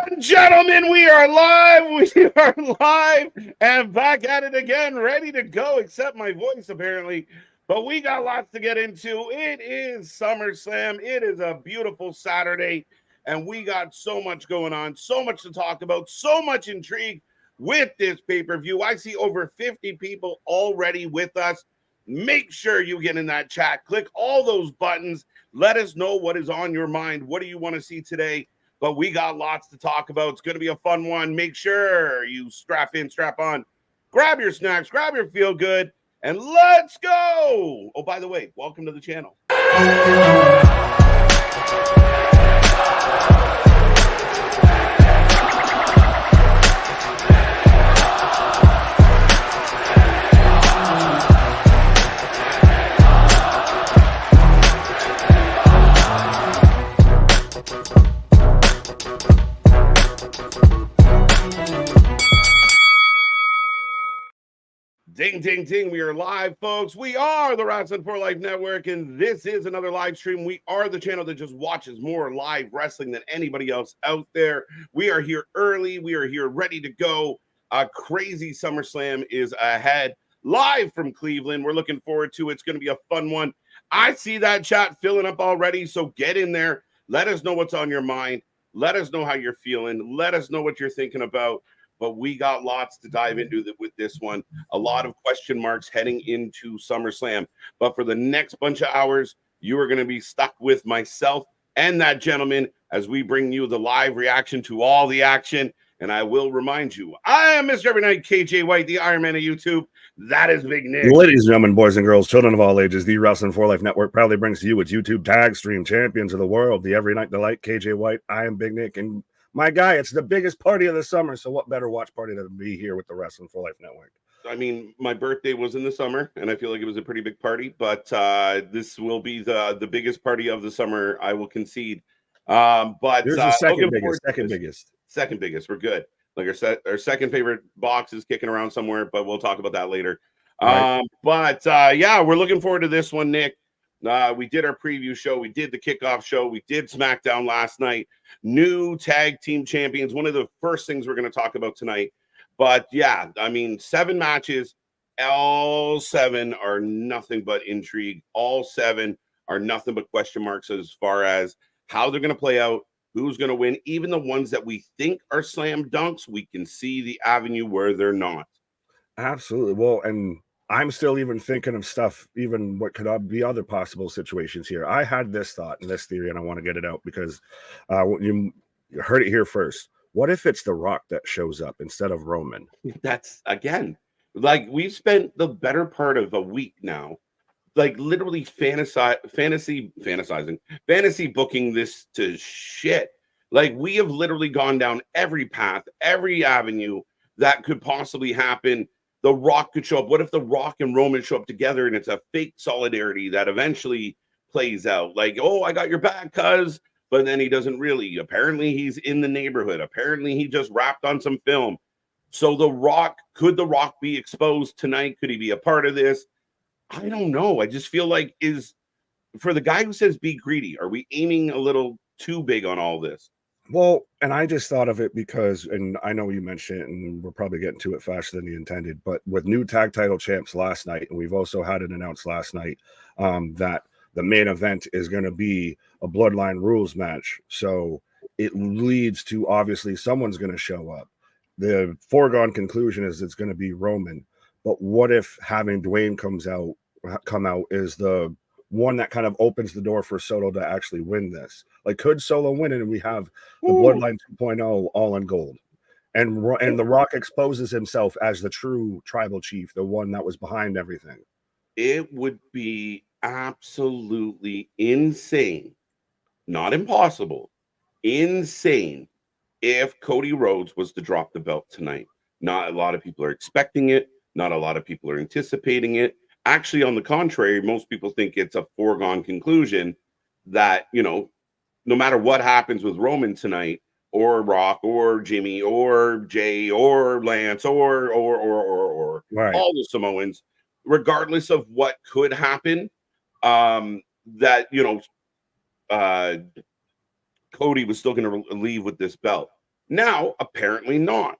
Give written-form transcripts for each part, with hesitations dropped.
and gentlemen, we are live. We are live and back at it again, ready to go, except my voice apparently. But we got lots to get into. It is SummerSlam. It is a beautiful Saturday, and we got so much going on, so much to talk about, so much intrigue with this pay-per-view. I see over 50 people already with us. Make sure you get in that chat. Click all those buttons. Let us know what is on your mind. What do you want to see today? But we got lots to talk about. It's going to be a fun one. Make sure you strap in, strap on, grab your snacks, grab your feel good, and let's go. Oh, by the way, welcome to the channel. Ding, ding, ding. We are live, folks. We are the Wrestling for Life Network, and this is another live stream. We are the channel that just watches more live wrestling than anybody else out there. We are here early. We are here ready to go. A crazy SummerSlam is ahead. Live from Cleveland. We're looking forward to it. It's going to be a fun one. I see that chat filling up already, so get in there. Let us know what's on your mind. Let us know how you're feeling. Let us know what you're thinking about. But we got lots to dive into with this one. A lot of question marks heading into SummerSlam. But for the next bunch of hours, you are going to be stuck with myself and that gentleman as we bring you the live reaction to all the action. And I will remind you, I am Mr. Every Night, KJ White, the Iron Man of YouTube. That is Big Nick. Ladies and gentlemen, boys and girls, children of all ages, the Wrestling for Life Network proudly brings to you its YouTube tag stream champions of the world, the Every Night Delight, KJ White. I am Big Nick, and my guy, it's the biggest party of the summer, so what better watch party than to be here with the Wrestling for Life Network? I mean, my birthday was in the summer, and I feel like it was a pretty big party, but this will be the biggest party of the summer, I will concede. But here's the second biggest. We're good. Like our second favorite box is kicking around somewhere, but we'll talk about that later. Right. Yeah, we're looking forward to this one, Nick. We did our preview show. We did the kickoff show. We did SmackDown last night. New tag team champions. One of the first things we're going to talk about tonight. But yeah, I mean, 7 matches. All 7 are nothing but intrigue. All 7 are nothing but question marks as far as how they're going to play out, who's going to win. Even the ones that we think are slam dunks, we can see the avenue where they're not. Absolutely. Well, and I'm still even thinking of stuff, even what could be other possible situations here. I had this thought and this theory, and I want to get it out because you heard it here first. What if it's The Rock that shows up instead of Roman? That's, again, like we've spent the better part of a week now, like literally fantasy booking this to shit. Like we have literally gone down every path, every avenue that could possibly happen. The Rock could show up. What if The Rock and Roman show up together and it's a fake solidarity that eventually plays out? Like, oh, I got your back, cuz. But then he doesn't really. Apparently, he's in the neighborhood. Apparently, he just rapped on some film. So could The Rock be exposed tonight? Could he be a part of this? I don't know. I just feel like for the guy who says be greedy, are we aiming a little too big on all this? Well, and I just thought of it because, and I know you mentioned it, and we're probably getting to it faster than you intended, but with new tag title champs last night, and we've also had it announced last night that the main event is going to be a Bloodline rules match. So it leads to, obviously, someone's going to show up. The foregone conclusion is it's going to be Roman. But what if having Dwayne come out is the one that kind of opens the door for Solo to actually win this? Like, could Solo win it and we have the Bloodline 2.0 all in gold? And The Rock exposes himself as the true tribal chief, the one that was behind everything. It would be absolutely insane, not impossible, insane if Cody Rhodes was to drop the belt tonight. Not a lot of people are expecting it. Not a lot of people are anticipating it. Actually, on the contrary, most people think it's a foregone conclusion that, no matter what happens with Roman tonight, or Rock, or Jimmy, or Jay, or Lance, or right, all the Samoans, regardless of what could happen, that Cody was still going to leave with this belt. Now, apparently not.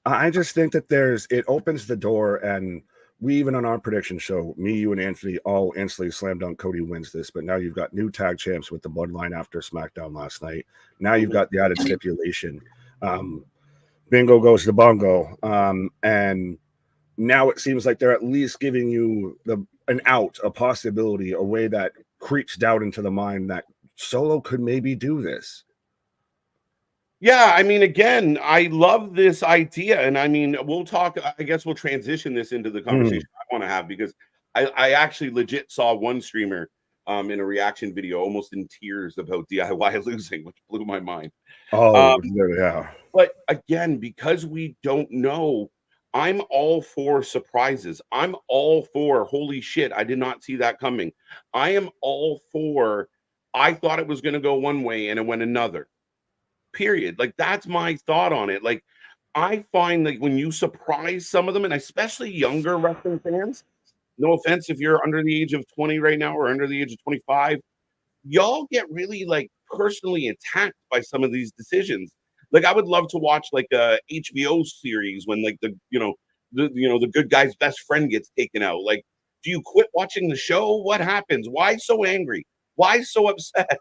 I just think that it opens the door, and we even on our prediction show, me, you, and Anthony all instantly slam dunk Cody wins this. But now you've got new tag champs with the Bloodline after SmackDown last night. Now you've got the added stipulation. Bingo goes to bongo. And now it seems like they're at least giving you a possibility, a way that creeps down into the mind that Solo could maybe do this. Yeah, I mean, again, I love this idea, and I mean, we'll talk. I guess we'll transition this into the conversation I want to have, because I actually legit saw one streamer in a reaction video almost in tears about DIY losing, which blew my mind. Oh, yeah. But again, because we don't know, I'm all for surprises. I'm all for holy shit, I did not see that coming. I am all for, I thought it was going to go one way and it went another. Period. Like, that's my thought on it. Like, I find like when you surprise some of them, and especially younger wrestling fans, no offense if you're under the age of 20 right now or under the age of 25, y'all get really like personally attacked by some of these decisions. Like, I would love to watch like a HBO series when like the good guy's best friend gets taken out. Like, do you quit watching the show? What happens? Why so angry? Why so upset?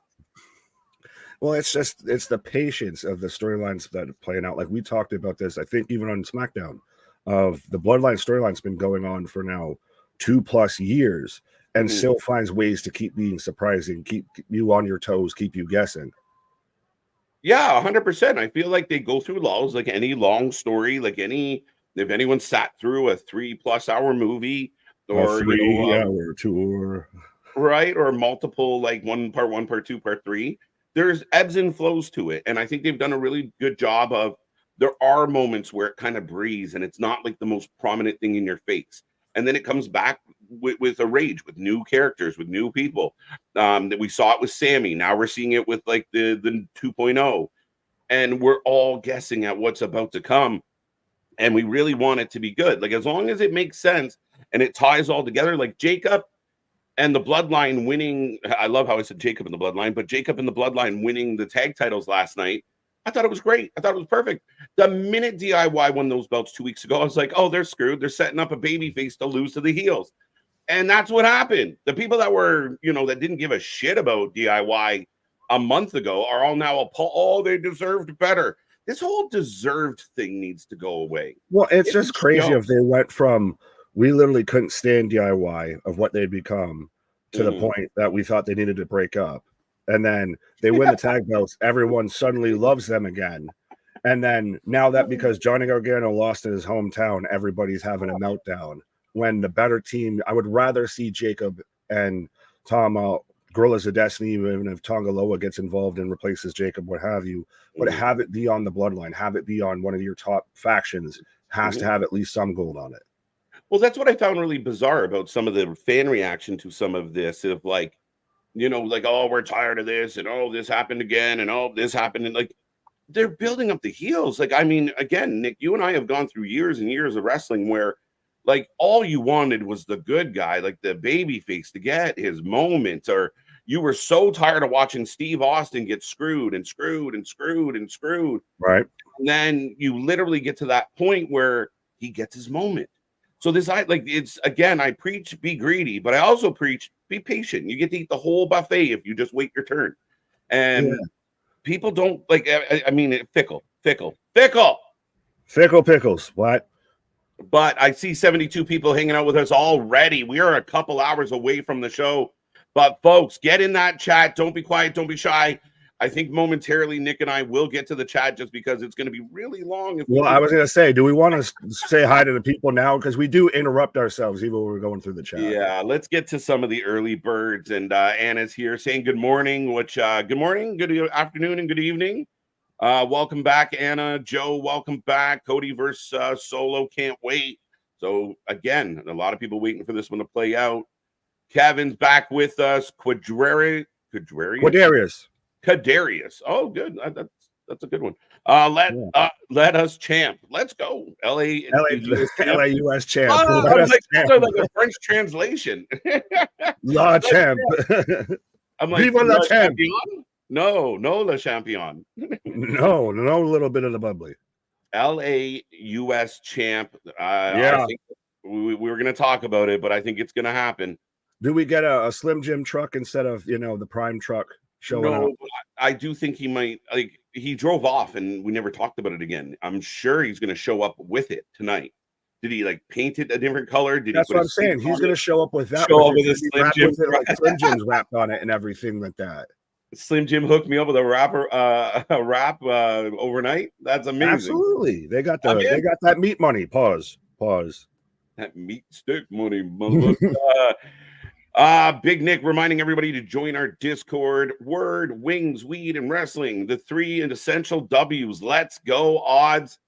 Well, it's the patience of the storylines that are playing out. Like, we talked about this, I think, even on SmackDown, of the Bloodline storyline's been going on for now 2+ years, and still finds ways to keep being surprising, keep you on your toes, keep you guessing. Yeah, 100%. I feel like they go through lulls, like any long story, like if anyone sat through a 3+ hour movie or a 3-hour tour, right, or multiple, like part 1, part 2, part 3. There's ebbs and flows to it. And I think they've done a really good job of, there are moments where it kind of breathes and it's not like the most prominent thing in your face. And then it comes back with a rage, with new characters, with new people. That we saw it with Sami. Now we're seeing it with like the 2.0. And we're all guessing at what's about to come. And we really want it to be good. Like, as long as it makes sense and it ties all together, like Jacob and the Bloodline winning. I love how I said Jacob and the Bloodline, but Jacob and the Bloodline winning the tag titles last night, I thought it was great. I thought it was perfect. The minute DIY won those belts 2 weeks ago, I was like, oh, they're screwed. They're setting up a baby face to lose to the heels. And that's what happened. The people that were, that didn't give a shit about DIY a month ago are all now appalled. Oh, they deserved better. This whole deserved thing needs to go away. Well, it's just crazy if they went from, we literally couldn't stand DIY of what they'd become to the point that we thought they needed to break up. And then they win the tag belts. Everyone suddenly loves them again. And then now that because Johnny Gargano lost in his hometown, everybody's having a meltdown. When the better team, I would rather see Jacob and Tom Gorillas of Destiny, even if Tonga Loa gets involved and replaces Jacob, what have you, but have it be on the Bloodline, have it be on one of your top factions, has to have at least some gold on it. Well, that's what I found really bizarre about some of the fan reaction to some of this, of like, like, oh, we're tired of this, and oh, this happened again, and oh, this happened, and like, they're building up the heels. Like, I mean, again, Nick, you and I have gone through years and years of wrestling where, like, all you wanted was the good guy, like the baby face, to get his moment, or you were so tired of watching Steve Austin get screwed and screwed and screwed and screwed. Right. And then you literally get to that point where he gets his moment. So this, it's, again, I preach be greedy, but I also preach be patient. You get to eat the whole buffet if you just wait your turn. And people don't like, I mean, fickle pickles. What? But I see 72 people hanging out with us already. We are a couple hours away from the show. But folks, get in that chat. Don't be quiet. Don't be shy. I think momentarily Nick and I will get to the chat just because it's going to be really long. Well, I was going to say, do we want to say hi to the people now? Because we do interrupt ourselves even when we're going through the chat. Yeah, let's get to some of the early birds. And Anna's here saying good morning, good morning, good afternoon, and good evening. Welcome back, Anna. Joe, welcome back. Cody versus Solo, can't wait. So, again, a lot of people waiting for this one to play out. Kevin's back with us. Quadarius. Oh, good. That's a good one. Let us champ. Let's go. LAUS champ. Oh, like a French translation. La champ. I'm like, Viva la champ. No, Le Champion. No, little bit of the bubbly. LA US champ. I Yeah. think we were going to talk about it, but I think it's going to happen. Do we get a Slim Jim truck instead of, the Prime truck showing up? No, but I do think he might. Like, he drove off and we never talked about it again. I'm sure he's going to show up with it tonight. Did he like paint it a different color? Did That's he put what I'm saying. He's going to show up with that. Show up with a It's Slim wrapped Jim. with it, like Slim Jim's wrapped on it and everything like that. Slim Jim hooked me up with a wrap overnight. That's amazing. Absolutely. They got that meat money. Pause. That meat stick money, Big Nick reminding everybody to join our Discord. Word, wings, weed, and wrestling. The 3 essential W's. Let's go, odds.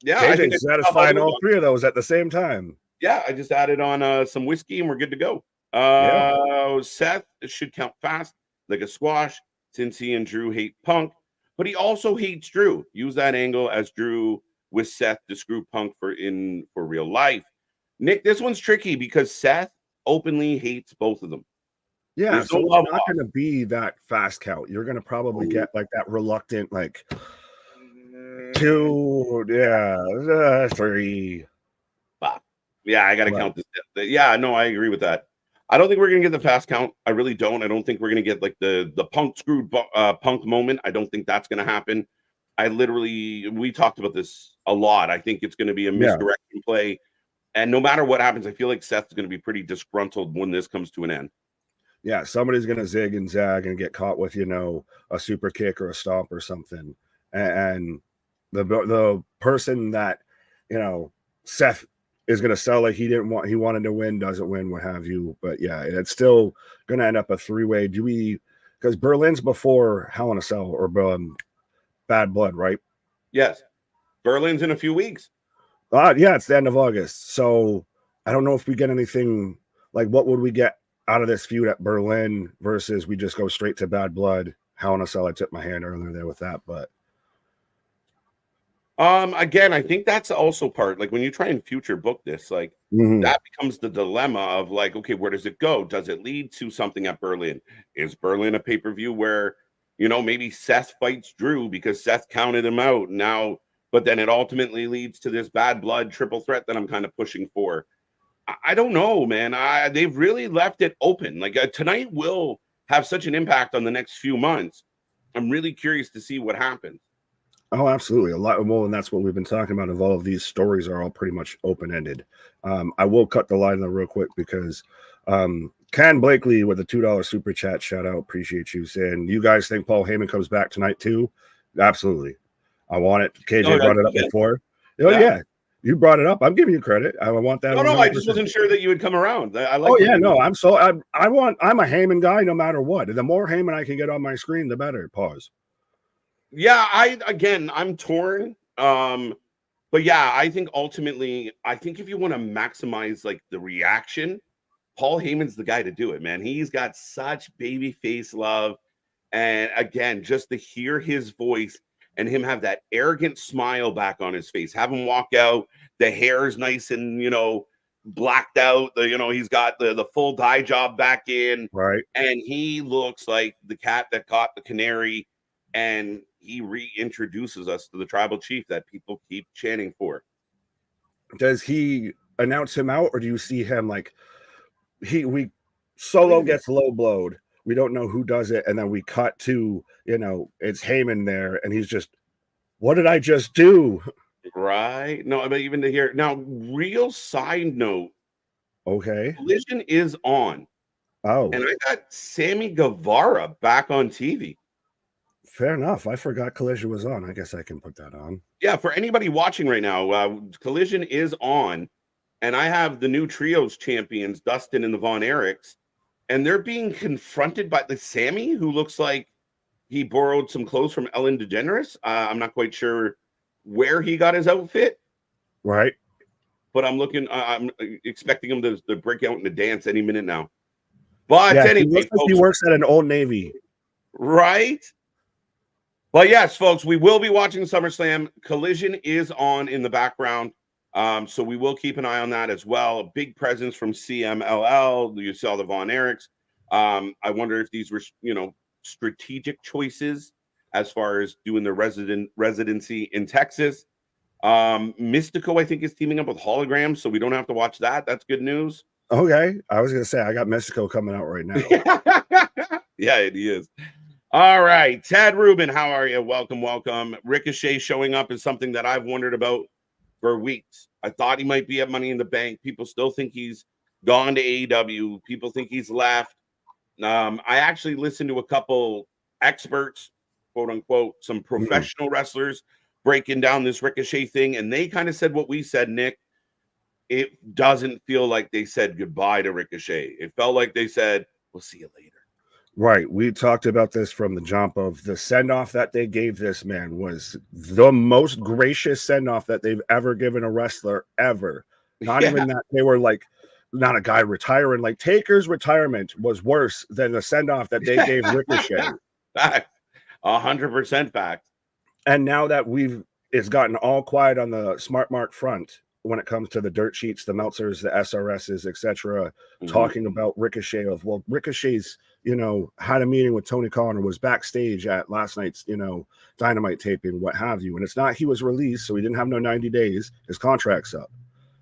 Yeah, I think satisfying all 3 of those at the same time. Yeah, I just added on some whiskey and we're good to go. Seth should count fast like a squash since he and Drew hate Punk, but he also hates Drew. Use that angle as Drew with Seth to screw Punk for real life. Nick, this one's tricky because Seth openly hates both of them. Yeah, so it's not going to be that fast count. You're going to probably get like that reluctant, like 2, 3. Yeah, I got to count this. Yeah, no, I agree with that. I don't think we're going to get the fast count. I really don't. I don't think we're going to get like the Punk screwed Punk moment. I don't think that's going to happen. We talked about this a lot. I think it's going to be a misdirection play. And no matter what happens, I feel like Seth's going to be pretty disgruntled when this comes to an end. Yeah, somebody's going to zig and zag and get caught with, a super kick or a stomp or something. And the person that, Seth is going to sell like he wanted to win, doesn't win, what have you. But yeah, it's still going to end up a 3-way. Because Berlin's before Hell in a Cell or Bad Blood, right? Yes. Berlin's in a few weeks. Yeah, it's the end of August. So I don't know if we get anything like what would we get out of this feud at Berlin versus we just go straight to Bad Blood. Hell in a Cell, I tipped my hand earlier there with that, but again, I think that's also part, like when you try and future book this, like that becomes the dilemma of like, okay, where does it go? Does it lead to something at Berlin? Is Berlin a pay-per-view where, maybe Seth fights Drew because Seth counted him out now, but then it ultimately leads to this Bad Blood triple threat that I'm kind of pushing for. I don't know, man. They've really left it open. Like tonight will have such an impact on the next few months. I'm really curious to see what happens. Oh, absolutely. A lot more, and that's what we've been talking about. Of all of these stories are all pretty much open-ended. I will cut the line though real quick because Ken Blakely with a $2 super chat shout out. Appreciate you saying you guys think Paul Heyman comes back tonight too? Absolutely. I want it. KJ brought it up before. Yeah. You brought it up. I'm giving you credit. I want that. No, I just wasn't sure that you would come around. I'm a Heyman guy no matter what. The more Heyman I can get on my screen, the better. Pause. Yeah, I'm torn. But yeah, I think ultimately, if you want to maximize like the reaction, Paul Heyman's the guy to do it, man. He's got such baby face love. And again, just to hear his voice and him have that arrogant smile back on his face, have him walk out, the hair is nice and, blacked out. He's got the full dye job back in. Right. And he looks like the cat that caught the canary. And he reintroduces us to the tribal chief that people keep chanting for. Does he announce him out, or do you see him like Solo gets low blowed? We don't know who does it, and then we cut to it's Heyman there, and he's just, what did I just do? Right? No, but even to hear now, real side note. Okay, Collision is on. Oh, and I got Sammy Guevara back on TV. Fair enough. I forgot Collision was on. I guess I can put that on. Yeah, for anybody watching right now, Collision is on, and I have the new trios champions, Dustin and the Von Erichs, and they're being confronted by the Sami, who looks like he borrowed some clothes from Ellen DeGeneres. I'm not quite sure where he got his outfit. Right. But I'm expecting him to break out in the dance any minute now. But yeah, anyway, he works at an Old Navy. Right? But yes, folks, we will be watching SummerSlam. Collision is on in the background. So we will keep an eye on that as well. A big presence from CMLL. You saw the Von Erichs. I wonder if these were, strategic choices as far as doing their residency in Texas. Mystico, I think, is teaming up with Hologram, so we don't have to watch that. That's good news. Okay, I was gonna say I got Mystico coming out right now. Yeah, it is. All right, Ted Rubin, how are you? Welcome, welcome. Ricochet showing up is something that I've wondered about for weeks. I thought he might be at Money in the Bank. People still think he's gone to AEW. People think he's left. I actually listened to a couple experts, quote unquote, some professional wrestlers breaking down this Ricochet thing, and they kind of said what we said, Nick. It doesn't feel like they said goodbye to Ricochet. It felt like they said, we'll see you later. Right. We talked about this from the jump of the send-off that they gave this man was the most gracious send-off that they've ever given a wrestler ever. Not even that they were like not a guy retiring. Like Taker's retirement was worse than the send-off that they gave Ricochet. Fact. 100% fact. And now that it's gotten all quiet on the Smart Mark front when it comes to the dirt sheets, the Meltzers, the SRSs, etc., talking about Ricochet of, well, Ricochet's, had a meeting with Tony Khan or was backstage at last night's, Dynamite taping, what have you. And it's not he was released, so he didn't have no 90 days. His contract's up.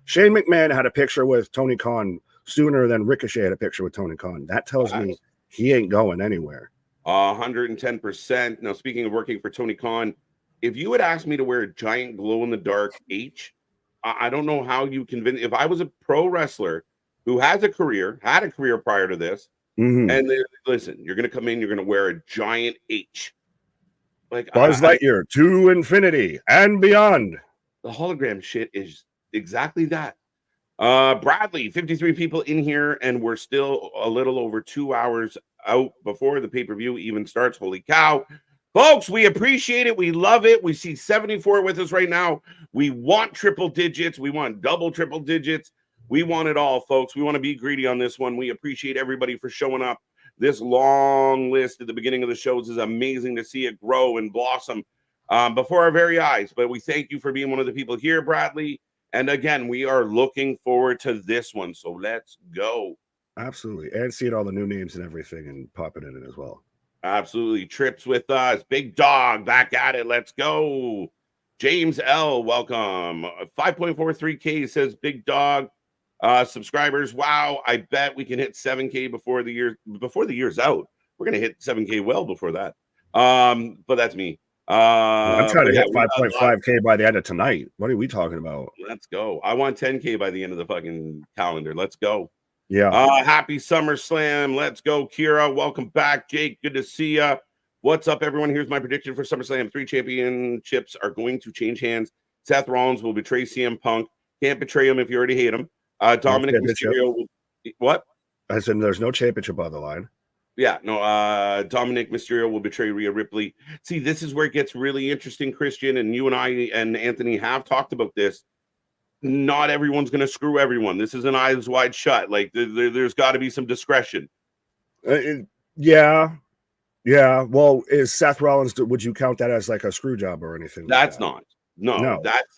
Shane McMahon had a picture with Tony Khan sooner than Ricochet had a picture with Tony Khan. That tells me he ain't going anywhere. 110%. Now, speaking of working for Tony Khan, if you had asked me to wear a giant glow-in-the-dark H, I don't know how you convince. If I was a pro wrestler who had a career prior to this, and they listen, you're going to come in, you're going to wear a giant H. Like Buzz Lightyear to infinity and beyond. The hologram shit is exactly that. Bradley, 53 people in here, and we're still a little over 2 hours out before the pay-per-view even starts. Holy cow. Folks, we appreciate it. We love it. We see 74 with us right now. We want triple digits. We want double triple digits. We want it all, folks. We want to be greedy on this one. We appreciate everybody for showing up. This long list at the beginning of the shows is amazing to see it grow and blossom before our very eyes. But we thank you for being one of the people here, Bradley. And again, we are looking forward to this one. So let's go. Absolutely. And seeing all the new names and everything and popping in it as well. Absolutely. Trips with us. Big Dog back at it. Let's go. James L. Welcome. 5.43K says Big Dog. Subscribers. Wow. I bet we can hit 7K before the year's out. We're going to hit 7K well before that. But that's me. I'm trying to hit 5.5K by the end of tonight. What are we talking about? Let's go. I want 10K by the end of the fucking calendar. Let's go. Yeah. Happy SummerSlam. Let's go, Kira. Welcome back, Jake. Good to see ya. What's up, everyone? Here's my prediction for SummerSlam. 3 championships are going to change hands. Seth Rollins will betray CM Punk. Can't betray him if you already hate him. Dominic Mysterio will... What? I said there's no championship on the line. Yeah, no. Dominic Mysterio will betray Rhea Ripley. See, this is where it gets really interesting, Christian, and you and I and Anthony have talked about this. Not everyone's going to screw everyone. This is an eyes wide shut. Like there's got to be some discretion. Yeah. Well, is Seth Rollins? Would you count that as like a screw job or anything? That's like not. No. That's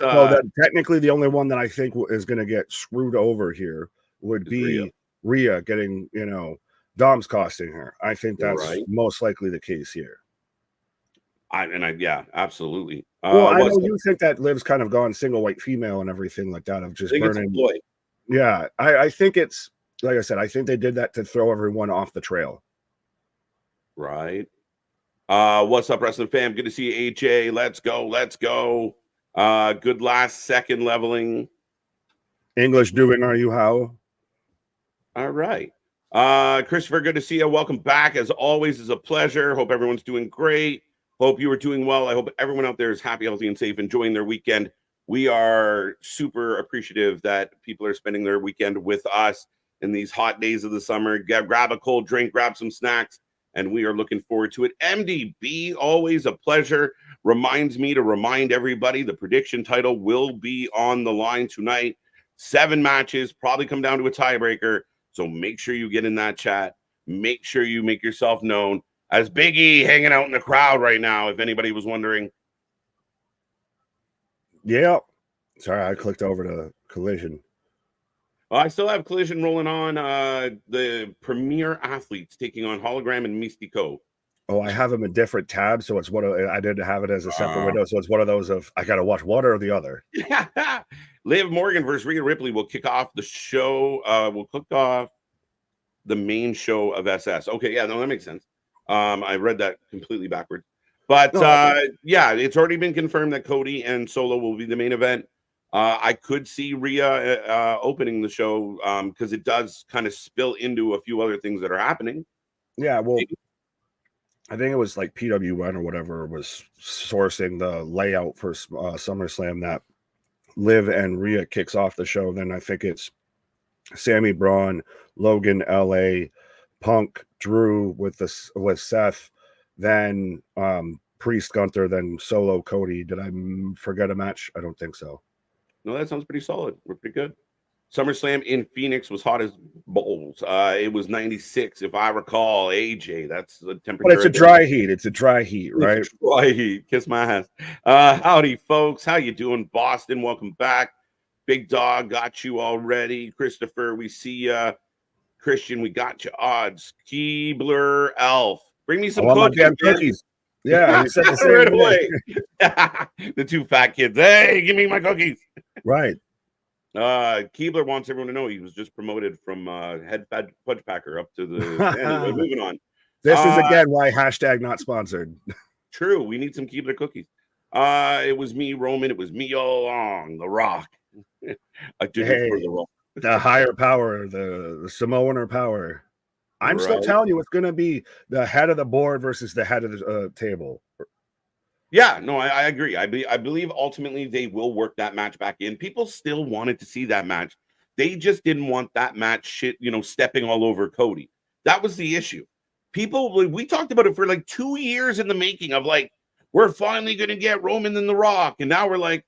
technically the only one that I think is going to get screwed over here would be Rhea getting Dom's costing her. I think that's most likely the case here. Yeah, absolutely. Well, I know you think that Liv's kind of gone single white female and everything like that of just burning. Yeah, I think it's like I said. I think they did that to throw everyone off the trail. Right. What's up, wrestling fam? Good to see you, AJ. Let's go. Good last second leveling. English doing are you how? All right. Christopher, good to see you. Welcome back. As always, it's a pleasure. Hope everyone's doing great. Hope you are doing well. I hope everyone out there is happy, healthy, and safe, enjoying their weekend. We are super appreciative that people are spending their weekend with us in these hot days of the summer. Grab a cold drink, grab some snacks, and we are looking forward to it. MDB, always a pleasure. Reminds me to remind everybody the prediction title will be on the line tonight. 7 matches, probably come down to a tiebreaker. So make sure you get in that chat. Make sure you make yourself known. As Big E hanging out in the crowd right now, if anybody was wondering. Yeah. Sorry, I clicked over to Collision. I still have Collision rolling on. The premier athletes taking on Hologram and Mystico. Oh, I have them in different tabs, so it's I didn't have it as a separate window, so it's one of those of I gotta watch one or the other. Liv Morgan versus Rhea Ripley will kick off the show. We'll kick off the main show of SS. Okay, yeah, no, that makes sense. I read that completely backwards. But yeah, it's already been confirmed that Cody and Solo will be the main event. I could see Rhea opening the show because it does kind of spill into a few other things that are happening. Yeah, well, I think it was like PWN or whatever was sourcing the layout for SummerSlam that Liv and Rhea kicks off the show. Then I think it's Sami, Bron, Logan, LA, Punk, Drew with Seth, then Priest, Gunther, then Solo, Cody. Did I forget a match? I don't think so. No, that sounds pretty solid. We're pretty good. SummerSlam in Phoenix was hot as balls. It was 96, if I recall. AJ, that's the temperature. But it's a dry heat. It's a dry heat, right? It's dry heat. Kiss my ass. Howdy, folks. How you doing, Boston? Welcome back. Big Dog, got you already. Christopher, we see you. Christian, we got you. Odds. Keebler, Elf. Bring me some cookies. Yeah, he said the same right away. The two fat kids. Hey, give me my cookies. Right. Keebler wants everyone to know he was just promoted from head fudge packer up to the anyway, moving on. This is again why hashtag not sponsored. True, we need some Keebler cookies. It was me, Roman. It was me all along. The Rock. I did it for the Rock. The higher power, the Samoaner power. I'm still telling you, it's going to be the head of the board versus the head of the table. Yeah, no, I agree. I believe ultimately they will work that match back in. People still wanted to see that match. They just didn't want that match stepping all over Cody. That was the issue. We talked about it for like 2 years in the making of like, we're finally going to get Roman and The Rock. And now we're like,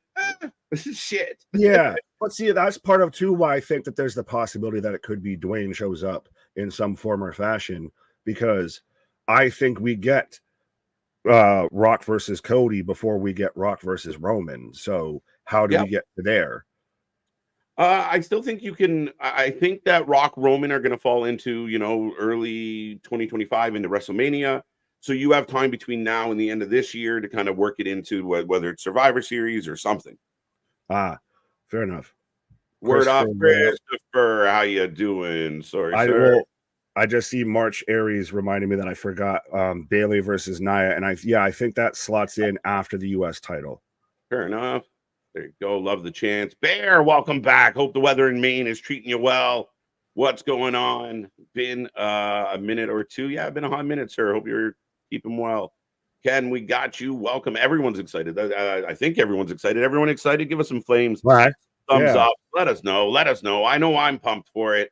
this is shit. Yeah. But see, that's part of too why I think that there's the possibility that it could be Dwayne shows up in some form or fashion, because I think we get Rock versus Cody before we get Rock versus Roman. So how do we get to there? I still think you can. I think that Rock Roman are going to fall into early 2025 into WrestleMania. So you have time between now and the end of this year to kind of work it into whether it's Survivor Series or something. Fair enough. Word up, Christopher. How you doing? Sorry, sir. I just see March Aries reminding me that I forgot Bayley versus Nia, and I think that slots in after the U.S. title. Fair enough. There you go. Love the chance. Bear, welcome back. Hope the weather in Maine is treating you well. What's going on? Been a minute or two. Yeah, been a hot minute, sir. Hope you're keeping well. Ken, we got you. Welcome. Everyone's excited. I think everyone's excited. Everyone excited? Give us some flames. Right. Thumbs up. Let us know. Let us know. I know I'm pumped for it.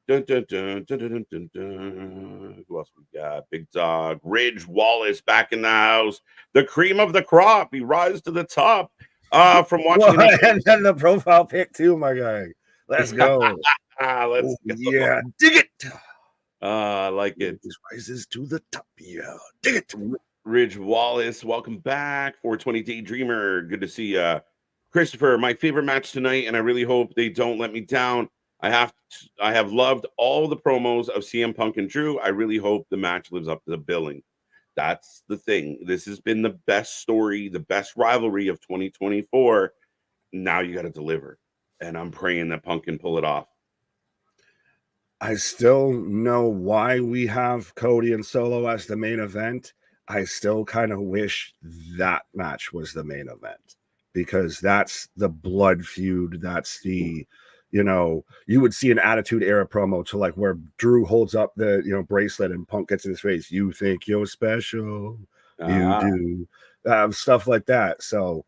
Dun, dun, dun, dun, dun, dun, dun. Who else we got? Big Dog. Ridge Wallace back in the house. The cream of the crop. He rises to the top from watching. And then the profile pic too, my guy. Let's go. Let's go. Yeah, dig it. I like it. This rises to the top. Yeah, dig it. Ridge Wallace, welcome back. 420 Daydreamer. Good to see you. Christopher, my favorite match tonight, and I really hope they don't let me down. I have loved all the promos of CM Punk and Drew. I really hope the match lives up to the billing. That's the thing. This has been the best story, the best rivalry of 2024. Now you got to deliver. And I'm praying that Punk can pull it off. I still know why we have Cody and Solo as the main event. I still kind of wish that match was the main event, because that's the blood feud. That's the, you would see an Attitude Era promo to like where Drew holds up the, bracelet and Punk gets in his face. You think you're special. You do. Stuff like that. So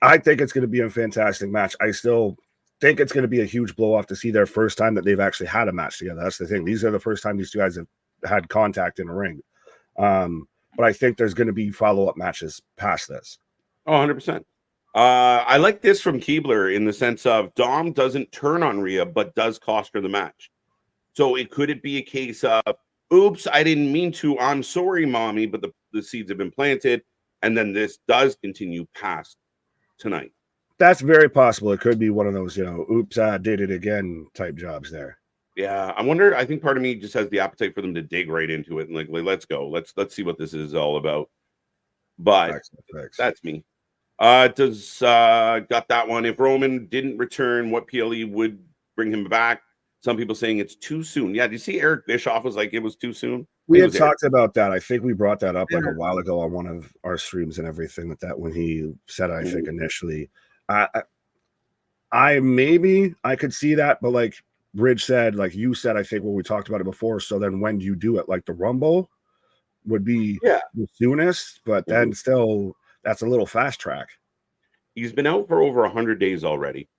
I think it's going to be a fantastic match. I still think it's going to be a huge blow off to see their first time that they've actually had a match together. That's the thing. These are the first time these two guys have had contact in a ring. But I think there's going to be follow-up matches past this. Oh, 100%. I like this from Keebler in the sense of Dom doesn't turn on Rhea, but does cost her the match. So could it be a case of, oops, I didn't mean to. I'm sorry, mommy, but the seeds have been planted. And then this does continue past tonight. That's very possible. It could be one of those, oops, I did it again type jobs there. Yeah, I wonder. I think part of me just has the appetite for them to dig right into it and like let's go. Let's see what this is all about. But Facts, facts. that's me. Does got that one. If Roman didn't return, what PLE would bring him back? Some people saying it's too soon. Yeah, do you see Eric Bischoff was like it was too soon? We It had was Eric. talked about that. I think we brought that up like a Yeah. while ago on one of our streams and everything like that when he said, I think initially, I maybe I could see that, but like Bridge said, like you said, I think when we talked about it before. So then when do you do it? Like the Rumble would be Yeah. the soonest, but then still that's a little fast track. He's been out for over 100 days already.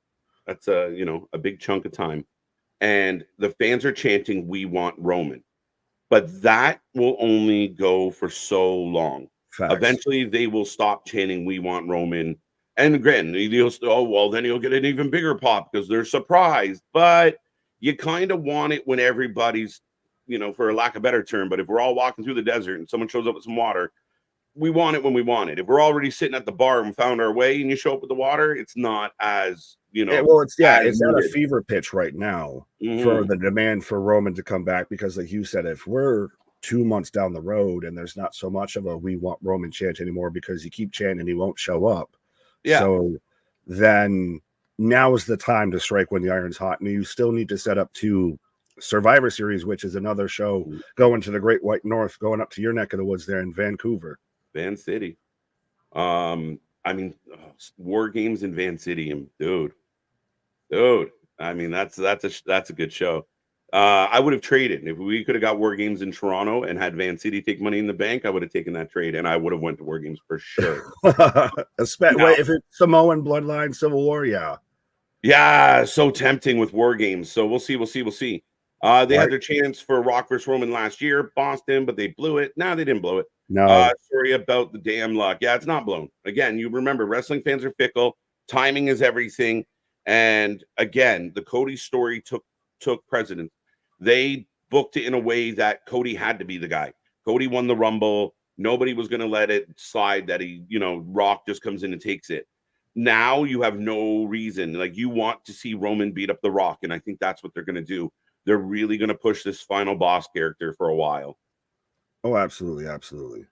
That's a big chunk of time. And the fans are chanting, "We want Roman." But that will only go for so long. Facts. Eventually, they will stop chanting, "We want Roman." And again, then he'll get an even bigger pop because they're surprised. But you kind of want it when everybody's, for a lack of a better term, but if we're all walking through the desert and someone shows up with some water, we want it when we want it. If we're already sitting at the bar and found our way and you show up with the water, it's not as, well, it's at a needed. fever pitch right now for the demand for Roman to come back because, like you said, if we're 2 months down the road and there's not so much of a "we want Roman" chant anymore because you keep chanting he won't show up, so then now is the time to strike when the iron's hot, and you still need to set up to Survivor Series, which is another show going to the Great White North, going up to your neck of the woods there in Vancouver, Van City. War Games in Van City, and dude. I mean, that's a good show. I would have traded if we could have got War Games in Toronto and had Van City take Money in the Bank. I would have taken that trade, and I would have went to War Games for sure. If it's Samoan Bloodline Civil War, yeah, so tempting with War Games. So we'll see. They had their chance for Rock vs. Roman last year, Boston, but they blew it. No, they didn't blow it. No. Sorry about the damn luck. Yeah, it's not blown. Again, you remember wrestling fans are fickle. Timing is everything. And again, the Cody story took precedence. They booked it in a way that Cody had to be the guy. Cody won the Rumble. Nobody was going to let it slide that he, Rock just comes in and takes it. Now you have no reason. Like, you want to see Roman beat up the Rock, and I think that's what they're going to do. They're really going to push this final boss character for a while. Oh, absolutely, absolutely.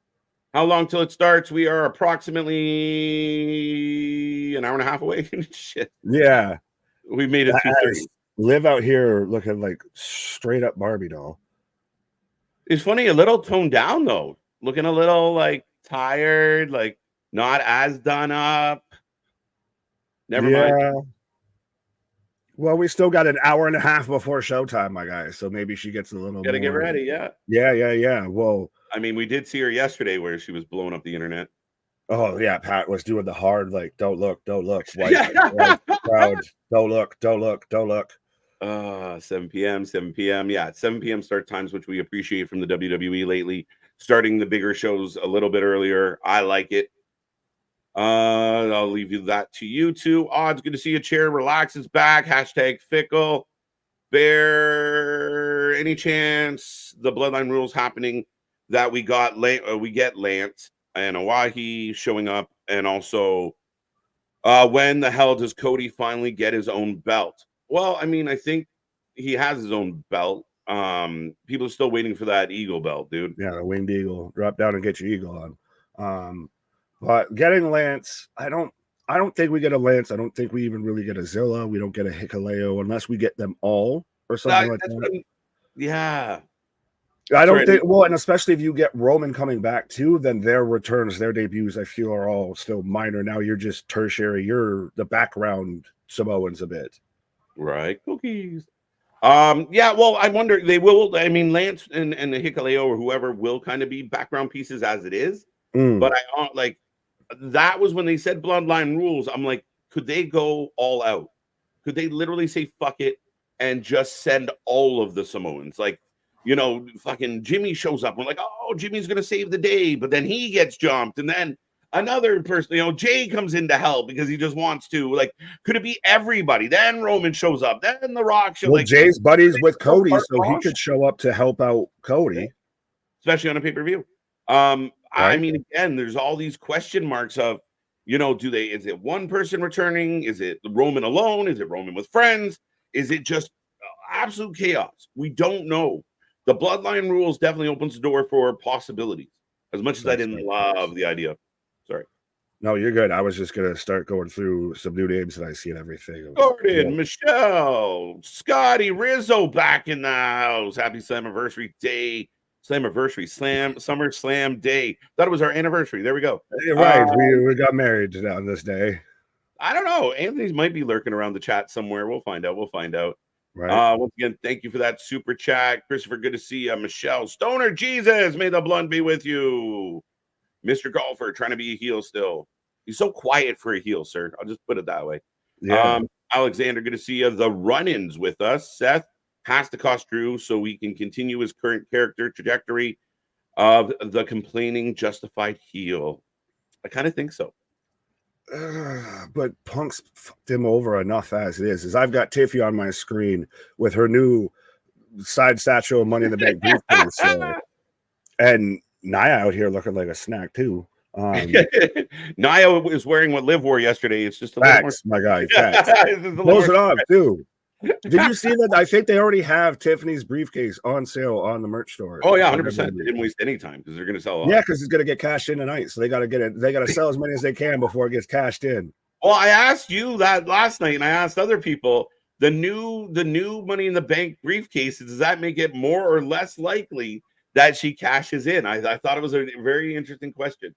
How long till it starts? We are approximately an hour and a half away. Shit. Yeah. We made it 2:30. Live out here looking like straight up Barbie doll. It's funny, a little toned down though. Looking a little like tired, like not as done up. Never mind. Well, we still got an hour and a half before showtime, my guy. So maybe she gets a little Gotta get ready, yeah. Well, I mean, we did see her yesterday where she was blowing up the internet. Oh yeah, Pat was doing the hard like don't look, white crowd, don't look. 7 p.m. Yeah, 7 p.m. start times, which we appreciate from the WWE lately. Starting the bigger shows a little bit earlier. I like it. I'll leave you that to you two. Odds, good to see you. Chair relaxes back. Hashtag fickle. Bear, any chance the Bloodline rules happening that we get Lance and Owahi showing up, and also when the hell does Cody finally get his own belt? Well, I mean, I think he has his own belt. People are still waiting for that eagle belt, dude. Yeah, the winged eagle. Drop down and get your eagle on. But getting Lance, I don't think we get a Lance. I don't think we even really get a Zilla. We don't get a Hikuleo unless we get them all or something like that. Yeah. I don't think, well, and especially if you get Roman coming back too, then their returns, their debuts, I feel are all still minor. Now you're just tertiary. You're the background Samoans a bit. Right. Cookies. Yeah, well, I wonder, they will, I mean, Lance and the Hikuleo or whoever will kind of be background pieces as it is. But I like, that was when they said Bloodline rules. I'm like, could they go all out? Could they literally say fuck it and just send all of the Samoans? Like, fucking Jimmy shows up. We're like, oh, Jimmy's gonna save the day, but then he gets jumped, and then another person, Jay comes in to help because he just wants to. Like, could it be everybody? Then Roman shows up. Then The Rock shows up. Well, Jay's buddies with Cody, so he could show up to help out Cody, especially on a pay-per-view. I mean, again, there's all these question marks of, is it one person returning? Is it Roman alone? Is it Roman with friends? Is it just, absolute chaos. We don't know. The bloodline rules definitely opens the door for possibilities. As much as I didn't love the idea. Sorry. No, you're good. I was just gonna start going through some new names that I see and everything. Gordon, Michelle, Scotty, Rizzo back in the house. Happy Slammiversary Day. SummerSlam Day. Thought it was our anniversary. There we go. Right. We got married on this day. I don't know. Anthony's might be lurking around the chat somewhere. We'll find out. Right. Once again, thank you for that super chat. Christopher, good to see you. Michelle, Stoner Jesus, may the blunt be with you. Mr. Golfer, trying to be a heel still. He's so quiet for a heel, sir. I'll just put it that way. Yeah. Alexander, good to see you. The run-ins with us. Seth has to cost Drew so he can continue his current character trajectory of the complaining justified heel. I kind of think so. But Punk's fucked him over enough as it is. I've got Tiffy on my screen with her new side satchel Money in the Bank briefcase, and Nia out here looking like a snack too. Nia was wearing what Liv wore yesterday. It's just a facts, little more... my guy. Facts. Close it up too. Did you see that? I think they already have Tiffany's briefcase on sale on the merch store. Oh yeah, 100%. They didn't waste any time because they're going to sell a lot. Yeah, because it's going to get cashed in tonight, so they got to get it. They got to sell as many as they can before it gets cashed in. Well, I asked you that last night, and I asked other people the new Money in the Bank briefcase. Does that make it more or less likely that she cashes in? I thought it was a very interesting question.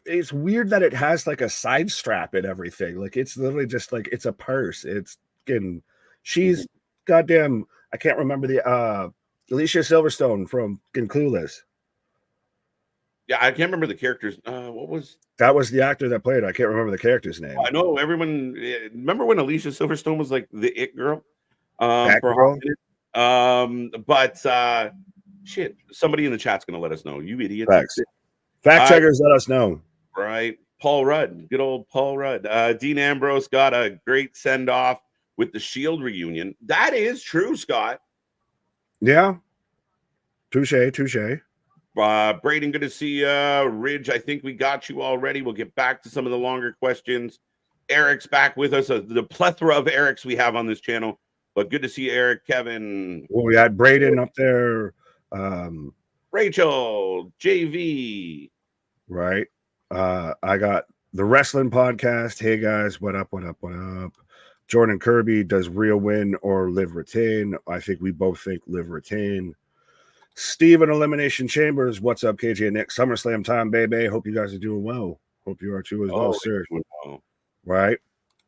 It's weird that it has like a side strap and everything. Like it's literally just like it's a purse. She's goddamn. I can't remember the Alicia Silverstone from Clueless. Yeah, I can't remember the characters. What was that? Was the actor that played? I can't remember the character's name. I know everyone. Remember when Alicia Silverstone was like the it girl? But shit, somebody in the chat's gonna let us know. You idiots. Facts. Fact checkers, let us know. Right, Paul Rudd, good old Paul Rudd. Dean Ambrose got a great send off with the Shield reunion. That is true, Scott. Yeah. Touche. Braden, good to see you. Ridge, I think we got you already. We'll get back to some of the longer questions. Eric's back with us. The plethora of Erics we have on this channel. But good to see you, Eric, Kevin. Well, we had Braden up there. Rachel, JV. Right. I got the Wrestling Podcast. Hey, guys, what up? Jordan Kirby, does Rhea win or Liv retain? I think we both think Liv retain. Steven Elimination Chambers, what's up, KJ and Nick? SummerSlam time, baby. Hope you guys are doing well. Hope you are too as well, sir. Well. Right.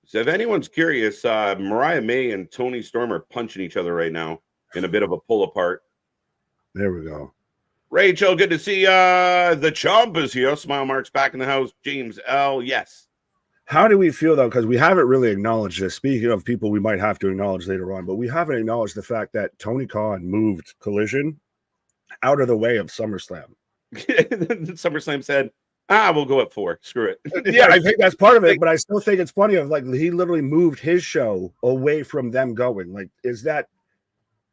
So if anyone's curious, Mariah May and Toni Storm are punching each other right now in a bit of a pull apart. There we go. Rachel, good to see the Chomp is here. Smile Mark's back in the house. James L. Yes. How do we feel, though? Because we haven't really acknowledged this. Speaking of people we might have to acknowledge later on, but we haven't acknowledged the fact that Tony Khan moved Collision out of the way of SummerSlam. SummerSlam said, we'll go at 4. Screw it. Yeah, I think that's part of it, but I still think it's funny of like he literally moved his show away from them going. Like, is that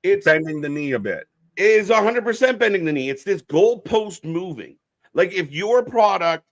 it's bending the knee a bit? It is 100% bending the knee. It's this goalpost moving. Like if your product,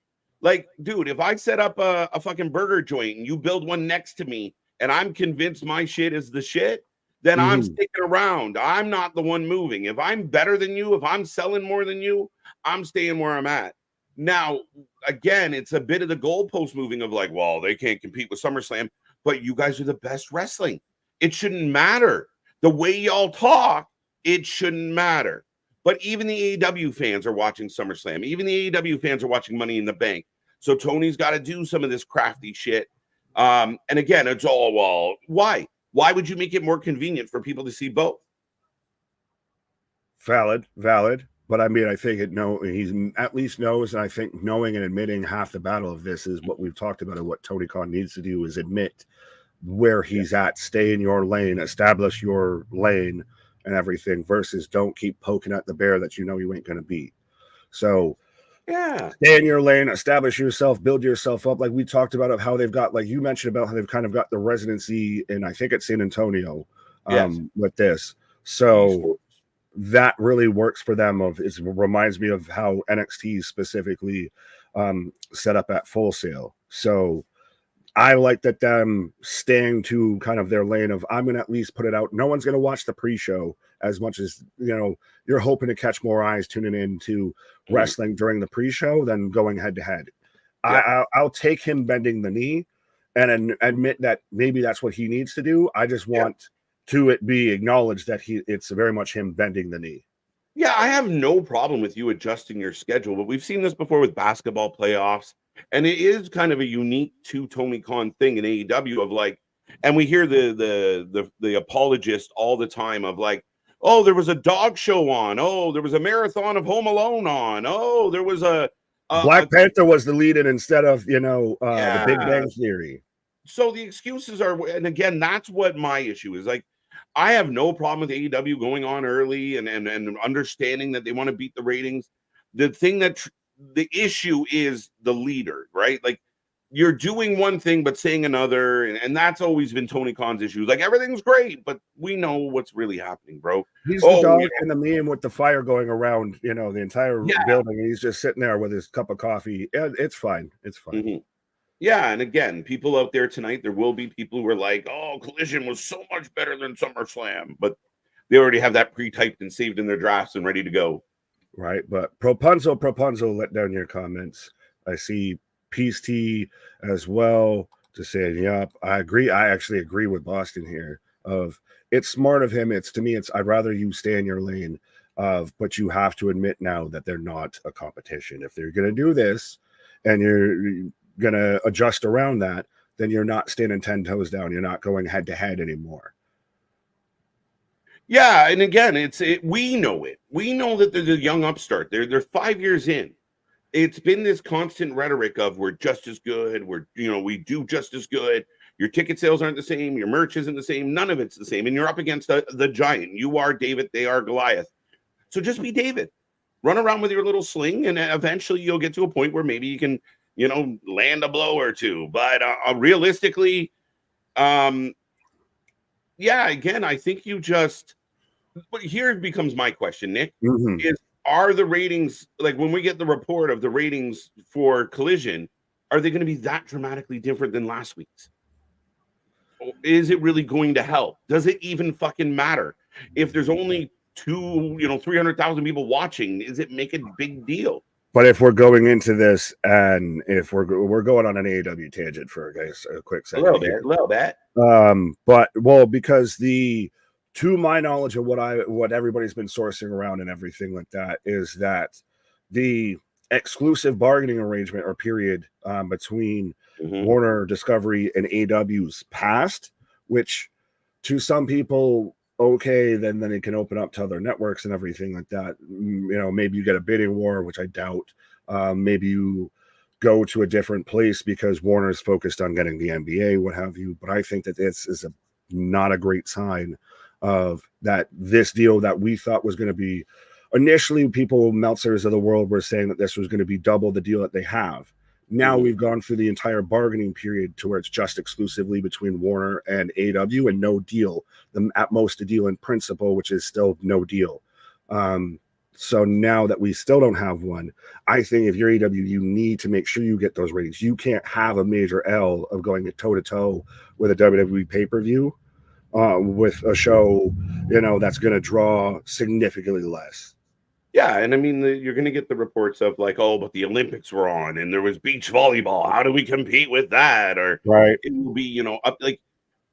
like, dude, if I set up a fucking burger joint and you build one next to me and I'm convinced my shit is the shit, then I'm sticking around. I'm not the one moving. If I'm better than you, if I'm selling more than you, I'm staying where I'm at. Now, again, it's a bit of the goalpost moving of like, well, they can't compete with SummerSlam, but you guys are the best wrestling. It shouldn't matter. The way y'all talk, it shouldn't matter. But even the AEW fans are watching SummerSlam. Even the AEW fans are watching Money in the Bank. So Tony's got to do some of this crafty shit. And again, it's all, well, why? Why would you make it more convenient for people to see both? Valid. But I mean, I think he's at least knows, and I think knowing and admitting half the battle of this is what we've talked about, and what Tony Khan needs to do is admit where he's at, stay in your lane, establish your lane and everything, versus don't keep poking at the bear that you know you ain't going to beat. So yeah, stay in your lane, establish yourself, build yourself up. Like we talked about, of how they've got, like you mentioned about how they've kind of got the residency, and I think it's San Antonio with this. So that really works for them. It reminds me of how NXT specifically set up at Full Sail. So I like that them staying to kind of their lane of, I'm going to at least put it out. No one's going to watch the pre-show as much as, you're hoping to catch more eyes tuning in to wrestling during the pre-show than going head to head. I'll take him bending the knee and admit that maybe that's what he needs to do. I just want to it be acknowledged that it's very much him bending the knee. Yeah, I have no problem with you adjusting your schedule, but we've seen this before with basketball playoffs, and it is kind of a unique to Tony Khan thing in AEW of like, and we hear the apologist all the time of like, oh, there was a dog show on, oh, there was a marathon of Home Alone on, oh, there was a Black Panther was the lead-in instead of the Big Bang Theory. So the excuses are, and again, that's what my issue is. Like, I have no problem with AEW going on early and understanding that they want to beat the ratings. The thing the issue is the leader, right? Like, you're doing one thing but saying another, and that's always been Tony Khan's issue. Like, everything's great, but we know what's really happening, bro. He's the dog in the meme with the fire going around, the entire building, and he's just sitting there with his cup of coffee. Yeah, it's fine. It's fine. Mm-hmm. Yeah, and again, people out there tonight, there will be people who are like, oh, Collision was so much better than SummerSlam, but they already have that pre-typed and saved in their drafts and ready to go. Right, but Propunzo, let down your comments. I see Peace T as well to say, yep, I agree. I actually agree with Boston here of it's smart of him. To me, I'd rather you stay in your lane but you have to admit now that they're not a competition. If they're going to do this and you're going to adjust around that, then you're not standing 10 toes down. You're not going head to head anymore. Yeah, and again, we know it. We know that they're the young upstart. They're 5 years in. It's been this constant rhetoric of we're just as good. We do just as good. Your ticket sales aren't the same. Your merch isn't the same. None of it's the same. And you're up against the giant. You are David. They are Goliath. So just be David. Run around with your little sling, and eventually you'll get to a point where maybe you can, land a blow or two. But realistically, again, I think but here becomes my question, Nick, is are the ratings, like when we get the report of the ratings for Collision, are they going to be that dramatically different than last week's? Or is it really going to help? Does it even fucking matter? If there's only 300,000 people watching, is it make a big deal? But if we're going into this, and if we're going on an AEW tangent for a quick second, a little bit, because to my knowledge of what everybody's been sourcing around and everything like that is that the exclusive bargaining arrangement or period between Warner, Discovery, and AEW's passed, which to some people, okay, then it can open up to other networks and everything like that. Maybe you get a bidding war, which I doubt. Maybe you go to a different place because Warner's focused on getting the NBA, what have you. But I think that this is not a great sign of that. This deal that we thought was going to be initially, Meltzers of the world were saying that this was going to be double the deal that they have. Now we've gone through the entire bargaining period to where it's just exclusively between Warner and AEW and no deal. At most a deal in principle, which is still no deal. So now that we still don't have one, I think if you're AEW, you need to make sure you get those ratings. You can't have a major L of going toe-to-toe with a WWE pay-per-view with a show, that's going to draw significantly less. Yeah, and I mean, you're going to get the reports of like, oh, but the Olympics were on, and there was beach volleyball. How do we compete with that? Or right, it will be, up like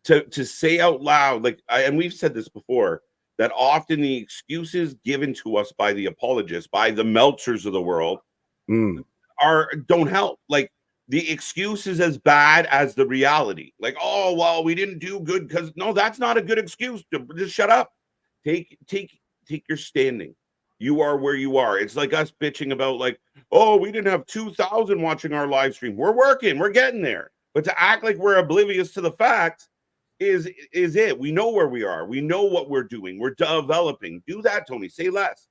to say out loud, like, and we've said this before, that often the excuses given to us by the apologists, by the Meltzers of the world, don't help. Like, the excuse is as bad as the reality. Like, oh, well, we didn't do good because no, that's not a good excuse. Just shut up. Take your standing. You are where you are. It's like us bitching about like, oh, we didn't have 2,000 watching our live stream. We're working. We're getting there. But to act like we're oblivious to the facts is it. We know where we are. We know what we're doing. We're developing. Do that, Tony. Say less.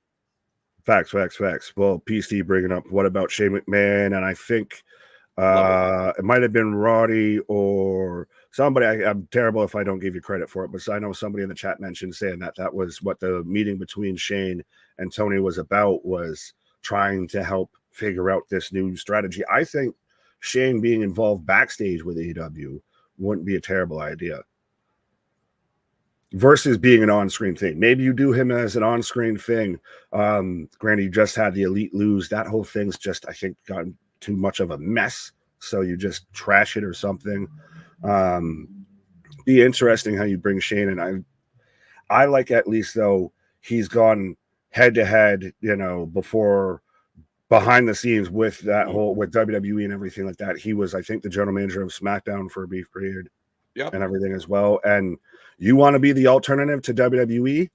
Facts. Well, PC bringing up, what about Shane McMahon? And I think it might have been Roddy or somebody. I'm terrible if I don't give you credit for it, but I know somebody in the chat mentioned saying that was what the meeting between Shane and Tony was about, was trying to help figure out this new strategy. I think Shane being involved backstage with AEW wouldn't be a terrible idea. Versus being an on-screen thing. Maybe you do him as an on-screen thing. Granted, you just had the Elite lose. That whole thing's just, I think, gotten too much of a mess. So you just trash it or something. Be interesting how you bring Shane in. I like, at least though, he's gone head-to-head, before, behind the scenes with that whole, with WWE and everything like that. He was, I think, the general manager of SmackDown for a brief period. Yep. And everything as well. And you want to be the alternative to WWE?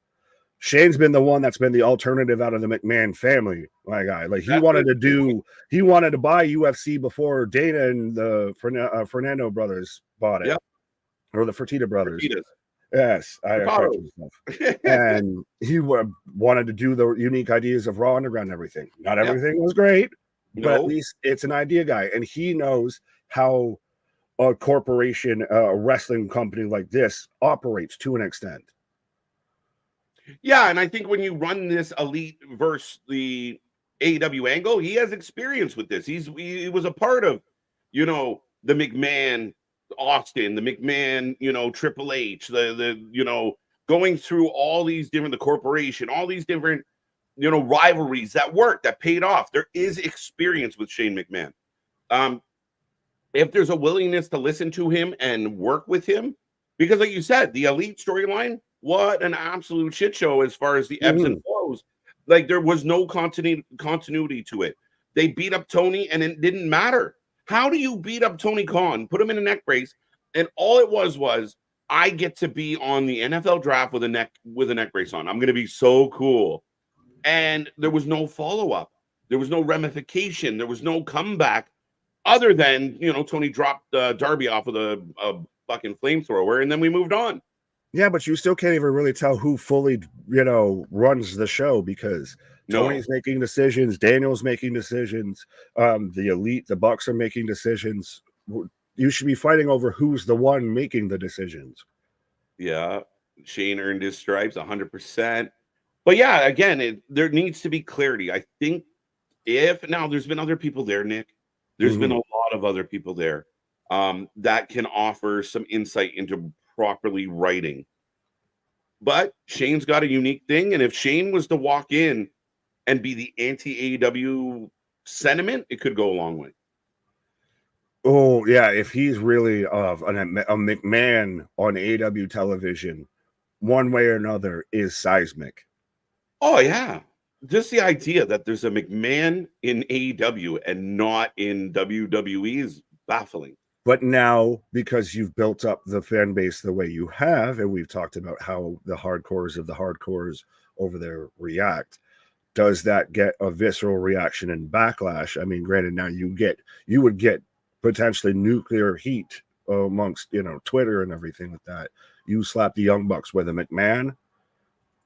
Shane's been the one that's been the alternative out of the McMahon family. My guy, like he wanted to buy UFC before Dana and the Fernando brothers bought it, or the Fertitta brothers. Fertittas. Yes, I stuff. And he wanted to do the unique ideas of Raw Underground and everything. Not everything was great, but at least it's an idea guy, and he knows how a corporation, a wrestling company like this operates to an extent. Yeah, and I think when you run this Elite versus the AEW angle, he has experience with this. He was a part of, the McMahon Austin, the McMahon, Triple H, the going through all these different, the corporation, all these different, rivalries that worked, that paid off. There is experience with Shane McMahon. If there's a willingness to listen to him and work with him, because like you said, the Elite storyline, what an absolute shit show as far as the ebbs and flows. Like there was no continuity to it. They beat up Tony and it didn't matter. How do you beat up Tony Khan, put him in a neck brace, and all it was I get to be on the NFL draft with a neck brace on. I'm going to be so cool. And there was no follow-up. There was no ramification. There was no comeback. Other than, Tony dropped Darby off with a fucking flamethrower, and then we moved on. Yeah, but you still can't even really tell who fully, runs the show, because Tony's making decisions, Daniel's making decisions, the Elite, the Bucks are making decisions. You should be fighting over who's the one making the decisions. Yeah, Shane earned his stripes 100%. But yeah, again, there needs to be clarity. I think now there's been other people there, Nick. There's been a lot of other people there that can offer some insight into properly writing. But Shane's got a unique thing. And if Shane was to walk in and be the anti-AEW sentiment, it could go a long way. Oh, yeah. If he's really a McMahon on AEW television, one way or another is seismic. Oh, yeah. Just the idea that there's a McMahon in AEW and not in WWE is baffling. But now, because you've built up the fan base the way you have, and we've talked about how the hardcores of the hardcores over there react, does that get a visceral reaction and backlash? I mean, granted, now you would get potentially nuclear heat amongst, Twitter and everything like that. You slap the Young Bucks with a McMahon,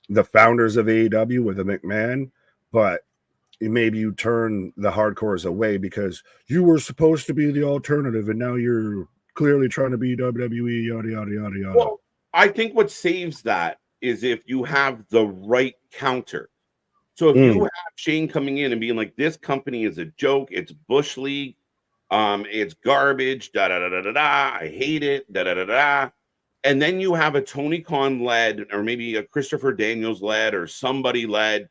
the founders of AEW with a McMahon, but maybe you turn the hardcores away because you were supposed to be the alternative and now you're clearly trying to be WWE, yada, yada, yada, yada. Well, I think what saves that is if you have the right counter. So if you have Shane coming in and being like, this company is a joke, it's Bush League, it's garbage, da da da da da da, I hate it, da da da da. And then you have a Tony Khan led, or maybe a Christopher Daniels led, or somebody led,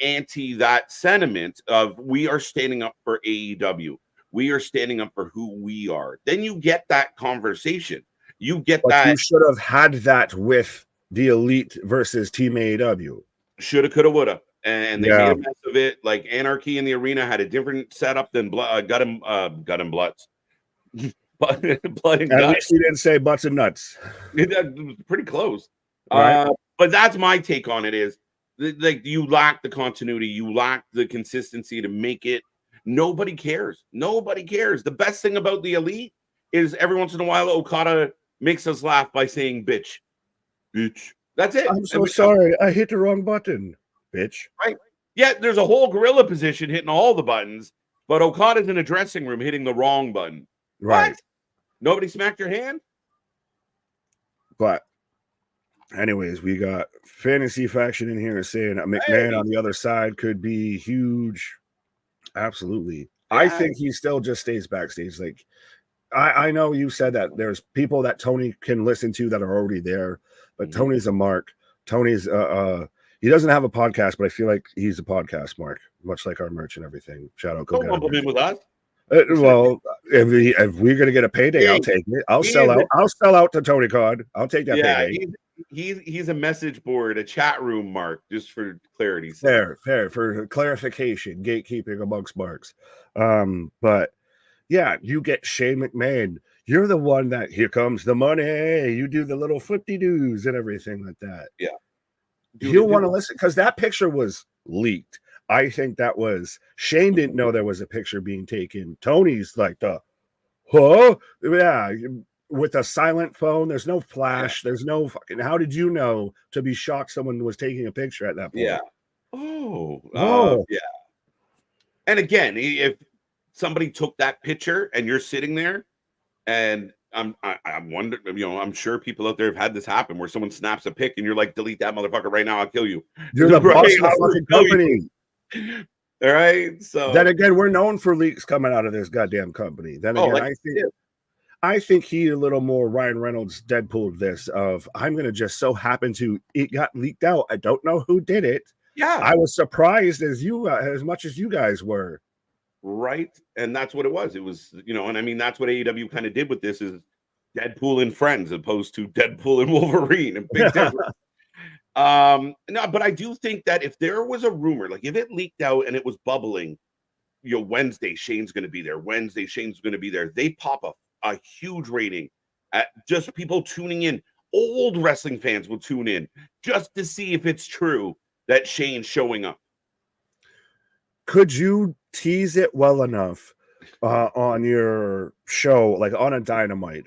anti that sentiment of we are standing up for AEW. We are standing up for who we are. Then you get that conversation. You get that. You should have had that with the Elite versus Team AEW. Shoulda, coulda, woulda. And they made a mess of it. Like Anarchy in the Arena had a different setup than Gut and Bloods. Blood and At least he didn't say butts and nuts. It was pretty close. Right. But that's my take on it is, like, you lack the continuity. You lack the consistency to make it. Nobody cares. Nobody cares. The best thing about the Elite is every once in a while, Okada makes us laugh by saying, bitch. Bitch. That's it. I'm so sorry. I hit the wrong button, bitch. Right. Yeah, there's a whole gorilla position hitting all the buttons, but Okada's in a dressing room hitting the wrong button. Right. What? Nobody smacked your hand? But anyways, we got Fantasy Faction in here saying a McMahon on the other side could be huge. Absolutely. I think he still just stays backstage. Like, I know you said that there's people that Tony can listen to that are already there, but Tony's a mark. Tony's he doesn't have a podcast, but I feel like he's a podcast mark, much like our merch and everything. Shout out, go Don't lump him in with us. Well, if we're gonna get a payday, I'll take it. I'll sell out. I'll sell out to Tony Khan. I'll take that payday. He's a message board, a chat room mark, just for clarity. Fair for clarification, gatekeeping amongst marks. But yeah, you get Shane McMahon. You're the one that here comes the money. You do the little flippy-doos and everything like that. Yeah. You'll want to listen because that picture was leaked. I think that was Shane didn't know there was a picture being taken. Tony's like yeah, with a silent phone. There's no flash. There's no fucking. How did you know to be shocked someone was taking a picture at that point? Yeah. Yeah. And again, if somebody took that picture and you're sitting there, and I wonder, I'm sure people out there have had this happen where someone snaps a pic and you're like, delete that motherfucker right now, I'll kill you. You're the boss of the fucking company. All right. So then again, we're known for leaks coming out of this goddamn company. Then again, I think he a little more Ryan Reynolds Deadpool this of I'm gonna just so happen to it got leaked out. I don't know who did it. Yeah. I was surprised as much as you guys were. Right. And that's what it was. It was, and I mean, that's what AEW kind of did with this is Deadpool and Friends opposed to Deadpool and Wolverine. A big difference. No, but I do think that if there was a rumor, like if it leaked out and it was bubbling, Wednesday, Shane's going to be there. Wednesday, Shane's going to be there. They pop a huge rating at just people tuning in. Old wrestling fans will tune in just to see if it's true that Shane's showing up. Could you tease it well enough on your show, like on a Dynamite?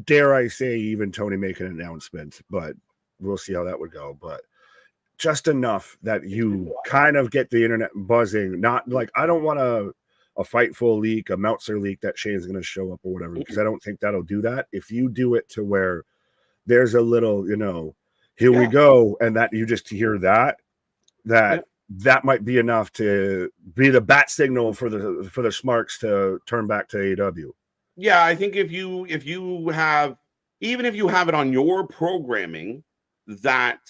Dare I say, even Tony make an announcement, but we'll see how that would go. But just enough that you kind of get the internet buzzing. Not like I don't want a Fightful leak, a Meltzer leak that Shane's going to show up or whatever, because I don't think that'll do that. If you do it to where there's a little, here we go, and that you just hear that might be enough to be the bat signal for the Smarks to turn back to AEW. Yeah, I think if you have it on your programming that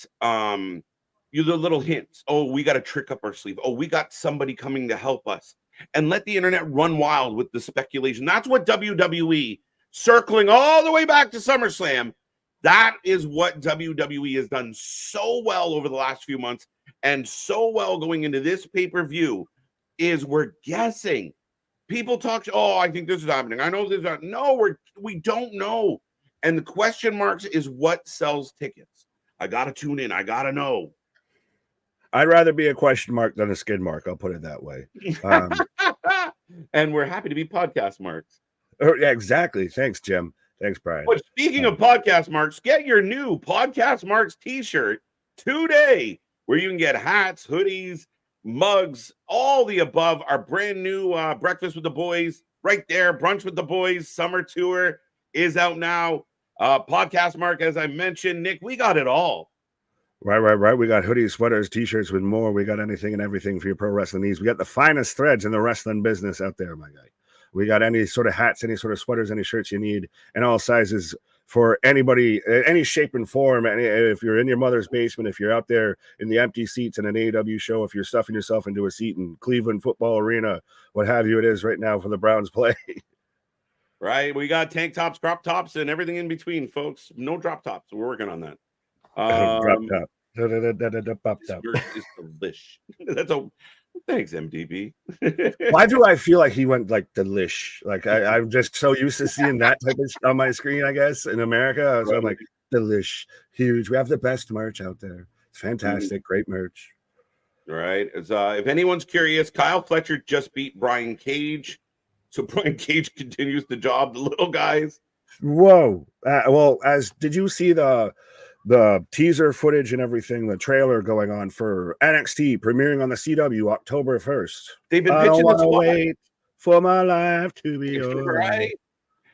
you the little hints. Oh, we got a trick up our sleeve. Oh, we got somebody coming to help us, and let the internet run wild with the speculation. That's what WWE circling all the way back to SummerSlam. That is what WWE has done so well over the last few months. And so well going into this pay-per-view is we're guessing. People talk, I think this is happening. I know this is happening. No, we don't know. And the question marks is what sells tickets. I got to tune in. I got to know. I'd rather be a question mark than a skid mark. I'll put it that way. And we're happy to be podcast marks. Yeah, exactly. Thanks, Jim. Thanks, Brian. But speaking of podcast marks, get your new Podcast Marks t-shirt today, where you can get hats, hoodies, mugs, all the above. Our brand new Breakfast with the Boys right there. Brunch with the Boys summer tour is out now. Podcast Mark, as I mentioned, Nick, we got it all. Right. We got hoodies, sweaters, t-shirts with more. We got anything and everything for your pro wrestling needs. We got the finest threads in the wrestling business out there, my guy. We got any sort of hats, any sort of sweaters, any shirts you need, and all sizes for anybody, any shape and form. And if you're in your mother's basement, if you're out there in the empty seats in an AEW show, if you're stuffing yourself into a seat in Cleveland football arena, what have you, it is right now for the Browns play. Right. We got tank tops, crop tops, and everything in between, folks. No drop tops. We're working on that. Drop top. It's delish. That's a thanks, MDB. Why do I feel like he went like delish? Like I'm just so used to seeing that type of on my screen, I guess, in America. So I'm like, delish, huge. We have the best merch out there. It's fantastic, great merch. Right. As if anyone's curious, Kyle Fletcher just beat Brian Cage. So Brian Cage continues to job the little guys. Whoa. Well, did you see the teaser footage and everything, the trailer going on for NXT premiering on the CW October 1st? They've been pitching this wait for my life to be over. Right.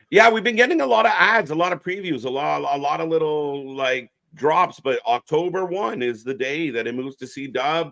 Yeah, we've been getting a lot of ads, a lot of previews, a lot of little like drops, but October 1 is the day that it moves to CW.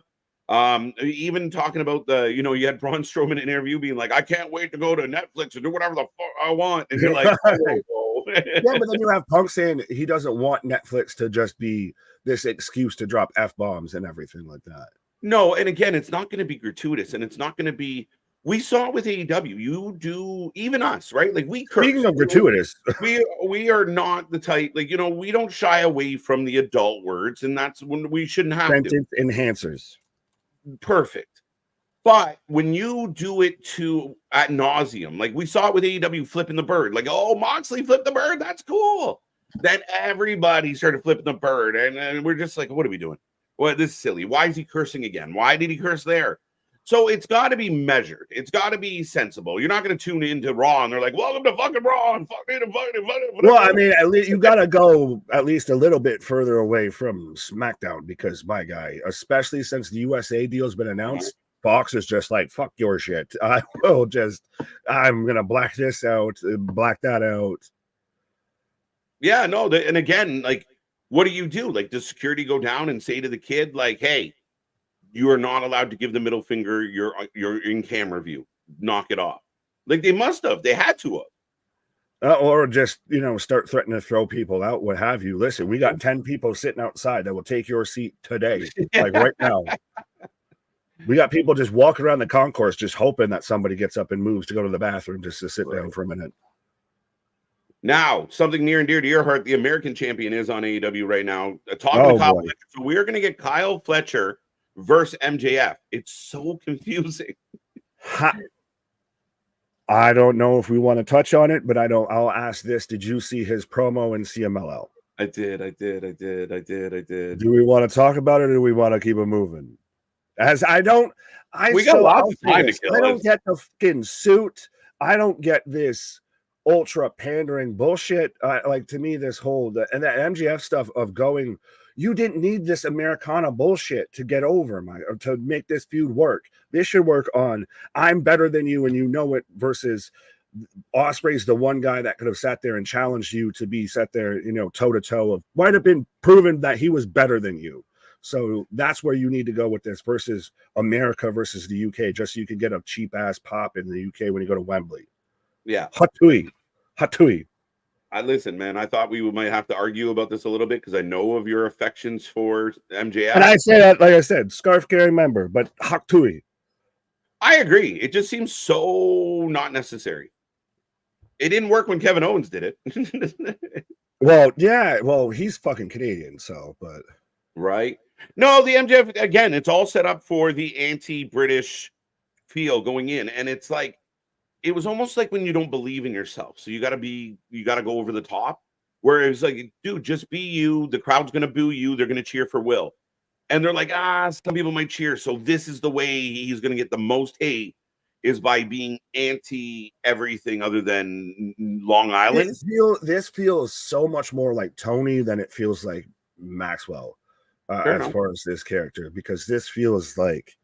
Even talking about you had Braun Strowman in an interview being like, I can't wait to go to Netflix and do whatever the fuck I want. And you're like, oh. Yeah, but then you have Punk saying he doesn't want Netflix to just be this excuse to drop F-bombs and everything like that. No, and again, it's not going to be gratuitous, and it's not going to be. We saw it with AEW. You do, even us, right? Like we curse. Speaking of gratuitous, we are not the type, like, we don't shy away from the adult words, and that's when we shouldn't have sentence enhancers. Perfect. But when you do it to ad nauseum, like we saw it with AEW flipping the bird, like, oh, Moxley flipped the bird, that's cool. Then everybody started flipping the bird, and we're just like, what are we doing? Well, this is silly. Why is he cursing again? Why did he curse there? So it's got to be measured. It's got to be sensible. You're not going to tune into Raw and they're like, welcome to fucking Raw. And fucking. Well, I mean, at least you got to go at least a little bit further away from SmackDown because, my guy, especially since the USA deal's been announced, Fox is just like, fuck your shit. I'm going to black this out, black that out. Yeah, no. And again, like, what do? Like, does security go down and say to the kid, like, hey, you are not allowed to give the middle finger. You're in camera view. Knock it off. Like they must have. They had to have. Or just, start threatening to throw people out, what have you. Listen, we got 10 people sitting outside that will take your seat today, like right now. We got people just walking around the concourse just hoping that somebody gets up and moves to go to the bathroom just to sit down for a minute. Now, something near and dear to your heart, the American champion is on AEW right now. Talking to Kyle Fletcher. So we're going to get Kyle Fletcher versus MJF. It's so confusing. I don't know if we want to touch on it, but I'll ask this. Did you see his promo in CMLL? I did. Do we want to talk about it or do we want to keep it moving? We got lots of time to kill. I don't get the fucking suit. I don't get this ultra pandering bullshit. Like, to me, this whole and that MJF stuff of going, you didn't need this Americana bullshit to get over or to make this feud work. This should work on I'm better than you and you know it versus Ospreay's the one guy that could have sat there and challenged you to be sat there, toe to toe of might have been proven that he was better than you. So that's where you need to go with this versus America versus the UK, just so you can get a cheap ass pop in the UK when you go to Wembley. Yeah. Hatui. Listen, man, I thought we might have to argue about this a little bit because I know of your affections for MJF. And I say that, like I said, scarf carrying member, but Hatui. I agree. It just seems so not necessary. It didn't work when Kevin Owens did it. Well, yeah. Well, he's fucking Canadian, so, but. Right. No, the MJF, again, it's all set up for the anti-British feel going in. And it's like, it was almost like when you don't believe in yourself. So you got to go over the top. Where it's like, dude, just be you. The crowd's going to boo you. They're going to cheer for Will. And they're like, some people might cheer. So this is the way he's going to get the most hate is by being anti everything other than Long Island. This feels so much more like Tony than it feels like Maxwell as far as this character, because this feels like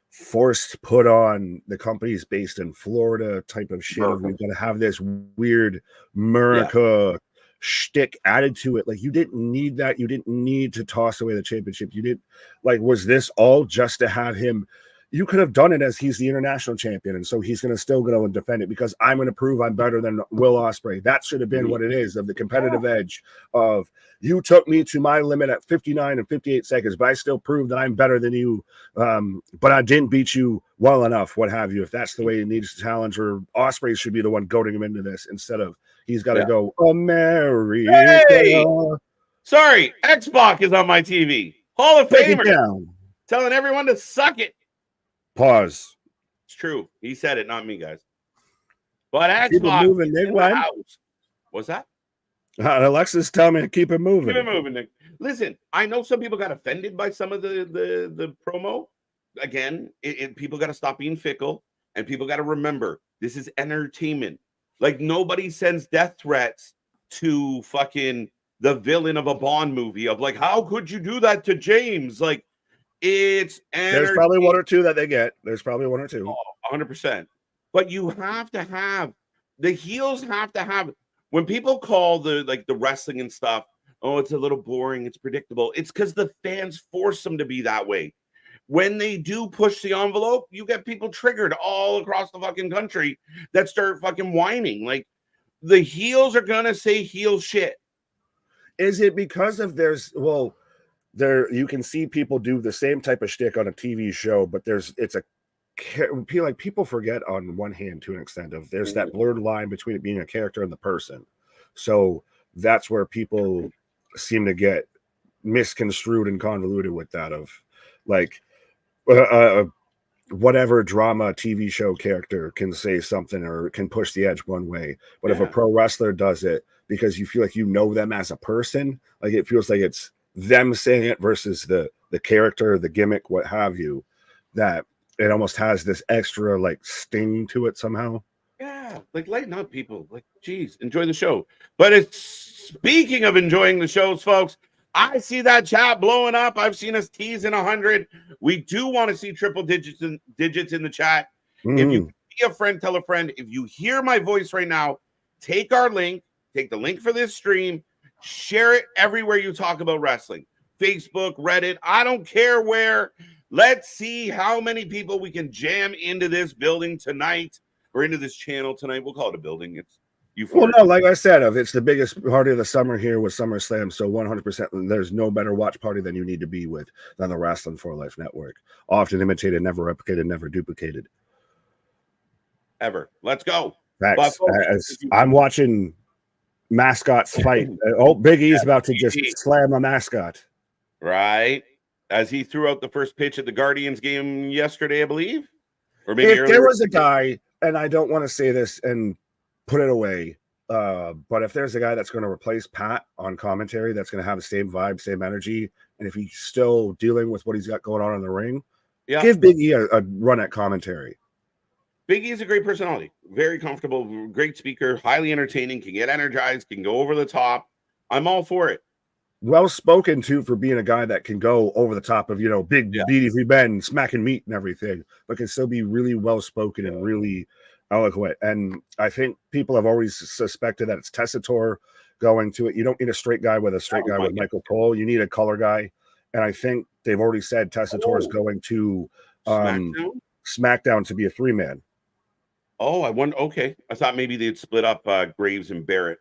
forced put on. The company's based in Florida type of shit. We're going to have this weird America shtick added to it. Like, you didn't need that. You didn't need to toss away the championship. You didn't, like, was this all just to have him? You could have done it as he's the international champion, and so he's going to still go and defend it because I'm going to prove I'm better than Will Ospreay. That should have been what it is, of the competitive edge of, you took me to my limit at 59 and 58 seconds, but I still proved that I'm better than you, but I didn't beat you well enough, what have you. If that's the way he needs to challenge, or Ospreay should be the one goading him into this instead of he's got to go, America. Hey! Sorry, Xbox is on my TV. Hall of Famer. Telling everyone to suck it. Pause. It's true. He said it, not me, guys. But Xbox moving, in the house. What's that? Alexis, tell me to keep it moving. Keep it moving, Nick. Listen, I know some people got offended by some of the promo. Again, people got to stop being fickle, and people got to remember this is entertainment. Like, nobody sends death threats to fucking the villain of a Bond movie of like, how could you do that to James? Like, it's there's probably one or two that they get. There's probably one or two. 100%. But you have to have, the heels have to have, when people call the wrestling and stuff, oh, it's a little boring, it's predictable. It's because the fans force them to be that way. when they do push the envelope, you get people triggered all across the fucking country that start fucking whining. Like, the heels are gonna say heel shit. Is it because of there you can see people do the same type of shtick on a TV show, but like people forget on one hand to an extent of there's that blurred line between it being a character and the person. So that's where people seem to get misconstrued and convoluted with that of like whatever drama TV show character can say something or can push the edge one way. But if a pro wrestler does it because you feel like you know them as a person, like it feels like it's them saying it versus the character, the gimmick, what have you, that it almost has this extra like sting to it somehow. Yeah, like lighten up, people. Like, geez, enjoy the show. But it's speaking of enjoying the shows, folks. I see that chat blowing up. I've seen us teasing 100. We do want to see triple digits in the chat. If you be a friend, tell a friend. If you hear my voice right now, take our link, take the link for this stream, share it everywhere you talk about wrestling. Facebook, Reddit, I don't care where. Let's see how many people we can jam into this building tonight or into this channel tonight. We'll call it a building. It's well, no, like I said, it's the biggest party of the summer here with SummerSlam. So 100%, there's no better watch party than you need to be with than the Wrestling for Life Network. Often imitated, never replicated, never duplicated. Ever. Let's go. Facts. I'm watching mascots fight. Big E's about to just slam a mascot. Right. As he threw out the first pitch at the Guardians game yesterday, I believe. Or maybe if there was a guy, and I don't want to say this and put it away, but if there's a guy that's going to replace Pat on commentary, that's going to have the same vibe, same energy, and if he's still dealing with what he's got going on in the ring, give Big E a run at commentary. Big E is a great personality, very comfortable, great speaker, highly entertaining, can get energized, can go over the top. I'm all for it. Well spoken too for being a guy that can go over the top of, big BDV Ben smacking meat and everything, but can still be really well spoken and really eloquent. And I think people have always suspected that it's Tessitore going to it. You don't need a straight guy with Michael Cole. You need a color guy. And I think they've already said Tessitore is going to SmackDown to be a 3-man. Oh, I wonder. Okay. I thought maybe they'd split up Graves and Barrett.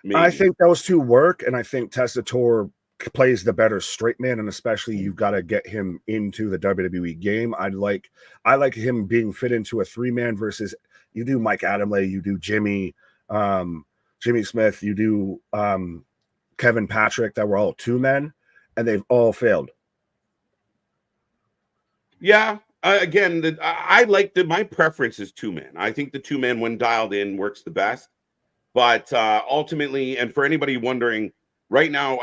Maybe. I think those two work, and I think Tessitore plays the better straight man, and especially you've got to get him into the WWE game. I like him being fit into a 3-man versus you do Mike Adamle, you do Jimmy Smith, you do Kevin Patrick, that were all 2 men, and they've all failed. Yeah. Again, I like my preference is 2-man. I think the 2-man, when dialed in, works the best. But ultimately, and for anybody wondering, right now,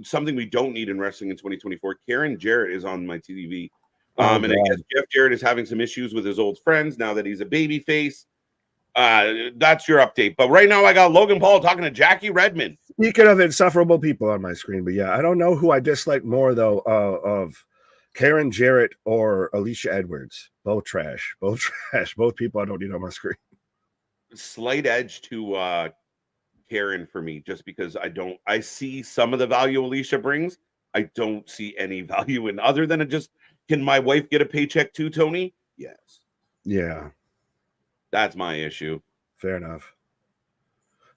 something we don't need in wrestling in 2024, Karen Jarrett is on my TV. And I guess Jeff Jarrett is having some issues with his old friends now that he's a baby face. That's your update. But right now, I got Logan Paul talking to Jackie Redmond. Speaking of insufferable people on my screen, but yeah, I don't know who I dislike more, though, of Karen Jarrett or Alicia Edwards. Both trash. Both people I don't need on my screen. Slight edge to Karen for me, just because I see some of the value Alicia brings. I don't see any value in other than can my wife get a paycheck too, Tony? Yes. Yeah. That's my issue. Fair enough.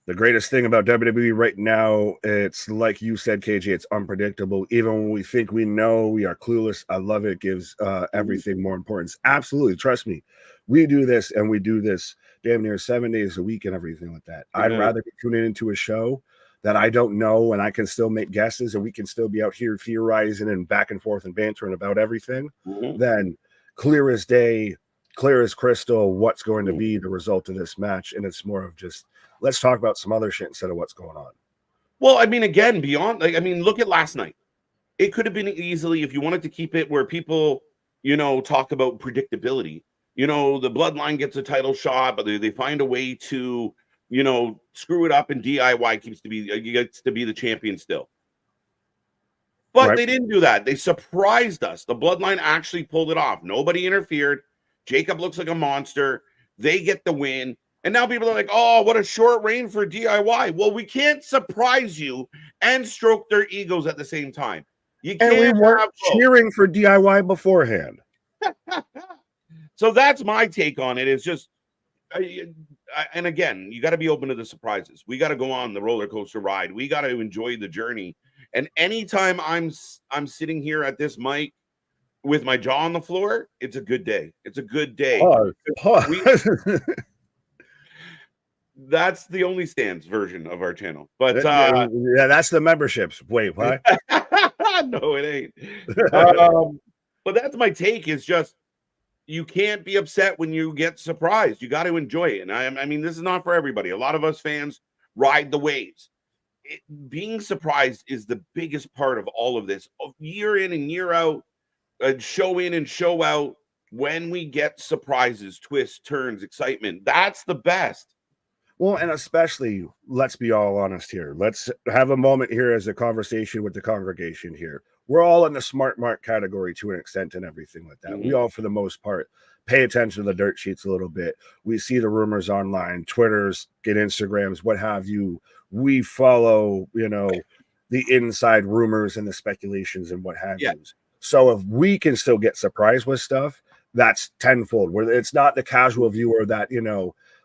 The greatest thing about WWE right now, it's like you said, KJ, it's unpredictable. Even when we think we know, we are clueless. I love it. It gives everything more importance. Absolutely. Trust me. We do this, and we do this damn near 7 days a week and everything like that. I'd rather be tuning into a show that I don't know and I can still make guesses and we can still be out here theorizing and back and forth and bantering about everything than clear as day, clear as crystal, what's going to be the result of this match. And it's more of just, let's talk about some other shit instead of what's going on. Well, I mean, again, beyond, look at last night. It could have been easily, if you wanted to keep it where people, talk about predictability. The bloodline gets a title shot, but they find a way to, screw it up, and DIY gets to be the champion still. But they didn't do that. They surprised us. The bloodline actually pulled it off. Nobody interfered. Jacob looks like a monster. They get the win. And now people are like, oh, what a short reign for DIY. Well, we can't surprise you and stroke their egos at the same time. You And we can't weren't have both. cheering for DIY beforehand. So that's my take on it. It's just, and again, you got to be open to the surprises. We got to go on the roller coaster ride. We got to enjoy the journey. And anytime I'm sitting here at this mic with my jaw on the floor, it's a good day. It's a good day. Pause. That's the only stands version of our channel. But yeah, that's the memberships. Wait, what? No, it ain't. But that's my take. Is just you can't be upset when you get surprised. You got to enjoy it. And I mean, this is not for everybody. A lot of us fans ride the waves. Being surprised is the biggest part of all of this. Year in and year out, show in and show out. When we get surprises, twists, turns, excitement, that's the best. Well, and especially, let's be all honest here. Let's have a moment here as a conversation with the congregation here. We're all in the smart mark category to an extent and everything like that. Mm-hmm. We all, for the most part, pay attention to the dirt sheets a little bit. We see the rumors online, Twitters, get Instagrams, what have you. We follow, the inside rumors and the speculations and what have you. So if we can still get surprised with stuff, that's tenfold. Where it's not the casual viewer that,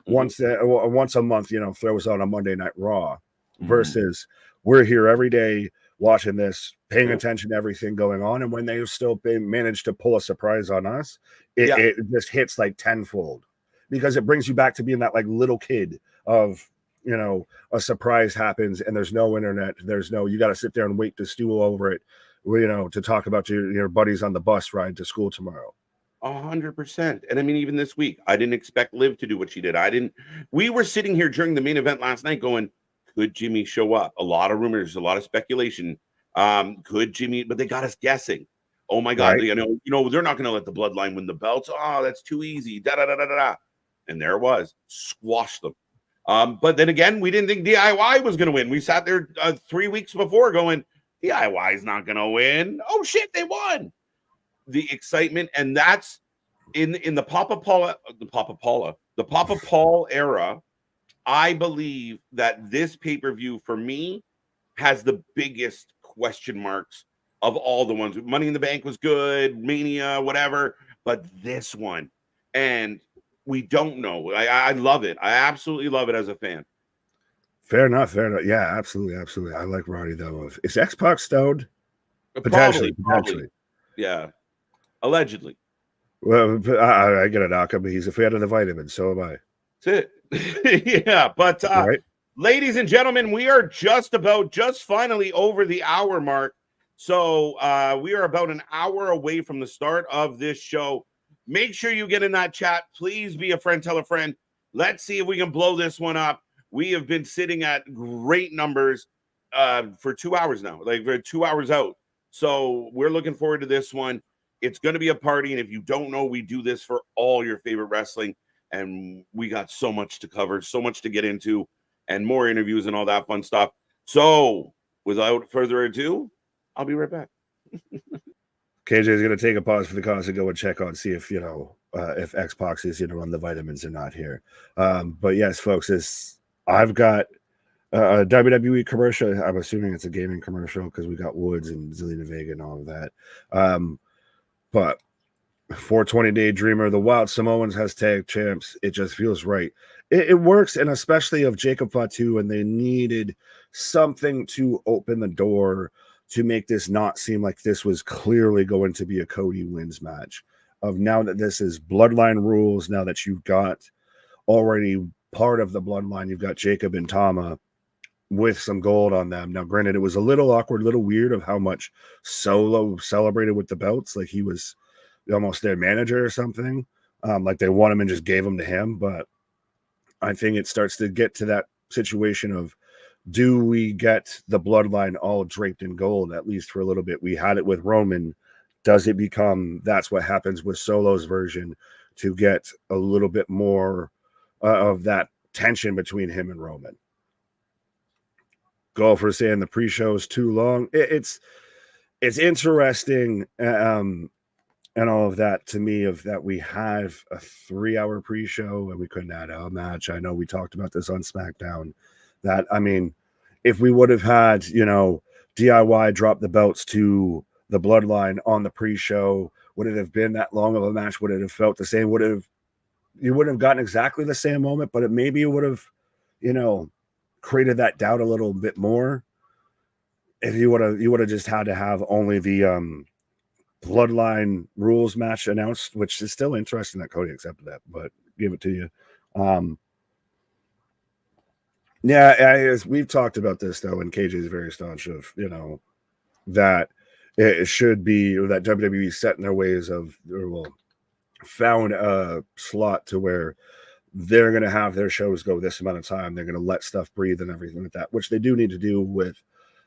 once a month, throws on a Monday Night Raw, versus we're here every day watching this, paying attention to everything going on. And when they've still managed to pull a surprise on us, it just hits like tenfold, because it brings you back to being that like little kid of, a surprise happens and there's no internet. You got to sit there and wait to stew over it, to talk about your buddies on the bus ride to school tomorrow. 100%. And I mean, even this week, I didn't expect Liv to do what she did. We were sitting here during the main event last night going, could Jimmy show up? A lot of rumors, a lot of speculation. Could Jimmy, but they got us guessing. Oh my God, right. They're not going to let the bloodline win the belts. Oh, that's too easy. And there it was. Squash them. But then again, we didn't think DIY was going to win. We sat there 3 weeks before going, DIY is not going to win. Oh shit, they won. The excitement, and that's in the Papa Paul era. I believe that this pay-per-view for me has the biggest question marks of all the ones. Money in the Bank was good, Mania, whatever, but this one, and we don't know. I love it. I absolutely love it as a fan. Fair enough. Yeah, absolutely. I like Roddy though. Is X-Pac stoned? Potentially. Yeah. Allegedly. Well, I get it, Aka, but he's a fan of the vitamins. So am I. That's it. Yeah, but right. Ladies and gentlemen, we are just finally over the hour mark. So we are about an hour away from the start of this show. Make sure you get in that chat. Please be a friend, tell a friend. Let's see if we can blow this one up. We have been sitting at great numbers for 2 hours now. Like we're 2 hours out. So we're looking forward to this one. It's going to be a party. And if you don't know, we do this for all your favorite wrestling. And we got so much to cover, so much to get into, and more interviews and all that fun stuff. So without further ado, I'll be right back. KJ is going to take a pause for the cause and go and check on, see if, if X-Pac is, on the vitamins or not here. But yes, folks, I've got a WWE commercial. I'm assuming it's a gaming commercial because we got Woods and Zelina Vega and all of that. But 420-day dreamer, the Wild Samoans has tag champs. It just feels right. It works, and especially of Jacob Fatu, and they needed something to open the door to make this not seem like this was clearly going to be a Cody wins match. Of now that this is bloodline rules, now that you've got already part of the bloodline, you've got Jacob and Tama with some gold on them. Now, granted, it was a little awkward, a little weird of how much Solo celebrated with the belts, like he was almost their manager or something. Like they won him and just gave them to him. But I think it starts to get to that situation of, do we get the bloodline all draped in gold, at least for a little bit? We had it with Roman. Does it become, that's what happens with Solo's version, to get a little bit more of that tension between him and Roman? Golfer saying the pre-show is too long. It's interesting, and all of that to me, of that we have a 3-hour pre-show and we couldn't add a match. I know we talked about this on SmackDown, that, I mean, if we would have had, DIY dropped the belts to the Bloodline on the pre-show? Would it have been that long of a match? Would it have felt the same? You wouldn't have gotten exactly the same moment, but maybe it would have, created that doubt a little bit more. If you would have just had to have only the Bloodline rules match announced, which is still interesting that Cody accepted that, but give it to you. We've talked about this though, and KJ is very staunch of, that it should be, or that WWE set in their ways of, found a slot to where they're going to have their shows go this amount of time. They're going to let stuff breathe and everything like that, which they do need to do with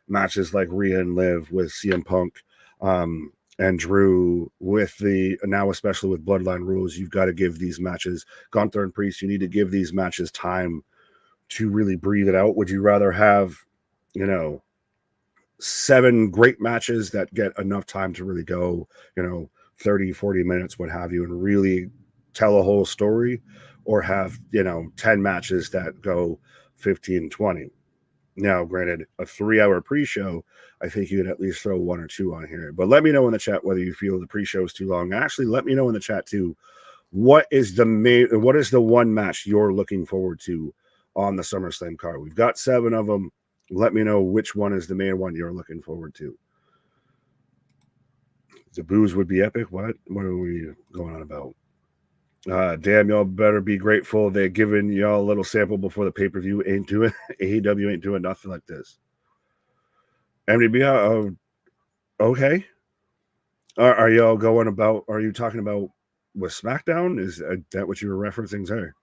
matches like Rhea and Liv, with CM Punk, and Drew, with now especially with Bloodline rules. You've got to give these matches, Gunther and Priest, you need to give these matches time to really breathe it out. Would you rather have 7 great matches that get enough time to really go 30-40 minutes, what have you, and really tell a whole story, or have 10 matches that go 15-20? Now, granted, a 3-hour pre-show, I think you could at least throw 1 or 2 on here. But let me know in the chat whether you feel the pre-show is too long. Actually, let me know in the chat too, what is the one match you're looking forward to on the SummerSlam card? We've got 7 of them. Let me know which one is the main one you're looking forward to. The booze would be epic. What are we going on about? Damn, y'all better be grateful they're giving y'all a little sample before the pay-per-view. Ain't doing AEW ain't doing nothing like this. MDB, okay. Are y'all going about? Are you talking about with SmackDown? Is that what you were referencing there?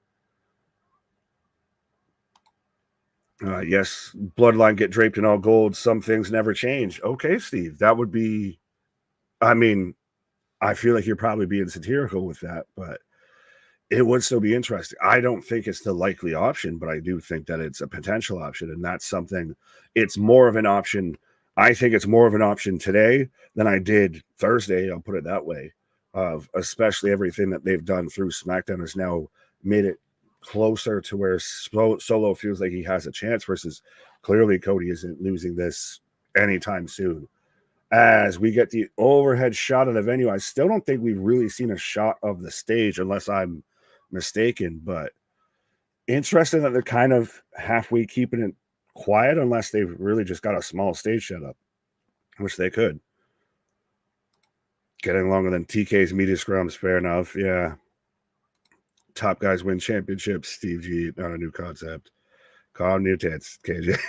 Yes, Bloodline get draped in all gold. Some things never change. Okay, Steve, that would be. I mean, I feel like you're probably being satirical with that, but it would still be interesting. I don't think it's the likely option, but I do think that it's a potential option, and that's something. It's more of an option. I think it's more of an option today than I did Thursday. I'll put it that way. Of especially everything that they've done through SmackDown has now made it closer to where Solo feels like he has a chance, versus clearly Cody isn't losing this anytime soon. As we get the overhead shot of the venue, I still don't think we've really seen a shot of the stage, unless I'm mistaken, but interesting that they're kind of halfway keeping it quiet, unless they've really just got a small stage set up, which they could. Getting longer than TK's media scrums, fair enough. Yeah. Top guys win championships, Steve G. Not a new concept. Calm your tits, KJ.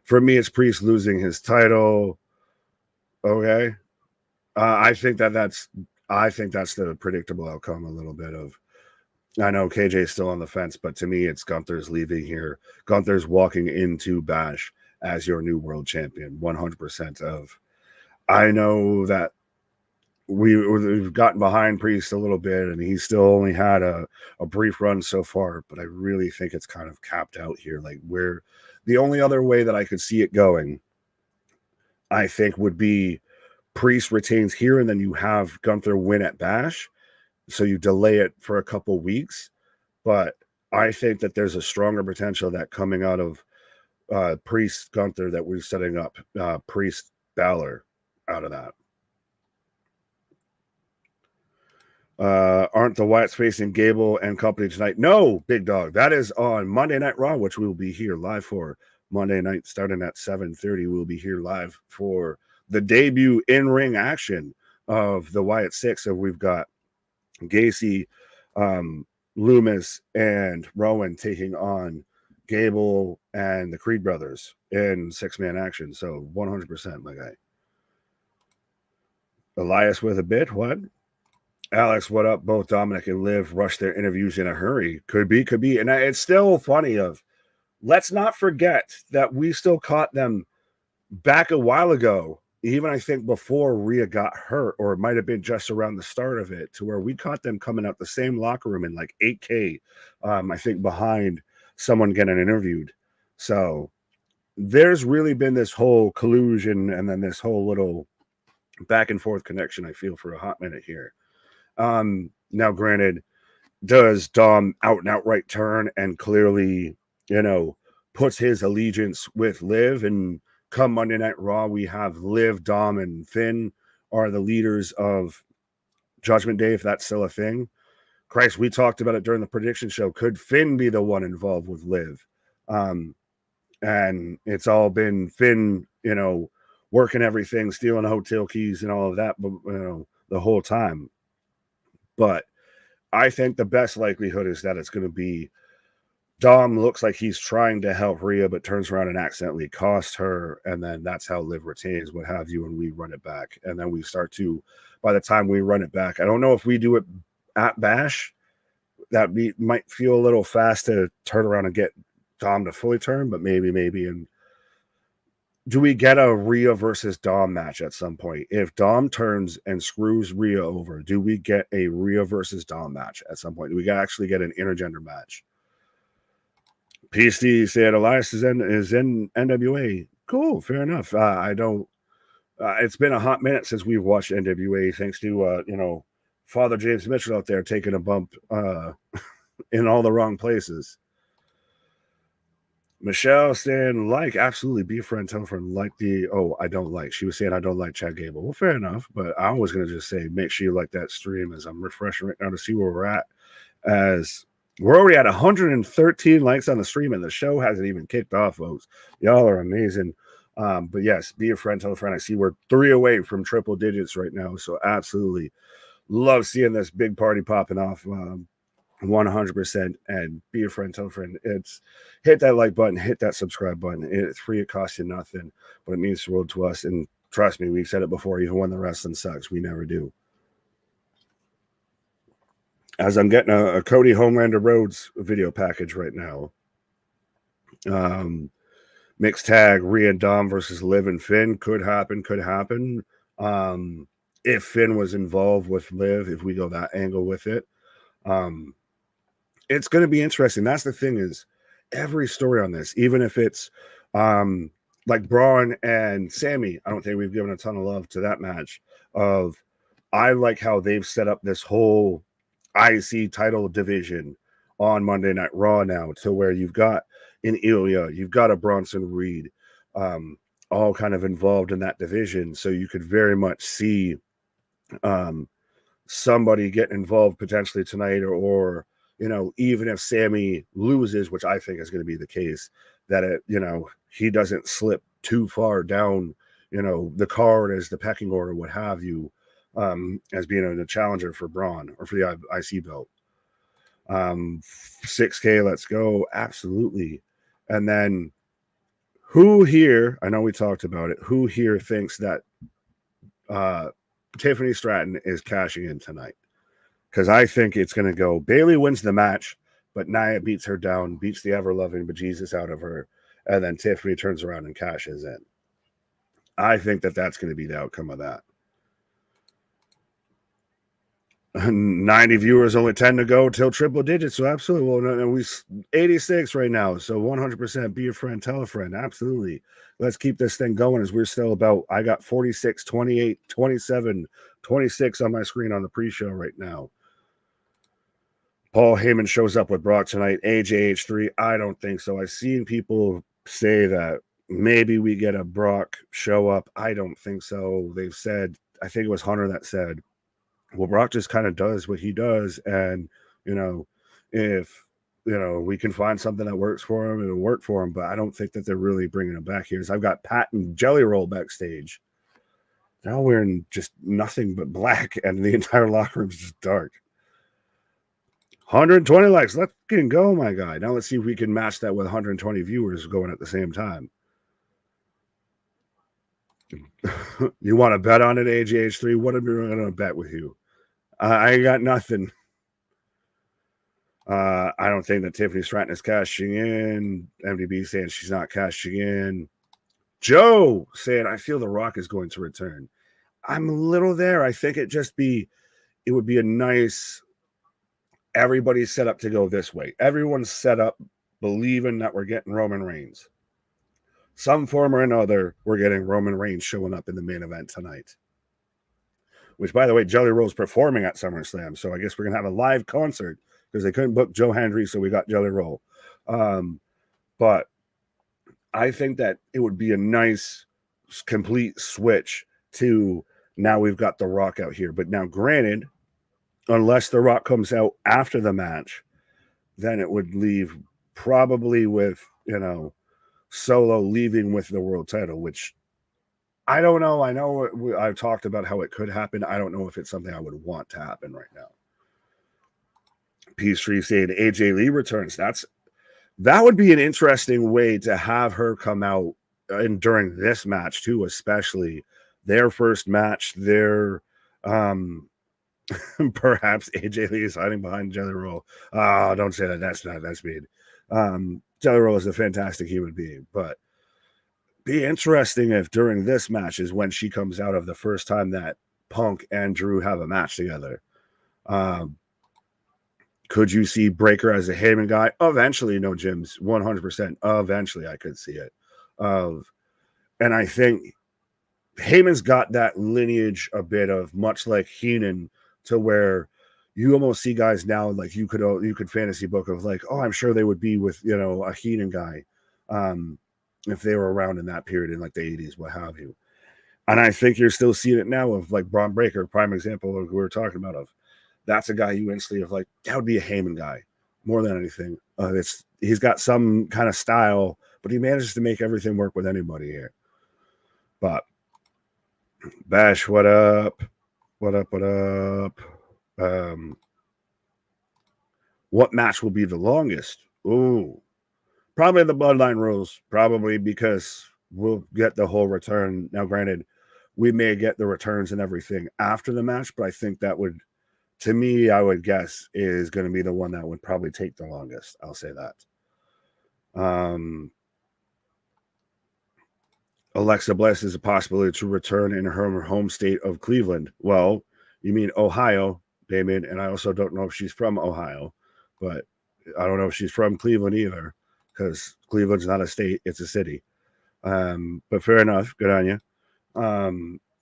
For me, it's Priest losing his title. Okay. I think that's the predictable outcome a little bit of. I know KJ's still on the fence, but to me, it's Gunther's leaving here. Gunther's walking into Bash as your new world champion, 100% of. I know that we've gotten behind Priest a little bit, and he's still only had a brief run so far, but I really think it's kind of capped out here. Like, where the only other way that I could see it going, I think, would be Priest retains here, and then you have Gunther win at Bash. So you delay it for a couple weeks. But I think that there's a stronger potential that coming out of Priest Gunther, that we're setting up Priest Balor out of that. Aren't the Wyatts facing Gable and company tonight? No, big dog. That is on Monday Night Raw, which we'll be here live for. Monday night, starting at 7:30. We'll be here live for the debut in-ring action of the Wyatt Six. So we've got Gacy, Loomis, and Rowan taking on Gable and the Creed brothers in 6-man action. So 100%, my guy. Elias with a bit. What? Alex, what up? Both Dominic and Liv rushed their interviews in a hurry. Could be. And it's still funny of, let's not forget that we still caught them back a while ago, even I think before Rhea got hurt, or it might have been just around the start of it, to where we caught them coming out the same locker room in like 8K, I think, behind someone getting interviewed. So there's really been this whole collusion, and then this whole little back and forth connection, I feel, for a hot minute here. Now, granted, does Dom out and outright turn and clearly, puts his allegiance with Liv and come Monday Night Raw, we have Liv, Dom, and Finn are the leaders of Judgment Day, if that's still a thing. Christ, we talked about it during the prediction show. Could Finn be the one involved with Liv? And it's all been Finn, working everything, stealing hotel keys and all of that, the whole time. But I think the best likelihood is that it's going to be Dom looks like he's trying to help Rhea, but turns around and accidentally costs her. And then that's how Liv retains, what have you, and we run it back. And then we start to, by the time we run it back, I don't know if we do it at Bash. That might feel a little fast to turn around and get Dom to fully turn, but maybe. And do we get a Rhea versus Dom match at some point? If Dom turns and screws Rhea over, do we get a Rhea versus Dom match at some point? Do we actually get an intergender match? PSD said Elias is in NWA. Cool, fair enough. I don't. It's been a hot minute since we've watched NWA, thanks to Father James Mitchell out there taking a bump in all the wrong places. Michelle saying absolutely be a friend, tell a friend I don't like. She was saying I don't like Chad Gable. Well, fair enough, but I was gonna just say make sure you like that stream as I'm refreshing right now to see where we're at. As we're already at 113 likes on the stream, and the show hasn't even kicked off, folks. Y'all are amazing. But yes, be a friend, tell a friend. I see we're 3 away from triple digits right now, so absolutely love seeing this big party popping off. 100%. And be a friend, tell a friend. It's hit that like button, hit that subscribe button. It's free, it costs you nothing, but it means the world to us. And trust me, we've said it before, even when the wrestling sucks, we never do. As I'm getting a Cody Homelander Rhodes video package right now. Mixed tag, Rhea and Dom versus Liv and Finn could happen. If Finn was involved with Liv, if we go that angle with it. It's going to be interesting. That's the thing, is every story on this, even if it's like Bron and Sami, I don't think we've given a ton of love to that match. I like how they've set up this whole IC title division on Monday Night Raw now, to where you've got an Ilya, you've got a Bronson Reed, all kind of involved in that division. So you could very much see somebody get involved potentially tonight, or even if Sami loses, which I think is going to be the case, that he doesn't slip too far down, the card as the pecking order, what have you, as being a challenger for Bron or for the IC belt. 6K, let's go. Absolutely. And then who here, I know we talked about it, who here thinks that Tiffany Stratton is cashing in tonight? Because I think it's going to go Bayley wins the match, but Nia beats her down, beats the ever-loving bejesus out of her, and then Tiffany turns around and cashes in. I think that's going to be the outcome of that. 90 viewers, only 10 to go till triple digits. So absolutely. Well, we 86 right now. So 100% be a friend, tell a friend. Absolutely. Let's keep this thing going, as we're still about, I got 46, 28, 27, 26 on my screen on the pre-show right now. Paul Heyman shows up with Brock tonight. AJH3, I don't think so. I've seen people say that maybe we get a Brock show up. I don't think so. They've said, I think it was Hunter that said, well, Brock just kind of does what he does. And, if, we can find something that works for him, it'll work for him. But I don't think that they're really bringing him back here. So I've got Pat and Jelly Roll backstage. They're all wearing just nothing but black, and the entire locker room is just dark. 120 likes. Let's go, my guy. Now let's see if we can match that with 120 viewers going at the same time. You want to bet on it, AGH3? What am I going to bet with you? I got nothing. I don't think that Tiffany Stratton is cashing in. MDB saying she's not cashing in. Joe saying, I feel The Rock is going to return. I'm a little there. I think it would be a nice, everybody's set up to go this way. Everyone's set up believing that we're getting Roman Reigns. Some form or another, we're getting Roman Reigns showing up in the main event tonight. Which, by the way, Jelly Roll's performing at SummerSlam, so I guess we're going to have a live concert, because they couldn't book Joe Hendry, so we got Jelly Roll. But I think that it would be a nice complete switch to now we've got The Rock out here. But now, granted, unless The Rock comes out after the match, then it would leave probably with, Solo leaving with the world title, which I don't know. I know I've talked about how it could happen. I don't know if it's something I would want to happen right now. Peachtree saying AJ Lee returns. That would be an interesting way to have her come out and during this match too, especially their first match. Their perhaps AJ Lee is hiding behind Jelly Roll. Oh, don't say that. That's mean. Jelly Roll is a fantastic human being, but be interesting if during this match is when she comes out of the first time that Punk and Drew have a match together. Could you see Breaker as a Heyman guy? Eventually, no, Jim's 100%. Eventually, I could see it. And I think Heyman's got that lineage a bit of, much like Heenan, to where you almost see guys now like you could fantasy book of like, oh, I'm sure they would be with a Heenan guy if they were around in that period in like the 80s, what have you. And I think you're still seeing it now of like Braun Breaker, prime example of who we're talking about of. That's a guy you instantly of like, that would be a Heyman guy more than anything. He's got some kind of style, but he manages to make everything work with anybody here. But Bash, what up? What up? What match will be the longest? Ooh, probably the Bloodline rules. Probably because we'll get the whole return. Now, granted, we may get the returns and everything after the match, but I think that would, to me, I would guess is going to be the one that would probably take the longest. I'll say that. Alexa Bliss is a possibility to return in her home state of Cleveland. Well, you mean Ohio, Damian, and I also don't know if she's from Ohio, but I don't know if she's from Cleveland either, because Cleveland's not a state, it's a city. But fair enough. Good on you.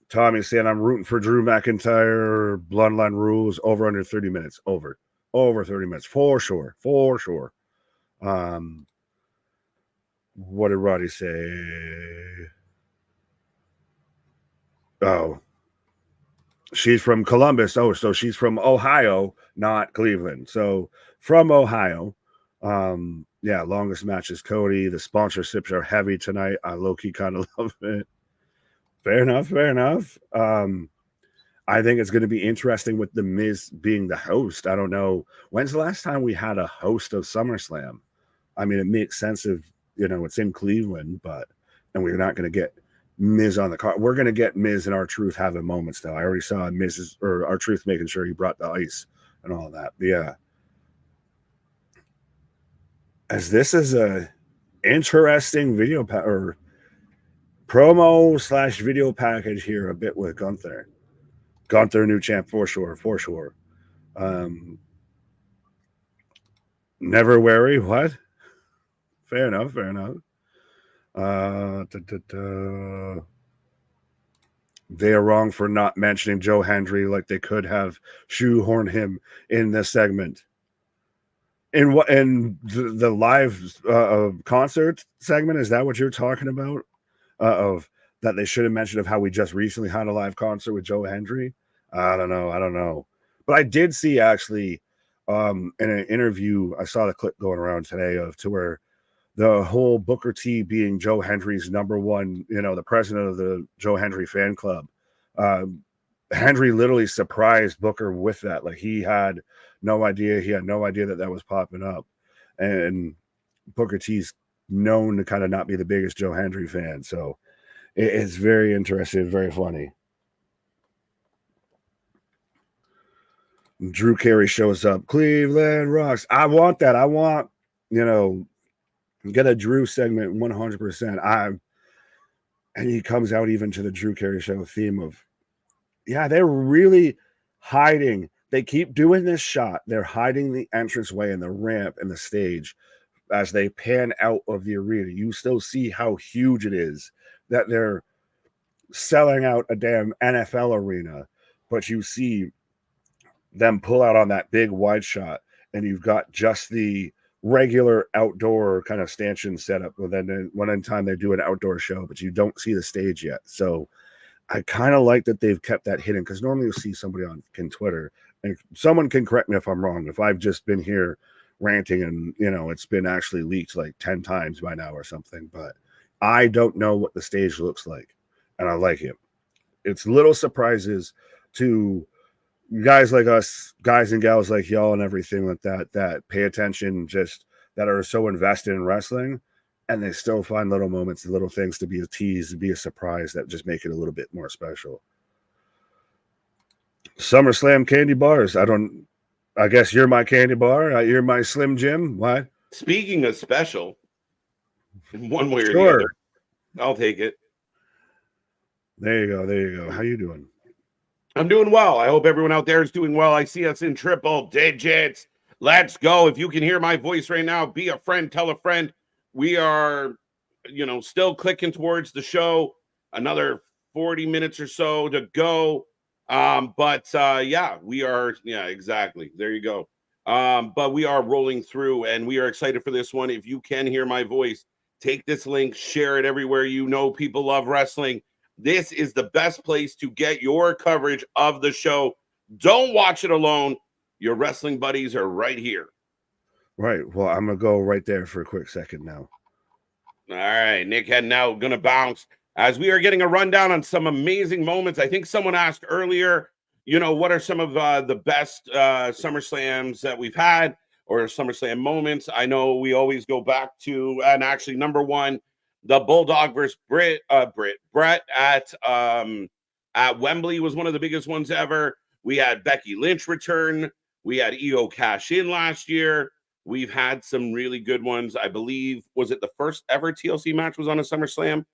Tommy saying I'm rooting for Drew McIntyre. Bloodline rules over under 30 minutes. Over 30 minutes for sure. What did Roddy say? Oh, she's from Columbus. Oh, so she's from Ohio, not Cleveland. So from Ohio. Yeah, longest match is Cody. The sponsorships are heavy tonight. I low-key kind of love it. Fair enough. I think it's going to be interesting with The Miz being the host. I don't know. When's the last time we had a host of SummerSlam? I mean, it makes sense if, it's in Cleveland, and we're not going to get Miz on the card. We're going to get Miz and R-Truth having moments, though. I already saw R-Truth making sure he brought the ice and all of that. But yeah. As this is a interesting video or promo / video package here a bit with Gunther. Gunther, new champ for sure. Never wary. What? Fair enough. They are wrong for not mentioning Joe Hendry like they could have shoehorned him in this segment. In the live concert segment, is that what you're talking about? Of that they should have mentioned of how we just recently had a live concert with Joe Hendry? I don't know. But I did see actually in an interview, I saw the clip going around today of to where the whole Booker T being Joe Hendry's number one, the president of the Joe Hendry fan club. Hendry literally surprised Booker with that. Like he had no idea. He had no idea that was popping up. And Booker T's known to kind of not be the biggest Joe Hendry fan. So it's very interesting, very funny. Drew Carey shows up. Cleveland rocks. I want that. I want, get a Drew segment 100%. And he comes out even to the Drew Carey show theme of, yeah, they're really hiding. They keep doing this shot. They're hiding the entranceway and the ramp and the stage as they pan out of the arena. You still see how huge it is that they're selling out a damn NFL arena, but you see them pull out on that big wide shot, and you've got just the regular outdoor kind of stanchion setup. Well, then one in time they do an outdoor show, but you don't see the stage yet. So I kind of like that they've kept that hidden, because normally you'll see somebody on Twitter, and someone can correct me if I'm wrong. If I've just been here ranting and, you know, it's been actually leaked like 10 times by now or something, but I don't know what the stage looks like, and I like it. It's little surprises to guys like us, guys and gals like y'all and everything like that, that pay attention, just that are so invested in wrestling, and they still find little moments and little things to be a tease, to be a surprise, that just make it a little bit more special. SummerSlam candy bars. I guess you're my candy bar. You're my Slim Jim. What? Speaking of special, in one way or Sure. the other, I'll take it. There you go. There you go. How you doing? I'm doing well. I hope everyone out there is doing well. I see us in triple digits. Let's go. If you can hear my voice right now, be a friend, tell a friend. We are, still clicking towards the show. Another 40 minutes or so to go. We are. Yeah, exactly. There you go. But we are rolling through, and we are excited for this one. If you can hear my voice, take this link, share it everywhere. You know people love wrestling. This is the best place to get your coverage of the show. Don't watch it alone. Your wrestling buddies are right here. Right. Well, I'm going to go right there for a quick second now. All right. Nick heading out, going to bounce. As we are getting a rundown on some amazing moments. I think someone asked earlier, what are some of the best SummerSlams that we've had, or SummerSlam moments? I know we always go back to, and actually number one, the Bulldog versus Brett at Wembley was one of the biggest ones ever. We had Becky Lynch return. We had EO cash in last year. We've had some really good ones. I believe, was it the first ever TLC match was on a SummerSlam,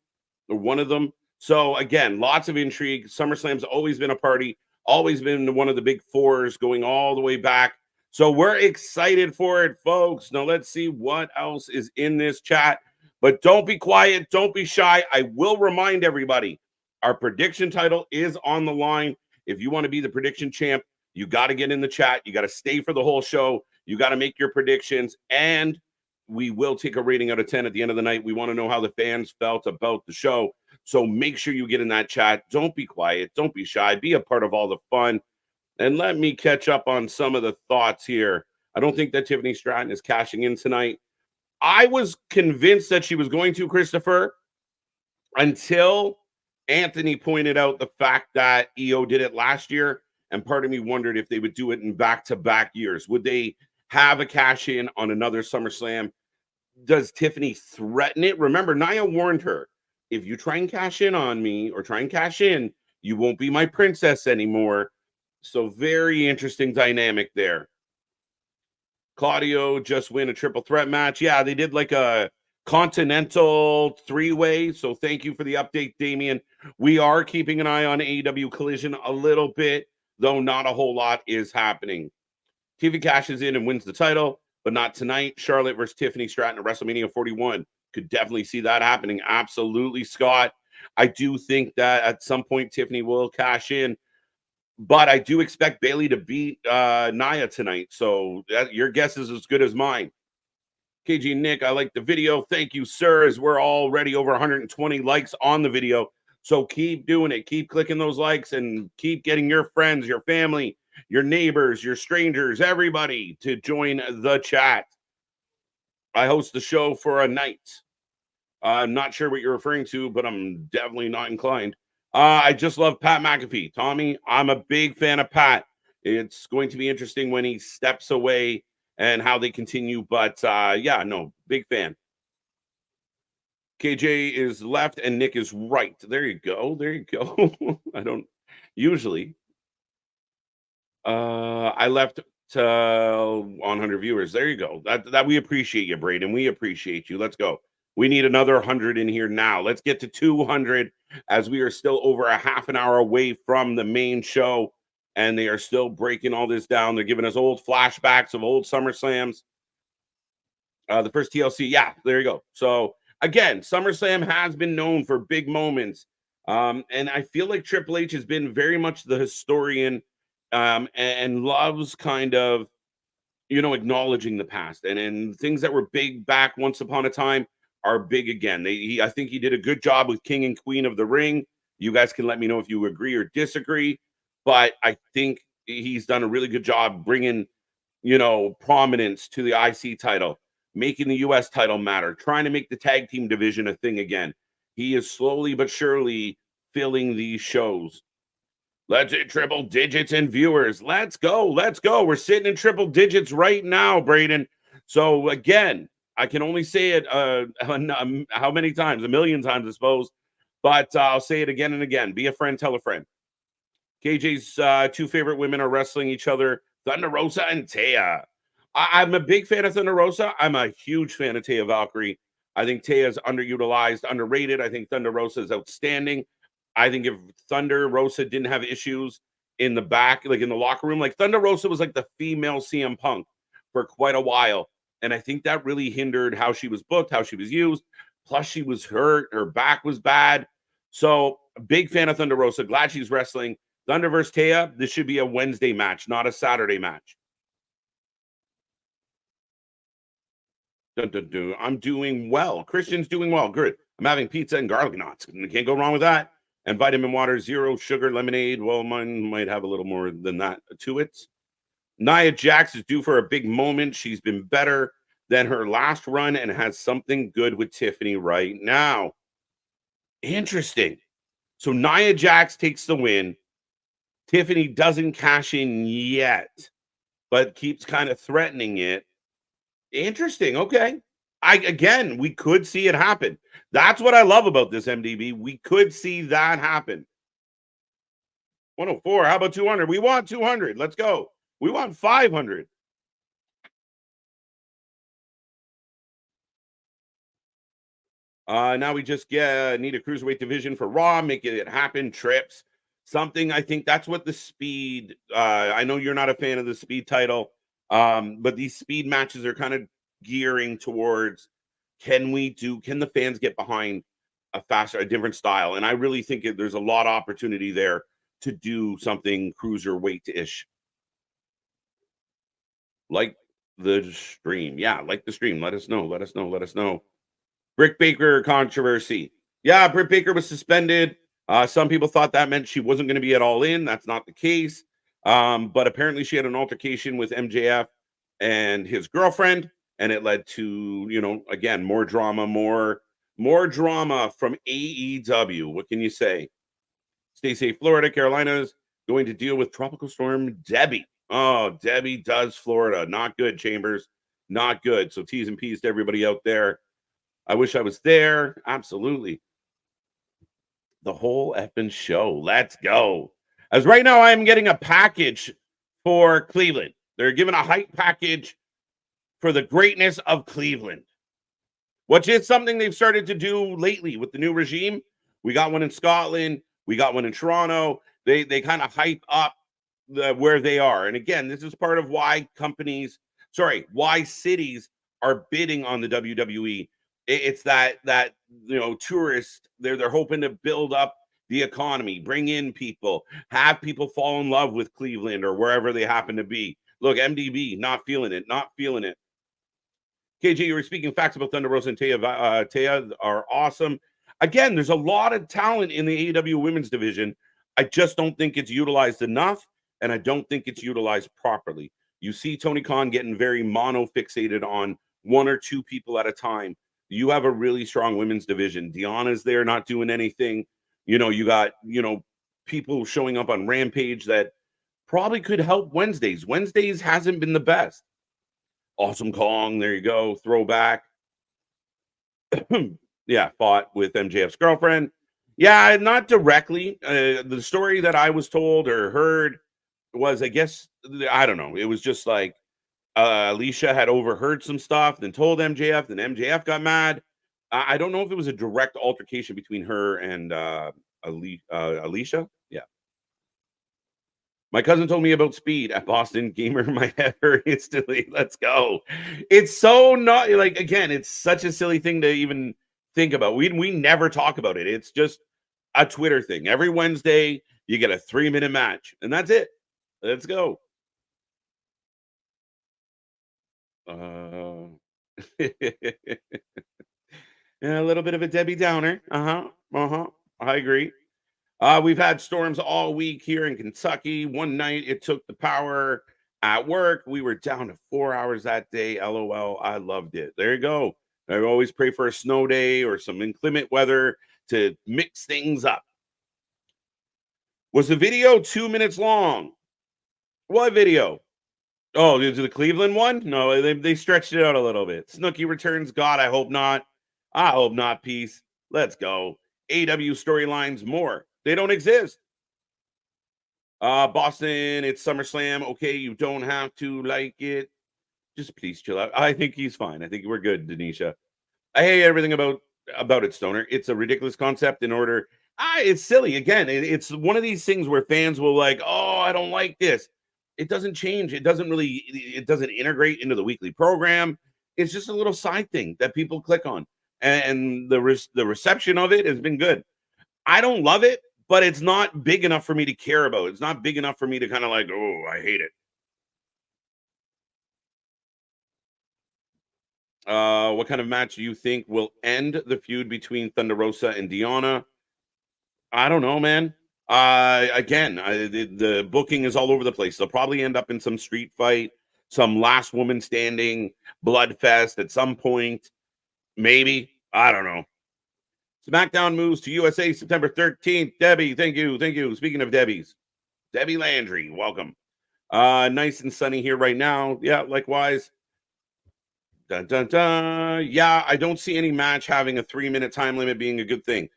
or one of them? So again, lots of intrigue. SummerSlam's always been a party, always been one of the big fours going all the way back. So we're excited for it, folks. Now let's see what else is in this chat. But don't be quiet. Don't be shy. I will remind everybody, our prediction title is on the line. If you want to be the prediction champ, you got to get in the chat. You got to stay for the whole show. You got to make your predictions. And we will take a rating out of 10 at the end of the night. We want to know how the fans felt about the show. So make sure you get in that chat. Don't be quiet. Don't be shy. Be a part of all the fun. And let me catch up on some of the thoughts here. I don't think that Tiffany Stratton is cashing in tonight. I was convinced that she was going to, Christopher, until Anthony pointed out the fact that EO did it last year. And part of me wondered if they would do it in back-to-back years. Would they have a cash in on another SummerSlam? Does Tiffany threaten it? Remember, Nia warned her, if you try and cash in on me or try and cash in, you won't be my princess anymore. So very interesting dynamic there. Claudio just win a triple threat match. Yeah, they did like a Continental three-way. So thank you for the update, Damian. We are keeping an eye on AEW Collision a little bit, though not a whole lot is happening. TV cashes in and wins the title, but not tonight. Charlotte versus Tiffany Stratton at WrestleMania 41. Could definitely see that happening. Absolutely, Scott. I do think that at some point Tiffany will cash in. But I do expect Bayley to beat Nia tonight. So your guess is as good as mine. KG Nick, I like the video. Thank you, sir, as we're already over 120 likes on the video. So keep doing it. Keep clicking those likes and keep getting your friends, your family, your neighbors, your strangers, everybody to join the chat. I host the show for a night. I'm not sure what you're referring to, but I'm definitely not inclined. I just love Pat McAfee. Tommy, I'm a big fan of Pat. It's going to be interesting when he steps away and how they continue. But big fan. KJ is left and Nick is right. There you go. There you go. I don't usually. I left to 100 viewers. There you go. That we appreciate you, Braden. We appreciate you. Let's go. We need another 100 in here now. Let's get to 200 as we are still over a half an hour away from the main show, and they are still breaking all this down. They're giving us old flashbacks of old SummerSlams. The first TLC, yeah, there you go. So, again, SummerSlam has been known for big moments, and I feel like Triple H has been very much the historian and loves kind of acknowledging the past, and things that were big back once upon a time are big again. I think he did a good job with King and Queen of the Ring. You guys can let me know if you agree or disagree, but I think he's done a really good job bringing, prominence to the IC title, making the US title matter, trying to make the tag team division a thing again. He is slowly but surely filling these shows. Let's hit triple digits in viewers. Let's go. Let's go. We're sitting in triple digits right now, Braden. So again, I can only say it how many times? A million times, I suppose. But I'll say it again and again. Be a friend, tell a friend. KJ's two favorite women are wrestling each other, Thunder Rosa and Taya. I'm a big fan of Thunder Rosa. I'm a huge fan of Taya Valkyrie. I think Taya's underutilized, underrated. I think Thunder Rosa is outstanding. I think if Thunder Rosa didn't have issues in the back, like in the locker room, like Thunder Rosa was like the female CM Punk for quite a while. And I think that really hindered how she was booked, how she was used. Plus, she was hurt. Her back was bad. So, a big fan of Thunder Rosa. Glad she's wrestling. Thunder versus Taya, this should be a Wednesday match, not a Saturday match. I'm doing well. Christian's doing well. Good. I'm having pizza and garlic knots. Can't go wrong with that. And vitamin water, 0 sugar lemonade. Well, mine might have a little more than that to it. Nia Jax is due for a big moment. She's been better than her last run and has something good with Tiffany right now. Interesting. So Nia Jax takes the win. Tiffany doesn't cash in yet, but keeps kind of threatening it. Interesting. Okay. We could see it happen. That's what I love about this MDB. We could see that happen. 104. How about 200? We want 200. Let's go. We want 500. Now we just need a cruiserweight division for Raw, making it happen. Trips. Something. I think that's what the speed. I know you're not a fan of the speed title, but these speed matches are kind of gearing towards can the fans get behind a different style? And I really think there's a lot of opportunity there to do something cruiserweight-ish. Like the stream. Yeah, like the stream. Let us know. Britt Baker controversy. Yeah, Britt Baker was suspended. Some people thought that meant she wasn't going to be at All In. That's not the case. But apparently she had an altercation with MJF and his girlfriend, and it led to, again, more drama from AEW. What can you say? Stay safe, Florida. Carolina's going to deal with Tropical Storm Debbie. Oh, Debbie does Florida. Not good, Chambers. Not good. So T's and P's to everybody out there. I wish I was there. Absolutely. The whole effing show. Let's go. As right now, I'm getting a package for Cleveland. They're giving a hype package for the greatness of Cleveland, which is something they've started to do lately with the new regime. We got one in Scotland. We got one in Toronto. They kind of hype up where they are. And again, this is part of why cities are bidding on the WWE. It's that tourists, they're hoping to build up the economy, bring in people, have people fall in love with Cleveland or wherever they happen to be. Look, MDB, not feeling it. KJ, you were speaking facts about Thunder Rosa and Taya. Taya are awesome. Again, there's a lot of talent in the AEW women's division. I just don't think it's utilized enough, and I don't think it's utilized properly. You see Tony Khan getting very mono-fixated on one or two people at a time. You have a really strong women's division. Deanna's there not doing anything. You got, people showing up on Rampage that probably could help Wednesdays. Wednesdays hasn't been the best. Awesome Kong, there you go. Throwback. Yeah, fought with MJF's girlfriend. Yeah, not directly. The story that I was told or heard was, I guess, I don't know. It was just like Alicia had overheard some stuff, then told MJF, then MJF got mad. I don't know if it was a direct altercation between her and Alicia. Yeah. My cousin told me about speed at Boston Gamer. My head hurt instantly. Let's go. It's so not like, again, it's such a silly thing to even think about. We never talk about it. It's just a Twitter thing. Every Wednesday, you get a 3-minute match, and that's it. Let's go. Uh, yeah, a little bit of a Debbie Downer. I agree. We've had storms all week here in Kentucky. One night it took the power at work. We were down to 4 hours that day. LOL. I loved it. There you go. I always pray for a snow day or some inclement weather to mix things up. Was the video 2 minutes long? What video? Oh, the Cleveland one? No, they stretched it out a little bit. Snooki returns. God, I hope not. I hope not. Peace. Let's go. AW storylines more. They don't exist. Boston, it's SummerSlam. Okay, you don't have to like it. Just please chill out. I think he's fine. I think we're good, Denisha. I hate everything about it, Stoner. It's a ridiculous concept in order. It's silly. Again, it's one of these things where fans will like, oh, I don't like this. It doesn't change. It doesn't integrate into the weekly program. It's just a little side thing that people click on. And the reception of it has been good. I don't love it, but it's not big enough for me to care about. It's not big enough for me to kind of like, oh, I hate it. What kind of match do you think will end the feud between Thunder Rosa and Deonna? I don't know, man. Again, the booking is all over the place. They'll probably end up in some street fight, some last woman standing blood fest at some point. Maybe. I don't know. SmackDown moves to USA September 13th. Debbie, thank you. Thank you. Speaking of Debbie's, Debbie Landry, welcome. Nice and sunny here right now. Yeah, likewise. Dun, dun, dun. Yeah, I don't see any match having a 3-minute time limit being a good thing.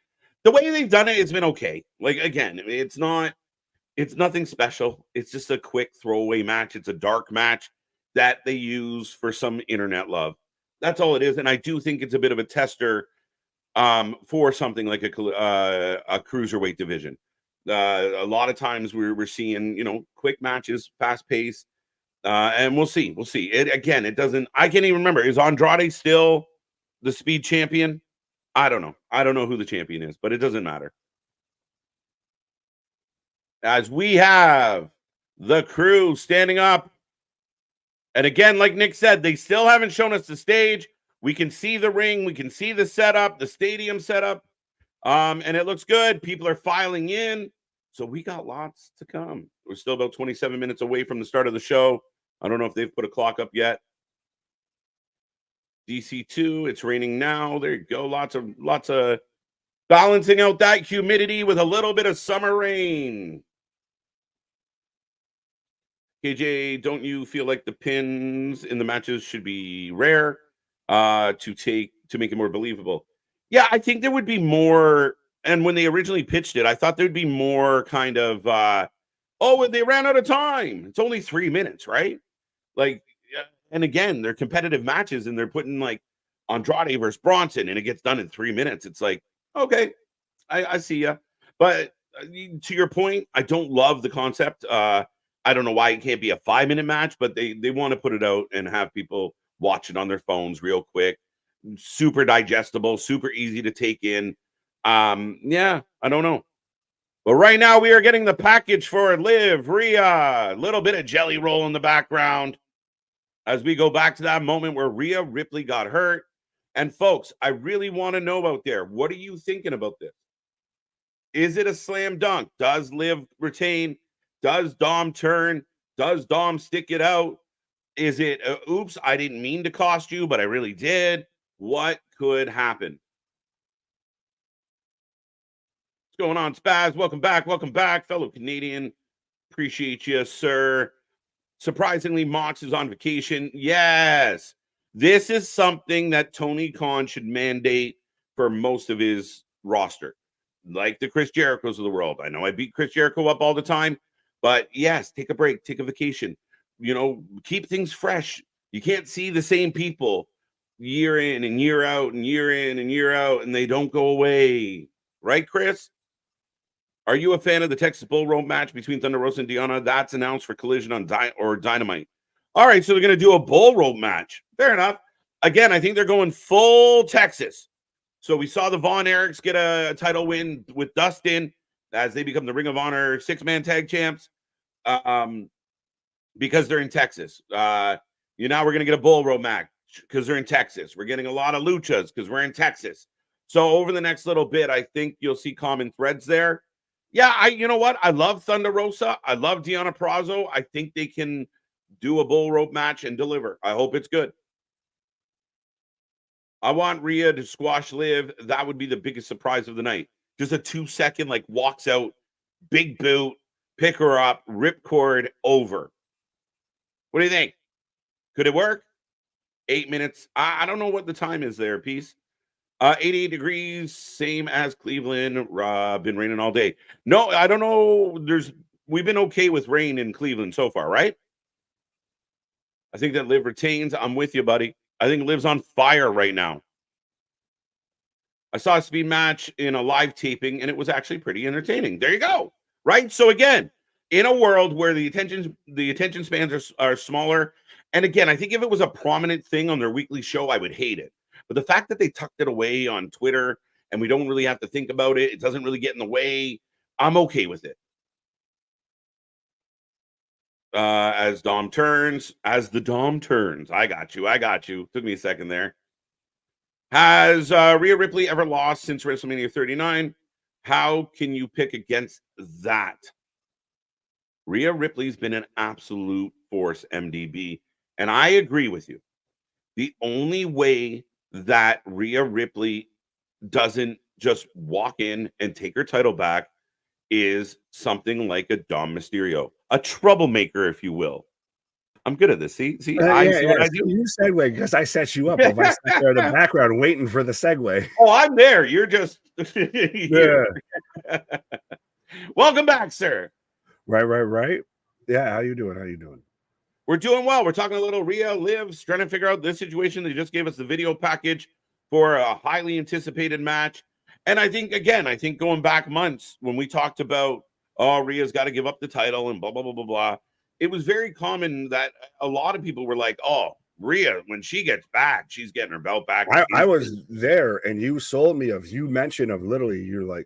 The way they've done it, it's been okay. Like, again, it's nothing special. It's just a quick throwaway match. It's a dark match that they use for some internet love. That's all it is. And I do think it's a bit of a tester for something like a cruiserweight division. A lot of times we're seeing, quick matches, fast pace. And we'll see. It doesn't. I can't even remember. Is Andrade still the speed champion? I don't know. I don't know who the champion is, but it doesn't matter. As we have the crew standing up. And again, like Nick said, they still haven't shown us the stage. We can see the ring. We can see the setup, the stadium setup. And it looks good. People are filing in. So we got lots to come. We're still about 27 minutes away from the start of the show. I don't know if they've put a clock up yet. DC2, it's raining now. There you go. Lots of balancing out that humidity with a little bit of summer rain. KJ, don't you feel like the pins in the matches should be rare to make it more believable? Yeah, I think there would be more. And when they originally pitched it, I thought there'd be more kind of, they ran out of time. It's only 3 minutes, right? Like, and again, they're competitive matches and they're putting like Andrade versus Bronson and it gets done in 3 minutes. It's like, okay, I see ya. But to your point, I don't love the concept. I don't know why it can't be a 5-minute match, but they want to put it out and have people watch it on their phones real quick. Super digestible, super easy to take in. Yeah, I don't know. But right now we are getting the package for Liv, Rhea, a little bit of jelly roll in the background as we go back to that moment where Rhea Ripley got hurt. And folks, I really want to know out there, what are you thinking about this? Is it a slam dunk? Does Liv retain? Does Dom turn? Does Dom stick it out? Is it, oops, I didn't mean to cost you, but I really did? What could happen? What's going on, Spaz? Welcome back, fellow Canadian. Appreciate you, sir. Surprisingly, Mox is on vacation. Yes. This is something that Tony Khan should mandate for most of his roster, like the Chris Jerichos of the world. I know I beat Chris Jericho up all the time, but yes, take a break, take a vacation. Keep things fresh. You can't see the same people year in and year out and year in and year out, and they don't go away. Right, Chris? Are you a fan of the Texas Bull Rope match between Thunder Rosa and Deonna? That's announced for Collision on Dynamite. All right, so they're going to do a bull rope match. Fair enough. Again, I think they're going full Texas. So we saw the Von Erichs get a title win with Dustin as they become the Ring of Honor 6-man tag champs because they're in Texas. Now we're going to get a bull rope match because they're in Texas. We're getting a lot of luchas because we're in Texas. So over the next little bit, I think you'll see common threads there. Yeah, you know what? I love Thunder Rosa. I love Deonna Purrazzo. I think they can do a bull rope match and deliver. I hope it's good. I want Rhea to squash Liv. That would be the biggest surprise of the night. Just a 2-second, like, walks out, big boot, pick her up, ripcord, over. What do you think? Could it work? 8 minutes. I don't know what the time is there, Peace. 88 degrees, same as Cleveland. Been raining all day. No, I don't know. We've been okay with rain in Cleveland so far, right? I think that Liv retains. I'm with you, buddy. I think Liv's on fire right now. I saw a speed match in a live taping, and it was actually pretty entertaining. There you go. Right? So again, in a world where the attention spans are smaller, and again, I think if it was a prominent thing on their weekly show, I would hate it. But the fact that they tucked it away on Twitter and we don't really have to think about it, it doesn't really get in the way, I'm okay with it. As the Dom turns. I got you. Took me a second there. Has Rhea Ripley ever lost since WrestleMania 39? How can you pick against that? Rhea Ripley's been an absolute force, MDB. And I agree with you. The only way that Rhea Ripley doesn't just walk in and take her title back is something like a Dom Mysterio, a troublemaker, if you will. I'm good at this. See, I see what I do. You segue because I set you up. If I sat there in the background waiting for the segue. Oh, I'm there. You're just yeah. Welcome back, sir. Right. Yeah, how you doing? We're doing well. We're talking a little Rhea, Liv, trying to figure out this situation. They just gave us the video package for a highly anticipated match. And I think going back months when we talked about, Rhea's got to give up the title and blah, blah, blah, blah, blah. It was very common that a lot of people were like, oh, Rhea, when she gets back, she's getting her belt back. I was there and you sold me you mentioned of literally, you're like,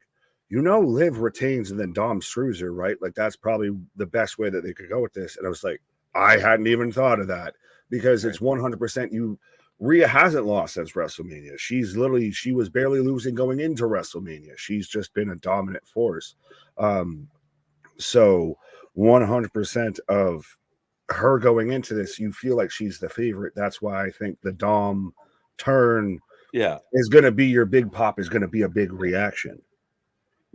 Liv retains and then Dom screws her, right? Like that's probably the best way that they could go with this. And I was like, I hadn't even thought of that because it's 100% Rhea hasn't lost since WrestleMania. She was barely losing going into WrestleMania. She's just been a dominant force. So 100% of her going into this, you feel like she's the favorite. That's why I think the Dom turn is going to be your big pop, is going to be a big reaction.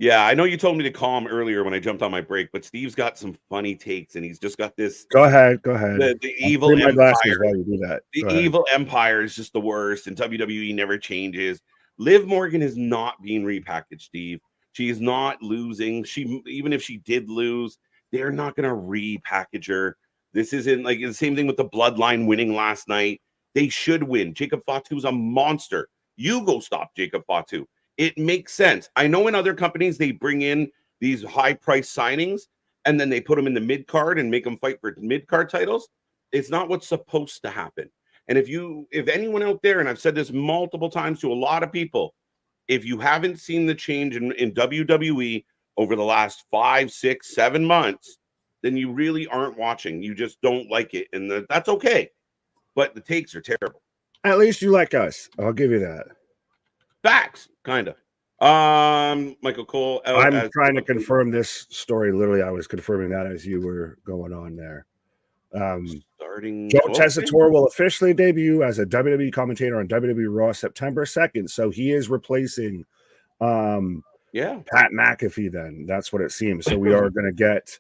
Yeah, I know you told me to calm earlier when I jumped on my break, but Steve's got some funny takes, and he's just got this. Go ahead. The evil empire. While you do that. The evil empire is just the worst, and WWE never changes. Liv Morgan is not being repackaged, Steve. She is not losing. Even if she did lose, they're not going to repackage her. This isn't like the same thing with the Bloodline winning last night. They should win. Jacob Fatu's a monster. You go stop Jacob Fatu. It makes sense. I know in other companies, they bring in these high price signings and then they put them in the mid card and make them fight for mid card titles. It's not what's supposed to happen. And if anyone out there, and I've said this multiple times to a lot of people, if you haven't seen the change in WWE over the last 5, 6, 7 months, then you really aren't watching. You just don't like it. And that's okay. But the takes are terrible. At least you like us. I'll give you that. Facts, kind of. Michael Cole. I'm trying to confirm this story. Literally, I was confirming that as you were going on there. Joe Tessitore will officially debut as a WWE commentator on WWE Raw September 2nd. So he is replacing Pat McAfee then. That's what it seems. So we are going to get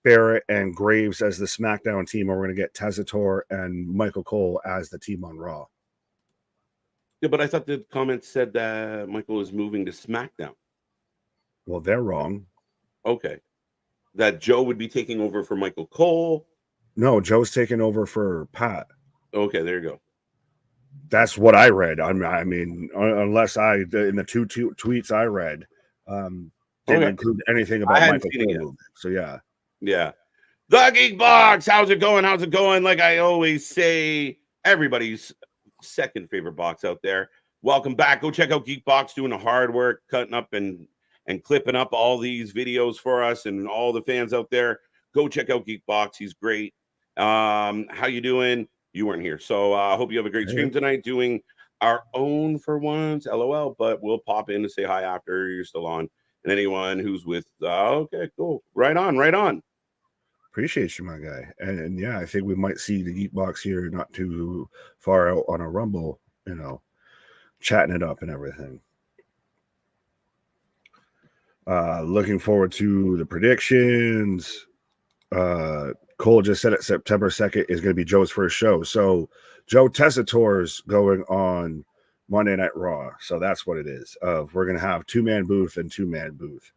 Barrett and Graves as the SmackDown team, or we're going to get Tessitore and Michael Cole as the team on Raw. Yeah, but I thought the comments said that Michael is moving to SmackDown. Well, they're wrong. Okay. That Joe would be taking over for Michael Cole. No, Joe's taking over for Pat. Okay, there you go. That's what I read. I mean, unless in the two tweets I read, didn't include anything about Michael Cole. So yeah. The Geek Box. How's it going? Like I always say, everybody's second favorite box out there. Welcome back. Go check out Geek Box doing the hard work, cutting up and clipping up all these videos for us and all the fans out there. Go check out Geek Box. He's great. How you doing? you weren't here. So I hope you have a great stream tonight doing our own for once, LOL, but we'll pop in to say hi after you're still on. And anyone who's with, okay, cool. Right on. Appreciate you, my guy. And yeah, I think we might see the Geek Box here not too far out on a Rumble, chatting it up and everything. Looking forward to the predictions. Cole just said it, September 2nd is going to be Joe's first show. So Joe Tessitore's going on Monday Night Raw. So that's what it is. We're going to have 2-man booth and 2-man booth.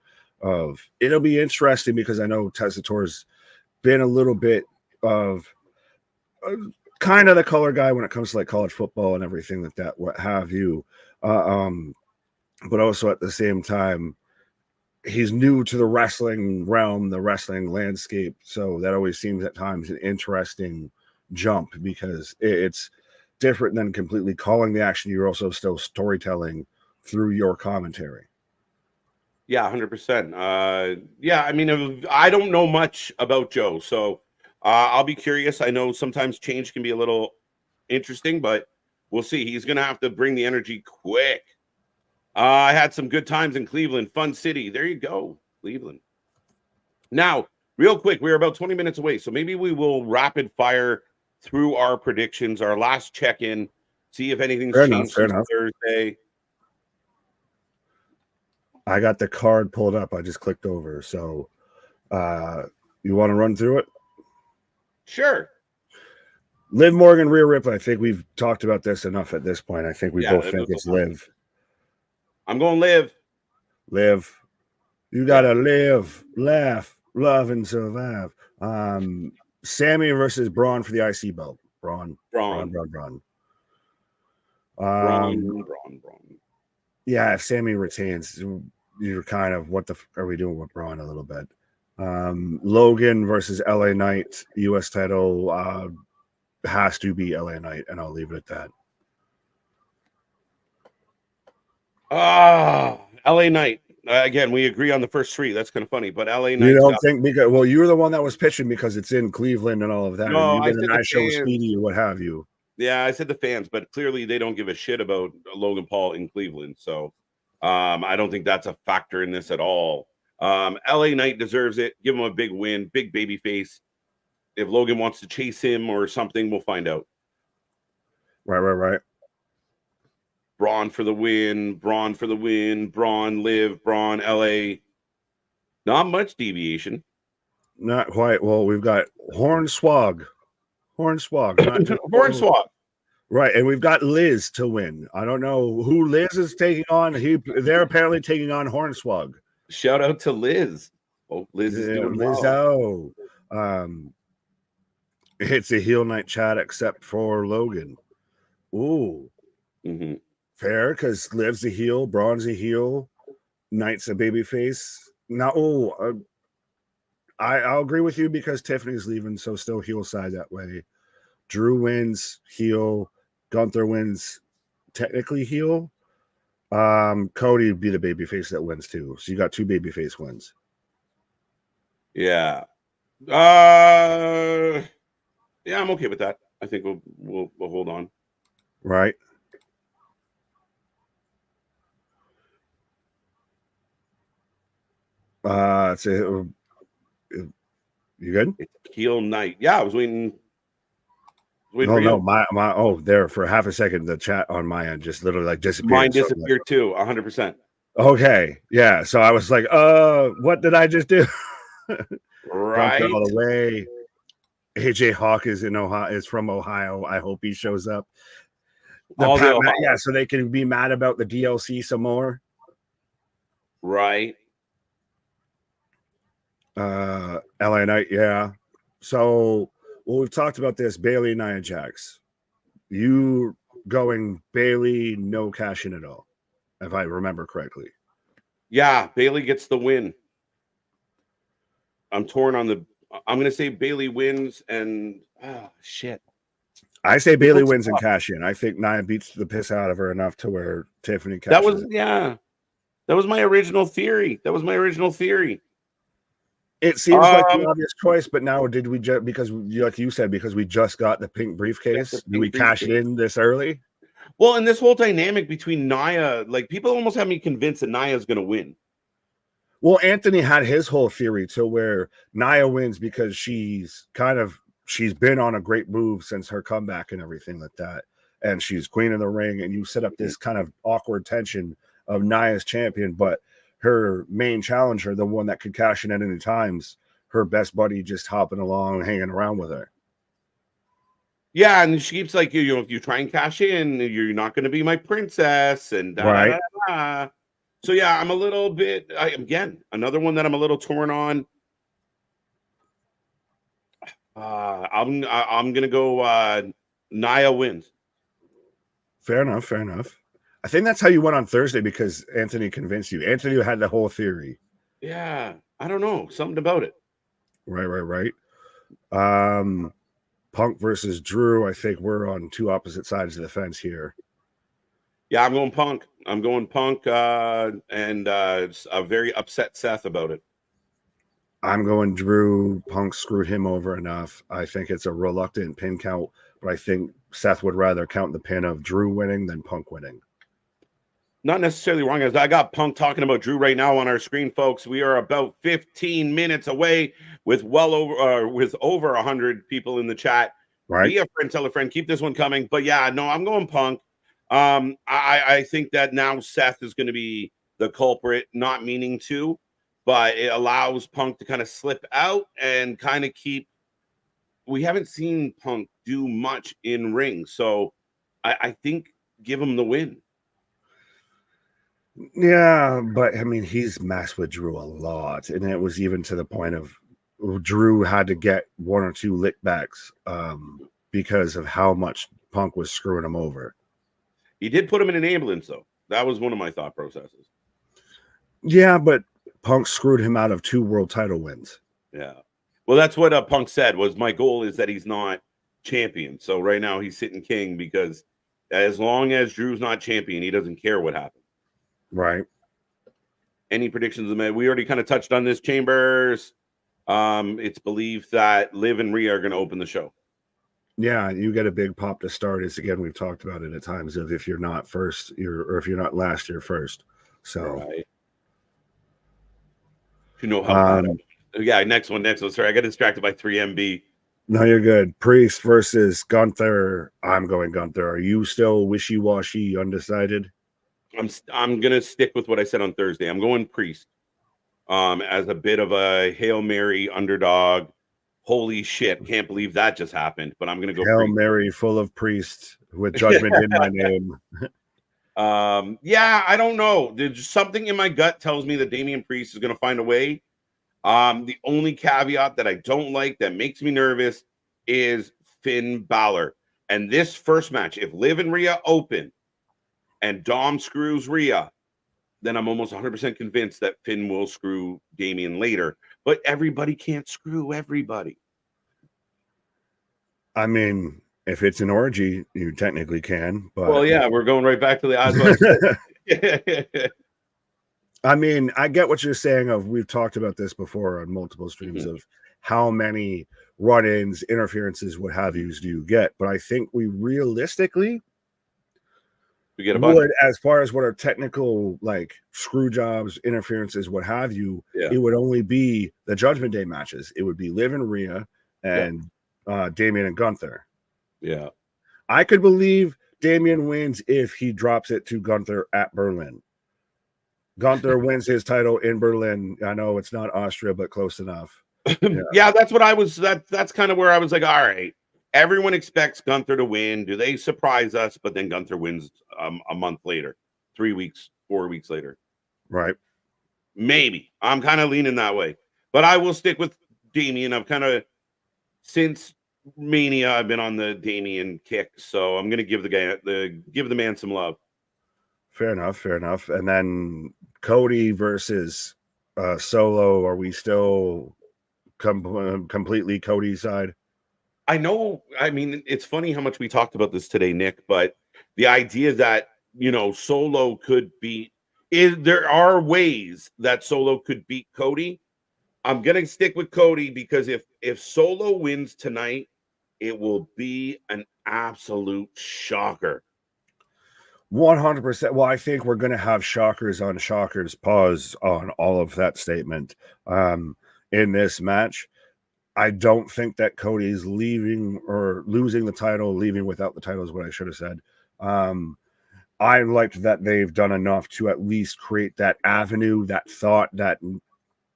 It'll be interesting because I know Tessitore's been a little bit of kind of the color guy when it comes to like college football and everything like that, what have you. But also at the same time, he's new to the wrestling realm, the wrestling landscape. So that always seems at times an interesting jump because it's different than completely calling the action. You're also still storytelling through your commentary. Yeah, 100%. Yeah, I mean, I don't know much about Joe, so I'll be curious. I know sometimes change can be a little interesting, but we'll see. He's going to have to bring the energy quick. I had some good times in Cleveland, fun city. There you go, Cleveland. Now, real quick, we're about 20 minutes away, so maybe we will rapid fire through our predictions, our last check-in, see if anything's changed since Thursday. I got the card pulled up. I just clicked over. So you want to run through it? Sure. Liv Morgan, Rhea Ripley. I think we've talked about this enough at this point. I think we both think it's Liv. I'm going Liv. Liv. You got to live, laugh, love, and survive. Sami versus Bron for the IC belt. Bron. Yeah, if Sami retains, you're kind of, what the are we doing with Bron a little bit? Logan versus LA Knight, US title has to be LA Knight, and I'll leave it at that. LA Knight. Again, we agree on the first three. That's kind of funny, but LA Knight. You don't think because you were the one that was pitching because it's in Cleveland and all of that. No, and you've been a nice show, Speedy, or what have you. Yeah, I said the fans, but clearly they don't give a shit about Logan Paul in Cleveland. So I don't think that's a factor in this at all. LA Knight deserves it. Give him a big win, big baby face. If Logan wants to chase him or something, we'll find out. Right. Bron for the win. Bron, Liv, Bron, LA. Not much deviation. Not quite. Well, we've got Hornswoggle. Hornswoggle. Right, and we've got Liz to win. I don't know who Liz is taking on. They're apparently taking on Hornswoggle. Shout out to Liz. Oh, Liz is doing well. It's a heel night chat except for Logan. Ooh. Mm-hmm. Fair, because Liv's a heel, Braun's a heel, Knight's a babyface. Now, I'll agree with you because Tiffany's leaving, so still heel side that way. Drew wins, heel. Gunther wins, technically heel. Cody would be the babyface that wins too. So you got 2 babyface wins. Yeah. Yeah, I'm okay with that. I think we'll hold on. Right. So you good? It's heel night. Yeah, I was waiting. No, there for half a second, the chat on my end just literally like disappeared. Mine disappeared too, 100%. Okay, yeah. So I was like, what did I just do? Right. All the way. AJ Hawk is from Ohio. I hope he shows up. Yeah, so they can be mad about the DLC some more. Right. LA Knight, yeah. So we've talked about this, Bayley, Nia Jax. You going Bayley, no cash in at all, if I remember correctly. Yeah, Bayley gets the win. I'm torn on I'm going to say Bayley wins and shit. I say Bayley wins and cash in. I think Nia beats the piss out of her enough to where Tiffany cashes That was my original theory. It seems like the obvious choice, but now did we just, because like you said, because we just got the pink briefcase, do we cash it in this early? Well, and this whole dynamic between Nia, like people almost have me convinced that Nia's going to win. Well, Anthony had his whole theory to where Nia wins because she's been on a great move since her comeback and everything like that. And she's queen of the ring, and you set up this kind of awkward tension of Nia's champion, but her main challenger, the one that could cash in at any times, her best buddy just hopping along, hanging around with her. Yeah, and she keeps like, if you try and cash in, you're not going to be my princess, and right. So yeah, I'm a little bit. Again, another one that I'm a little torn on. I'm gonna go. Nia wins. Fair enough. I think that's how you went on Thursday because Anthony convinced you. Anthony had the whole theory. Yeah, I don't know, something about it. Right. Punk versus Drew. I think we're on two opposite sides of the fence here. Yeah, I'm going Punk. And a very upset Seth about it. I'm going Drew. Punk screwed him over enough. I think it's a reluctant pin count, but I think Seth would rather count the pin of Drew winning than Punk winning. Not necessarily wrong, as I got Punk talking about Drew right now on our screen, folks. We are about 15 minutes away with over 100 people in the chat. Right. Be a friend, tell a friend, keep this one coming. But yeah, no, I'm going Punk. I think that now Seth is going to be the culprit, not meaning to, but it allows Punk to kind of slip out and kind of keep. We haven't seen Punk do much in ring, so I think give him the win. Yeah, but I mean, he's messed with Drew a lot, and it was even to the point of Drew had to get one or two lickbacks because of how much Punk was screwing him over. He did put him in an ambulance, though. That was one of my thought processes. Yeah, but Punk screwed him out of 2 world title wins. Yeah. Well, that's what Punk said, was my goal is that he's not champion. So right now he's sitting king because as long as Drew's not champion, he doesn't care what happens. Right. Any predictions? We already kind of touched on this, Chambers. It's believed that Liv and Rhea are going to open the show. Yeah, you get a big pop to start. It's again, we've talked about it at times of if you're not first, or if you're not last, you're first. So, right. You know how bad. Yeah, next one. Sorry, I got distracted by 3MB. No, you're good. Priest versus Gunther. I'm going Gunther. Are you still wishy-washy, undecided? I'm gonna stick with what I said on Thursday. I'm going Priest. As a bit of a Hail Mary underdog. Holy shit, can't believe that just happened. But I'm gonna go Hail Priest. Mary full of priests with judgment in my name. Yeah, I don't know. There's something in my gut tells me that Damian Priest is gonna find a way. The only caveat that I don't like that makes me nervous is Finn Balor. And this first match, if Liv and Rhea open and Dom screws Rhea, then I'm almost 100% convinced that Finn will screw Damian later. But everybody can't screw everybody. I mean, if it's an orgy, you technically can. But well, yeah, we're going right back to the odds. I mean, I get what you're saying we've talked about this before on multiple streams of how many run-ins, interferences, what have yous do you get. But I think we realistically get a bunch. Would, as far as what are technical, like screw jobs, interferences, what have you, it would only be the Judgment Day matches. It would be Liv and Rhea and Damian and Gunther. Yeah. I could believe Damian wins if he drops it to Gunther at Berlin. Gunther wins his title in Berlin. I know it's not Austria, but close enough. Yeah, that's what I was. That's kind of where I was like, all right. Everyone expects Gunther to win. Do they surprise us? But then Gunther wins a month later, 3 weeks, 4 weeks later. Right. Maybe. I'm kind of leaning that way. But I will stick with Damian. I've kind of, since Mania, I've been on the Damian kick. So I'm going to give give the man some love. Fair enough. And then Cody versus Solo. Are we still completely Cody's side? I know. I mean, it's funny how much we talked about this today, Nick, but the idea that, Solo could beat, there are ways that Solo could beat Cody, I'm gonna stick with Cody because if Solo wins tonight, it will be an absolute shocker. 100%. Well, I think we're going to have shockers on shockers. Pause on all of that statement. In this match, I don't think that Cody's leaving or losing the title, leaving without the title is what I should have said. I liked that they've done enough to at least create that avenue, that thought, that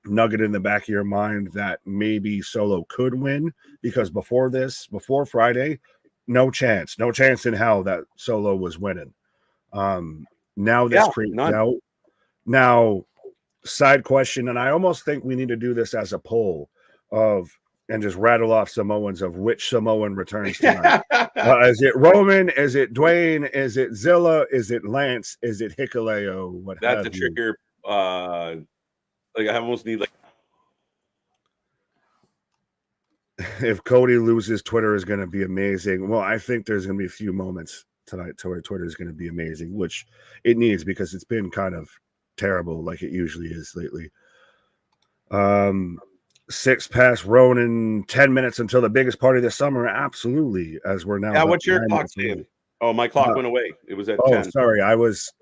nugget in the back of your mind that maybe Solo could win, because before Friday, no chance in hell that Solo was winning. Now this creates now side question, and I almost think we need to do this as a poll and just rattle off Samoans of which Samoan returns tonight. Is it Roman? Is it Dwayne? Is it Zilla? Is it Lance? Is it Hikuleo? That's a trickier. Like I almost need if Cody loses, Twitter is going to be amazing. Well, I think there's going to be a few moments tonight to where Twitter is going to be amazing, which it needs because it's been kind of terrible like it usually is lately. 6 past Ronan, 10 minutes until the biggest party this summer. Absolutely, as we're now. Yeah, what's your clock saying? Oh, my clock went away. It was at 10. Sorry, I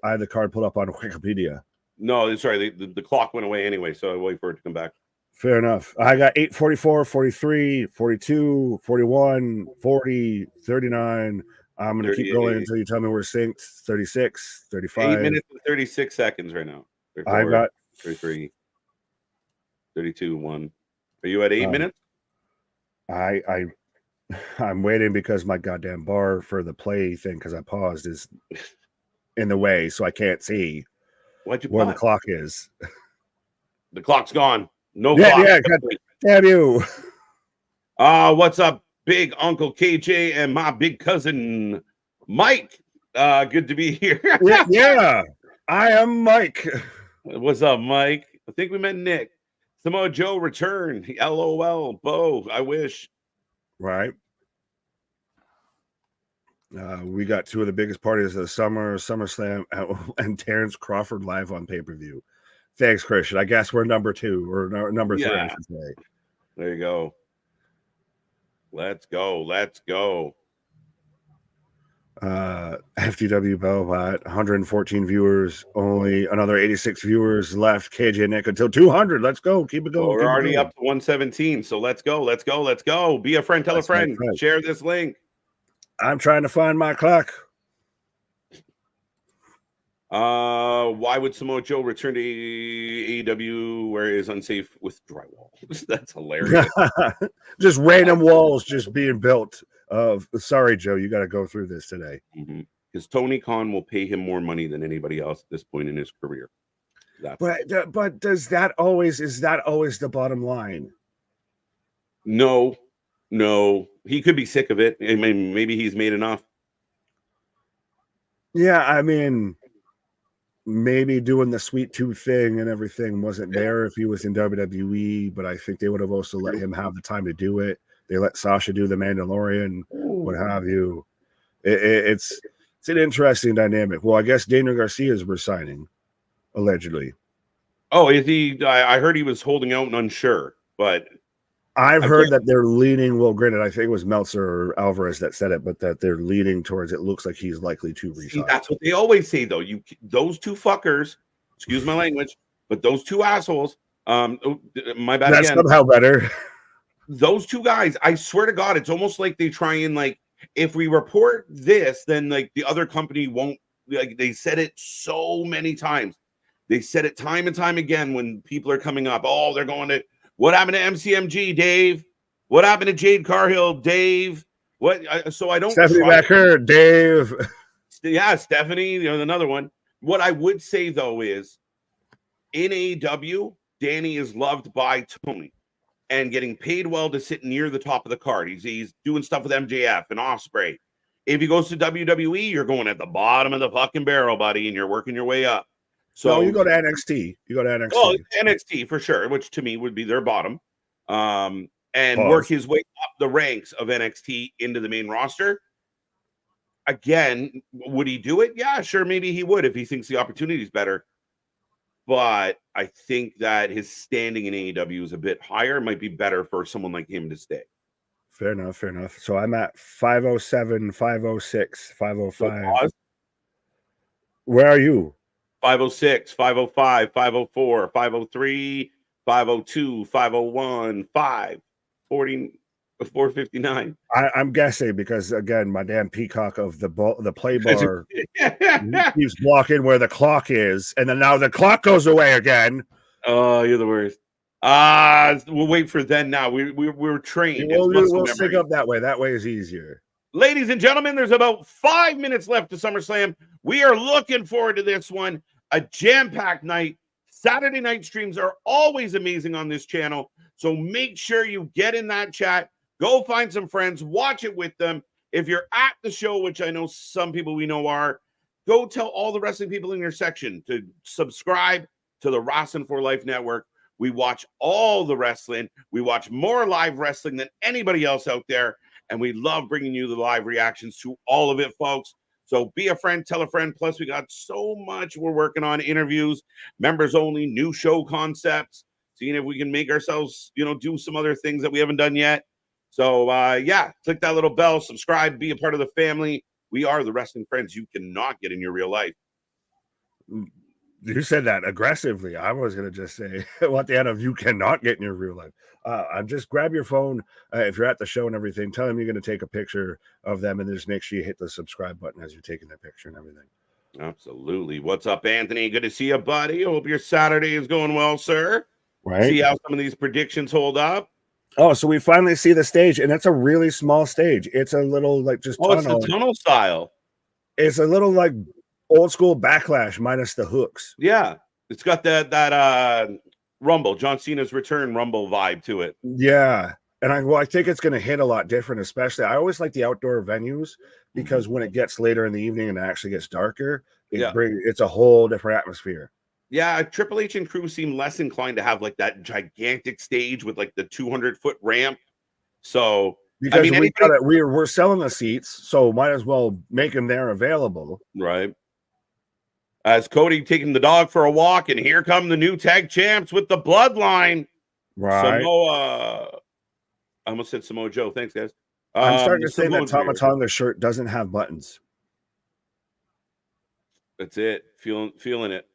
had the card pulled up on Wikipedia. No, sorry, the clock went away anyway, so I wait for it to come back. Fair enough. I got 8:44, 43, 42, 41, 40, 39. I'm going to keep going until you tell me we're synced. 36, 35. 8 minutes and 36 seconds right now. 34, I got 33, 32, 1. Are you at 8 minutes? I'm waiting because my goddamn bar for the play thing, because I paused, is in the way, so I can't see where the clock is. The clock's gone. No clock. Yeah, damn you. What's up, big Uncle KJ and my big cousin Mike? Good to be here. Yeah, I am Mike. What's up, Mike? I think we met Nick. Samoa Joe returned. LOL. Bo, I wish. Right. We got two of the biggest parties of the summer, SummerSlam and Terrence Crawford live on pay-per-view. Thanks, Christian. I guess we're number 2 or number 3, I should say. There you go. Let's go. FTW Bellbot, 114 viewers, only another 86 viewers left. KJ Nick until 200. Let's go. Keep it going. Well, we're already up to 117. So let's go. Be a friend. Tell a friend. Share this link. I'm trying to find my clock. Why would Samoa Joe return to AEW where it is unsafe with drywall? That's hilarious. Just random walls just being built. Sorry, Joe, you got to go through this today. Because Tony Khan will pay him more money than anybody else at this point in his career. But is that always the bottom line? No. He could be sick of it. I mean, maybe he's made enough. Yeah, I mean, maybe doing the sweet tooth thing and everything wasn't there if he was in WWE, but I think they would have also let him have the time to do it. They let Sasha do the Mandalorian, what have you. It's an interesting dynamic. Well, I guess Daniel Garcia is resigning, allegedly. Oh, is he? I heard he was holding out and unsure, but I've heard that they're leaning. Well, granted, I think it was Meltzer or Alvarez that said it, but that they're leaning towards it looks like he's likely to resign. That's what they always say, though. Those two fuckers, excuse my language, but those two assholes. My bad. That's somehow better. Those two guys, I swear to God, it's almost like they try and like, if we report this, then like the other company won't. Like they said it so many times. They said it time and time again when people are coming up. Oh, they're going to. What happened to MCMG, Dave? What happened to Jade Cargill, Dave? So I don't. Stephanie Becker, Dave. Yeah, Stephanie, another one. What I would say though is, in AEW, Danny is loved by Tony and getting paid well to sit near the top of the card. He's doing stuff with MJF and Ospreay. If he goes to WWE, you're going at the bottom of the fucking barrel, buddy, and you're working your way up. So you go to NXT. Oh, NXT for sure, which to me would be their bottom. And work his way up the ranks of NXT into the main roster. Again, would he do it? Yeah, sure, maybe he would if he thinks the opportunity is better. but I think that his standing in AEW is a bit higher. It might be better for someone like him to stay. Fair enough. Fair enough. So I'm at 507, 506, 505. So Where are you? 506, 505, 504, 503, 502, 501, 540, 459. I'm guessing because again, my damn peacock of the play bar keeps blocking where the clock is, and then now the clock goes away again. Oh, you're the worst. We'll wait for then. Now we're trained. We'll sync up that way. That way is easier. Ladies and gentlemen, there's about 5 minutes left to SummerSlam. We are looking forward to this one. A jam-packed night. Saturday night streams are always amazing on this channel. So make sure you get in that chat. Go find some friends. Watch it with them. If you're at the show, which I know some people we know are, go tell all the wrestling people in your section to subscribe to the Wrestling for Life Network. We watch all the wrestling. We watch more live wrestling than anybody else out there. And we love bringing you the live reactions to all of it, folks. So be a friend, tell a friend. Plus, we got so much we're working on: interviews, members only, new show concepts, seeing if we can make ourselves, do some other things that we haven't done yet. So, click that little bell, subscribe, be a part of the family. We are the wrestling friends you cannot get in your real life. You said that aggressively. I was going to just say, what the end of you cannot get in your real life. Just grab your phone if you're at the show and everything. Tell them you're going to take a picture of them and just make sure you hit the subscribe button as you're taking that picture and everything. Absolutely. What's up, Anthony? Good to see you, buddy. Hope your Saturday is going well, sir. Right. See how some of these predictions hold up. Oh, so we finally see the stage, and it's a really small stage. It's a little tunnel. It's the tunnel style. It's a little like old school Backlash minus the hooks. Yeah, it's got that Rumble, John Cena's return Rumble vibe to it. Yeah, and I think it's going to hit a lot different. Especially, I always like the outdoor venues because when it gets later in the evening and it actually gets darker, it's a whole different atmosphere. Yeah, Triple H and crew seem less inclined to have like that gigantic stage with like the 200-foot ramp. So because we're selling the seats, so might as well make them there available, right? As Cody taking the dog for a walk, and here come the new tag champs with the bloodline. Right. Samoa. I almost said Samoa Joe. Thanks, guys. I'm starting to say that Tama Tonga shirt doesn't have buttons. That's it. Feeling it.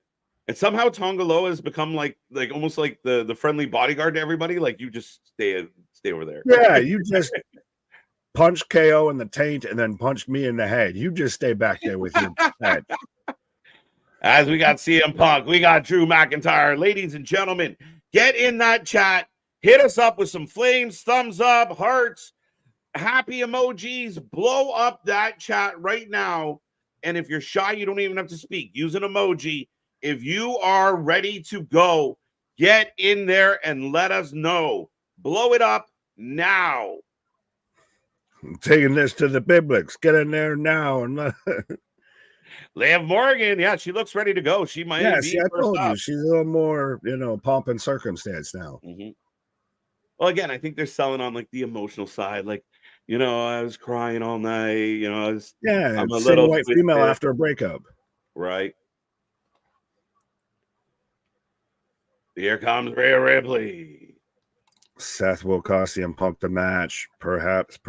And somehow Tonga Loa has become like almost like the friendly bodyguard to everybody. Like, you just stay over there. Yeah, you just punch KO in the taint and then punch me in the head. You just stay back there with your head. As we got CM Punk, we got Drew McIntyre. Ladies and gentlemen, get in that chat. Hit us up with some flames, thumbs up, hearts, happy emojis. Blow up that chat right now. And if you're shy, you don't even have to speak. Use an emoji. If you are ready to go, get in there and let us know. Blow it up now. I'm taking this to the Biblics. Get in there now and Liv Morgan, yeah, she looks ready to go. She might be. See, I told you, she's a little more, pomp and circumstance now. Mm-hmm. Well, again, I think they're selling on like the emotional side. Like, I was crying all night. I'm a little white female after a breakup. Right. Here comes Rhea Ripley. Seth will cost CM Punk the match. Perhaps.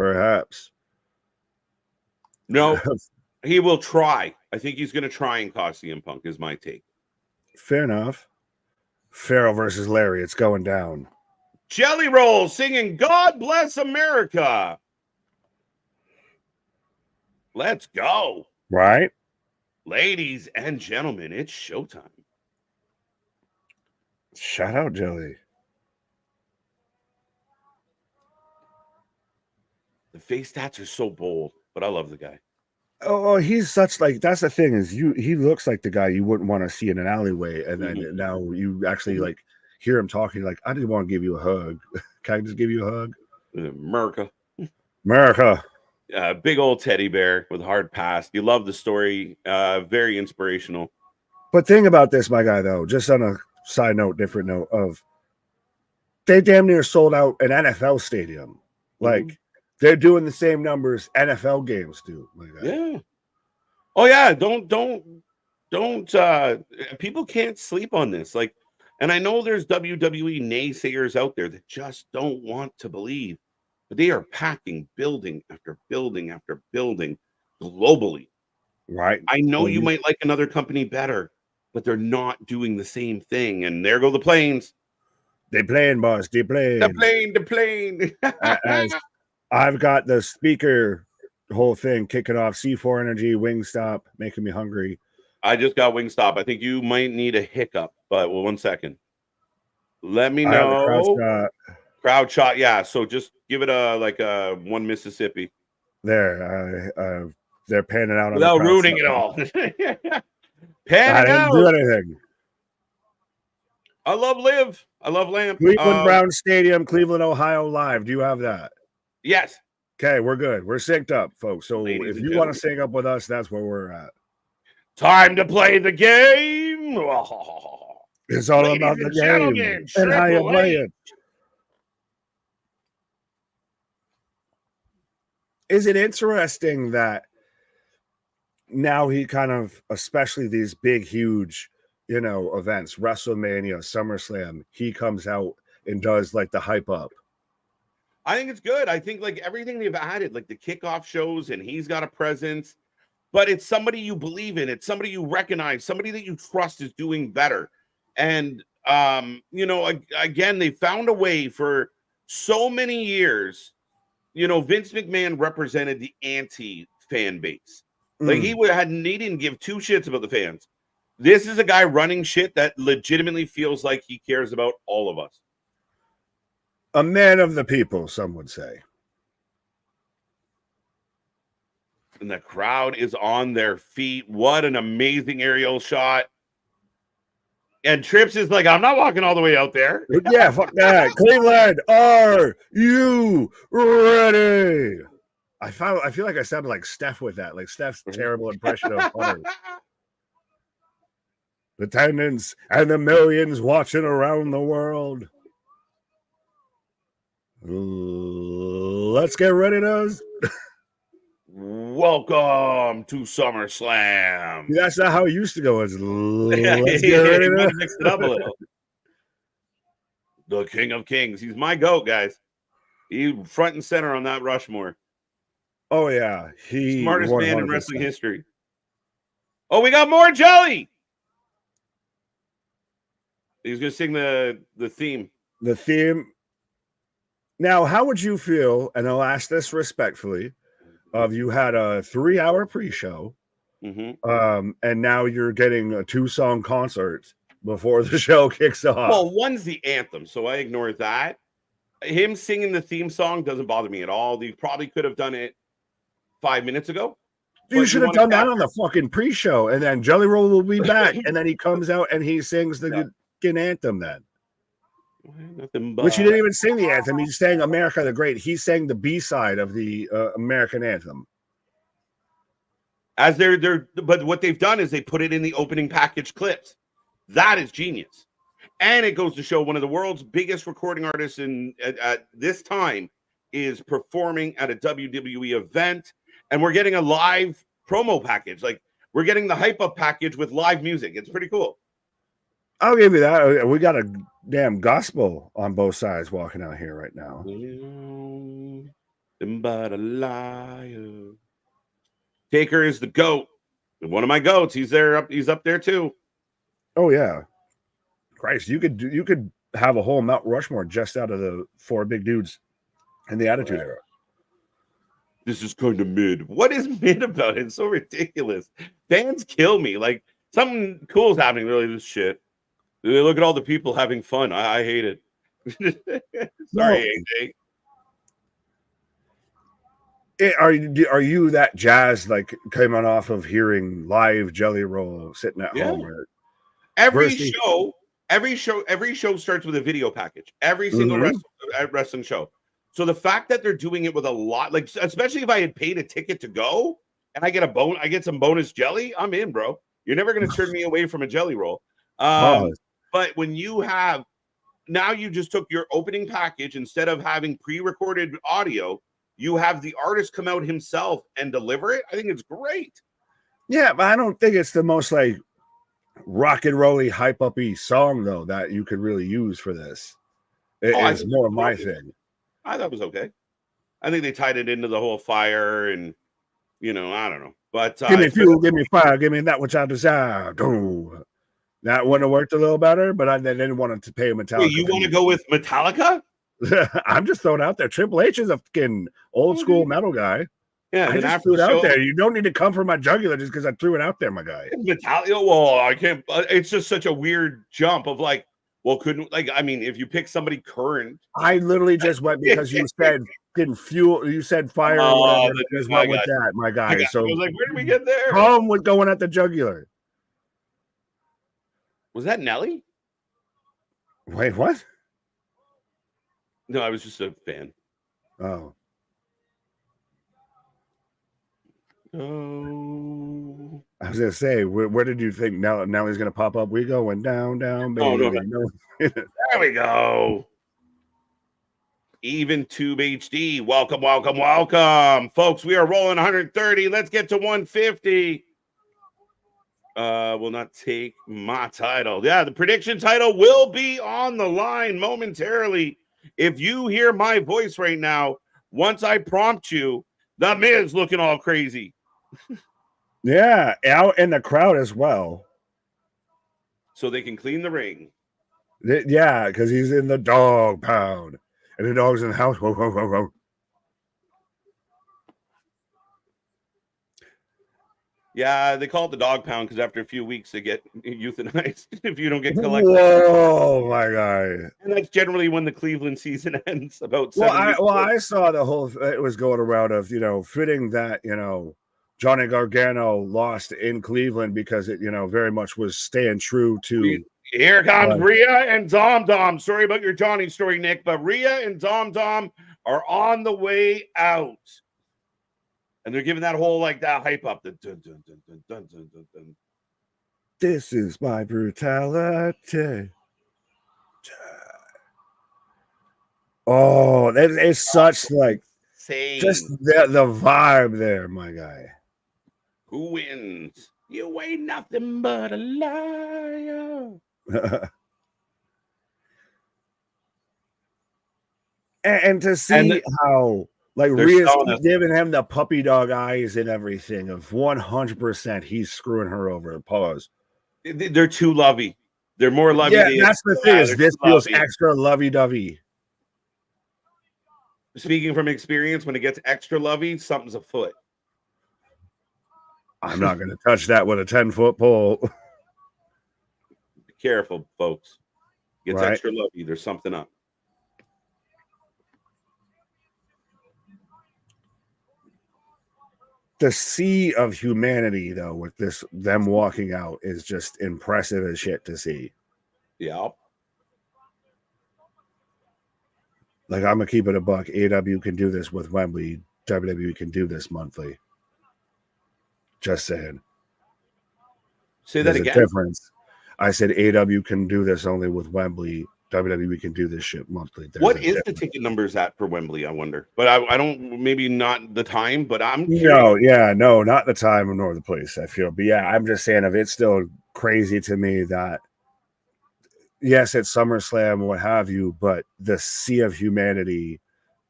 No, he will try. I think he's going to try and cost CM Punk, is my take. Fair enough. Pharaoh versus Larry. It's going down. Jelly Roll singing God Bless America. Let's go. Right? Ladies and gentlemen, it's showtime. Shout out, Jelly. The face tats are so bold, but I love the guy. Oh, he's such that's the thing is he looks like the guy you wouldn't want to see in an alleyway, and then now you actually hear him talking like, I didn't want to give you a hug. Can I just give you a hug? America. Big old teddy bear with hard pass. You love the story. Very inspirational. But thing about this, my guy, though, just on a side note, different note of they damn near sold out an NFL stadium. Like they're doing the same numbers NFL games do. My guy. Yeah. Oh yeah. Don't don't people can't sleep on this. Like, and I know there's WWE naysayers out there that just don't want to believe, but they are packing building after building after building globally. Right. I know Well, you might like another company better, but they're not doing the same thing. And there go the planes. they playing, boss. They The playing. plane, the plane. As I've got the speaker whole thing kicking off. C4 Energy, Wingstop, making me hungry. I just got Wingstop. I think you might need a hiccup, but well, 1 second. Let me I have the crowd know. shot. Crowd shot, yeah. So just give it a one Mississippi There. They're panning out without on the ruining it all. I Panning didn't do out. anything. I love Liv. I love Lamp. Cleveland Brown Stadium, Cleveland, Ohio, live. Do you have that? Yes. Okay, we're good. We're synced up, folks. So Ladies if and you want gentlemen. to sync up with us, that's where we're at. Time to play the game. It's all Ladies about the and game gentlemen, and how you Triple play H. it. Is it interesting that now he kind of, especially these big, huge, events, WrestleMania, SummerSlam, he comes out and does like the hype up? I think it's good. I think like everything they've added, like the kickoff shows, and he's got a presence, but it's somebody you believe in. It's somebody you recognize, somebody that you trust is doing better. And, again, they found a way for so many years. Vince McMahon represented the anti-fan base. Like he didn't give two shits about the fans. This is a guy running shit that legitimately feels like he cares about all of us. A man of the people, some would say. And the crowd is on their feet. What an amazing aerial shot. And Trips is like, I'm not walking all the way out there. Yeah, fuck that. Cleveland, are you ready? I feel like I sounded like Steph with that, like Steph's terrible impression of Hunter. The attendants and the millions watching around the world. Let's get ready to. Welcome to SummerSlam. That's not how it used to go. Let's get ready to mix it up a little. The King of Kings. He's my GOAT, guys. He front and center on that Rushmore. Oh, yeah. He smartest 100%. man in wrestling history. Oh, we got more jelly. He's going to sing the theme. The theme. Now, how would you feel, and I'll ask this respectfully, of you had a 3-hour pre-show, and now you're getting a 2-song concert before the show kicks off. Well, one's the anthem, so I ignore that. Him singing the theme song doesn't bother me at all. They probably could have done it 5 minutes ago. You should have done that on the fucking pre-show, and then Jelly Roll will be back, and then he comes out and he sings the anthem then. Which he didn't even sing the anthem. He sang America the Great. He sang the B-side of the American anthem. As but what they've done is they put it in the opening package clips. That is genius. And it goes to show one of the world's biggest recording artists at this time is performing at a WWE event. And we're getting a live promo package. Like, we're getting the hype up package with live music. It's pretty cool. I'll give you that. We got a damn gospel on both sides walking out here right now. But a liar. Taker is the GOAT. One of my GOATs. He's up there too. Oh yeah. Christ, you could have a whole Mount Rushmore just out of the 4 big dudes in the Attitude Era. This is kind of mid. What is mid about it? It's so ridiculous. Fans kill me. Like, something cool is happening. Really, this shit. Look at all the people having fun. I hate it. Sorry, AJ. Are you that jazzed, like coming off of hearing live Jelly Roll sitting at home? Every show starts with a video package. Every single wrestling show. So the fact that they're doing it with a lot, like, especially if I had paid a ticket to go and I get some bonus jelly, I'm in, bro. You're never going to turn me away from a Jelly Roll. But when you have, now you just took your opening package, instead of having pre-recorded audio, you have the artist come out himself and deliver it. I think it's great. Yeah, but I don't think it's the most like rock and rolly, hype uppy song though that you could really use for this. It is more of my thing. I thought it was okay. I think they tied it into the whole fire, and I don't know. But give me fuel, give me fire, give me that which I desire. Ooh. That would have worked a little better, but I didn't want to pay Metallica. Wait, you want to go with Metallica? I'm just throwing out there. Triple H is a fucking old school metal guy. Yeah, I just threw it out there. You don't need to come for my jugular just because I threw it out there, my guy. Metallica. Well, I can't. It's just such a weird jump of like, well, couldn't like. I mean, if you pick somebody current, I literally just went because you said fucking fuel. You said fire or whatever. Just went with that, my guy. So I was like, where did we get there? Tom was going at the jugular. Was that Nelly? Wait, what? No, I was just a fan. Oh. Oh. I was gonna say, where did you think Nelly's gonna pop up? We going down, baby. Oh, no. There we go. Even Tube HD. Welcome, welcome, welcome. Folks, we are rolling 130. Let's get to 150. Will not take my title. Yeah, the prediction title will be on the line momentarily. If you hear my voice right now, once I prompt you, the Miz looking all crazy. Yeah, out in the crowd as well. So they can clean the ring. Yeah, because he's in the dog pound. And the dog's in the house. Whoa, whoa, whoa, whoa. Yeah, they call it the dog pound because after a few weeks they get euthanized if you don't get collected. Whoa, my guy! And that's generally when the Cleveland season ends. About I saw the whole. It was going around of fitting that Johnny Gargano lost in Cleveland because it very much was staying true to. Here comes Rhea and Dom Dom. Sorry about your Johnny story, Nick, but Rhea and Dom Dom are on the way out. And they're giving that whole that hype up. The dun, dun, dun, dun, dun, dun, dun, dun. This is my brutality. Oh, that is such just the vibe there, my guy. Who wins? You ain't nothing but a liar. and to see how Rhea's giving him the puppy dog eyes and everything of 100% he's screwing her over. Pause. They're too lovey. They're more lovey. Yeah, that's the thing. Is this feels extra lovey-dovey. Speaking from experience, when it gets extra lovey, something's afoot. I'm not going to touch that with a 10-foot pole. Be careful, folks. Gets extra lovey. There's something up. The sea of humanity, though, with them walking out is just impressive as shit to see. Yeah. I'm going to keep it a buck. AEW can do this with Wembley. WWE can do this monthly. Just saying. Say that again. Difference. I said AEW can do this only with Wembley. WWE can do this shit monthly. What is the ticket numbers at for Wembley? I wonder, but I don't. Maybe not the time, but I'm curious. No, not the time nor the place. I feel, but yeah, I'm just saying, it's still crazy to me that yes, it's SummerSlam, what have you, but the sea of humanity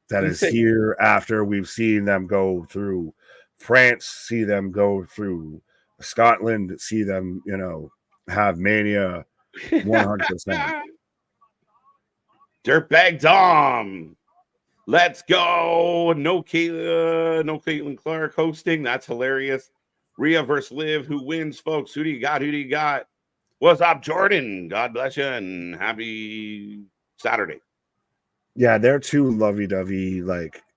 that is here after we've seen them go through France, see them go through Scotland, see them, have Mania 100%. Dirtbag Dom. Let's go. No Caitlin Clark hosting. That's hilarious. Rhea versus Liv. Who wins, folks? Who do you got? What's up, Jordan? God bless you and happy Saturday. Yeah, they're too lovey-dovey,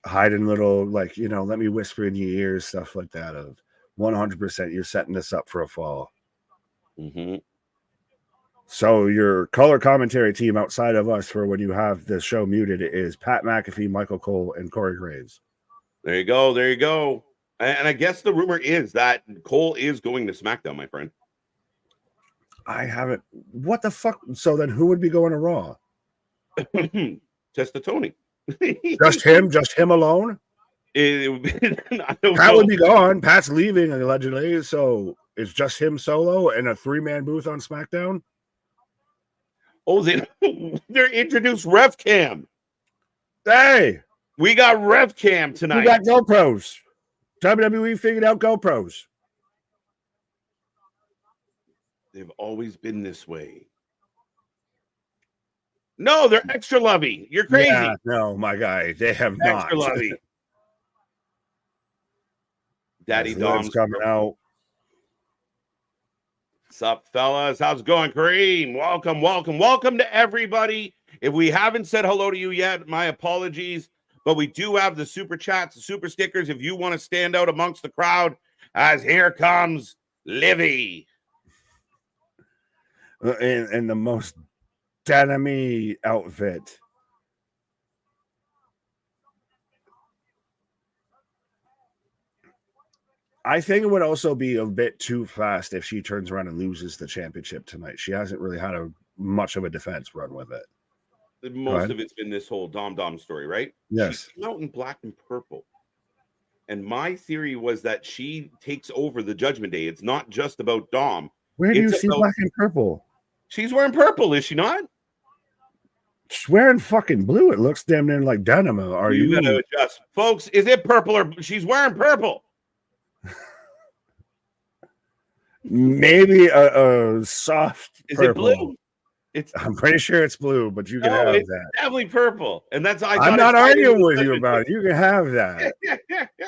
hiding little, let me whisper in your ears, stuff like that. Of 100%, you're setting this up for a fall. Mm-hmm. So your color commentary team outside of us for when you have the show muted is Pat McAfee, Michael Cole, and Corey Graves. There you go. And I guess the rumor is that Cole is going to SmackDown, my friend. I haven't. What the fuck? So then who would be going to Raw? Testatoni. Just him alone? I don't Pat know. would be gone. Pat's leaving allegedly, so it's just him solo and a 3-man booth on SmackDown. Oh, they're introduced Ref Cam. Hey, We got Ref Cam tonight. we got GoPros. WWE figured out GoPros. They've always been this way. No, they're extra lovey. You're crazy. Yeah, no, my guy, they have not. Extra lovey. Daddy Dom's coming out. What's up, fellas? How's it going? Kareem, welcome to everybody. If we haven't said hello to you yet, my apologies, but we do have the super chats, the super stickers. If you want to stand out amongst the crowd, as here comes Livy. In the most denim-y outfit. I think it would also be a bit too fast if she turns around and loses the championship tonight. She hasn't really had much of a defense run with it. Most of it's been this whole Dom story, right? Yes. She came out in black and purple. And my theory was that she takes over the Judgment Day. It's not just about Dom. Where do you see black and purple? She's wearing purple, is she not? She's wearing fucking blue. It looks damn near like denim. Are you gotta adjust, folks? Is it purple or she's wearing purple? Maybe a soft Is purple. it blue? I'm pretty sure it's blue, but you can have that. Definitely purple, and that's I'm not arguing with you about it. You can have that.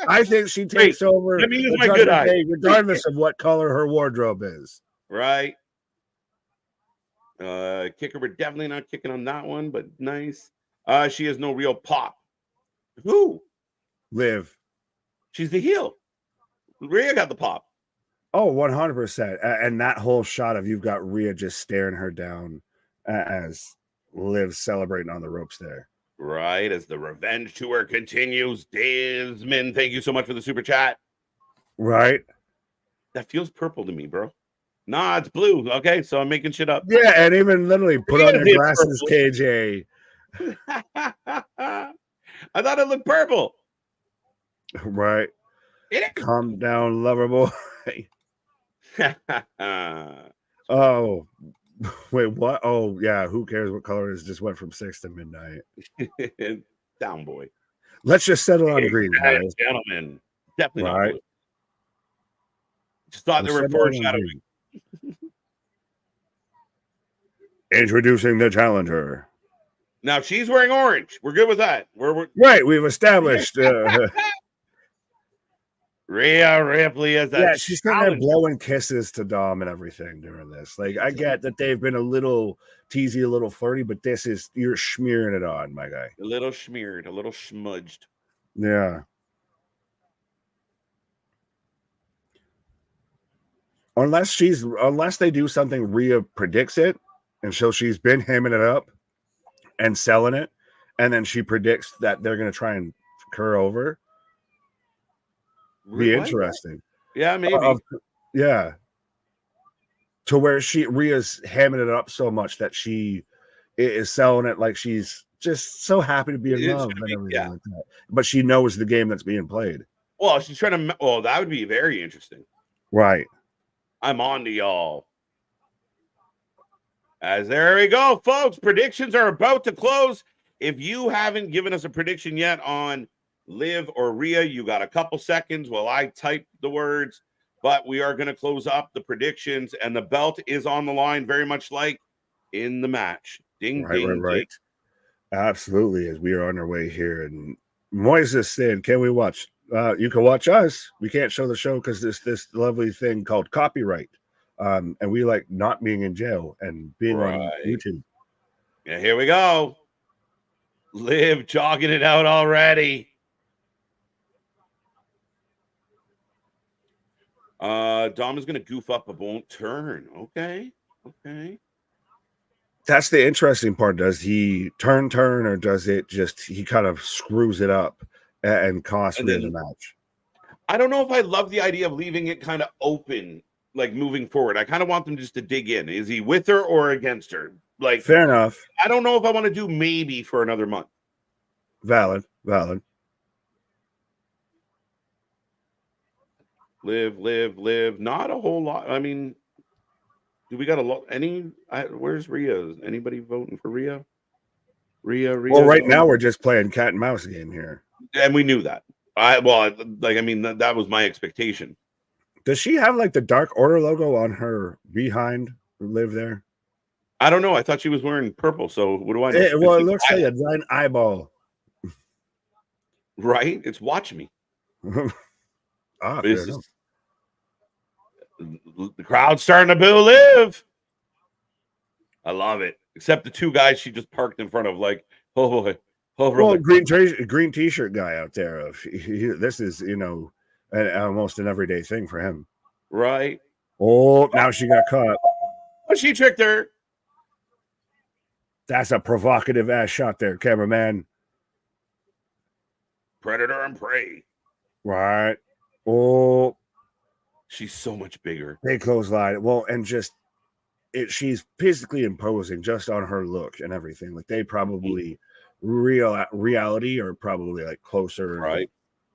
I think she takes over. Let me use my good eye, regardless of what color her wardrobe is. Right. Kicker, we're definitely not kicking on that one, but nice. She has no real pop. Who? Liv. She's the heel. Rhea got the pop. Oh, 100%. And that whole shot of you've got Rhea just staring her down as Liv celebrating on the ropes there. Right, as the revenge tour continues. Desmond, thank you so much for the super chat. Right. That feels purple to me, bro. Nah, it's blue. Okay, so I'm making shit up. Yeah, and even literally put on your glasses, purple. KJ. I thought it looked purple. Right. Calm down, lover boy. Oh, wait, what? Oh, yeah. Who cares what color it is? Just went from 6 to midnight. Down, boy. Let's just settle on green, guys. Gentlemen. Definitely not right. blue. Just thought they were foreshadowing. Introducing the challenger. Now she's wearing orange. We're good with that. We're right. We've established. Rhea Ripley as that. Yeah, she's sitting there blowing kisses to Dom and everything during this. Like, I get that they've been a little teasy, a little flirty, but this is, you're smearing it on, my guy. A little smeared, a little smudged. Yeah. Unless they do something, Rhea predicts it, and so she's been hemming it up and selling it, and then she predicts that they're going to try and her over. Be interesting. Yeah, maybe. Yeah. To where Rhea's hamming it up so much that she is selling it like she's just so happy to be in love and everything like that. But she knows the game that's being played. Well, she's trying to. Oh, that would be very interesting. Right. I'm on to y'all. As there we go, folks. Predictions are about to close. If you haven't given us a prediction yet on Liv or Rhea, you got a couple seconds while I type the words. But we are going to close up the predictions, and the belt is on the line, very much like in the match. Ding, ding, ding. Absolutely, as we are on our way here. And Moises saying, can we watch? You can watch us. We can't show the show because there's this lovely thing called copyright. And we like not being in jail and being on YouTube. Yeah, here we go. Liv jogging it out already. Dom is going to goof up but won't turn. Okay. That's the interesting part. Does he turn, or does it just he kind of screws it up and costs Rhea the match? I don't know if I love the idea of leaving it kind of open, like moving forward. I kind of want them just to dig in. Is he with her or against her? Like, fair enough. I don't know if I want to do maybe for another month. Valid. Live. Not a whole lot. I mean, do we got a lot? Where's Rhea? Is anybody voting for Rhea? Rhea. Well, right now we're just playing cat and mouse game here. And we knew that. That was my expectation. Does she have like the Dark Order logo on her behind Liv there? I don't know. I thought she was wearing purple. So what do I know? It looks like a giant eyeball. Right? It's watch me. Fair enough. The crowd's starting to boo Liv. I love it. Except the two guys she just parked in front of, like, oh boy. Well, green t-shirt guy out there. This is, almost an everyday thing for him. Right. Oh, now she got caught. Oh, she tricked her. That's a provocative ass shot there, cameraman. Predator and prey. Right. Oh. She's so much bigger. Big clothesline. Well, and she's physically imposing just on her look and everything. Like they probably reality or probably like closer, right?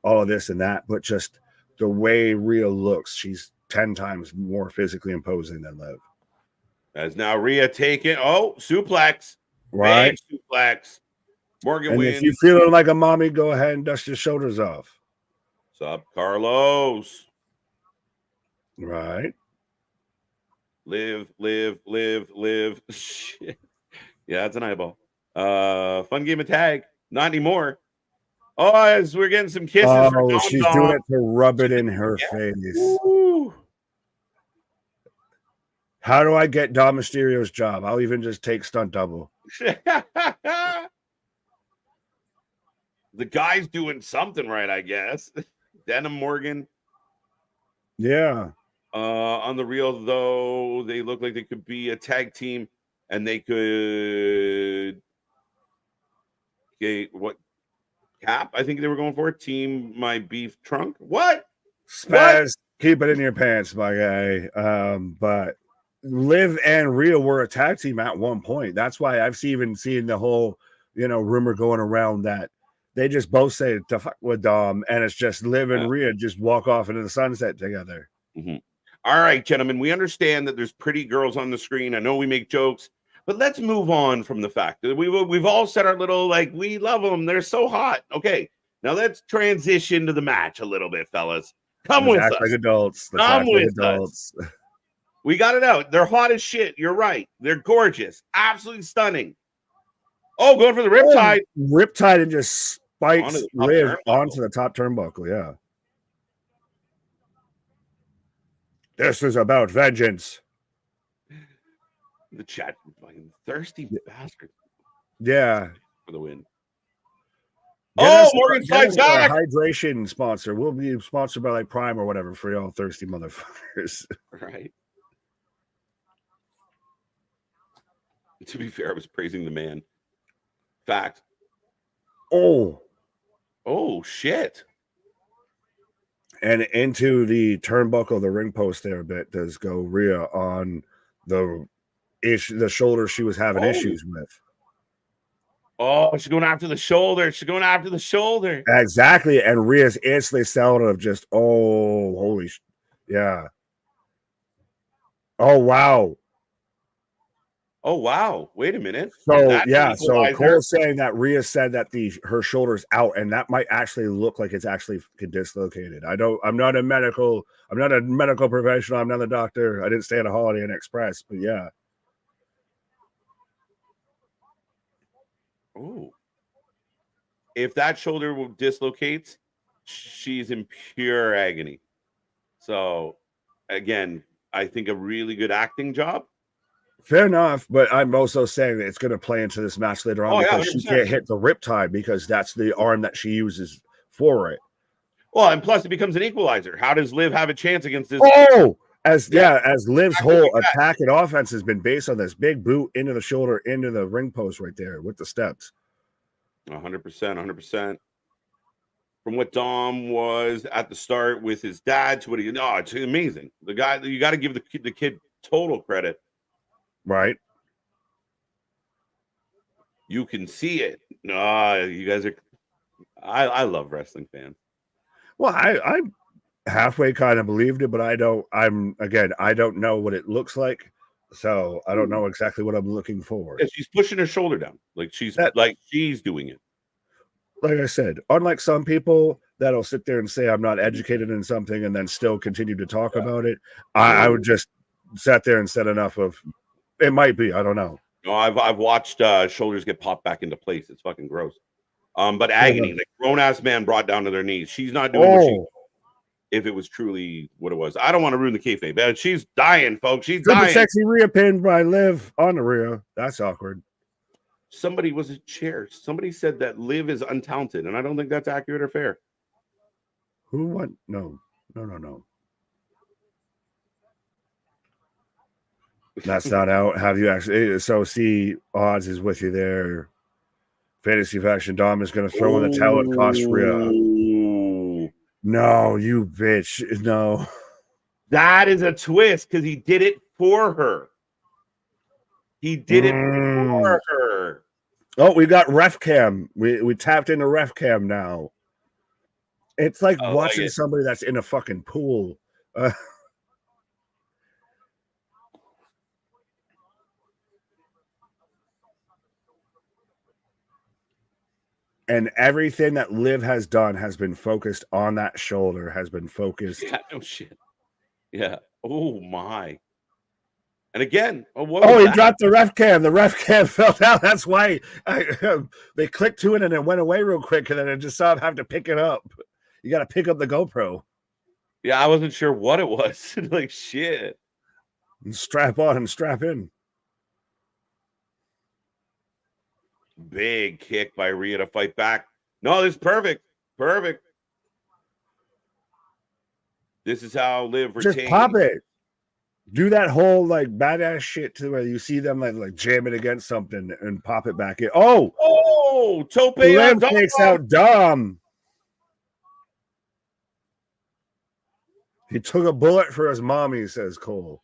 All of this and that, but just the way Rhea looks, she's 10 times more physically imposing than Liv. As now Rhea taking suplex, right? Big suplex. Morgan and wins. If you feeling like a mommy, go ahead and dust your shoulders off. What's up, Carlos? Right. Live. Shit. Yeah, that's an eyeball. Fun game of tag. Not anymore. Oh, as we're getting some kisses. Oh, she's doing it to rub it in her face. Woo. How do I get Dom Mysterio's job? I'll even just take stunt double. The guy's doing something right, I guess. Denham Morgan. Yeah. On the real, though, they look like they could be a tag team, and they could get what Cap? I think they were going for Team My Beef Trunk. What? Spaz, keep it in your pants, my guy. But Liv and Rhea were a tag team at one point. That's why I've even seen the whole, rumor going around that they just both say to fuck with Dom, and it's just Liv and Rhea just walk off into the sunset together. Mm-hmm. All right, gentlemen, we understand that there's pretty girls on the screen. I know we make jokes, but let's move on from the fact that we've all said our little, like, we love them. They're so hot. Okay, now let's transition to the match a little bit, fellas. Come with us. Like adults. Come with us. We got it out. They're hot as shit. You're right. They're gorgeous. Absolutely stunning. Oh, going for the riptide. Riptide and just spikes Liv onto the top turnbuckle. Yeah. This is about vengeance. The chat, fucking thirsty bastard. Yeah. For the win. Morgan Slides back. Hydration sponsor. We'll be sponsored by like Prime or whatever for y'all thirsty motherfuckers. Right. To be fair, I was praising the man. Fact. Oh, shit. And into the turnbuckle, the ring post there a bit does go Rhea on the shoulder she was having issues with. Oh, she's going after the shoulder. Exactly. And Rhea's instantly selling of just, holy yeah. Oh, wow. Oh, wow. Wait a minute. So, yeah. So Cole's saying that Rhea said that her shoulder's out, and that might actually look like it's actually dislocated. I'm not a medical professional. I'm not a doctor. I didn't stay at a Holiday Inn Express, but yeah. Oh. If that shoulder dislocates, she's in pure agony. So, again, I think a really good acting job. Fair enough, but I'm also saying that it's going to play into this match later on because she can't hit the riptide because that's the arm that she uses for it. Well, and plus it becomes an equalizer. How does Liv have a chance against this? As Liv's whole attack and offense has been based on this big boot into the shoulder, into the ring post right there with the steps. 100%. From what Dom was at the start with his dad to what it's amazing. The guy, you got to give the kid total credit. Right. You can see it. You guys are. I love wrestling fans. Well, I halfway kind of believed it, but I don't know what it looks like. So I don't know exactly what I'm looking for. Yeah, she's pushing her shoulder down. Like she's doing it. Like I said, unlike some people that'll sit there and say I'm not educated in something and then still continue to talk about it, I would just sat there and said enough of it might be. I don't know. No, I've watched shoulders get popped back into place. It's fucking gross. But agony, like grown ass man brought down to their knees. She's not doing what she. If it was truly what it was, I don't want to ruin the kayfabe, but she's dying, folks. She's dying. Sexy Rhea pinned by Liv on the Rhea. That's awkward. Somebody was a chair. Somebody said that Liv is untalented, and I don't think that's accurate or fair. Who won? No. That's not out. Have you actually? So see, odds is with you there. Fantasy Faction Dom is going to throw in the towel at cost Rhea. No, you bitch. No. That is a twist because he did it for her. He did it for her. Oh, we got ref cam. We tapped into ref cam now. It's like watching somebody that's in a fucking pool. And everything that Liv has done has been focused on that shoulder, has been focused. Yeah, no shit. Yeah. Oh, my. And again, he dropped the ref cam. The ref cam fell down. That's why they clicked to it and it went away real quick. And then I just saw him have to pick it up. You got to pick up the GoPro. Yeah, I wasn't sure what it was. Like, shit. And strap on and strap in. Big kick by Rhea to fight back. No, this is perfect. Perfect. This is how Liv retains. Just pop it. Do that whole like badass shit to where you see them like jam it against something and pop it back in. Oh, Tope Liv takes out Dom. He took a bullet for his mommy, says Cole.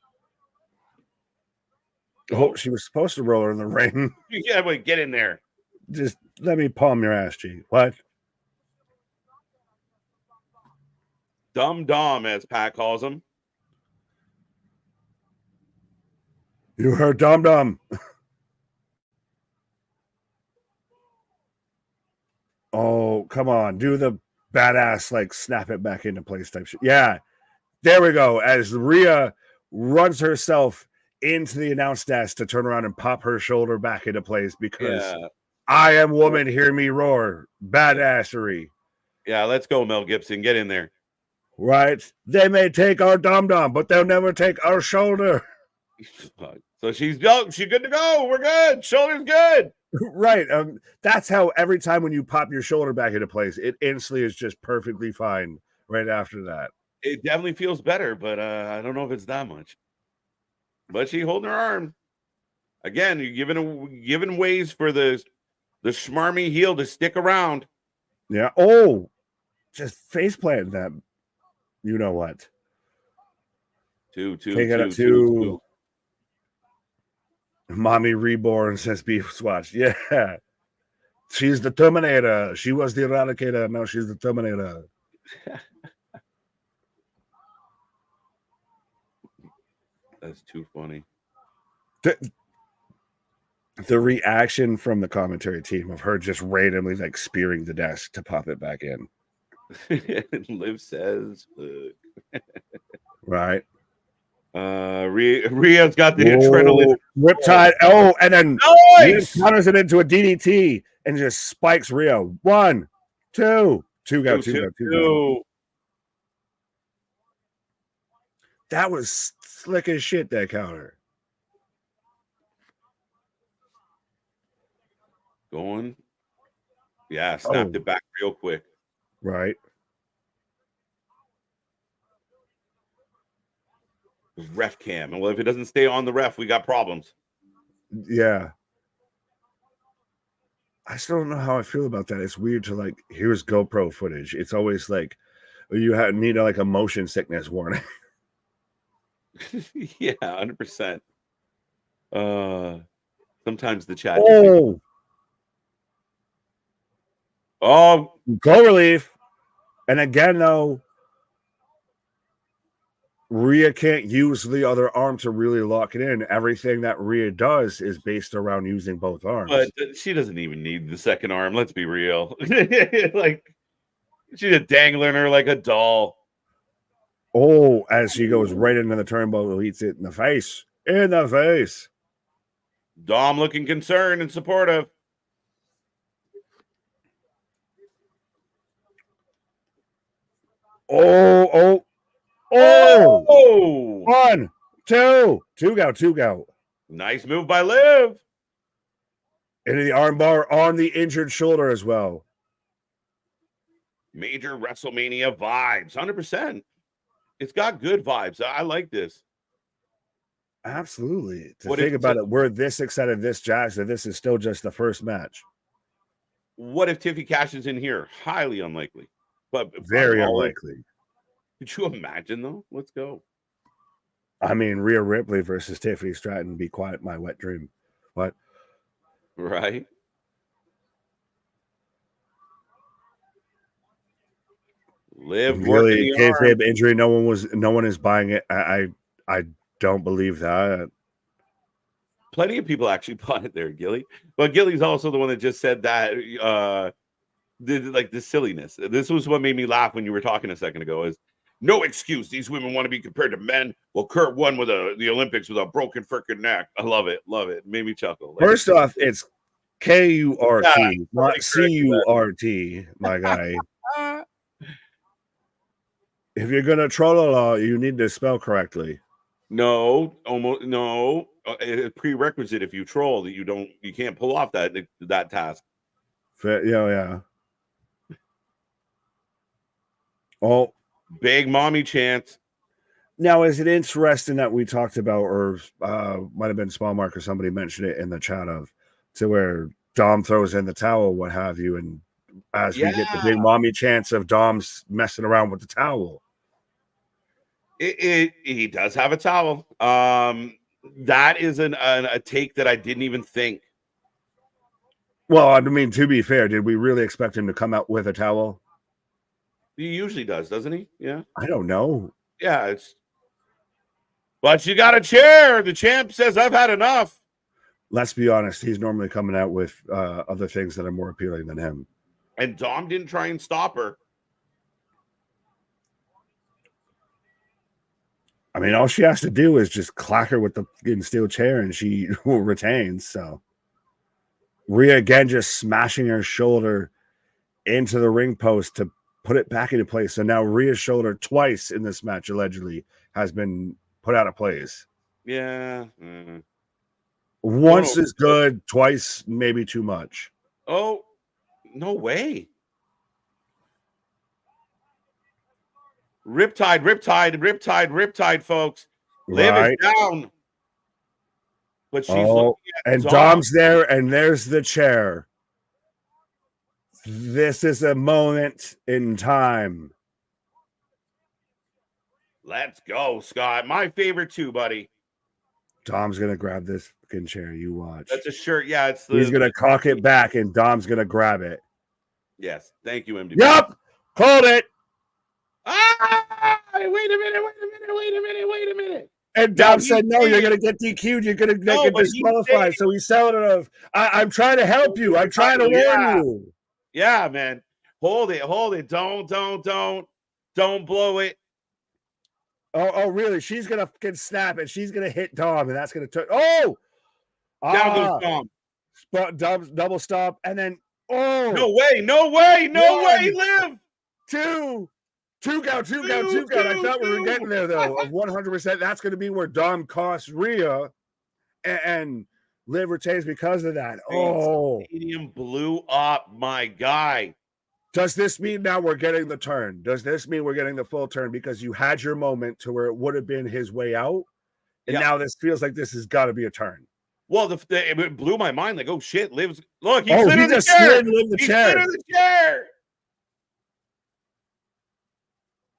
Oh, she was supposed to roll her in the ring. Yeah, wait, get in there. Just let me palm your ass, G. What? Dumb Dom, as Pat calls him. You heard Dom Dom. Oh, come on. Do the badass, like, snap it back into place type shit. Yeah. There we go. As Rhea runs herself into the announce desk to turn around and pop her shoulder back into place because I am woman, hear me roar. Badassery. Yeah, let's go, Mel Gibson. Get in there. Right? They may take our dom-dom, but they'll never take our shoulder. So she's good to go. We're good. Shoulder's good. Right. That's how every time when you pop your shoulder back into place, it instantly is just perfectly fine right after that. It definitely feels better, but I don't know if it's that much. But she holding her arm. Again, you're giving ways for the smarmy heel to stick around. Yeah. Oh, just faceplant them. You know what? Two. Mommy reborn, says Beef Swatch. Yeah. She's the Terminator. She was the Eradicator. Now she's the Terminator. That's too funny. The reaction from the commentary team of her just randomly like spearing the desk to pop it back in. Liv says, right. Rhea's got the adrenaline. Riptide. And then Liv counters it into a DDT and just spikes Rhea. 1, 2. Two go. That was slick as shit, that counter. Going. Yeah, snapped it back real quick. Right. Ref cam. And well, if it doesn't stay on the ref, we got problems. Yeah. I still don't know how I feel about that. It's weird to like, here's GoPro footage. It's always like, you need like a motion sickness warning. Yeah, 100%. Sometimes the chat. Goal relief. And again, though, Rhea can't use the other arm to really lock it in. Everything that Rhea does is based around using both arms. But she doesn't even need the second arm. Let's be real. Like, she's just dangling her like a doll. Oh, as she goes right into the turnbuckle, eats it in the face. In the face. Dom looking concerned and supportive. Oh. 1, 2. Two go. Nice move by Liv. Into the armbar on the injured shoulder as well. Major WrestleMania vibes, 100%. It's got good vibes. I like this. Absolutely. Think about it, we're this excited, this jazzed, that this is still just the first match. What if Tiffy cashes in here? Highly unlikely, but very unlikely. Could you imagine though? Let's go. I mean, Rhea Ripley versus Tiffany Stratton. Be quiet, my wet dream. What? Right. Liv really kayfabe injury. No one is buying it. I don't believe that. Plenty of people actually bought it there, Gilly. But Gilly's also the one that just said that the silliness. This was what made me laugh when you were talking a second ago. Is no excuse. These women want to be compared to men. Well, Kurt won with the Olympics with a broken freaking neck. I love it. Love it. Made me chuckle. Like, first off, it's KURT, not CURT, my guy. If you're gonna troll, you need to spell correctly. No, almost no. A prerequisite if you troll that you can't pull off that task. Yeah. Oh, big mommy chance. Now, is it interesting that we talked about, or might have been Small Mark or somebody mentioned it in the chat to where Dom throws in the towel, what have you, and as we get the big mommy chance of Dom's messing around with the towel. He does have a towel. That is a take that I didn't even think. Well, I mean, to be fair, did we really expect him to come out with a towel? He usually does, doesn't he? Yeah. I don't know. Yeah, but you got a chair. The champ says, I've had enough. Let's be honest. He's normally coming out with other things that are more appealing than him. And Dom didn't try and stop her. I mean, all she has to do is just clack her with the steel chair and she will retain. So Rhea again just smashing her shoulder into the ring post to put it back into place. So now Rhea's shoulder twice in this match allegedly has been put out of place. Yeah. Once is good, twice maybe too much. Oh, no way. Riptide, folks. Liv is down. But she's looking at Dom's there, and there's the chair. This is a moment in time. Let's go, Scott. My favorite too, buddy. Dom's gonna grab this fucking chair. You watch. That's a shirt. Yeah, he's gonna cock it back, and Dom's gonna grab it. Yes, thank you, MD. Yup, called it. Wait a minute. And Dom said, no, you're going to get DQ'd. You're going to get disqualified. So he's selling it off. I'm trying to help you. I'm trying to warn you. Yeah, man. Hold it. Don't blow it. Oh, really? She's going to snap it. She's going to hit Dom, and that's going to turn. Oh! Down goes Dom. Dom's double stop, and then, oh! No way, Liv! Two count. I thought we were getting there, though, of 100%. That's going to be where Dom costs Rhea, and Liv retains because of that. Oh. Stadium blew up, my guy. Does this mean now we're getting the turn? Does this mean we're getting the full turn? Because you had your moment to where it would have been his way out, and now this feels like this has got to be a turn. Well, it blew my mind. Like, oh, shit, Liv's... Look, he just slid in the chair.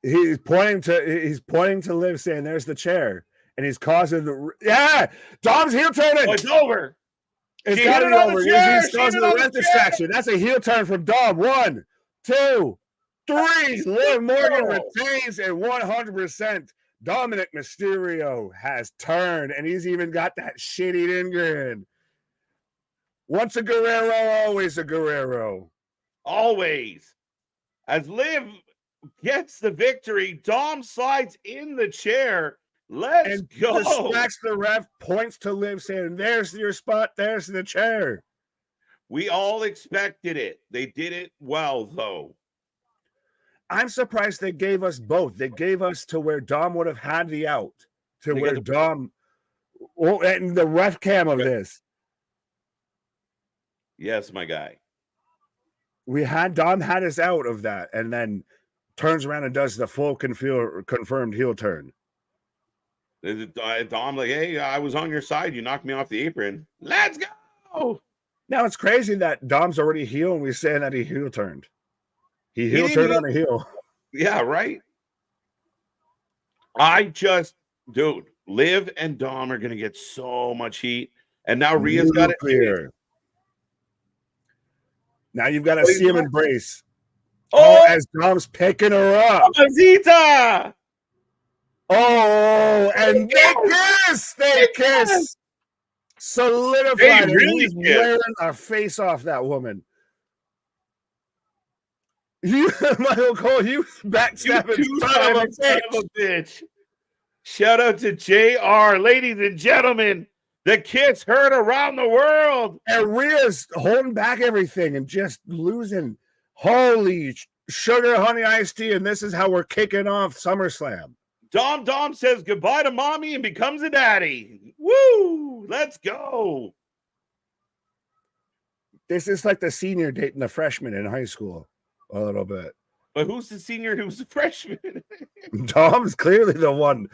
He's pointing to Liv, saying, "There's the chair," and he's causing the Dom's heel turning. Oh, it's over. It's got to be over. He's causing the ref distraction. That's a heel turn from Dom. 1, 2, 3. Liv Morgan retains, and 100%. Dominic Mysterio has turned, and he's even got that shit-eating grin. Once a Guerrero, always a Guerrero. Always. As Liv gets the victory, Dom slides in the chair. Let's go. Distracts the ref, points to Liv, saying, there's your spot, there's the chair. We all expected it. They did it well, though. I'm surprised they gave us both. They gave us to where Dom would have had the out, to where Dom, and the ref cam of this. Yes, my guy. Dom had us out of that, and then turns around and does the full confirmed heel turn. Dom like, hey, I was on your side. You knocked me off the apron. Let's go. Now it's crazy that Dom's already heel, and we're saying that he heel turned. He heel turned on a heel. Yeah, right. Dude, Liv and Dom are gonna get so much heat, and now Rhea's got it clear. Now you've got to see him embrace. Oh, as Dom's picking her up. Zita! Oh, and they kiss. Solidified. He's wearing a face off that woman. Michael Cole, you backstabbing son of a bitch. Shout out to JR. Ladies and gentlemen, the kiss heard around the world. And Rhea's holding back everything and just losing. Holy sugar, honey, iced tea. And this is how we're kicking off SummerSlam. Dom says goodbye to mommy and becomes a daddy. Woo! Let's go. This is like the senior dating the freshman in high school a little bit. But who's the senior and who's the freshman? Dom's clearly the one,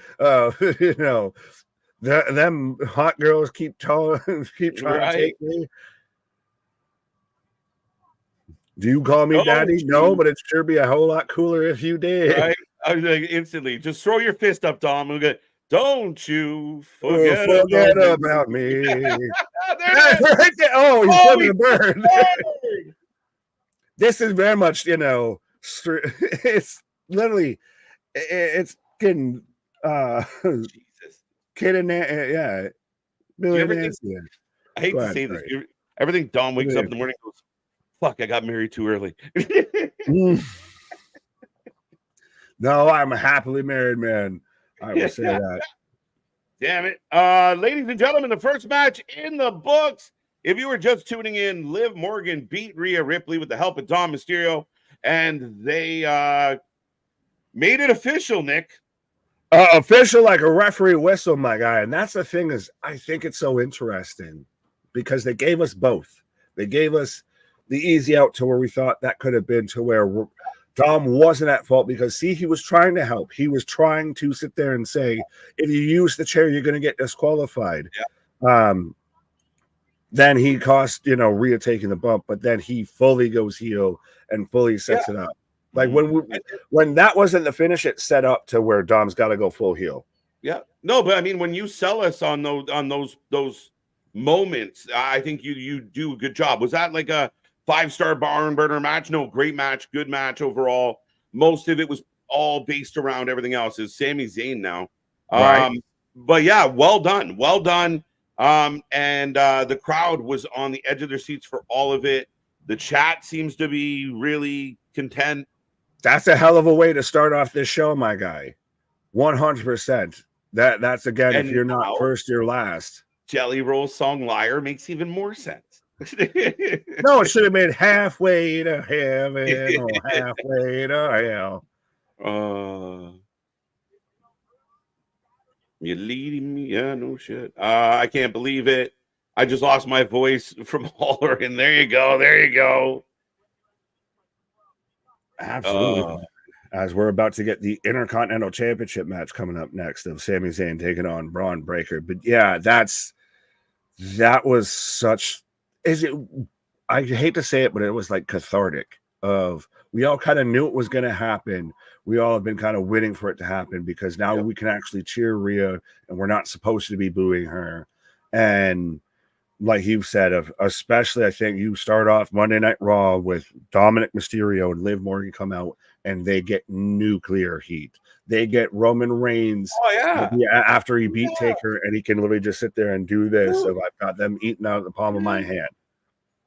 them hot girls keep trying to take me. Do you call me daddy? No, but it'd sure be a whole lot cooler if you did. Right? I was like, instantly, just throw your fist up, Dom. And go, don't you forget about me. Oh, he's flipping a bird. This is very much, it's literally, it's getting, Jesus. Kid and yeah. Billy I hate to say this. Everything Dom wakes up in the morning goes, fuck, I got married too early. No, I'm a happily married man. I will say that. Damn it. Ladies and gentlemen, the first match in the books. If you were just tuning in, Liv Morgan beat Rhea Ripley with the help of Dom Mysterio, and they made it official, Nick. Official like a referee whistle, my guy. And that's the thing is, I think it's so interesting because they gave us both. They gave us the easy out to where we thought that could have been to where Dom wasn't at fault because, see, he was trying to help. He was trying to sit there and say, if you use the chair, you're going to get disqualified. Yeah. Then he cost, Rhea taking the bump, but then he fully goes heel and fully sets it up. Like when that wasn't the finish, it set up to where Dom's got to go full heel. Yeah. No, but I mean, when you sell us on those moments, I think you do a good job. Was that like a 5-star barn burner match? No, great match, good match overall. Most of it was all based around everything else. Is Sami Zayn now? Right. But yeah, well done. And the crowd was on the edge of their seats for all of it. The chat seems to be really content. That's a hell of a way to start off this show, my guy. 100%. That's again, and if you're not first, you're last. Jelly Roll song "Liar" makes even more sense. No, it should have made halfway to heaven or halfway to hell. You're leading me. Yeah, no shit. I can't believe it. I just lost my voice from hollering. There you go. Absolutely. As we're about to get the Intercontinental Championship match coming up next of Sami Zayn taking on Bron Breakker. But yeah, that was such. I hate to say it, but it was like cathartic. We all kind of knew it was going to happen. We all have been kind of waiting for it to happen because now we can actually cheer Rhea, and we're not supposed to be booing her. And like you said, especially I think you start off Monday Night Raw with Dominic Mysterio and Liv Morgan come out and they get nuclear heat. They get Roman Reigns after he beat Taker, and he can literally just sit there and do this. Of I've got them eating out of the palm of my hand.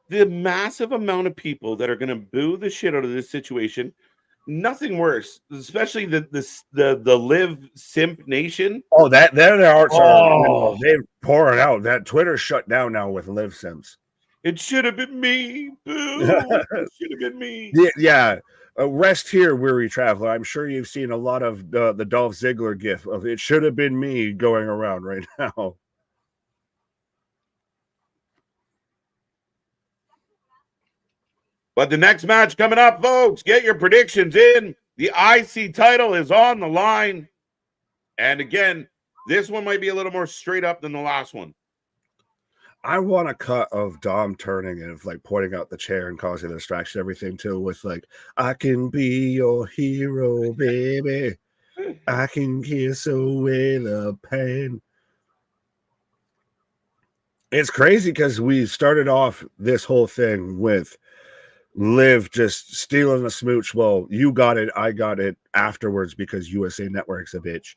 The massive amount of people that are going to boo the shit out of this situation. Nothing worse, especially the Liv Simp Nation. Oh, their arts are they're pouring out. That Twitter shut down now with Liv Simps. It should have been me. Boo! It should have been me. Yeah. Rest here, weary traveler. I'm sure you've seen a lot of the Dolph Ziggler gif of "it should have been me" going around right now. But the next match coming up, folks, get your predictions in. The IC title is on the line. And again, this one might be a little more straight up than the last one. I want a cut of Dom turning and like pointing out the chair and causing a distraction, everything too, with like, "I can be your hero, baby. I can kiss away the pain." It's crazy because we started off this whole thing with Liv just stealing the smooch. Well, you got it, I got it afterwards because USA Network's a bitch.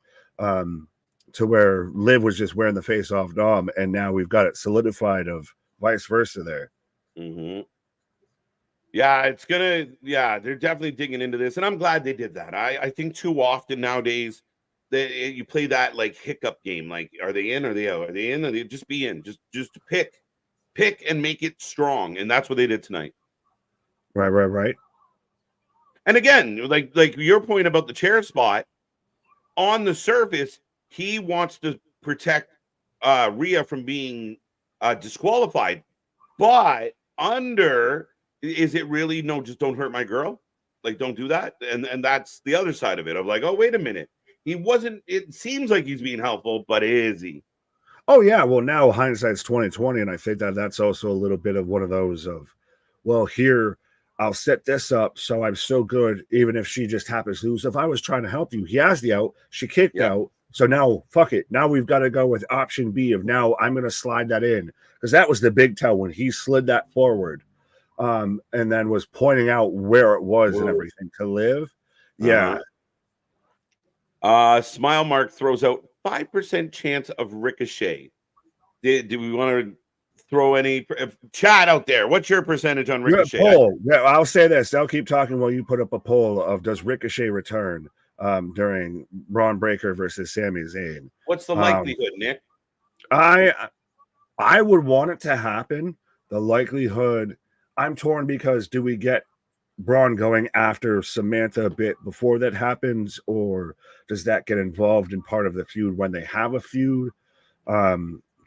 To where Liv was just wearing the face off Dom, and now we've got it solidified of vice versa there. Mm-hmm. Yeah, they're definitely digging into this, and I'm glad they did that. I think too often nowadays that you play that like hiccup game, like are they in, are they out, are they in, or they just be in, just pick and make it strong, and that's what they did tonight. Right. And again, like your point about the chair spot, on the surface, he wants to protect Rhea from being disqualified, but is it really no? Just don't hurt my girl. Like, don't do that. And that's the other side of it. Of like, oh, wait a minute, he wasn't. It seems like he's being helpful, but is he? Oh yeah. Well, now hindsight's 2020, and I think that's also a little bit of one of those of, well, here I'll set this up so I'm so good, even if she just happens to lose. If I was trying to help you, he has the out. She kicked out. So now, fuck it. Now we've got to go with option B of now I'm going to slide that in. Because that was the big tell when he slid that forward and then was pointing out where it was and everything to Liv. Yeah. Smile Mark throws out 5% chance of Ricochet. Do we want to throw any chat out there? What's your percentage on Ricochet? Yeah, I'll say this. I'll keep talking while you put up a poll of does Ricochet return during Bron Breakker versus Sami Zayn. What's the likelihood, Nick? I would want it to happen. The likelihood, I'm torn because do we get Bron going after Samantha a bit before that happens, or does that get involved in part of the feud when they have a feud?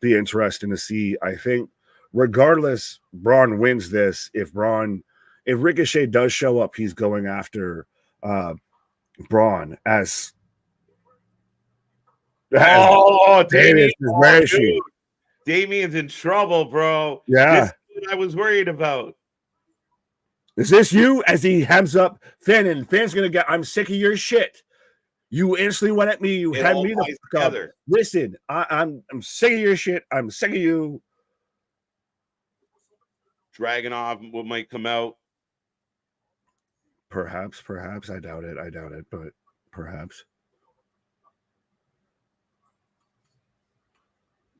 Be interesting to see. I think regardless, Bron wins this. If Ricochet does show up, he's going after Bron as Damian, Damian's in trouble, bro. Yeah, this is what I was worried about. Is this you? As he hems up Finn, and Finn's gonna get, "I'm sick of your shit. You instantly went at me. You had me the fuck up. Listen, I'm sick of your shit. I'm sick of you." Dragunov might come out. Perhaps. I doubt it, but perhaps.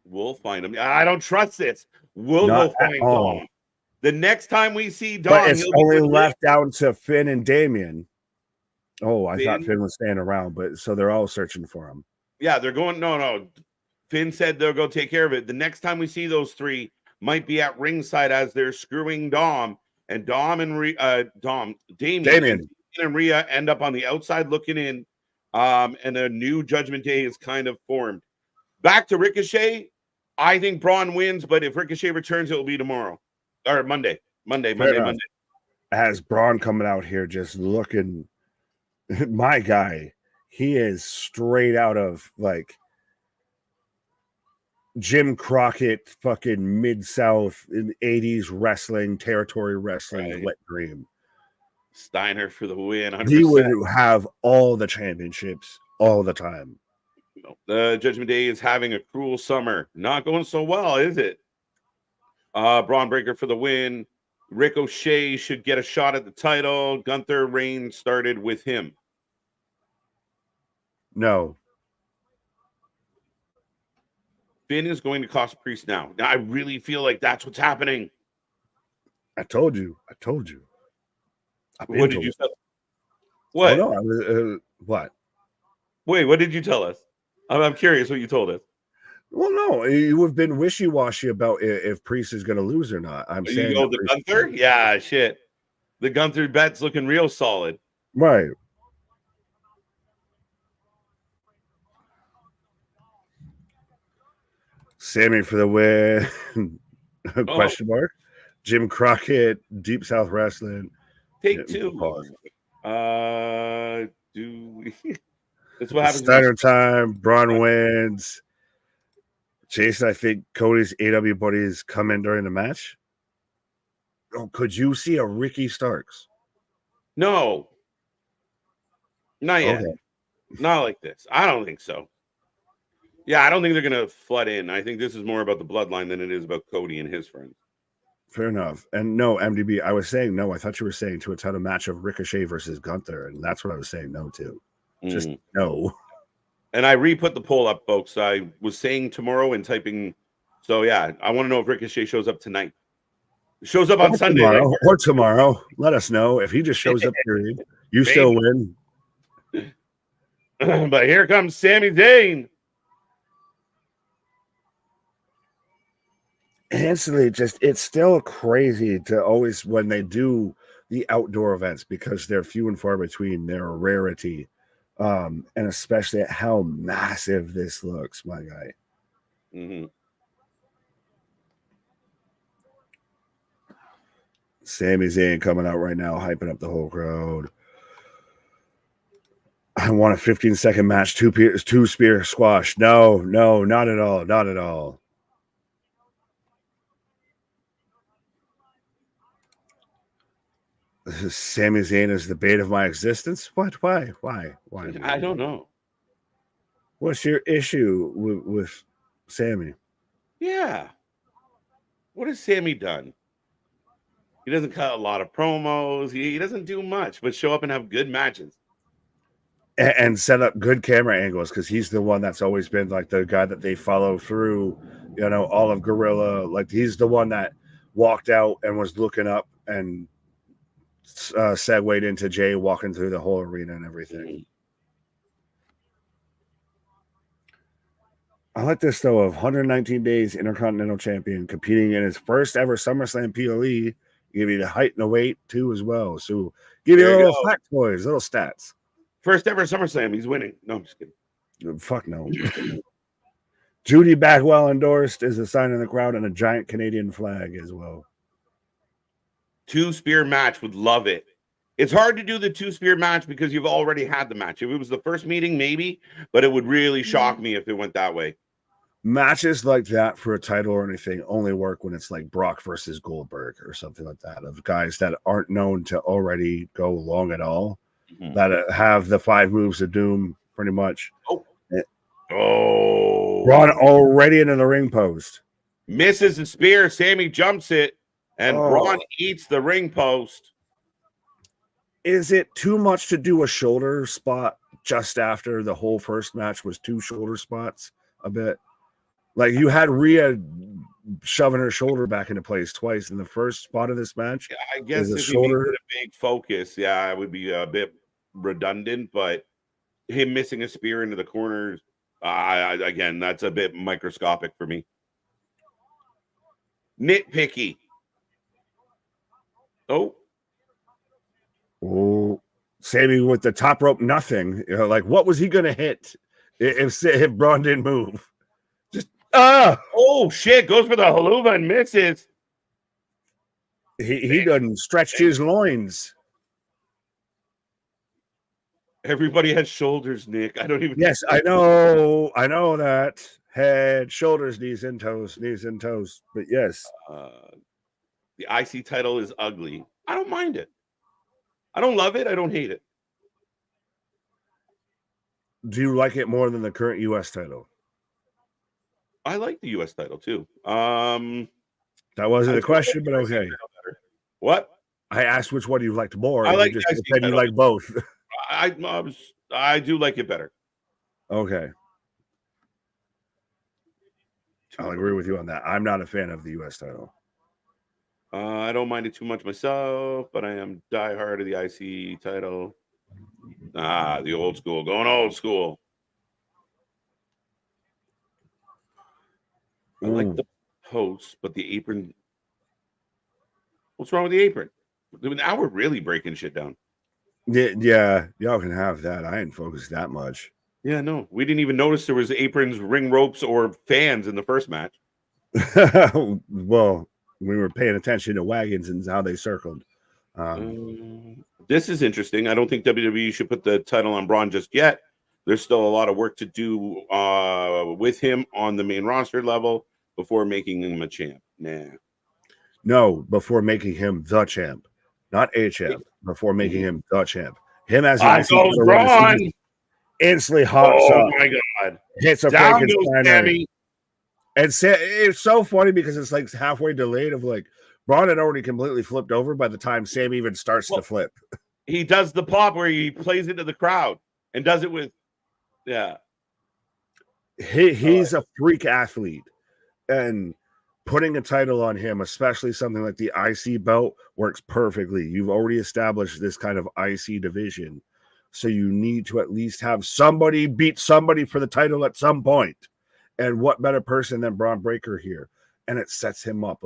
We'll find him. I don't trust this. We'll go find Dom. The next time we see Dom, but it's only left down to Finn and Damian. Oh, I thought Finn was staying around, but so they're all searching for him. Yeah, they're going. No. Finn said they'll go take care of it. The next time we see those three might be at ringside as they're screwing Dom, and Damian and Rhea end up on the outside looking in, and a new Judgment Day is kind of formed. Back to Ricochet. I think Bron wins, but if Ricochet returns, it will be tomorrow or Monday. Monday. As Bron coming out here just looking, my guy, he is straight out of like Jim Crockett, fucking Mid-South in 80s wrestling, territory wrestling, wet dream. Steiner for the win. 100%. He would have all the championships all the time. The Judgment Day is having a cruel summer. Not going so well, is it? Braun Breaker for the win. Ricochet should get a shot at the title. Gunther reign started with him. No. Finn is going to cost Priest now. I really feel like that's what's happening. I told you. What did you tell? What? What? Oh, no. What? Wait, what did you tell us? I'm curious what you told us. Well, no, you have been wishy-washy about if Priest is going to lose or not. I'm saying the Gunther? Yeah, shit. The Gunther bet's looking real solid. Right. Sami for the win. Question mark. Jim Crockett, Deep South Wrestling. Take two. That's what happens. Steiner time. Bron wins. Jason, I think Cody's AW buddies come in during the match. Oh, could you see a Ricky Starks? No. Not yet. Okay. Not like this. I don't think so. Yeah, I don't think they're going to flood in. I think this is more about the bloodline than it is about Cody and his friends. Fair enough. And no, MDB, I was saying no. I thought you were saying to a title match of Ricochet versus Gunther, and that's what I was saying no to. Just no. And I re-put the poll up, folks. I was saying tomorrow and typing. So, yeah, I want to know if Ricochet shows up tonight. Shows up on Sunday. Or tomorrow. Let us know. If he just shows up, period, you still win. But here comes Sami Zayn. Instantly, it's still crazy to always, when they do the outdoor events, because they're few and far between, they're a rarity. And especially at how massive this looks, my guy. Mm-hmm. Sami Zayn coming out right now, hyping up the whole crowd. I want a 15-second match, two spear squash. No, not at all. Not at all. Sami Zayn is the bait of my existence. What? Why? I don't know. What's your issue with Sami? Yeah. What has Sami done? He doesn't cut a lot of promos. He doesn't do much, but show up and have good matches. And set up good camera angles, because he's the one that's always been like the guy that they follow through, all of Gorilla. Like, he's the one that walked out and was looking up and segued into Jay walking through the whole arena and everything. Mm-hmm. I like this, though, of 119 days Intercontinental Champion competing in his first ever SummerSlam PLE. Give you the height and the weight, too, as well. So give you little factoids, little stats. First ever SummerSlam, he's winning. No, I'm just kidding. Fuck no. Judy Bagwell endorsed is a sign in the crowd, and a giant Canadian flag as well. Two-spear match, would love it. It's hard to do the two-spear match because you've already had the match. If it was the first meeting, maybe, but it would really shock me if it went that way. Matches like that for a title or anything only work when it's like Brock versus Goldberg or something like that, of guys that aren't known to already go long at all, that have the 5 moves of doom pretty much. Braun already into the ring post. Misses the spear. Sami jumps it, and Braun eats the ring post. Is it too much to do a shoulder spot just after the whole first match was 2 shoulder spots a bit? Like, you had Rhea shoving her shoulder back into place twice in the first spot of this match. Yeah, I guess if he made it a big focus, it would be a bit redundant, but him missing a spear into the corners, again, that's a bit microscopic for me. Nitpicky. Oh, Sami with the top rope, nothing. Like, what was he going to hit if Braun didn't move? Oh shit! Goes for the haluva and misses. He doesn't stretch his loins. Everybody has shoulders, Nick. I don't even. Yes, I know that. Head, shoulders, knees, and toes. But yes, the IC title is ugly. I don't mind it. I don't love it. I don't hate it. Do you like it more than the current U.S. title? I like the U.S. title too. That wasn't a question, but okay. What? I asked which one you liked more. I like you the just IC said you title. like both. I do like it better. Okay. I'll agree with you on that. I'm not a fan of the U.S. title. I don't mind it too much myself, but I am diehard of the IC title. The old school, going old school. I like the post, but the apron. What's wrong with the apron? Now we're really breaking shit down. Yeah, y'all can have that. I ain't focused that much. Yeah, no, we didn't even notice there was aprons, ring ropes, or fans in the first match. Well, we were paying attention to wagons and how they circled. This is interesting. I don't think WWE should put the title on Bron just yet. There's still a lot of work to do with him on the main roster level before making him a champ. No, before making him the champ, not a champ. Before making him the champ, him as an IC Bron instantly hops up. Oh my god! Hits a Down goes Sami. And it's so funny because it's like halfway delayed of like Bron had already completely flipped over by the time Sami even starts to flip. He does the pop where he plays into the crowd and does it with, He's a freak athlete, and putting a title on him, especially something like the IC belt, works perfectly. You've already established this kind of IC division, so you need to at least have somebody beat somebody for the title at some point. And what better person than Bron Breakker here? And it sets him up.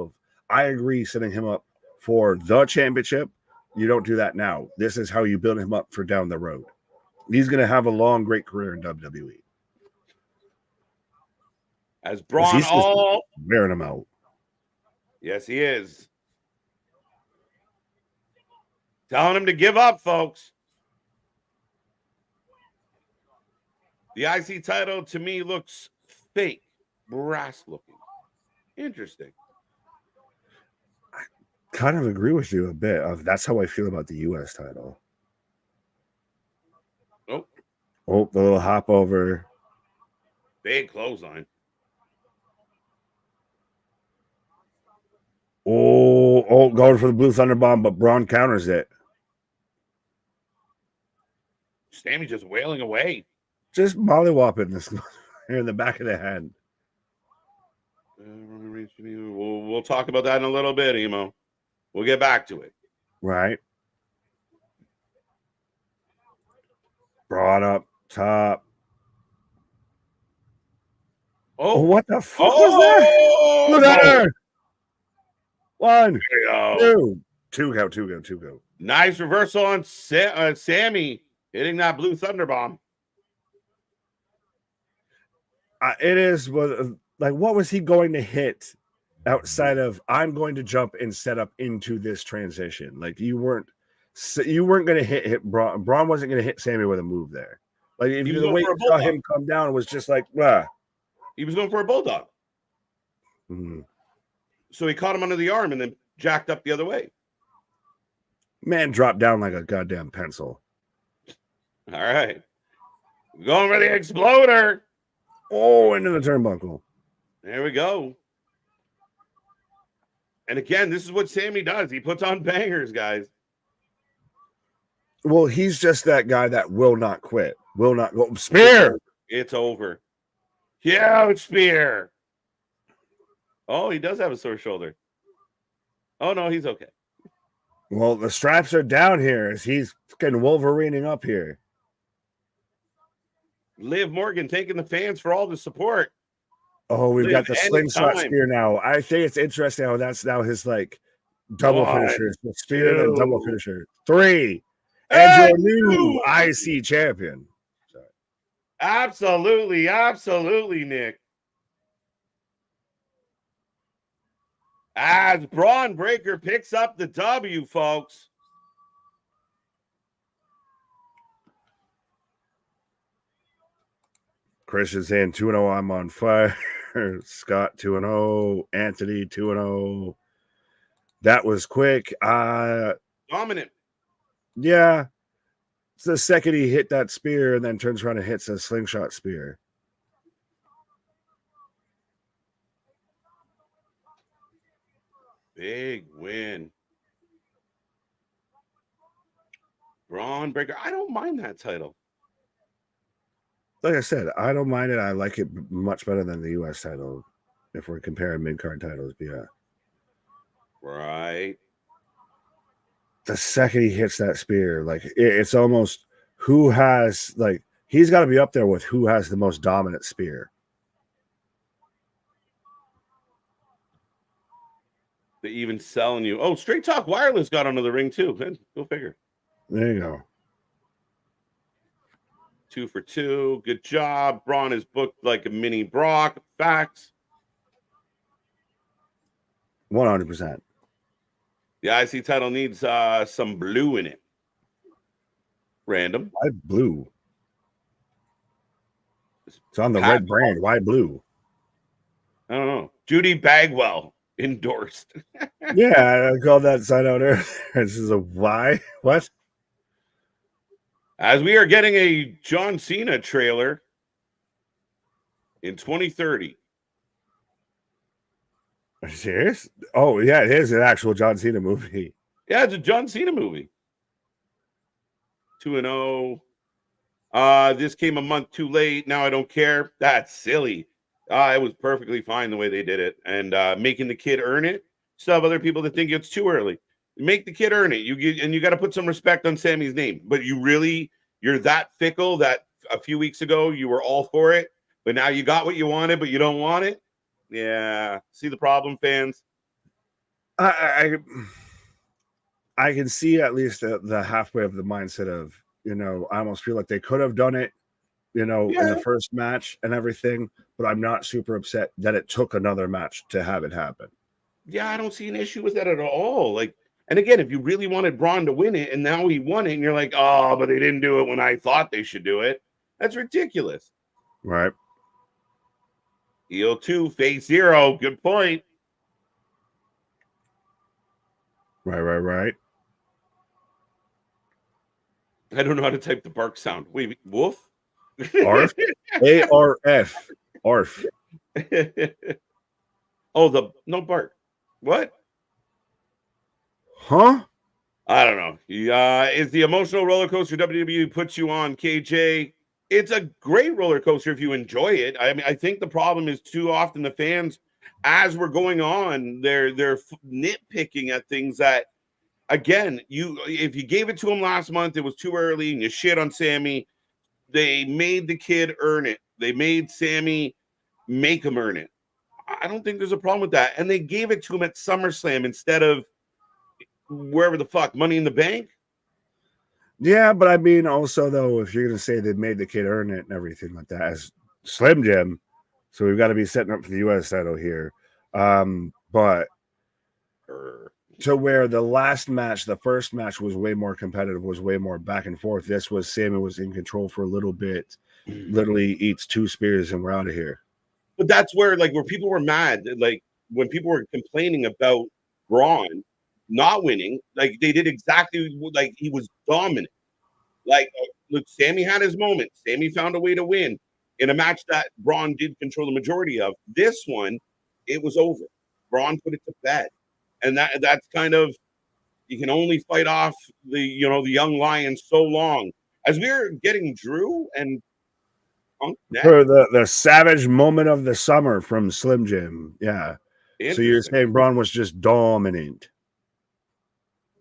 I agree, setting him up for the championship. You don't do that now. This is how you build him up for down the road. He's going to have a long, great career in WWE. As Bron wearing him out. Yes, he is. Telling him to give up, folks. The IC title to me looks fake, brass looking. Interesting. I kind of agree with you a bit. That's how I feel about the US title. Oh, the little hop over. Big clothesline. Oh, going for the Blue Thunder Bomb, but Bron counters it. Sami just wailing away. Just mollywopping this here in the back of the head. We'll talk about that in a little bit, Emo. We'll get back to it. Right. Brought up top. Oh, what the fuck was that? Look at her. One, two go. Nice reversal on Sami hitting that Blue Thunder Bomb. It is like, what was he going to hit outside of I'm going to jump and set up into this transition? Like you weren't going to hit Bron. Bron wasn't going to hit Sami with a move there. Like if you the way you saw him come down was just like, he was going for a bulldog. Mm-hmm. So he caught him under the arm and then jacked up the other way. Man dropped down like a goddamn pencil. All right. Going for the exploder. Oh, into the turnbuckle. There we go. And again, this is what Sami does. He puts on bangers, guys. Well, he's just that guy that will not quit. Will not go. Spear. It's over. Huge spear. Oh, he does have a sore shoulder. Oh, no, he's okay. Well, the straps are down here as he's fucking Wolverining up here. Liv Morgan taking the fans for all the support. Oh, we've got the slingshot spear now. I think it's interesting how that's now his like double finisher. The spear and double finisher. 3. And your new IC champion. Sorry. Absolutely, Nick. As Bron Breakker picks up the W, folks. Chris is in 2-0. I'm on fire. Scott 2-0. Anthony 2-0. That was quick. Dominant. Yeah. It's the second he hit that spear and then turns around and hits a slingshot spear. Big win. Braun Breaker. I don't mind that title. Like I said, I don't mind it. I like it much better than the U.S. title if we're comparing mid-card titles. But yeah. Right. The second he hits that spear, like it's almost who has, like, he's got to be up there with who has the most dominant spear. They even selling you. Oh, Straight Talk Wireless got onto the ring too. Go figure. There you go. 2 for 2. Good job. Braun is booked like a mini Brock. Facts. 100%. The IC title needs some blue in it. Random. Why blue? It's on the red brand. Why blue? I don't know. Judy Bagwell endorsed. Yeah, I called that sign out earlier. This is a why? What? As we are getting a John Cena trailer in 2030. Are you serious? Oh, yeah, it is an actual John Cena movie. Yeah, it's a John Cena movie. 2-0. This came a month too late. Now I don't care. That's silly. It was perfectly fine the way they did it. And making the kid earn it. Still have other people that think it's too early. Make the kid earn it. You got to put some respect on Sami's name. But you're that fickle that a few weeks ago you were all for it, but now you got what you wanted, but you don't want it. Yeah. See the problem, fans? I can see at least the halfway of the mindset of, I almost feel like they could have done it, in the first match and everything, but I'm not super upset that it took another match to have it happen. Yeah, I don't see an issue with that at all. And again, if you really wanted Braun to win it and now he won it and you're like, oh, but they didn't do it when I thought they should do it. That's ridiculous. Right. Heel 2, face 0. Good point. Right. I don't know how to type the bark sound. Wait, wolf? ARF? ARF. ARF. Oh, no bark. What? Huh? I don't know. Is the emotional roller coaster WWE puts you on, KJ? It's a great roller coaster if you enjoy it. I mean, I think the problem is too often the fans, as we're going on, they're nitpicking at things that, again, if you gave it to him last month, it was too early, and you shit on Sami. They made the kid earn it. They made Sami make him earn it. I don't think there's a problem with that. And they gave it to him at SummerSlam instead of wherever the fuck, Money in the Bank. Yeah, but I mean, also though, if you're gonna say they made the kid earn it and everything like that, as Slim Jim, so we've got to be setting up for the U.S. title here. But to where the last match, the first match was way more competitive, was way more back and forth. This was Sami was in control for a little bit, literally eats 2 spears and we're out of here. But that's where people were mad, like when people were complaining about Braun not winning, like they did exactly like he was dominant. Like, look, Sami had his moment. Sami found a way to win in a match that Braun did control the majority of. This one, it was over. Braun put it to bed, and that's kind of, you can only fight off the young lion so long. As we're getting Drew and Punk for the savage moment of the summer from Slim Jim. Yeah. So you're saying Braun was just dominant.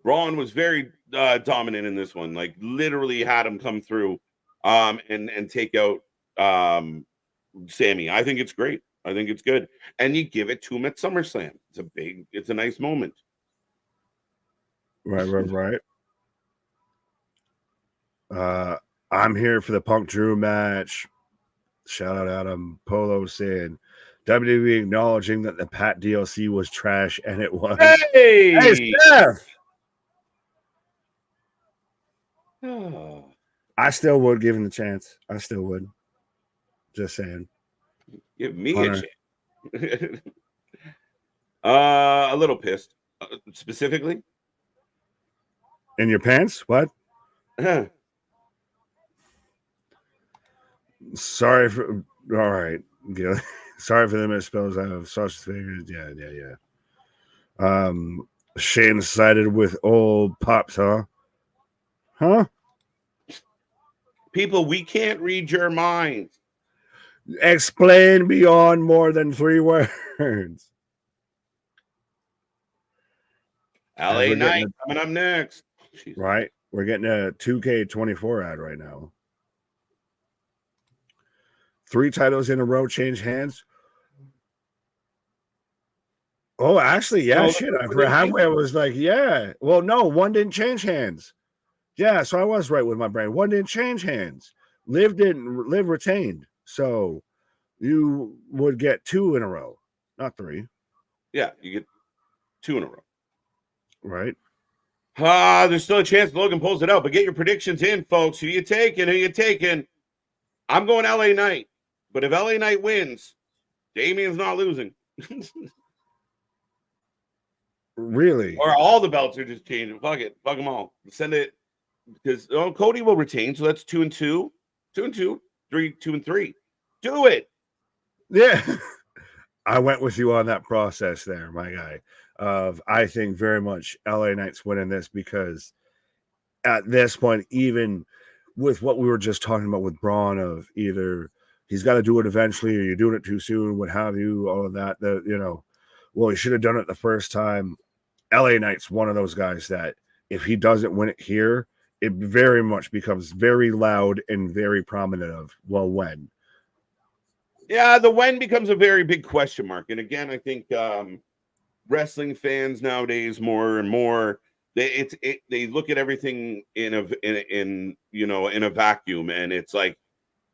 Braun was very dominant in this one. Like literally had him come through and take out Sami. I think it's great. I think it's good. And you give it to him at SummerSlam. It's a nice moment. Right. I'm here for the Punk Drew match. Shout out Adam Polo saying WWE acknowledging that the Pat DLC was trash, and it was. Hey Seth! Oh. I still would give him the chance. I still would. Just saying. Give me a chance. A little pissed. Specifically? In your pants? What? Sorry for. All right. Yeah. Sorry for the misspells. I have sausage fingers. Yeah. Shane sided with old Pops, huh? Huh? People, we can't read your minds. Explain beyond more than 3 words. LA Knight coming up next. Jesus. Right? We're getting a 2K24 ad right now. 3 titles in a row change hands. Oh, actually, yeah, No, shit. For halfway, I was like, yeah. Well, no, one didn't change hands. Yeah, so I was right with my brain. One didn't change hands. Liv retained. So you would get 2 in a row, not 3. Yeah, you get 2 in a row. Right. There's still a chance Logan pulls it out, but get your predictions in, folks. Who you taking? Who you taking? I'm going LA Knight. But if LA Knight wins, Damian's not losing. Really? Or all the belts are just changing. Fuck it. Fuck them all. Send it. Because Cody will retain, so that's 2 and 2. 2 and 2. 3, 2 and 3. Do it. Yeah. I went with you on that process there, my guy. I think very much LA Knight's winning this because at this point, even with what we were just talking about with Bron, of either he's got to do it eventually or you're doing it too soon, what have you, all of that, well, he should have done it the first time. LA Knight's one of those guys that if he doesn't win it here, it very much becomes very loud and very prominent of, well, when. Yeah, the when becomes a very big question mark. And again, I think wrestling fans nowadays more and more they look at everything in a vacuum, and it's like,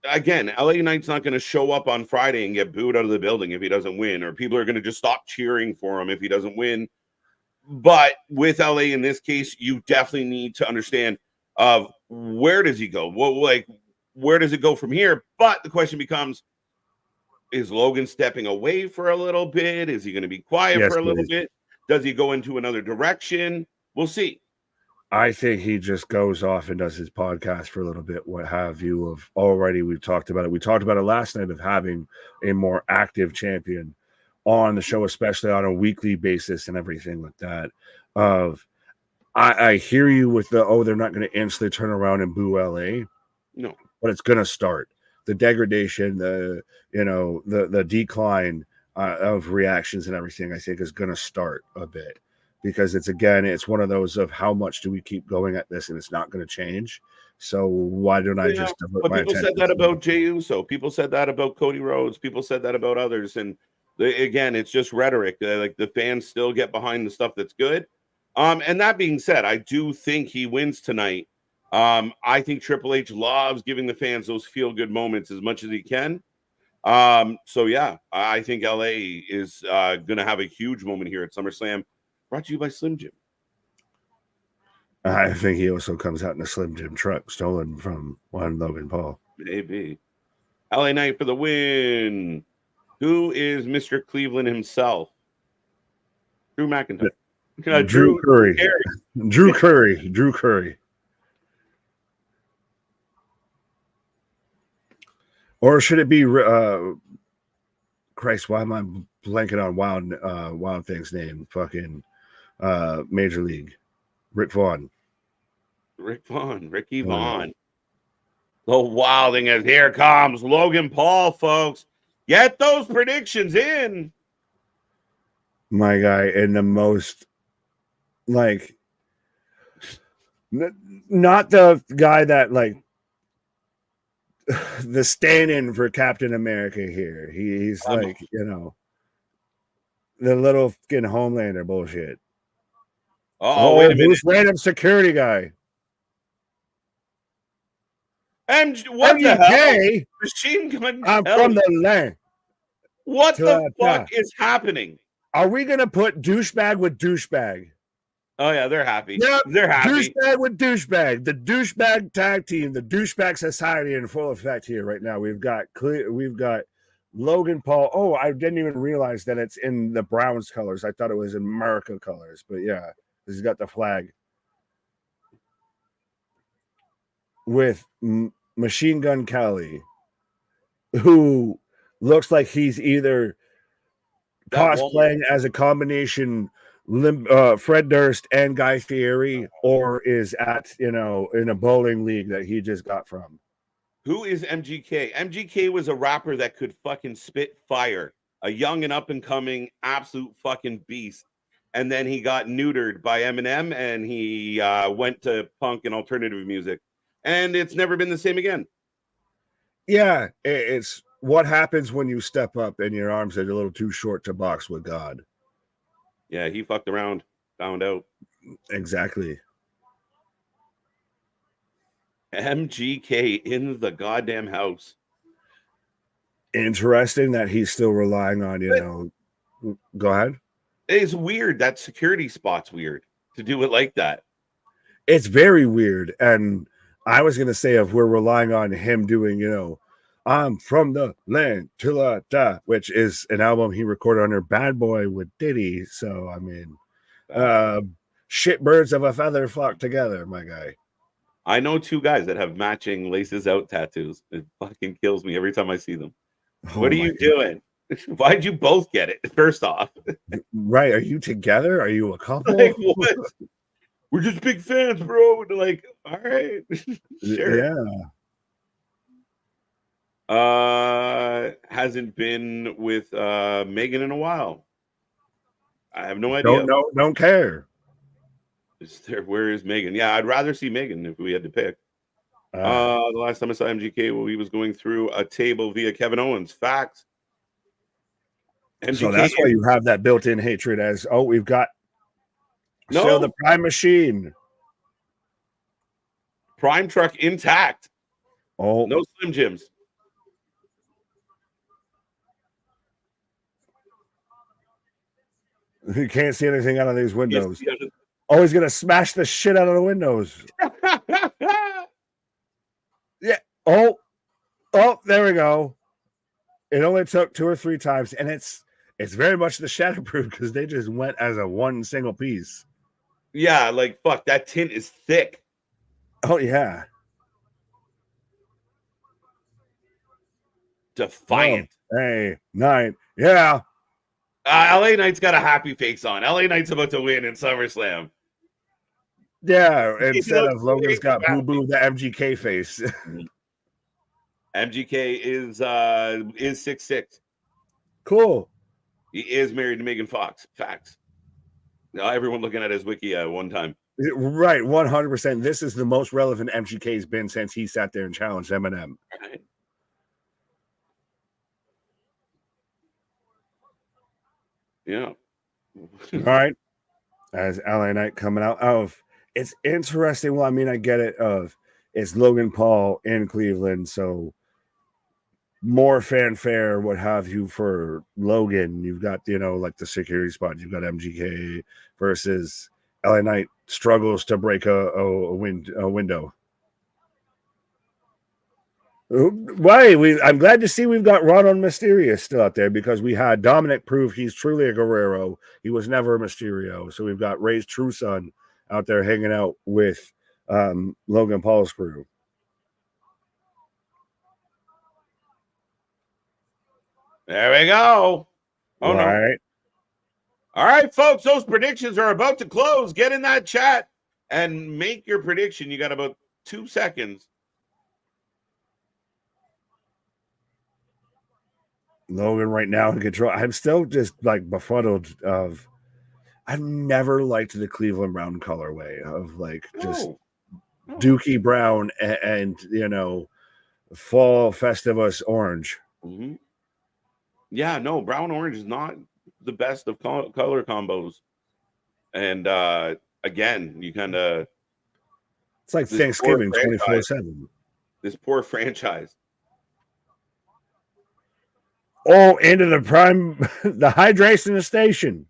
again, LA Knight's not going to show up on Friday and get booed out of the building if he doesn't win, or people are going to just stop cheering for him if he doesn't win. But with LA in this case, you definitely need to understand of where does he go? Where does it go from here? But the question becomes, is Logan stepping away for a little bit? Is he going to be quiet for a little bit? Does he go into another direction? We'll see. I think he just goes off and does his podcast for a little bit, what have you. Of already, we've talked about it. We talked about it last night of having a more active champion on the show, especially on a weekly basis and everything like that. I hear you with they're not going to instantly turn around and boo LA. No, but it's going to start. The degradation, the decline of reactions and everything, I think is going to start a bit, because it's one of those of how much do we keep going at this and it's not going to change. So why don't I just divert my people said that about Jey Uso. People said that about Cody Rhodes. People said that about others. And again, it's just rhetoric. Like, the fans still get behind the stuff that's good. And that being said, I do think he wins tonight. I think Triple H loves giving the fans those feel-good moments as much as he can. So yeah, I think LA is going to have a huge moment here at SummerSlam, brought to you by Slim Jim. I think he also comes out in a Slim Jim truck stolen from one Logan Paul. Maybe. LA Knight for the win. Who is Mr. Cleveland himself? Drew McIntyre. Drew Curry. Drew Curry. Or should it be Christ, why am I blanking on Wild Thing's name? Fucking Major League. Ricky Vaughn. The Wild Thing is here comes Logan Paul, folks. Get those predictions in. My guy, and the most, like, not the guy that, like, the stand-in for Captain America here. He's like, the little fucking Homelander bullshit. Wait a minute. Who's random security guy? What the hell? Machine Gun I'm from the land. What the fuck is happening? Are we going to put douchebag with douchebag? Oh, yeah, they're happy. Yep, they're happy. Douchebag with douchebag. The douchebag tag team, the douchebag society in full effect here right now. We've got Logan Paul. Oh, I didn't even realize that it's in the Browns colors. I thought it was in America colors. But yeah, he's got the flag. With Machine Gun Kelly, who looks like he's either cosplaying as a combination Fred Durst and Guy Fieri, or is at in a bowling league that he just got from. Who is MGK? MGK was a rapper that could fucking spit fire, a young and up and coming absolute fucking beast. And then he got neutered by Eminem, and he went to punk and alternative music, and it's never been the same again. Yeah, it's what happens when you step up and your arms are a little too short to box with God. Yeah, he fucked around, found out. Exactly. MGK in the goddamn house. Interesting that he's still relying on, go ahead. It's weird. That security spot's weird to do it like that. It's very weird. And I was going to say, if we're relying on him doing, I'm from the land till I die, which is an album he recorded under Bad Boy with Diddy. So, I mean, shit birds of a feather flock together, my guy. I know two guys that have matching laces out tattoos. It fucking kills me every time I see them. What are you doing? Why'd you both get it? First off, right? Are you together? Are you a couple? Like, what? We're just big fans, bro. Like, all right, sure. Yeah. Hasn't been with Megan in a while. I have no idea. Don't care. Where is Megan? Yeah, I'd rather see Megan if we had to pick. The last time I saw MGK, well, he was going through a table via Kevin Owens. Facts. MGK, so that's why you have that built-in hatred as, we've got still the Prime Machine. Prime truck intact. Oh. No Slim Jims. You can't see anything out of these windows. Oh, he's going to smash the shit out of the windows. Yeah. Oh, there we go. It only took 2 or 3 times, and it's very much the shatterproof because they just went as a one single piece. Yeah, like, fuck, that tint is thick. Oh, yeah. Defiant. Oh, hey, 9. Yeah. LA Knight's got a happy face on. LA Knight's about to win in SummerSlam. Yeah, instead of Logan's got boo-boo the MGK face. MGK is 6'6". Cool. He is married to Megan Fox. Facts. Now everyone looking at his wiki at one time. Right, 100%. This is the most relevant MGK's been since he sat there and challenged Eminem. Right. Yeah. All right. As LA Knight coming out of, it's interesting. Well, I mean, I get it. It's Logan Paul in Cleveland, so more fanfare, what have you, for Logan. You've got, like the security spot. You've got MGK versus LA Knight struggles to break a window. Right. I'm glad to see we've got Ron Mysterious still out there because we had Dominic prove he's truly a Guerrero. He was never a Mysterio. So we've got Ray's true son out there hanging out with Logan Paul's crew. There we go. Oh, right. No. All right, folks. Those predictions are about to close. Get in that chat and make your prediction. You got about 2 seconds. Logan right now in control. I'm still just like befuddled of I've never liked the Cleveland brown colorway of like just Dookie brown and fall Festivus orange. Mm-hmm. Yeah, no, brown orange is not the best of color combos. And again, you kind of it's like Thanksgiving 24/7. This poor franchise. Oh, into the prime, the hydration station.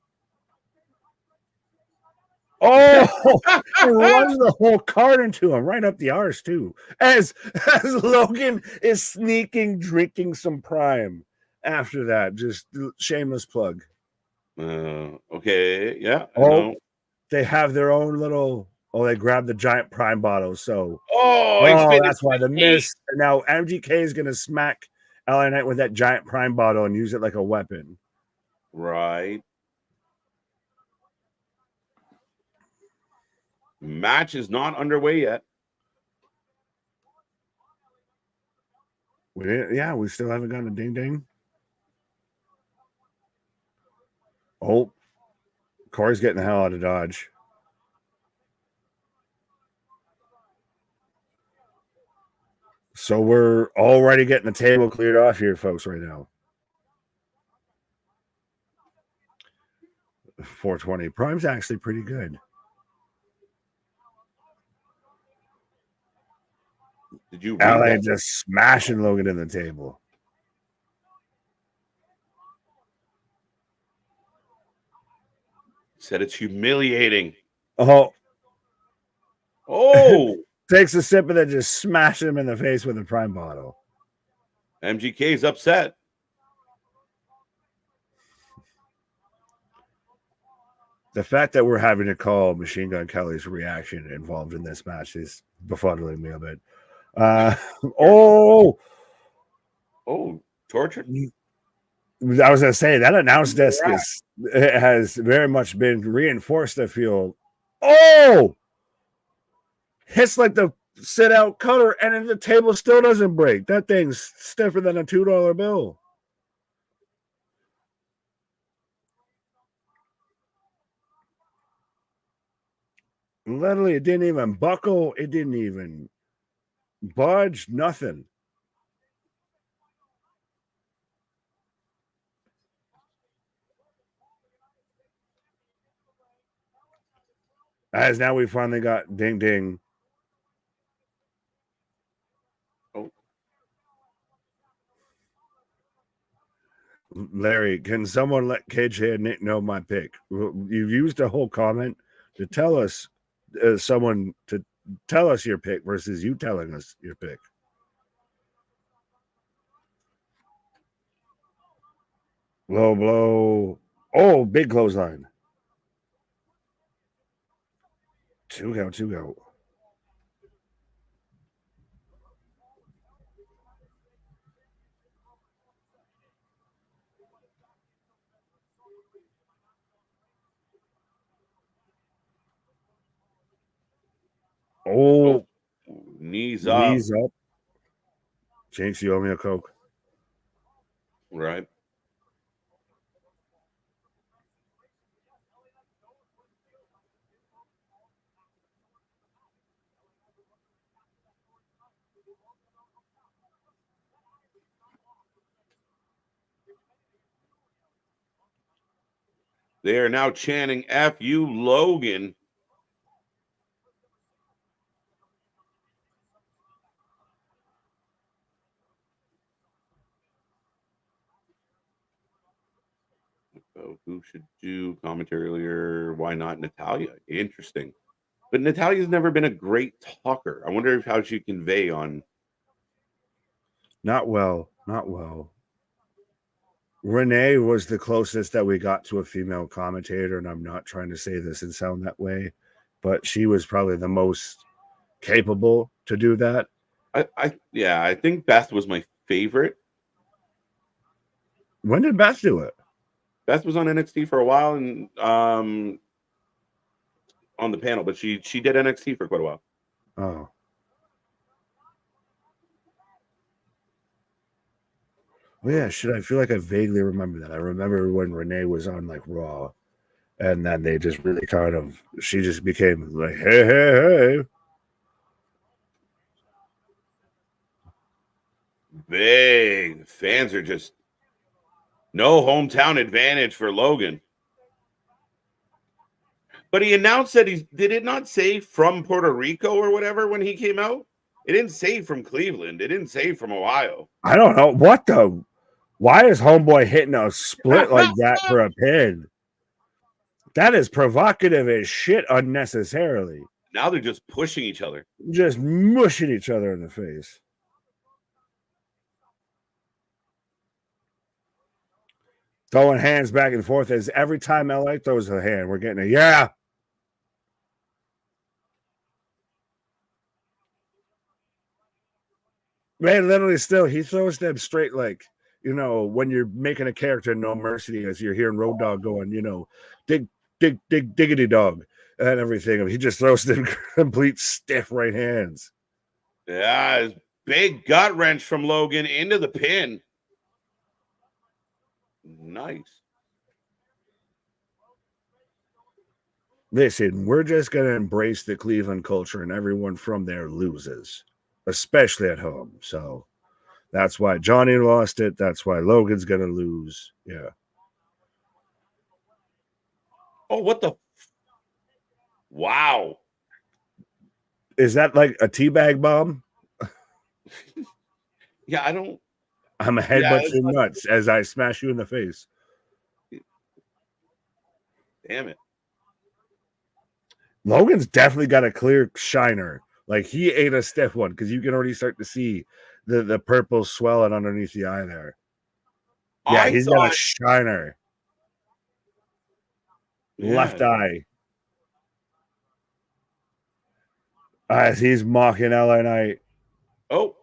Oh, it runs the whole cart into him, right up the arse too. As Logan is sneaking, drinking some Prime. After that, just shameless plug. Okay, yeah. Oh, they have their own little. Oh, they grab the giant Prime bottle. So, that's why the miss. And now MGK is gonna smack LA Knight with that giant Prime bottle and use it like a weapon. Right. Match is not underway yet. We still haven't gotten a ding ding. Oh, Corey's getting the hell out of Dodge. So we're already getting the table cleared off here, folks, right now. 420. Prime's actually pretty good. Did you read LA that? just smashing Logan in the table. Said it's humiliating. Oh. Takes a sip and then just smashes him in the face with a Prime bottle. MGK's upset. The fact that we're having to call Machine Gun Kelly's reaction involved in this match is befuddling me a bit. Torture. I was going to say that announce desk has very much been reinforced, I feel. Hits like the sit out cutter, and then the table still doesn't break. That thing's stiffer than a $2 bill. Literally, it didn't even buckle. It didn't even budge. Nothing. As now we finally got ding ding. Larry, can someone let Cagehead Nick know my pick? You've used a whole comment to tell us someone to tell us your pick versus you telling us your pick. Low blow. Oh, big clothesline. Two go. Oh, knees up. Jinx, you owe me a Coke. Right. They are now chanting F you, Logan. Who should do commentary earlier? Why not Natalya? Interesting. But Natalya's never been a great talker. I wonder how she convey on. Not well. Renee was the closest that we got to a female commentator, and I'm not trying to say this and sound that way, but she was probably the most capable to do that. I think Beth was my favorite. When did Beth do it? Beth was on NXT for a while and on the panel, but she did NXT for quite a while. Oh. Well, yeah, I feel like I vaguely remember that. I remember when Renee was on like Raw, and then they just really she just became like, hey. Big fans are just no hometown advantage for Logan. But he announced that did it not say from Puerto Rico or whatever when he came out? It didn't say from Cleveland. It didn't say from Ohio. I don't know. What the? Why is Homeboy hitting a split like that for a pin? That is provocative as shit unnecessarily. Now they're just pushing each other. Just mushing each other in the face. Throwing hands back and forth as every time LA throws a hand, we're getting a yeah. Man, literally still, he throws them straight like, when you're making a character No Mercy as you're hearing Road Dogg going, dig, diggity dog. and everything. He just throws them complete stiff right hands. Yeah, his big gut wrench from Logan into the pin. Nice. Listen, we're just going to embrace the Cleveland culture, and everyone from there loses, especially at home. So that's why Johnny lost it. That's why Logan's going to lose. Yeah. Oh, what the? Wow. Is that like a teabag bomb? Yeah, I don't. I'm a headbutt you nuts as I smash you in the face. Damn it. Logan's definitely got a clear shiner. Like he ate a stiff one because you can already start to see the purple swelling underneath the eye there. Yeah, he's got a shiner. Yeah. Left eye. As he's mocking LA Knight. Oh.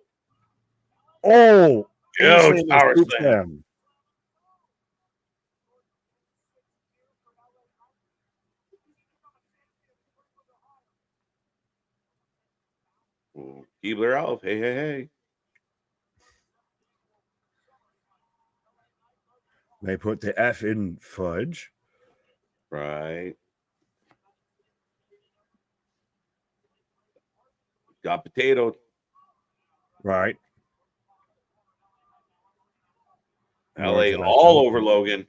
Huge power slam. Keebler Elf. Hey, hey, hey. They put the F in fudge. Right. Got potato. Right. LA all over Logan.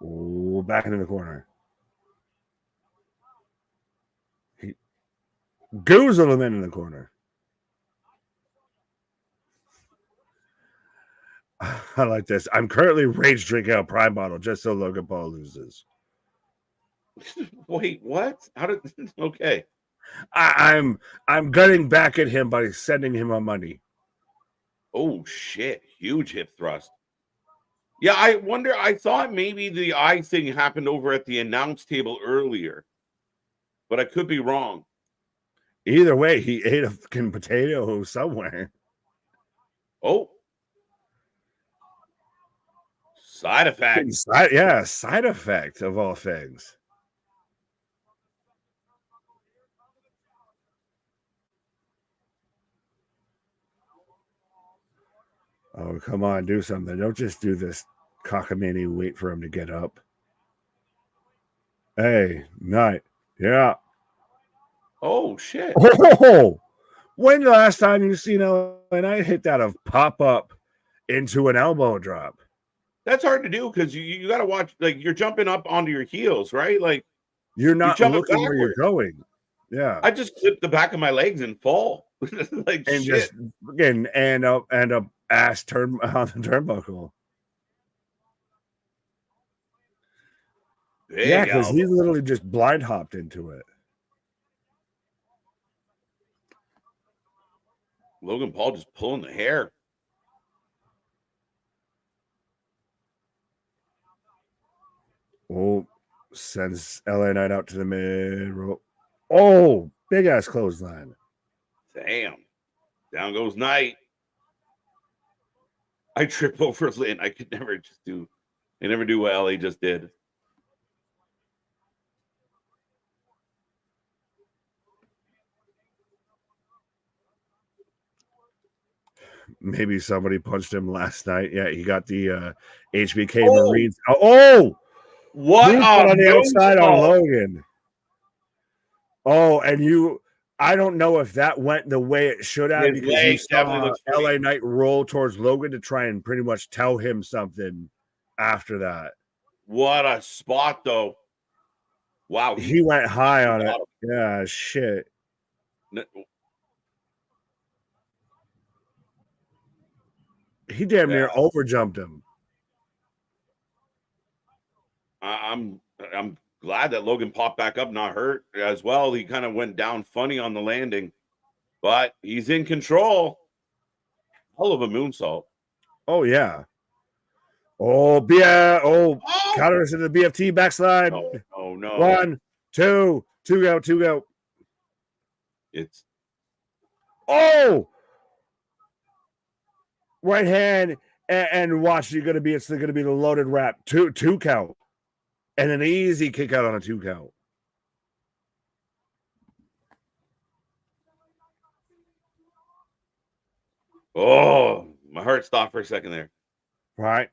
Oh, back into the corner. He goozled him in the corner. I like this. I'm currently rage drinking a prime bottle just so Logan Paul loses. Wait, what? How did? Okay. I'm gunning back at him by sending him my money. Oh shit! Huge hip thrust. Yeah, I wonder. I thought maybe the eye thing happened over at the announce table earlier, but I could be wrong. Either way, he ate a fucking potato somewhere. Oh. Side effect. Side effect of all things. Oh, come on, do something. Don't just do this cockamamie, wait for him to get up. Hey, Knight. Yeah. Oh, shit. Oh! When the last time you seen LA Knight hit that of pop up into an elbow drop? That's hard to do because you got to watch, like, you're jumping up onto your heels, right? Like, you're not looking where you're going. Yeah. I just clip the back of my legs and fall. Like, and shit. Just again and up ass turn on the turnbuckle. Yeah, because he literally just blind hopped into it. Logan Paul just pulling the hair. Oh, sends LA Knight out to the mid rope. Oh, big ass clothesline. Damn. Down goes Knight. I trip over Lynn. I could never just do. I never do what LA just did. Maybe somebody punched him last night. Yeah, he got the HBK Marines. Oh, what on the outside on Logan. Oh, and I don't know if that went the way it should have because you saw LA Knight roll towards Logan to try and pretty much tell him something after that. What a spot, though. Wow. He went high on it. Yeah, shit. He damn near overjumped him. I'm glad that Logan popped back up, not hurt as well. He kind of went down funny on the landing, but he's in control. Hell of a moonsault. Oh, yeah. Oh, yeah. Oh, counters into the BFT backslide. Oh, no. 1, 2, 2 go. It's. Oh! Right hand and watch. It's going to be the loaded wrap. Two count. and an easy kick out on a 2 count. Oh, my heart stopped for a second there. Right.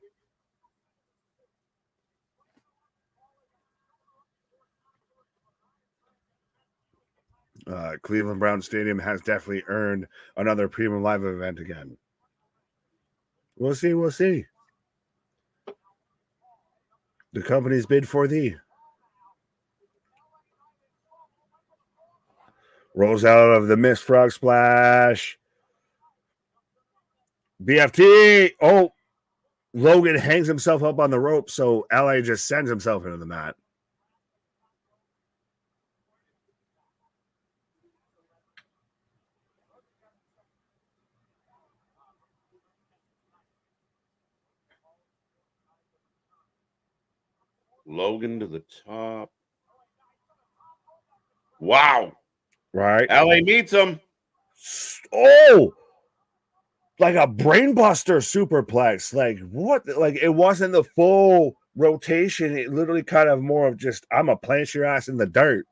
Cleveland Brown Stadium has definitely earned another premium live event again. We'll see. We'll see. The company's bid for thee. Rolls out of the mist frog splash. BFT. Oh, Logan hangs himself up on the rope, so LA just sends himself into the mat. Logan to the top. Wow. Right. LA meets him. Oh, like a brainbuster superplex. Like what? Like it wasn't the full rotation. It literally kind of more of just, I'm going to plant your ass in the dirt.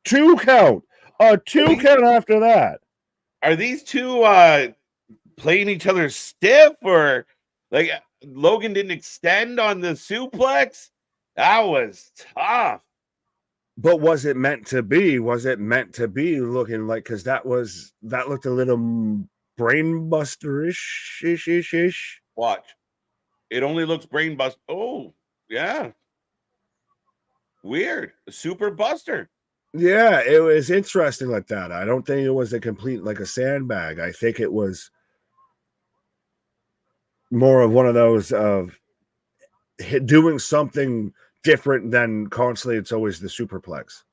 2 count. A 2 count after that. Are these two playing each other stiff, or like Logan didn't extend on the suplex? That was tough. But was it meant to be? Was it meant to be looking like, because that looked a little brainbuster-ish. Watch. It only looks brain bust. Oh, yeah. Weird. A super buster. Yeah, it was interesting like that. I don't think it was a complete, like a sandbag. I think it was more of one of those of doing something different than constantly it's always the superplex.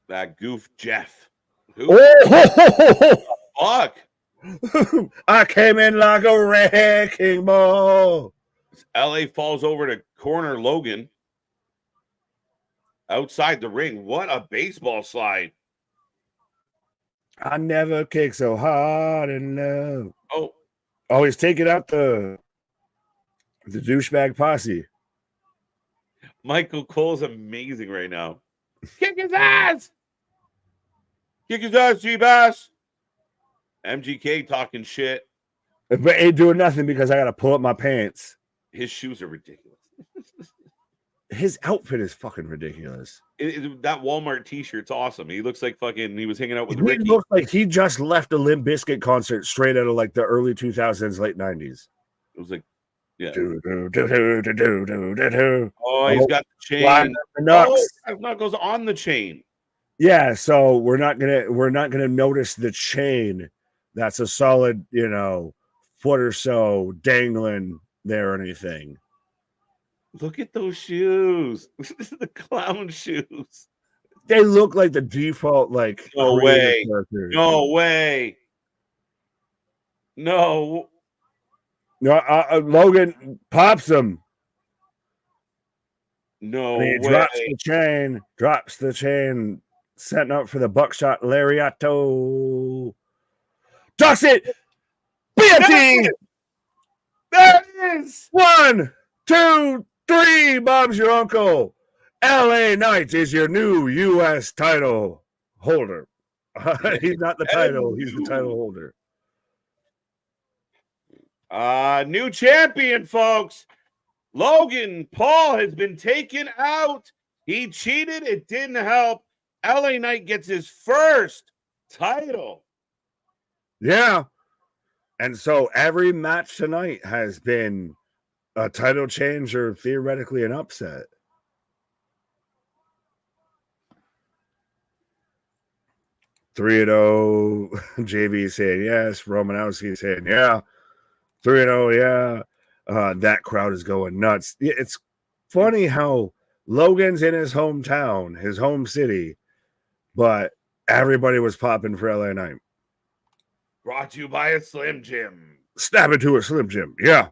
That goof Jeff. Who? Oh, Fuck. I came in like a wrecking ball. LA falls over to corner Logan outside the ring. What a baseball slide. I never kicked so hard in love. Oh, he's taking out the douchebag posse. Michael Cole's amazing right now. Kick his ass. Kick his ass, G-Bass. MGK talking shit. But ain't doing nothing because I got to pull up my pants. His shoes are ridiculous. His outfit is fucking ridiculous. That Walmart t-shirt's awesome. He looks like fucking, he was hanging out with He Ricky. looks like he just left a Limp Bizkit concert straight out of like the early 2000s, late 90s. It was like, yeah. Oh, he's got the chain. His knuckles on the chain. Yeah, so we're not gonna notice the chain. That's a solid, foot or so dangling there or anything. Look at those shoes. The clown shoes. They look like the default, like, no way. Character. No way. No. Logan pops him. No way. Drops the chain, setting up for the buckshot lariato. Ducks it. BFT. There it is. 1, 2, 3. Bob's your uncle. LA Knight is your new U.S. title holder. He's not the title. He's the title holder. New champion, folks. Logan Paul has been taken out. He cheated. It didn't help. LA Knight gets his first title. Yeah. And so every match tonight has been a title change or theoretically an upset. (3-0) JV saying yes. Romanowski saying yeah. 3-0, yeah. That crowd is going nuts. It's funny how Logan's in his hometown, his home city, but everybody was popping for LA Knight. Brought to you by a Slim Jim. Snap it to a Slim Jim. Yeah.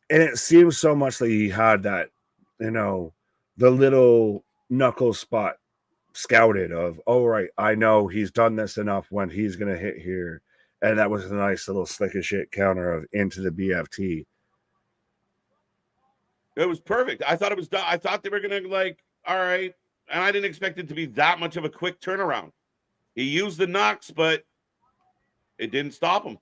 And it seems so much like he had that, the little knuckle spot scouted of, oh, right, I know he's done this enough when he's going to hit here. And that was a nice little slick as shit counter of into the BFT. It was perfect. I thought it was done. I thought they were going to like, all right. And I didn't expect it to be that much of a quick turnaround. He used the knocks, but it didn't stop him.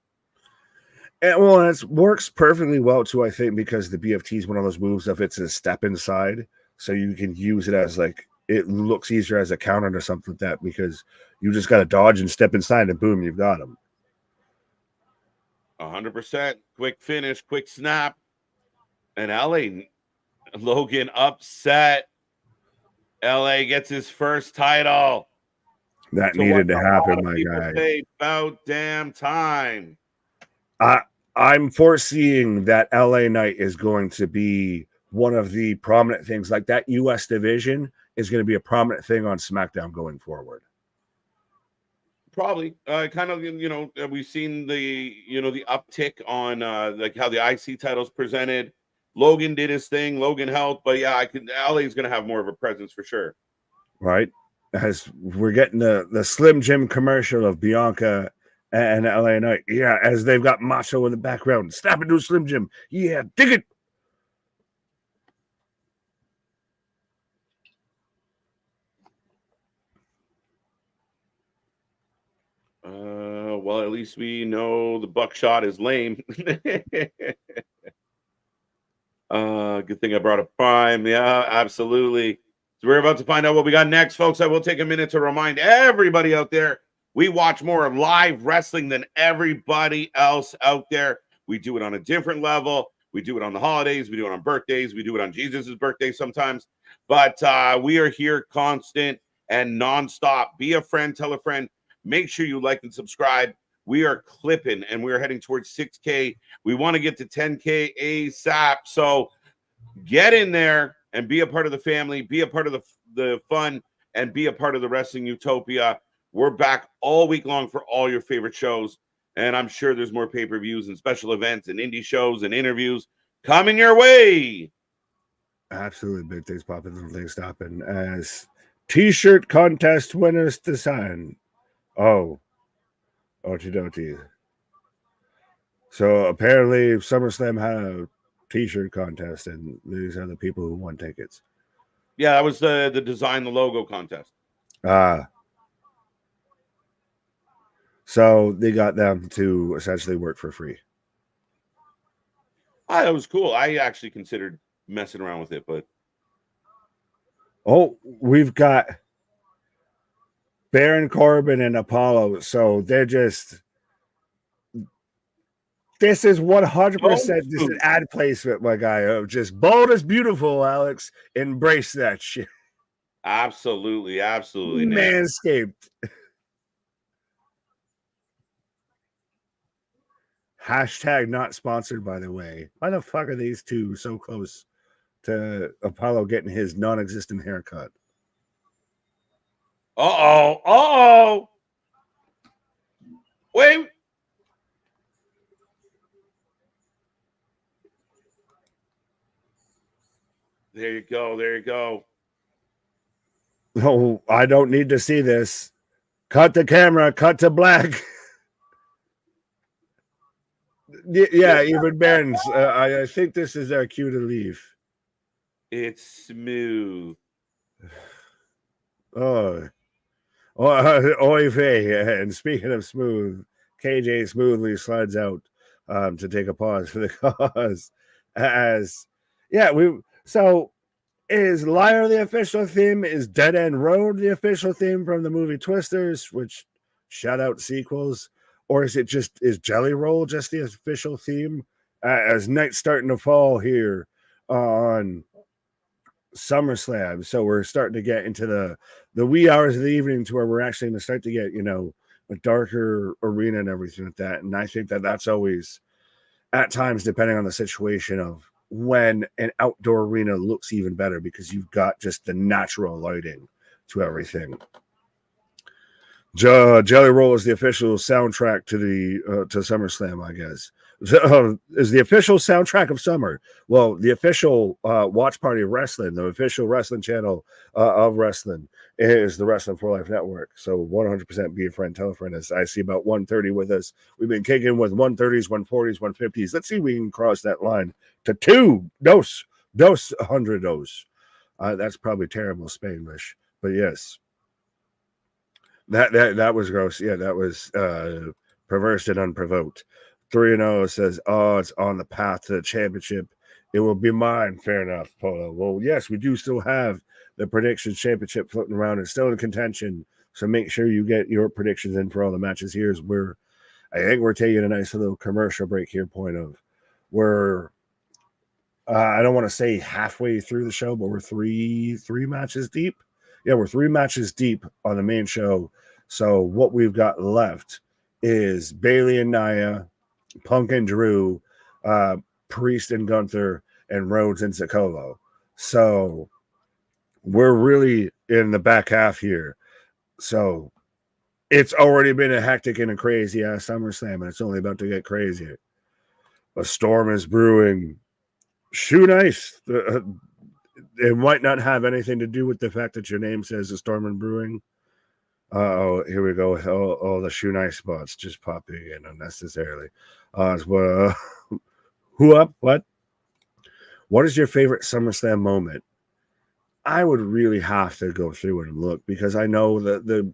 And well, it works perfectly well too, I think, because the BFT is one of those moves of it's a step inside. So you can use it as like, it looks easier as a counter or something like that, because you just got to dodge and step inside and boom, you've got him. 100%. Quick finish, quick snap. And Logan upset. LA gets his first title. That needed to happen, my guy. Say, about damn time. I'm foreseeing that LA Knight is going to be one of the prominent things. Like that US division is going to be a prominent thing on SmackDown going forward. Probably. Kind of, we've seen the uptick on like how the IC titles presented. Logan did his thing. Logan helped, but yeah, LA is going to have more of a presence for sure. Right. As we're getting the Slim Jim commercial of Bianca and LA Knight. Yeah, as they've got Macho in the background. Stop and do Slim Jim. Yeah, dig it. Well, at least we know the buckshot is lame. Good thing I brought up Prime. Yeah, absolutely. So we're about to find out what we got next, folks. I will take a minute to remind everybody out there, we watch more live wrestling than everybody else out there. We do it on a different level. We do it on the holidays. We do it on birthdays. We do it on Jesus's birthday sometimes. But we are here constant and nonstop. Be a friend, tell a friend. Make sure you like and subscribe. We are clipping, and we are heading towards 6K. We want to get to 10K ASAP. So get in there and be a part of the family, be a part of the fun, and be a part of the Wrestling Utopia. We're back all week long for all your favorite shows, and I'm sure there's more pay-per-views and special events and indie shows and interviews coming your way. Absolutely. Big things popping, little things stopping. As T-shirt contest winners decide. Oh, okie. So apparently SummerSlam had a T-shirt contest, and these are the people who won tickets. Yeah, that was the design the logo contest. So they got them to essentially work for free. That was cool. I actually considered messing around with it, but we've got Baron Corbin and Apollo, so they're just. This is 100% just an ad placement, my guy. Of just bold is beautiful, Alex. Embrace that shit. Absolutely. Manscaped. Hashtag not sponsored, by the way. Why the fuck are these two so close to Apollo getting his non-existent haircut? Uh-oh. Wait. There you go. Oh, I don't need to see this. Cut the camera. Cut to black. Yeah, even Baron's. I think this is our cue to leave. It's smooth. Oy vey. And speaking of smooth, KJ smoothly slides out to take a pause for the cause. So is Liar the official theme? Is Dead End Road the official theme from the movie Twisters, which shout out sequels? Or is Jelly Roll just the official theme? As night's starting to fall here on SummerSlam. So we're starting to get into the wee hours of the evening to where we're actually going to start to get, a darker arena and everything like that. And I think that's always, at times, depending on the situation, of when an outdoor arena looks even better, because you've got just the natural lighting to everything. Jelly Roll is the official soundtrack to SummerSlam, I guess. is the official soundtrack of summer. Well, the official watch party of wrestling, the official wrestling channel of wrestling is the Wrestling for Life Network. So 100% be a friend, tell a friend. As I see about 130 with us. We've been kicking with 130s, 140s, 150s. Let's see if we can cross that line to dos 100 dos. That's probably terrible Spanish, but yes. That was gross. Yeah, that was perverse and unprovoked. 3-0 says, "Oh, it's on the path to the championship. It will be mine." Fair enough, Polo. Well, yes, we do still have the predictions championship floating around. It's still in contention. So make sure you get your predictions in for all the matches. Here's where I think we're taking a nice little commercial break here. Point of we're I don't want to say halfway through the show, but we're three matches deep. Yeah, we're 3 matches deep on the main show. So what we've got left is Bayley and Nia, Punk and Drew, Priest and Gunther, and Rhodes and Sikoa. So we're really in the back half here. So it's already been a hectic and a crazy ass SummerSlam, and it's only about to get crazier. A storm is brewing. Shoot ice. It might not have anything to do with the fact that your name says the storm and brewing. Oh, here we go with all the shoe nice spots just popping in unnecessarily. Who up? What is your favorite SummerSlam moment? I would really have to go through it and look because I know that the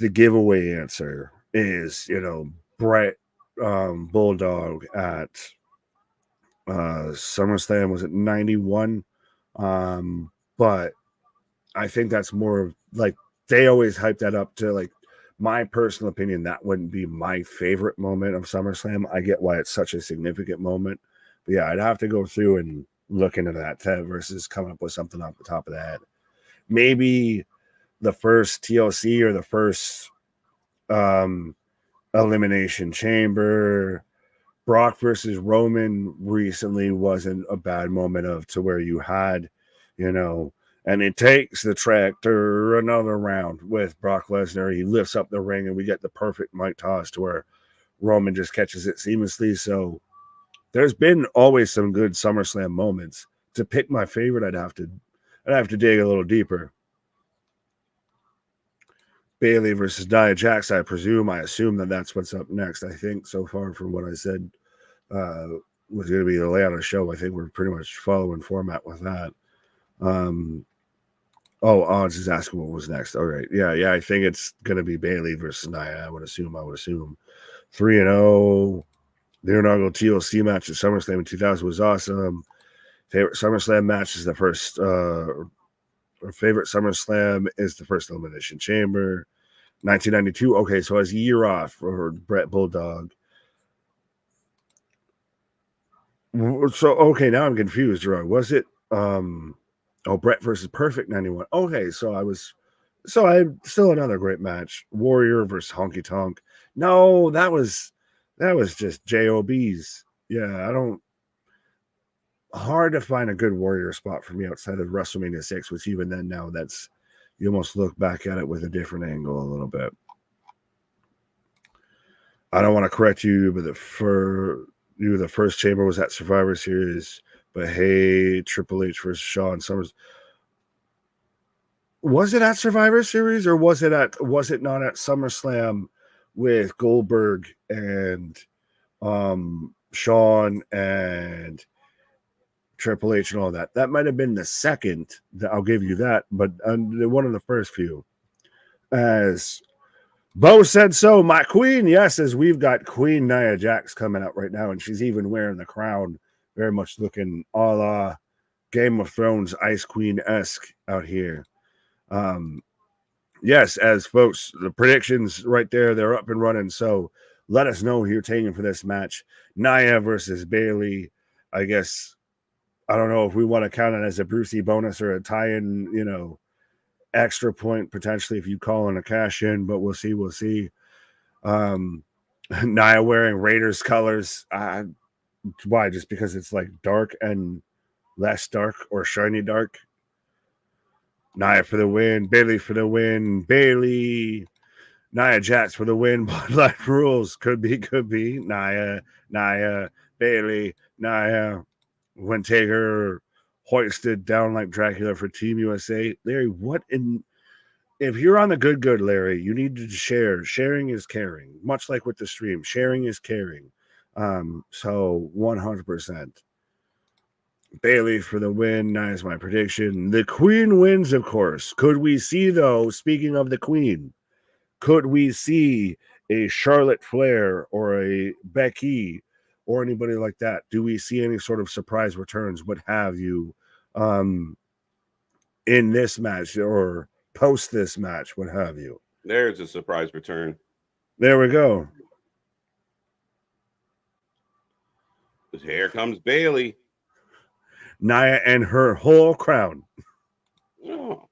giveaway answer is, Brett Bulldog at SummerSlam was at 91. But I think that's more of like they always hype that up to like my personal opinion. That wouldn't be my favorite moment of SummerSlam. I get why it's such a significant moment. But yeah, I'd have to go through and look into that versus coming up with something off the top of the head. Maybe the first TLC or the first Elimination Chamber. Brock versus Roman recently wasn't a bad moment of to where you had, and it takes the tractor another round with Brock Lesnar. He lifts up the ring and we get the perfect mic toss to where Roman just catches it seamlessly. So there's been always some good SummerSlam moments. To pick my favorite, I'd have to dig a little deeper. Bayley versus Nia Jax, I assume that's what's up next. I think so far from what I said was going to be the layout of the show. I think we're pretty much following format with that. Odds is asking what was next. All right. Yeah. I think it's going to be Bayley versus Nia. I would assume. 3-0. The inaugural TLC match at SummerSlam in 2000 was awesome. Favorite SummerSlam match is the first, or favorite SummerSlam is the first Elimination Chamber. 1992. Okay, so as a year off for Brett Bulldog. So, okay, now I'm confused, Roy. Was it, Brett versus Perfect 91. Okay, so I'm still another great match. Warrior versus Honky Tonk. No, that was just JOBs. Yeah, hard to find a good Warrior spot for me outside of WrestleMania 6, which even then now you almost look back at it with a different angle a little bit. I don't want to correct you, but the first chamber was at Survivor Series. But hey, Triple H versus Shawn Summers. Was it at Survivor Series or was it not at SummerSlam with Goldberg and Shawn and Triple H and all that? That might have been the second. I'll give you that, but one of the first few. As Bo said so, my queen. Yes, as we've got Queen Nia Jax coming out right now, and she's even wearing the crown, very much looking a la Game of Thrones Ice Queen-esque out here. Yes, as folks, the predictions right there, they're up and running. So let us know who you're taking for this match. Nia versus Bayley. I guess, I don't know if we want to count it as a Brucey bonus or a tie-in, extra point potentially if you call in a cash in, but we'll see. Nia wearing Raiders colors. Why? Just because it's like dark and less dark or shiny dark? Nia for the win. Bayley for the win. Bayley. Nia Jax for the win. Bloodline rules. Could be. Nia, Bayley, Nia. When Taker hoisted down like Dracula for Team USA. Larry, what in... If you're on the good, Larry, you need to share. Sharing is caring. Much like with the stream. Sharing is caring. So 100%. Bayley for the win. Nice, my prediction. The Queen wins, of course. Could we see, though, speaking of the Queen, could we see a Charlotte Flair or a Becky or anybody like that? Do we see any sort of surprise returns, what have you, in this match or post this match, what have you? There's a surprise return. There we go. Here comes Bayley. Nia and her whole crown. Oh.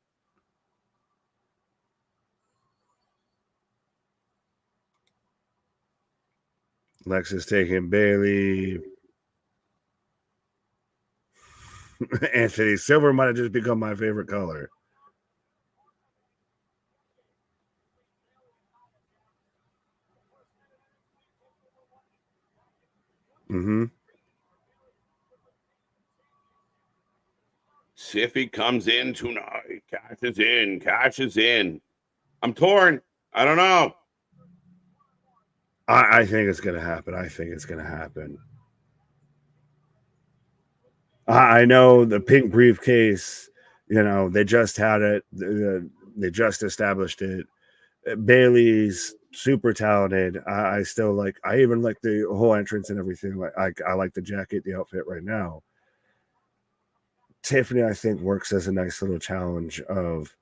Lex is taking Bayley. Anthony, silver might have just become my favorite color. Mm-hmm. Siffy comes in tonight. Cashes in. I'm torn. I don't know. I think it's going to happen. I know the pink briefcase, they just had it. They just established it. Bayley's super talented. I still like, I even like the whole entrance and everything. I like the jacket, the outfit right now. Tiffany, I think, works as a nice little challenge of,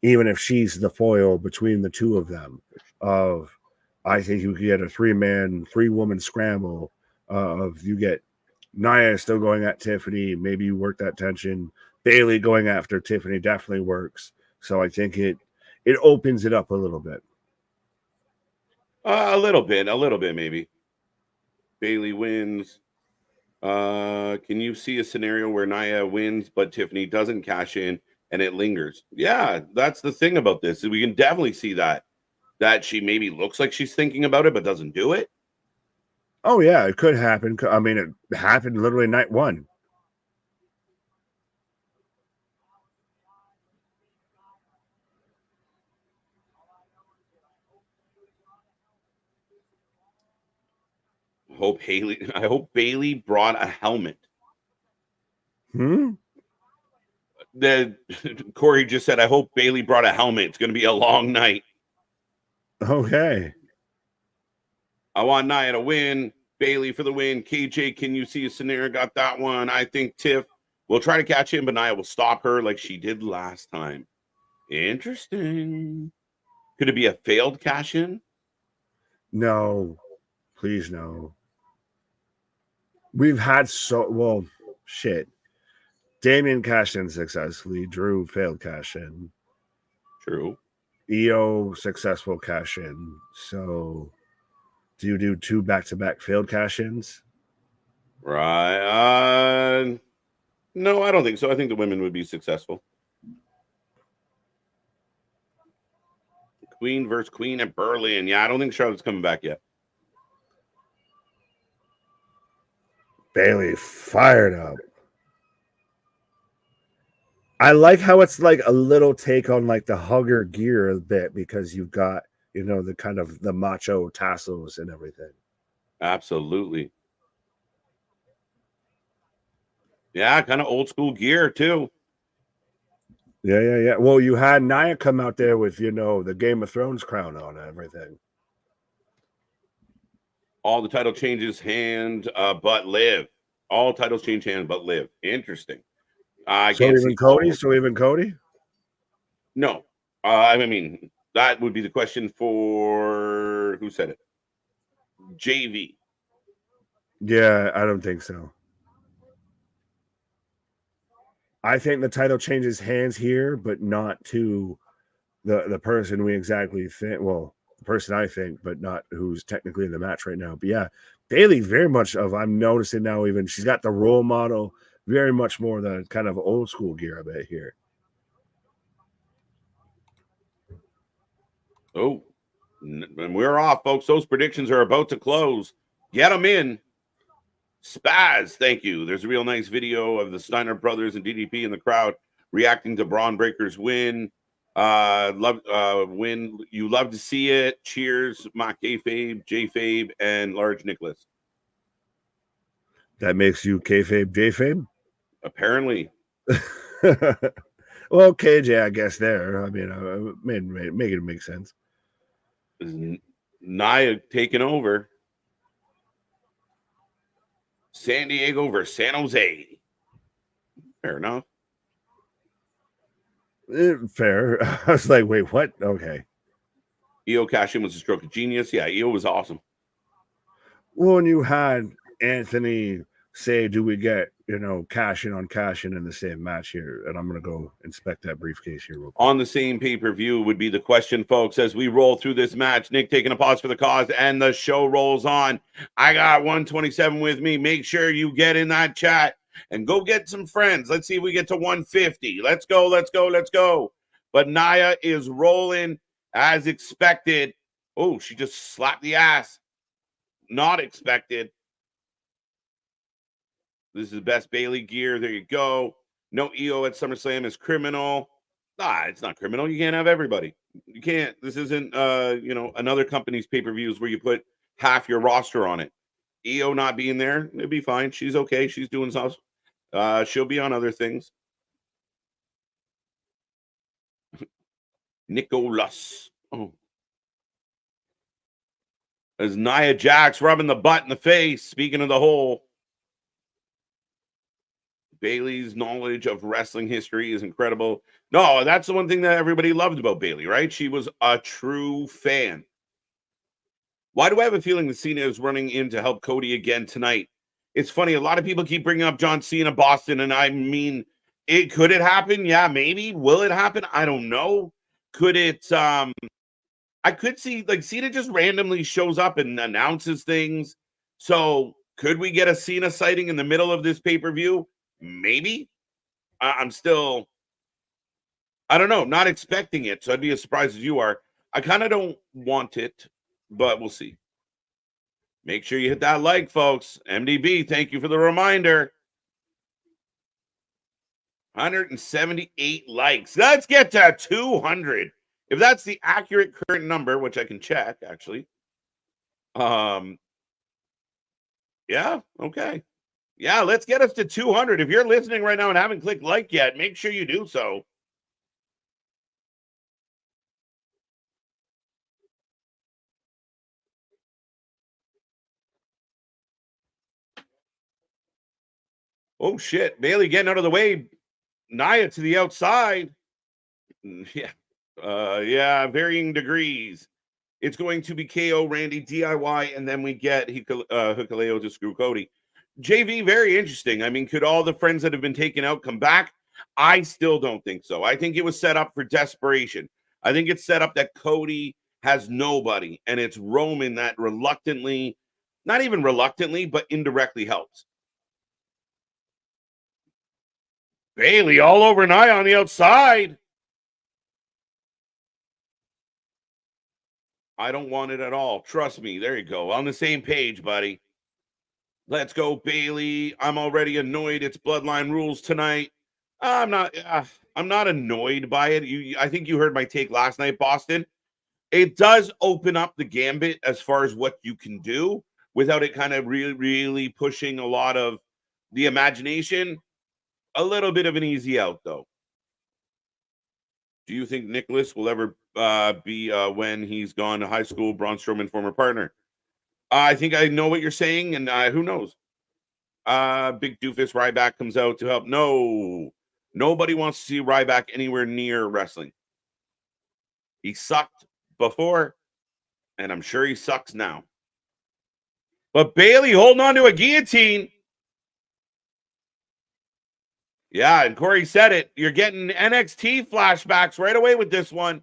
even if she's the foil between the two of them, I think you could get a 3-woman scramble of you get Nia still going at Tiffany. Maybe you work that tension. Bayley going after Tiffany definitely works. So I think it opens it up a little bit. A little bit, maybe. Bayley wins. Can you see a scenario where Nia wins, but Tiffany doesn't cash in and it lingers? Yeah, that's the thing about this. We can definitely see that she maybe looks like she's thinking about it, but doesn't do it. Oh, yeah, it could happen. I mean, it happened literally night one. I hope Bayley brought a helmet. Corey just said, I hope Bayley brought a helmet. It's going to be a long night. Okay. I want Nia to win. Bayley for the win. KJ, can you see a scenario? Got that one. I think Tiff will try to catch him, but Nia will stop her like she did last time. Interesting. Could it be a failed cash in? No, please no. We've had shit. Damian cashed in successfully. Drew failed cash in. True. EO successful cash in. So do you do 2 back-to-back failed cash ins? Right. No, I don't think so. I think the women would be successful. Queen versus Queen at Berlin. Yeah, I don't think Charlotte's coming back yet. Bayley fired up. I like how it's like a little take on like the hugger gear a bit, because you've got, the kind of the macho tassels and everything. Absolutely. Yeah, kind of old school gear too. Yeah. Well, you had Nia come out there with, the Game of Thrones crown on and everything. All the title changes hand, but live. All titles change hand, but live. Interesting. So even Cody? No. I mean, that would be the question for who said it? JV. Yeah, I don't think so. I think the title changes hands here, but not to the person we exactly think. Well, the person I think, but not who's technically in the match right now. But yeah, Bayley very much I'm noticing now, even she's got the role model, very much more the kind of old school gear a bit here. Oh, And we're off, folks. Those predictions are about to close. Get them in. Spaz, thank you. There's a real nice video of the Steiner brothers and DDP in the crowd reacting to Bron Breaker's win. Win. You love to see it. Cheers, Mock Kayfabe, J-Fabe, and Large Nicholas. That makes you kayfabe, J-Fabe? Apparently. Well, KJ, I guess there. I mean, make it make sense. Nia taking over. San Diego versus San Jose. Fair enough. Fair. I was like, wait, what? Okay. EO cash in was a stroke of genius. Yeah, EO was awesome. Well, when you had Anthony say, do we get, cash in in the same match here? And I'm going to go inspect that briefcase here real quick. On the same pay-per-view would be the question, folks, as we roll through this match. Nick taking a pause for the cause, and the show rolls on. I got 127 with me. Make sure you get in that chat and go get some friends. Let's see if we get to 150. Let's go, let's go, let's go. But Nia is rolling as expected. Oh, she just slapped the ass. Not expected. This is the best Bayley gear. There you go. No EO at SummerSlam is criminal. It's not criminal. You can't have everybody. You can't. This isn't, another company's pay-per-views where you put half your roster on it. EO not being there, it'd be fine. She's okay. She's doing stuff. She'll be on other things. Nicholas. Oh. As Nia Jax rubbing the butt in the face. Speaking of the hole. Bayley's knowledge of wrestling history is incredible. No, that's the one thing that everybody loved about Bayley, right? She was a true fan. Why do I have a feeling that Cena is running in to help Cody again tonight? It's funny. A lot of people keep bringing up John Cena, Boston, and I mean, could it happen? Yeah, maybe. Will it happen? I don't know. Could it? I could see like Cena just randomly shows up and announces things. So could we get a Cena sighting in the middle of this pay-per-view? Maybe. I'm still, I don't know, not expecting it. So I'd be as surprised as you are. I kind of don't want it, but we'll see. Make sure you hit that like, folks. MDB, thank you for the reminder. 178 likes. Let's get to 200. If that's the accurate current number, which I can check, actually. Yeah, okay. Yeah, let's get us to 200. If you're listening right now and haven't clicked like yet, make sure you do so. Oh, shit. Bayley getting out of the way. Nia to the outside. Yeah. Varying degrees. It's going to be KO, Randy, DIY, and then we get Hikuleo to screw Cody. JV, very interesting. I mean, could all the friends that have been taken out come back? I still don't think so. I think it was set up for desperation. I think it's set up that Cody has nobody, and it's Roman that reluctantly, not even reluctantly, but indirectly helps. Bayley all over Nia on the outside. I don't want it at all. Trust me. There you go. On the same page, buddy. Let's go, Bayley. I'm already annoyed. It's Bloodline rules tonight. I'm not annoyed by it. I think you heard my take last night, Boston. It does open up the gambit as far as what you can do without it kind of really, really pushing a lot of the imagination. A little bit of an easy out, though. Do you think Nicholas will ever be when he's gone to high school, Braun Strowman, former partner? I think I know what you're saying, and who knows? Big doofus Ryback comes out to help. No, nobody wants to see Ryback anywhere near wrestling. He sucked before, and I'm sure he sucks now. But Bayley holding on to a guillotine. Yeah, and Corey said it. You're getting NXT flashbacks right away with this one.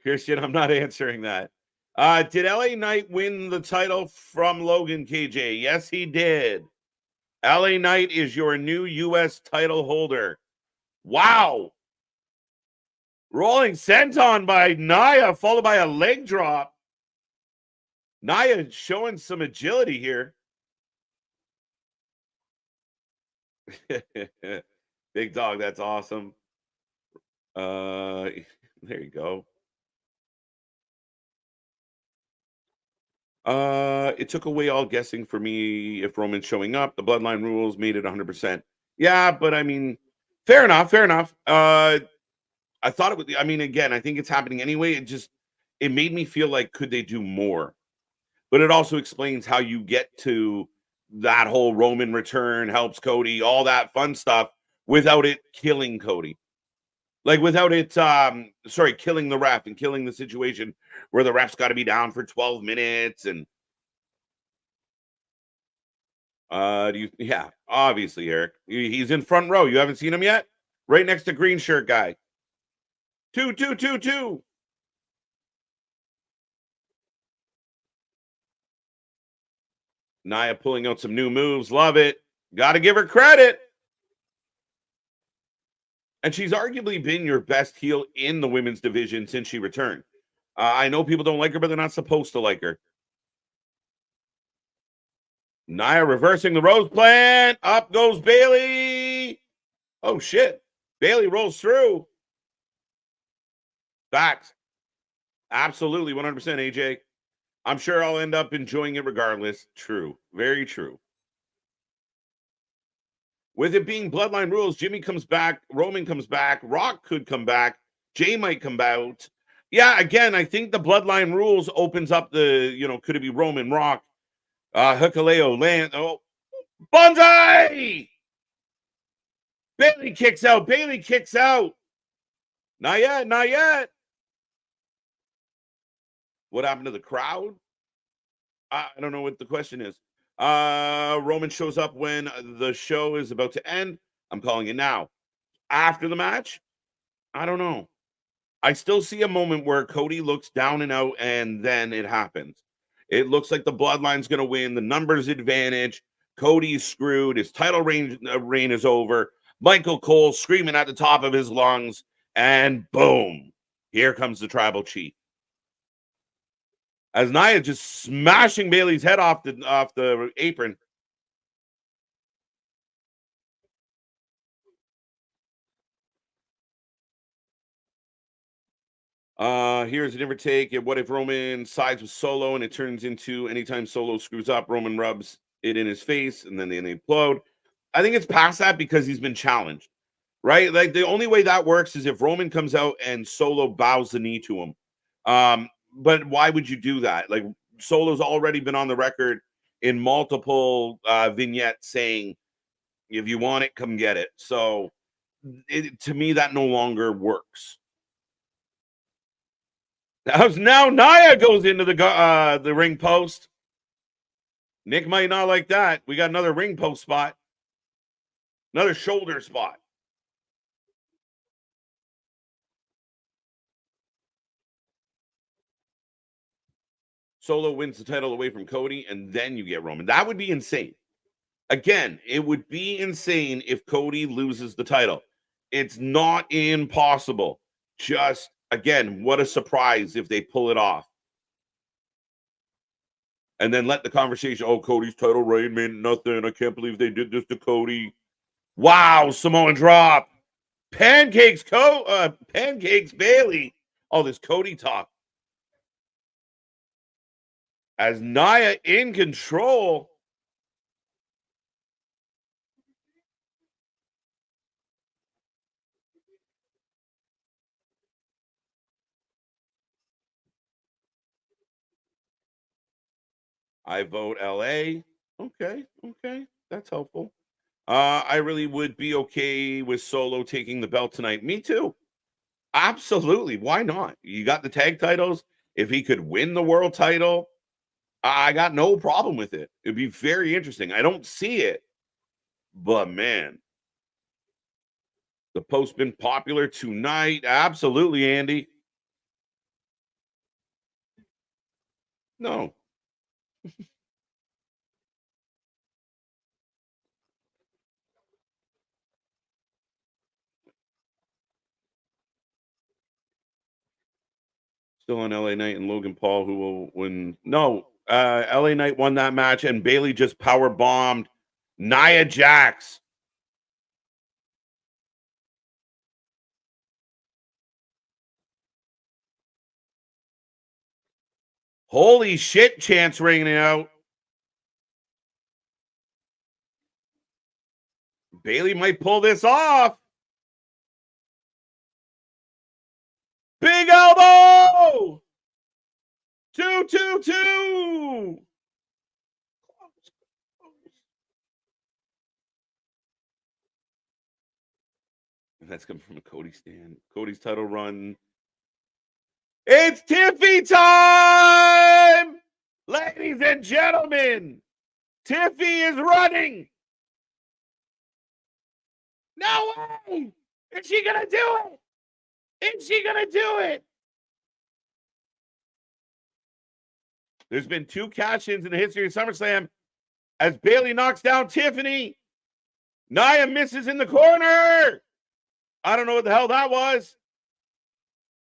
Christian, I'm not answering that. Did LA Knight win the title from Logan, KJ? Yes, he did. LA Knight is your new U.S. title holder. Wow. Rolling senton by Nia, followed by a leg drop. Nia showing some agility here. Big dog, that's awesome. There you go. It took away all guessing for me if Roman's showing up. The bloodline rules made it 100%. Yeah, but I mean, fair enough, fair enough. I thought it would, I mean, again, I think it's happening anyway. It made me feel like, could they do more? But it also explains how you get to that whole Roman return, helps Cody, all that fun stuff without it killing Cody. Like without it, killing the ref and killing the situation where the ref's got to be down for 12 minutes. And yeah, obviously, Eric. He's in front row. You haven't seen him yet? Right next to green shirt guy. 2, 2, 2, 2. Nia pulling out some new moves. Love it. Got to give her credit. And she's arguably been your best heel in the women's division since she returned. I know people don't like her, but they're not supposed to like her. Nia reversing the Rhodes plan. Up goes Bayley. Oh, shit. Bayley rolls through. Facts. Absolutely, 100%, AJ. I'm sure I'll end up enjoying it regardless. True. Very true. With it being bloodline rules, Jimmy comes back, Roman comes back, Rock could come back, Jay might come out. Yeah, again, I think the bloodline rules opens up the, could it be Roman, Rock, Hikuleo, Land, Banzai! Bayley kicks out, Bayley kicks out. Not yet, not yet. What happened to the crowd? I don't know what the question is. Roman shows up when the show is about to end. I'm calling it now. After the match, I don't know. I still see a moment where Cody looks down and out, and then it happens. It looks like the Bloodline's going to win. The numbers advantage. Cody's screwed. His title reign is over. Michael Cole screaming at the top of his lungs, and boom, here comes the Tribal Chief. As Nia just smashing Bayley's head off the apron. Here's a different take. What if Roman sides with Solo and it turns into anytime Solo screws up, Roman rubs it in his face and then they implode? I think it's past that because he's been challenged, right? Like the only way that works is if Roman comes out and Solo bows the knee to him. But why would you do that? Like Solo's already been on the record in multiple vignettes saying, if you want it, come get it. So to me, that no longer works. Now Nia goes into the ring post. Nick might not like that. We got another ring post spot. Another shoulder spot. Solo wins the title away from Cody, and then you get Roman. That would be insane. Again, it would be insane if Cody loses the title. It's not impossible. Just, again, what a surprise if they pull it off. And then let the conversation, Cody's title reign meant nothing. I can't believe they did this to Cody. Wow, Samoan drop. Pancakes Bayley. All this Cody talk. As Nia in control. I vote LA. Okay. That's helpful. I really would be okay with Solo taking the belt tonight. Me too. Absolutely. Why not? You got the tag titles. If he could win the world title, I got no problem with it. It'd be very interesting. I don't see it, but man, the post been popular tonight. Absolutely, Andy. No. Still on LA Knight and Logan Paul, who will win. No, LA Knight won that match, and Bayley just power bombed Nia Jax. Holy shit, chance ringing out. Bayley might pull this off. Big elbow. 2-2-2. That's coming from a Cody stand. Cody's title run. It's Tiffy time! Ladies and gentlemen, Tiffy is running. No way! Is she going to do it? Is she going to do it? There's been 2 cash-ins in the history of SummerSlam as Bayley knocks down Tiffany. Nia misses in the corner. I don't know what the hell that was.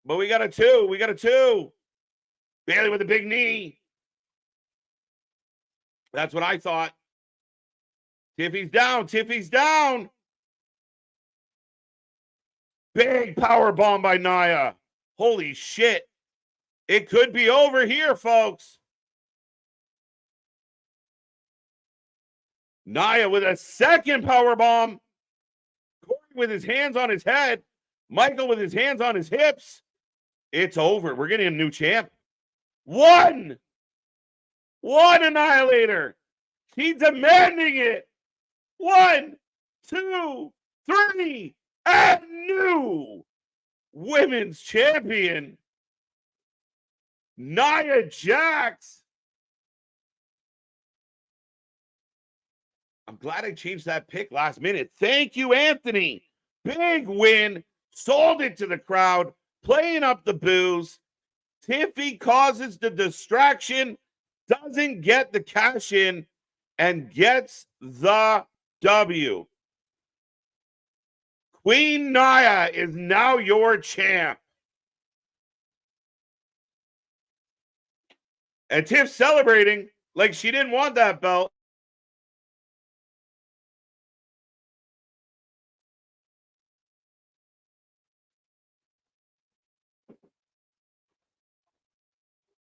But we got a 2. We got a 2. Bayley with a big knee. That's what I thought. Tiffy's down. Tiffy's down. Big power bomb by Nia. Holy shit. It could be over here, folks. Nia with a second power bomb. Corey with his hands on his head. Michael with his hands on his hips. It's over. We're getting a new champ. One Annihilator. She's demanding it. 1, 2, 3. And new women's champion, Nia Jax. I'm glad I changed that pick last minute. Thank you, Anthony. Big win. Sold it to the crowd. Playing up the boos. Tiffy causes the distraction. Doesn't get the cash in. And gets the W. Queen Nia is now your champ. And Tiff's celebrating like she didn't want that belt.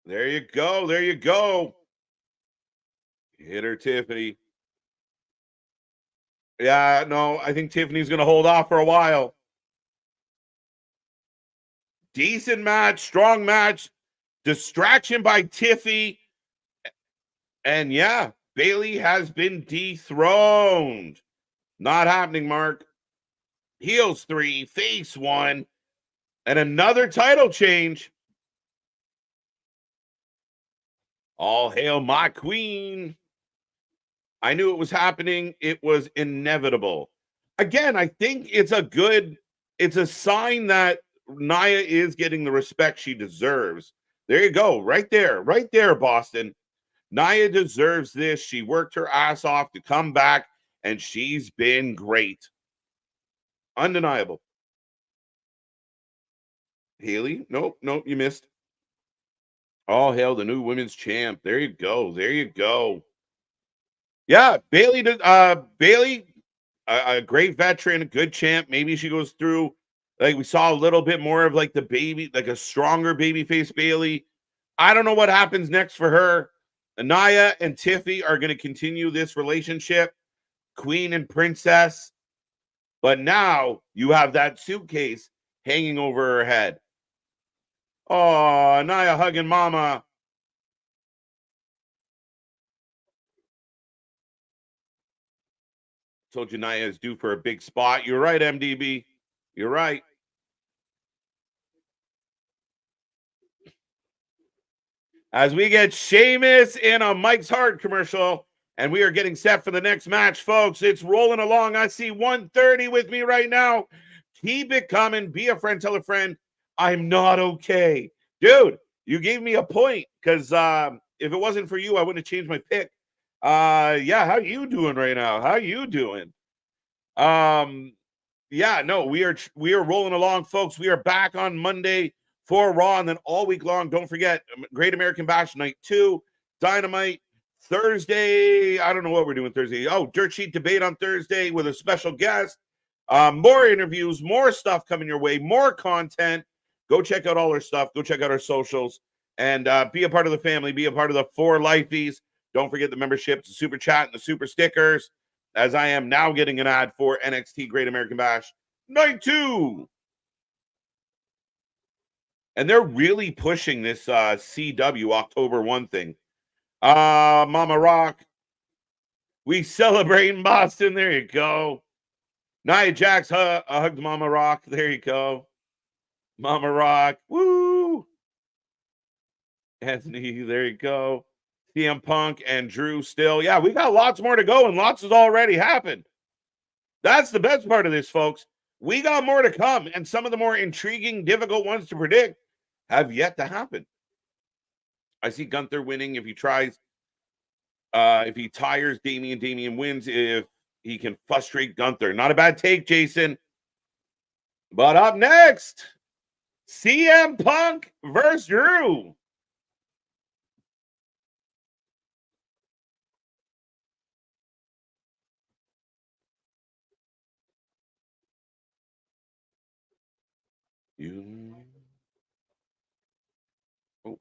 There you go. There you go. Hit her, Tiffany. Yeah, no, I think Tiffany's going to hold off for a while. Decent match, strong match. Distraction by Tiffy. And yeah, Bayley has been dethroned. Not happening, Mark. Heels 3, face 1, and another title change. All hail my queen. I knew it was happening. It was inevitable. Again, I think it's a sign that Nia is getting the respect she deserves. There you go. Right there, Boston. Nia deserves this. She worked her ass off to come back, and she's been great. Undeniable. Haley? Nope, you missed. All hail the new women's champ. There you go. There you go. Yeah, Bayley, a great veteran, a good champ. Maybe she goes through, like we saw a little bit more of like the baby, like a stronger babyface Bayley. I don't know what happens next for her. Nia and Tiffy are going to continue this relationship, queen and princess. But now you have that suitcase hanging over her head. Oh, Nia hugging mama. Told you Nia is due for a big spot. You're right, MDB. You're right. As we get Sheamus in a Mike's Hard commercial, and we are getting set for the next match, folks. It's rolling along. I see 130 with me right now. Keep it coming. Be a friend. Tell a friend. I'm not okay. Dude, you gave me a point because if it wasn't for you, I wouldn't have changed my pick. Yeah, how you doing right now? How you doing? Yeah, no, we are rolling along, folks. We are back on Monday for Raw, and then all week long, don't forget, Great American Bash Night 2, Dynamite, Thursday. I don't know what we're doing Thursday. Oh, Dirt Sheet Debate on Thursday with a special guest. More interviews, more stuff coming your way, more content. Go check out all our stuff. Go check out our socials. And be a part of the family. Be a part of the 4 Lifeys. Don't forget the membership, the super chat, and the super stickers, as I am now getting an ad for NXT Great American Bash Night 2. And they're really pushing this CW October 1 thing. Mama Rock. We celebrate in Boston. There you go. Nia Jax hugged Mama Rock. There you go. Mama Rock. Woo. Anthony, there you go. CM Punk and Drew still. Yeah, we got lots more to go, and lots has already happened. That's the best part of this, folks. We got more to come, and some of the more intriguing, difficult ones to predict have yet to happen. I see Gunther winning if he tries. If he tires Damian, Damian wins. If he can frustrate Gunther. Not a bad take, Jason. But up next, CM Punk versus Drew. Oh.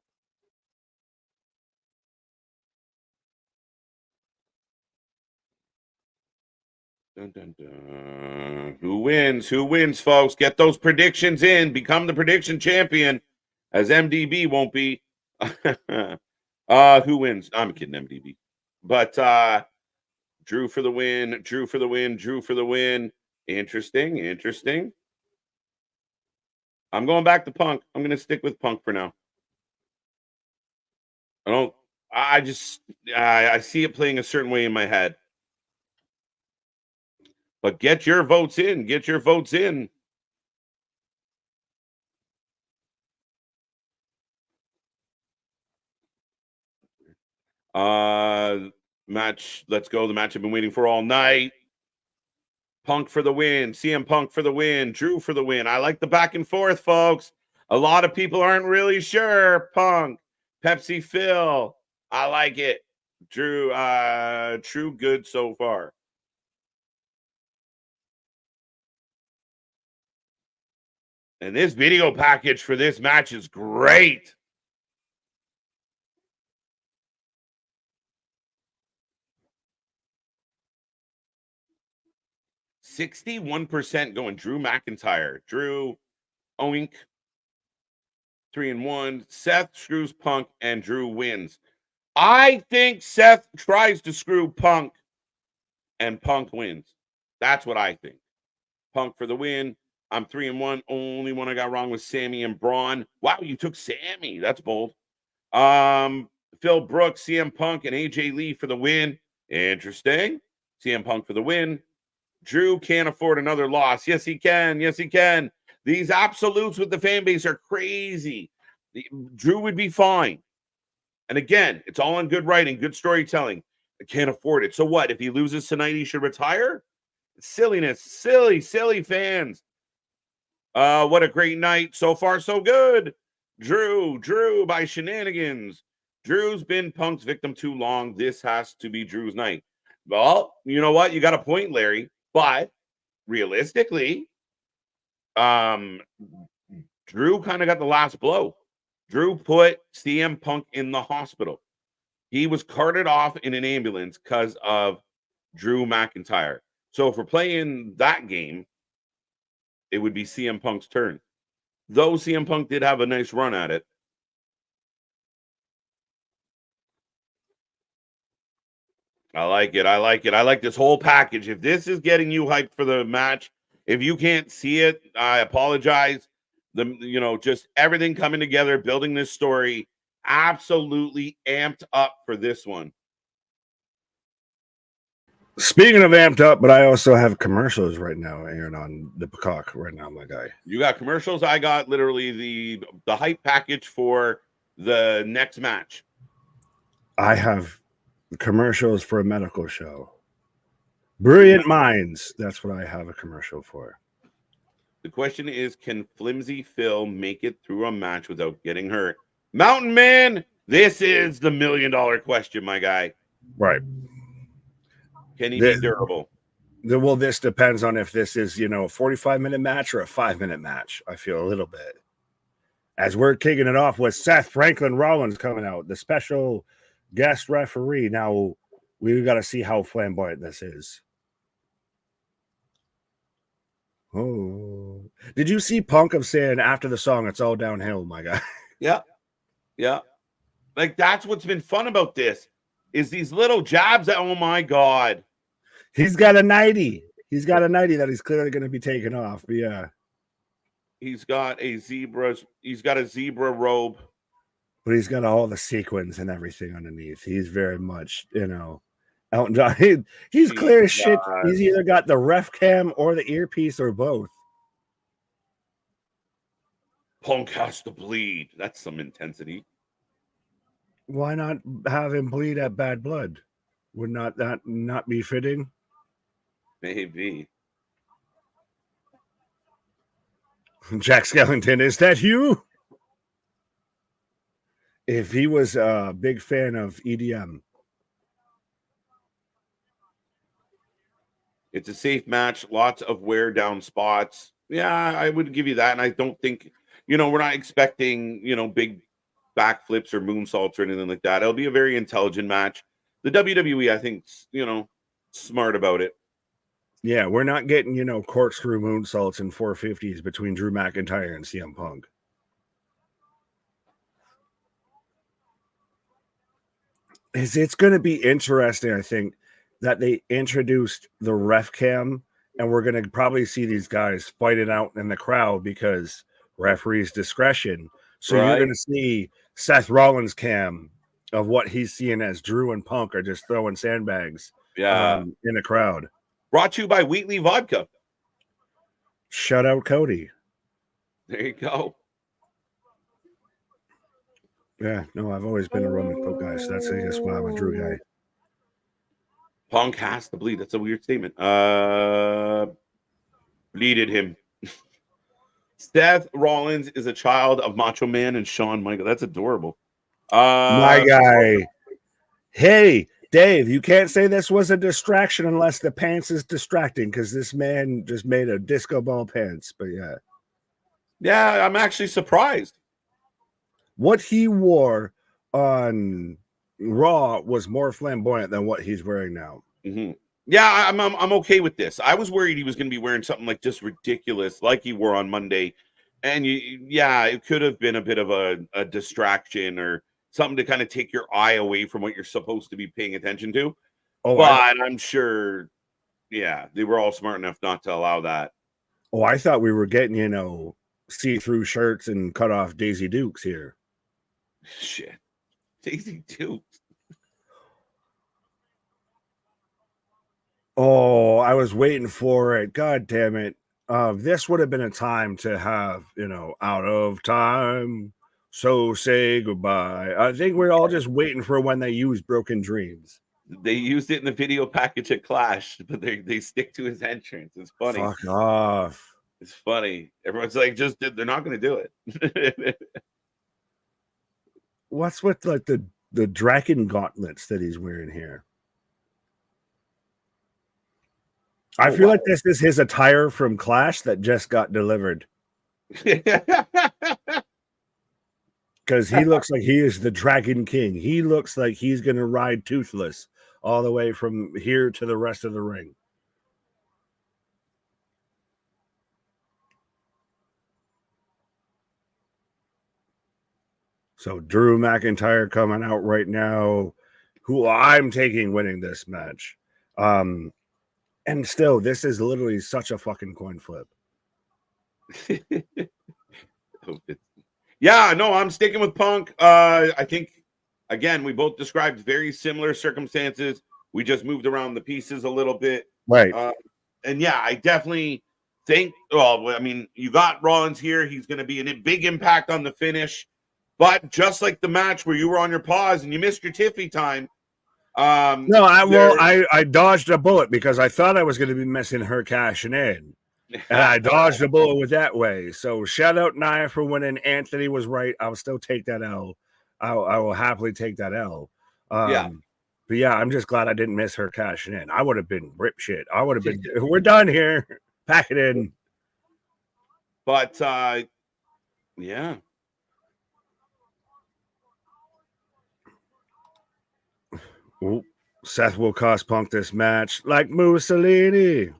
Dun, dun, dun. Who wins? Who wins, folks? Get those predictions in. Become the prediction champion, as MDB won't be. Who wins? I'm kidding, MDB. But Drew for the win. Drew for the win. Drew for the win. Interesting. Interesting. I'm going back to Punk. I'm going to stick with Punk for now. I see it playing a certain way in my head. But get your votes in. Get your votes in. Match. Let's go. The match I've been waiting for all night. Punk for the win. CM Punk for the win. Drew for the win. I like the back and forth, folks. A lot of people aren't really sure. Punk. Pepsi Phil. I like it. Drew. True good so far. And this video package for this match is great. %61% going Drew McIntyre. Drew, oink. 3-1. Seth screws Punk and Drew wins. I think Seth tries to screw Punk and Punk wins. That's what I think. Punk for the win. I'm 3-1. Only one I got wrong was Sami and Bron. Wow, you took Sami. That's bold. Phil Brooks, CM Punk, and AJ Lee for the win. Interesting. CM Punk for the win. Drew can't afford another loss. Yes, he can. Yes, he can. These absolutes with the fan base are crazy. Drew would be fine. And again, it's all in good writing, good storytelling. I can't afford it. So what? If he loses tonight, he should retire? Silliness. Silly fans. What a great night. So far, so good. Drew by shenanigans. Drew's been Punk's victim too long. This has to be Drew's night. Well, you know what? You got a point, Larry. But realistically, Drew kind of got the last blow. Drew put CM Punk in the hospital. He was carted off in an ambulance because of Drew McIntyre. So if we're playing that game, it would be CM Punk's turn. Though CM Punk did have a nice run at it. I like it. I like this whole package. If this is getting you hyped for the match, if you can't see it, I apologize. Just everything coming together, building this story, absolutely amped up for this one. Speaking of amped up, but I also have commercials right now airing on the Peacock right now, my guy. You got commercials. I got literally the hype package for the next match. I have commercials for a medical show. Brilliant Minds. That's what I have a commercial for. The question is, can Flimsy Phil make it through a match without getting hurt? Mountain Man, this is the $1 million question, my guy. Right. Can he be durable? Well, this depends on if this is, a 45-minute match or a 5-minute match. I feel a little bit. As we're kicking it off with Seth Franklin Rollins coming out, the special guest referee. Now, we've got to see how flamboyant this is. Oh, did you see Punk of saying after the song, it's all downhill, my guy? Yeah. Yeah. Like, that's what's been fun about this is these little jabs that, oh my God. He's got a 90. He's got a 90 that he's clearly going to be taking off. But yeah. He's got a zebra robe. But he's got all the sequins and everything underneath. He's very much, Elton John. He's clear as shit. He's either got the ref cam or the earpiece or both. Punk has to bleed. That's some intensity. Why not have him bleed at Bad Blood? Would that not be fitting? Maybe. Jack Skellington, is that you? If he was a big fan of EDM. It's a safe match. Lots of wear down spots. Yeah, I would give you that. And I don't think, we're not expecting, big backflips or moonsaults or anything like that. It'll be a very intelligent match. The WWE, I think, smart about it. Yeah, we're not getting, corkscrew moonsaults and 450s between Drew McIntyre and CM Punk. It's going to be interesting, I think, that they introduced the ref cam, and we're going to probably see these guys fight it out in the crowd because referee's discretion. So You're going to see Seth Rollins cam of what he's seeing as Drew and Punk are just throwing sandbags in the crowd. Brought to you by Wheatley Vodka. Shout out Cody. There you go. Yeah, no, I've always been a Roman Pope guy, so that's just why I'm a Drew guy. Punk has to bleed. That's a weird statement. Bleeded him. Seth Rollins is a child of Macho Man and Shawn Michaels. That's adorable. My guy. Hey, Dave, you can't say this was a distraction unless the pants is distracting because this man just made a disco ball pants. But yeah. Yeah, I'm actually surprised. What he wore on Raw was more flamboyant than what he's wearing now. Mm-hmm. Yeah, I'm okay with this. I was worried he was going to be wearing something like just ridiculous, like he wore on Monday, and it could have been a bit of a distraction or something to kind of take your eye away from what you're supposed to be paying attention to. Oh, but I'm sure, they were all smart enough not to allow that. Oh, I thought we were getting see-through shirts and cut off Daisy Dukes here. Shit, Daisy Dukes. Oh, I was waiting for it. God damn it. This would have been a time to have, out of time. So say goodbye. I think we're all just waiting for when they use Broken Dreams. They used it in the video package at Clash, but they stick to his entrance. It's funny. Fuck off. It's funny. Everyone's like, they're not going to do it. What's with the dragon gauntlets that he's wearing here? I feel like this is his attire from Clash that just got delivered. Because he looks like he is the Dragon King. He looks like he's going to ride toothless all the way from here to the rest of the ring. So Drew McIntyre coming out right now, who I'm taking winning this match. And still, this is literally such a fucking coin flip. Yeah, no, I'm sticking with Punk. I think, again, we both described very similar circumstances. We just moved around the pieces a little bit. Right. And yeah, I definitely think, you got Rollins here. He's going to be a big impact on the finish. But just like the match where you were on your pause and you missed your Tiffy time. I dodged a bullet because I thought I was going to be missing her cashing in. And I dodged a bullet with that way. So shout out Nia for winning. Anthony was right. I'll still take that L. I will happily take that L. Yeah. But yeah, I'm just glad I didn't miss her cashing in. I would have been rip shit. I would have been, we're done here. Pack it in. But yeah. Ooh, Seth will cost Punk this match like Mussolini.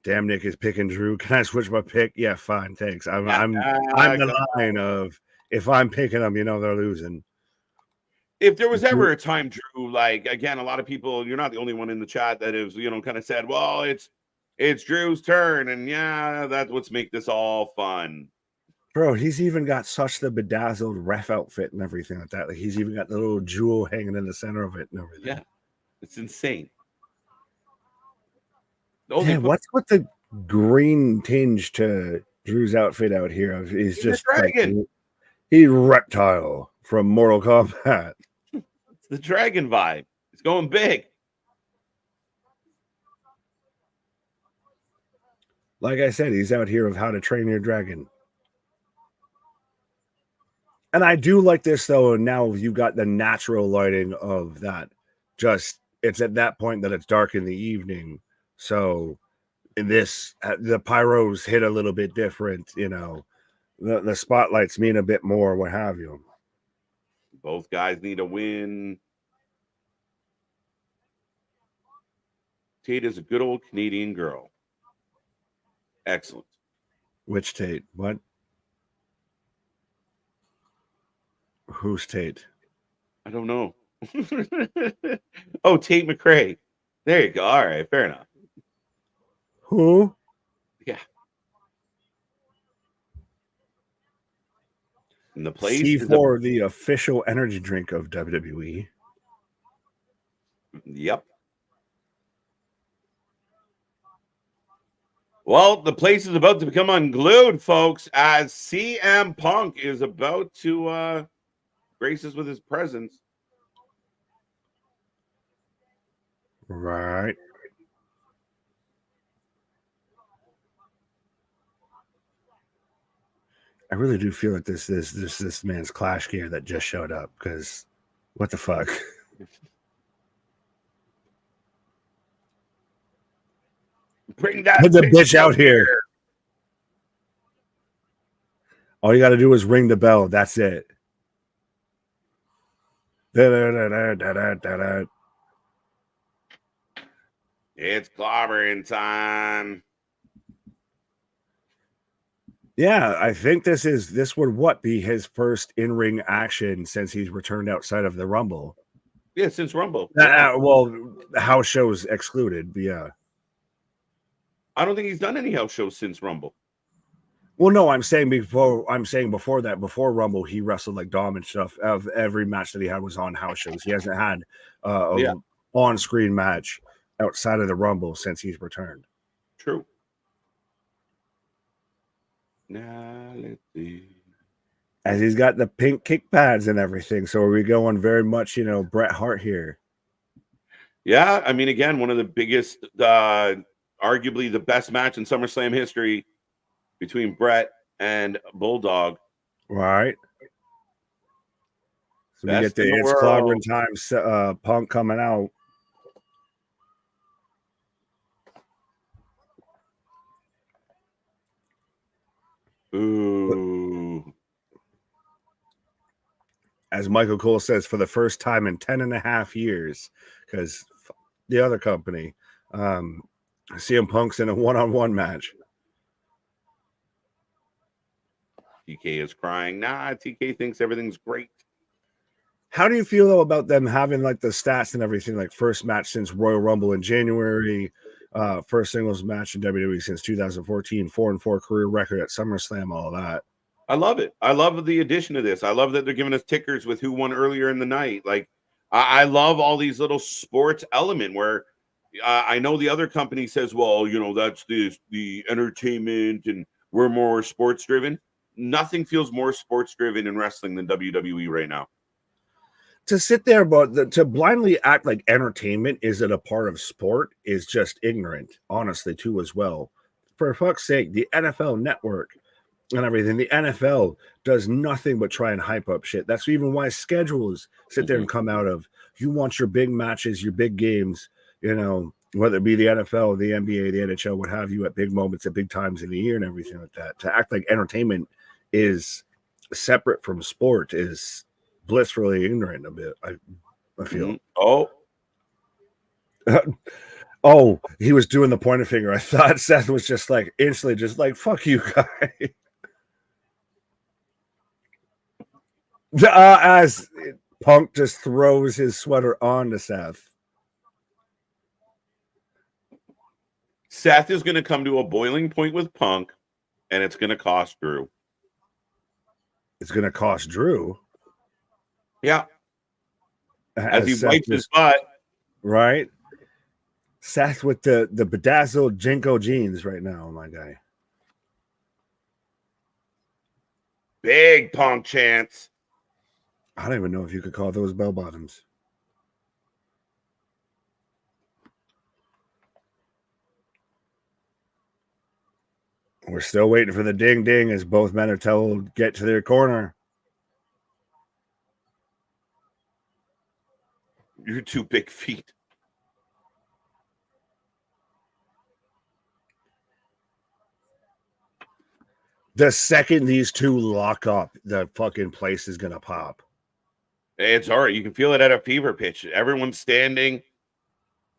Damn, Nick is picking Drew. Can I switch my pick? Yeah, fine, thanks. I'm the line of if I'm picking them, you know they're losing. If there was ever a time, Drew, like again, a lot of people, you're not the only one in the chat that is, kind of said, well, it's Drew's turn, and yeah, that's what's make this all fun. Bro, he's even got such the bedazzled ref outfit and everything like that. Like he's even got the little jewel hanging in the center of it and everything. Yeah, it's insane. Yeah, what's with the green tinge to Drew's outfit out here? He's just dragon. Like, he's Reptile from Mortal Kombat. It's the dragon vibe. It's going big. Like I said, he's out here of How to Train Your Dragon. And I do like this, though, and now you got the natural lighting of that. Just, it's at that point that it's dark in the evening. So, in this, the pyros hit a little bit different, The spotlights mean a bit more, what have you. Both guys need a win. Tate is a good old Canadian girl. Excellent. Which Tate? What? Who's Tate? I don't know. Oh, Tate McRae. There you go. All right, fair enough. Who? Yeah. And the place C4, the official energy drink of WWE. Yep. Well, the place is about to become unglued, folks, as CM Punk is about to grace us with his presence. Right. I really do feel like this man's Clash gear that just showed up, because what the fuck? Bring that bitch out here. All you got to do is ring the bell. That's it. It's clobbering time. Yeah, I think this would be his first in-ring action since he's returned outside of the Rumble. Yeah, since Rumble. Well, house shows excluded, but yeah. I don't think he's done any house shows since Rumble. Well, no, I'm saying before that, before Rumble, he wrestled like Dom and stuff. Of every match that he had was on house shows. He hasn't had an on-screen match outside of the Rumble since he's returned. True. Now let's see. As he's got the pink kick pads and everything, so are we going very much, Bret Hart here? Yeah, I mean, again, one of the biggest, arguably the best match in SummerSlam history between Bret and Bulldog. Right. So we get the It's Clobbering Time Punk coming out. Ooh. As Michael Cole says, for the first time in 10.5 years, because the other company, CM Punk's in a one-on-one match. TK is crying. Nah, TK thinks everything's great. How do you feel, though, about them having like the stats and everything, like first match since Royal Rumble in January, first singles match in WWE since 2014, 4-4 career record at SummerSlam, all that? I love it. I love the addition of this. I love that they're giving us tickers with who won earlier in the night. Like, I love all these little sports element where I know the other company says, well, that's the entertainment and we're more sports driven. Nothing feels more sports driven in wrestling than WWE right now. To sit there, but to blindly act like entertainment isn't a part of sport is just ignorant, honestly, too, as well. for fuck's sake, the NFL Network and everything. The NFL does nothing but try and hype up shit. That's even why schedules sit there and come out of. You want your big matches, your big games, you know, whether it be the NFL, the NBA, the NHL, what have you, at big moments, at big times in the year and everything like that. To act like entertainment is separate from sport is blissfully ignorant a bit, I feel. Oh, he was doing the pointer finger. I thought Seth was just like instantly just like, fuck you, guy. As Punk just throws his sweater on to Seth. Seth is going to come to a boiling point with Punk, and it's going to cost Drew. It's going to cost Drew? Yeah. As he wipes his butt. Right? Seth with the bedazzled Jinko jeans right now, my guy. Big Punk chance. I don't even know if you could call those bell bottoms. We're still waiting for the ding ding as both men are told get to their corner. You're 2 big feet. The second these two lock up, the fucking place is going to pop. It's all right. You can feel it at a fever pitch. Everyone's standing.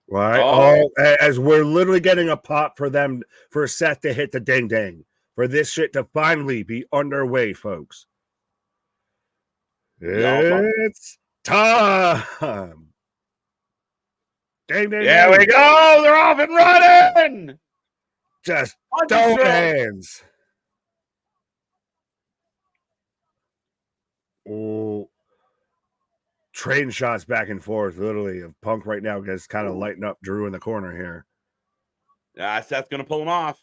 Right. Oh, as we're literally getting a pop for them, for Seth to hit the ding ding, for this shit to finally be underway, folks. It's time. Ding ding. There we go. They're off and running. Just throwing hands. Oh. Trading shots back and forth, literally, of Punk right now gets kind of lighting up Drew in the corner here. Seth's going to pull him off.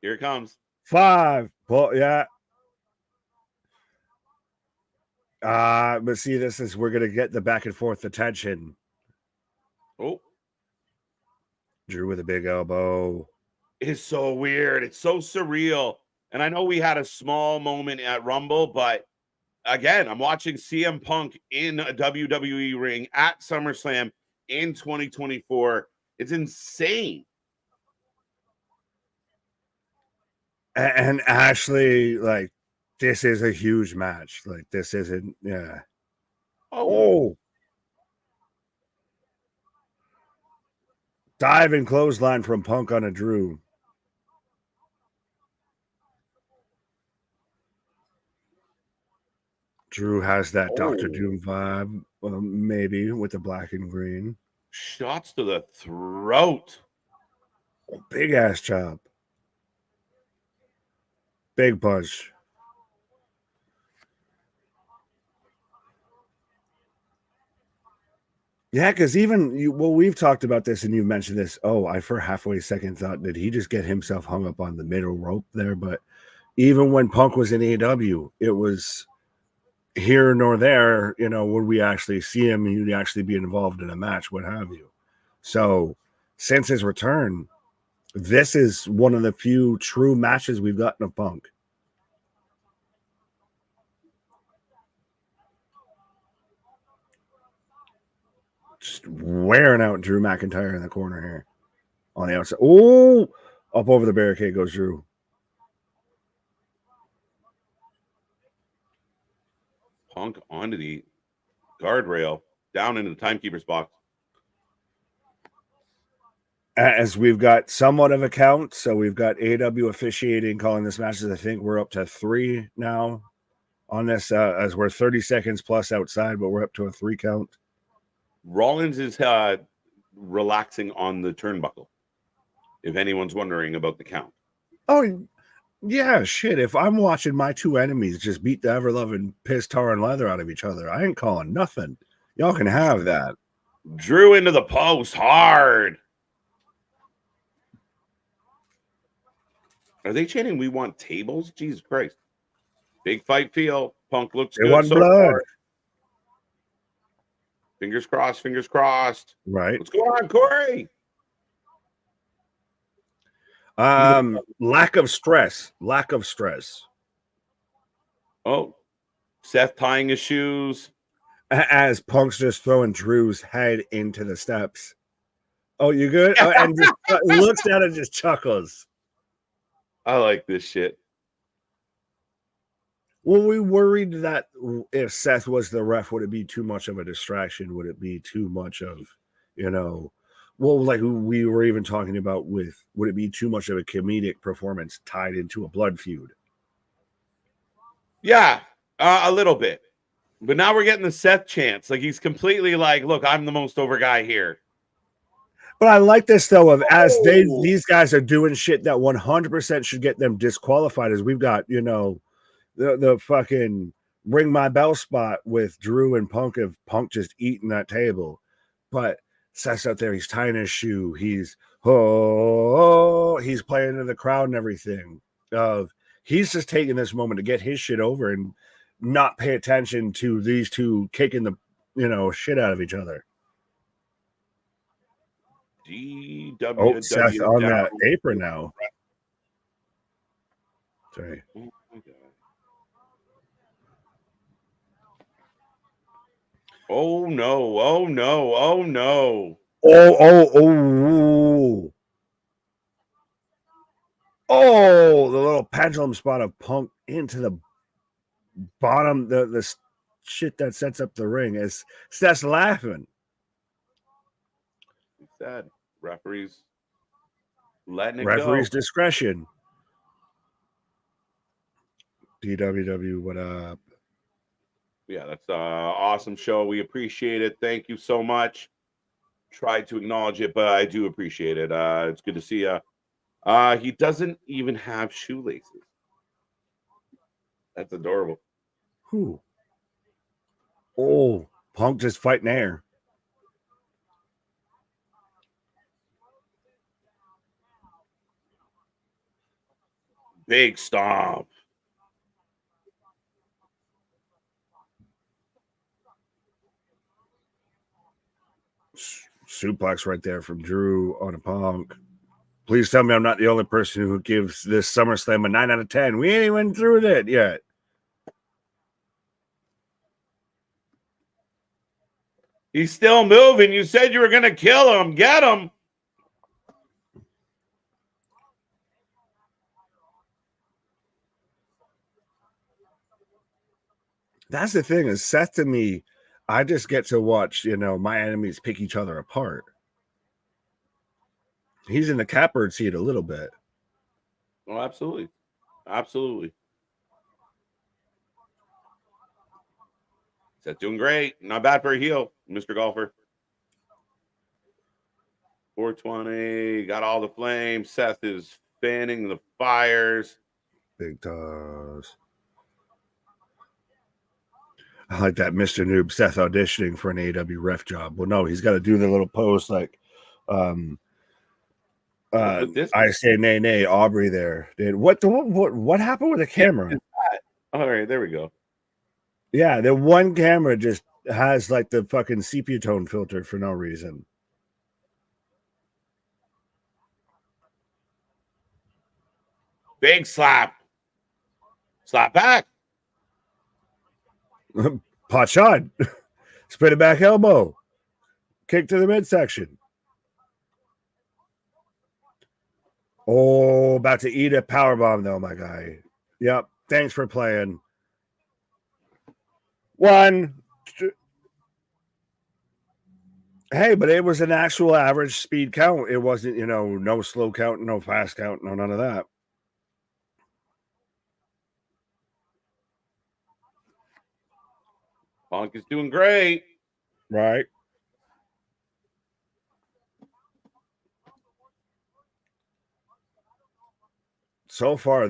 Here it comes. 5. Pull, yeah. But see, this is, we're going to get the back and forth attention. Oh. Drew with a big elbow. It's so weird. It's so surreal. And I know we had a small moment at Rumble, but again, I'm watching CM Punk in a WWE ring at SummerSlam in 2024. It's insane. And actually, like, this is a huge match. Like, this isn't, yeah. Oh. Diving clothesline from Punk on a Drew. Drew has that Dr. Doom vibe, maybe, with the black and green. Shots to the throat. Big ass chop. Big punch. Yeah, because even, we've talked about this and you mentioned this. Oh, I for halfway second thought, did he just get himself hung up on the middle rope there? But even when Punk was in AEW, it was here nor there, you know, would we actually see him and he'd actually be involved in a match, what have you. So since his return, this is one of the few true matches we've gotten of Punk. Just wearing out Drew McIntyre in the corner here on the outside. Oh, up over the barricade goes Drew. Punk onto the guardrail, down into the timekeeper's box. As we've got somewhat of a count, so we've got AEW officiating calling this matches. I think we're up to 3 now on this, as we're 30 seconds plus outside, but we're up to a 3 count. Rollins is relaxing on the turnbuckle, if anyone's wondering about the count. Oh, yeah, shit. If I'm watching my 2 enemies just beat the ever-loving piss, tar, and leather out of each other, I ain't calling nothing. Y'all can have that. Drew into the post hard. Are they chanting, "We want tables"? Jesus Christ. Big fight feel. Punk looks good. They want blood. Far. Fingers crossed, fingers crossed. Right. What's going on, Corey? Lack of stress. Lack of stress. Oh, Seth tying his shoes. As Punk's just throwing Drew's head into the steps. Oh, you good? Oh, and just looks at it and just chuckles. I like this shit. Well, we worried that if Seth was the ref, would it be too much of a distraction? Would it be too much of, well, like we were even talking about would it be too much of a comedic performance tied into a blood feud? Yeah, a little bit. But now we're getting the Seth chance. Like he's completely like, look, I'm the most over guy here. But I like this though, of as these guys are doing shit that 100% should get them disqualified, as we've got, the fucking ring my bell spot with Drew and Punk, of Punk just eating that table. But Seth's out there, he's tying his shoe, he's he's playing in the crowd and everything. He's just taking this moment to get his shit over and not pay attention to these two kicking the shit out of each other. Seth on that apron now. Sorry. Oh no, oh no, oh no. Oh, the little pendulum spot of Punk into the bottom, the shit that sets up the ring as Seth's laughing. He said, referees letting it Referee's go. Discretion. DWW, what up? Yeah, that's an awesome show. We appreciate it. Thank you so much. Tried to acknowledge it, but I do appreciate it. It's good to see you. He doesn't even have shoelaces. That's adorable. Who? Oh, Punk just fighting air. Big stomp. Suplex right there from Drew on a Punk. Please tell me I'm not the only person who gives this SummerSlam a 9 out of 10. We ain't even through that yet. He's still moving. You said you were going to kill him. Get him. That's the thing, is Seth, to me, I just get to watch, my enemies pick each other apart. He's in the catbird seat a little bit. Oh, absolutely. Absolutely. Seth doing great. Not bad for a heel, Mr. Golfer. 420. Got all the flames. Seth is fanning the fires. Big toss. I like that Mr. Noob Seth auditioning for an AEW ref job. Well, no, he's got to do the little pose like I say nay nay Aubrey there. Dude, what happened with the camera? All right, there we go. Yeah, the one camera just has like the fucking sepia tone filter for no reason. Big slap. Slap back. Pot shot. Spin it back elbow. Kick to the midsection. Oh, about to eat a powerbomb though, my guy. Yep. Thanks for playing. 1, 2. Hey, but it was an actual average speed count. It wasn't, no slow count, no fast count, no none of that. Punk is doing great. Right. So far,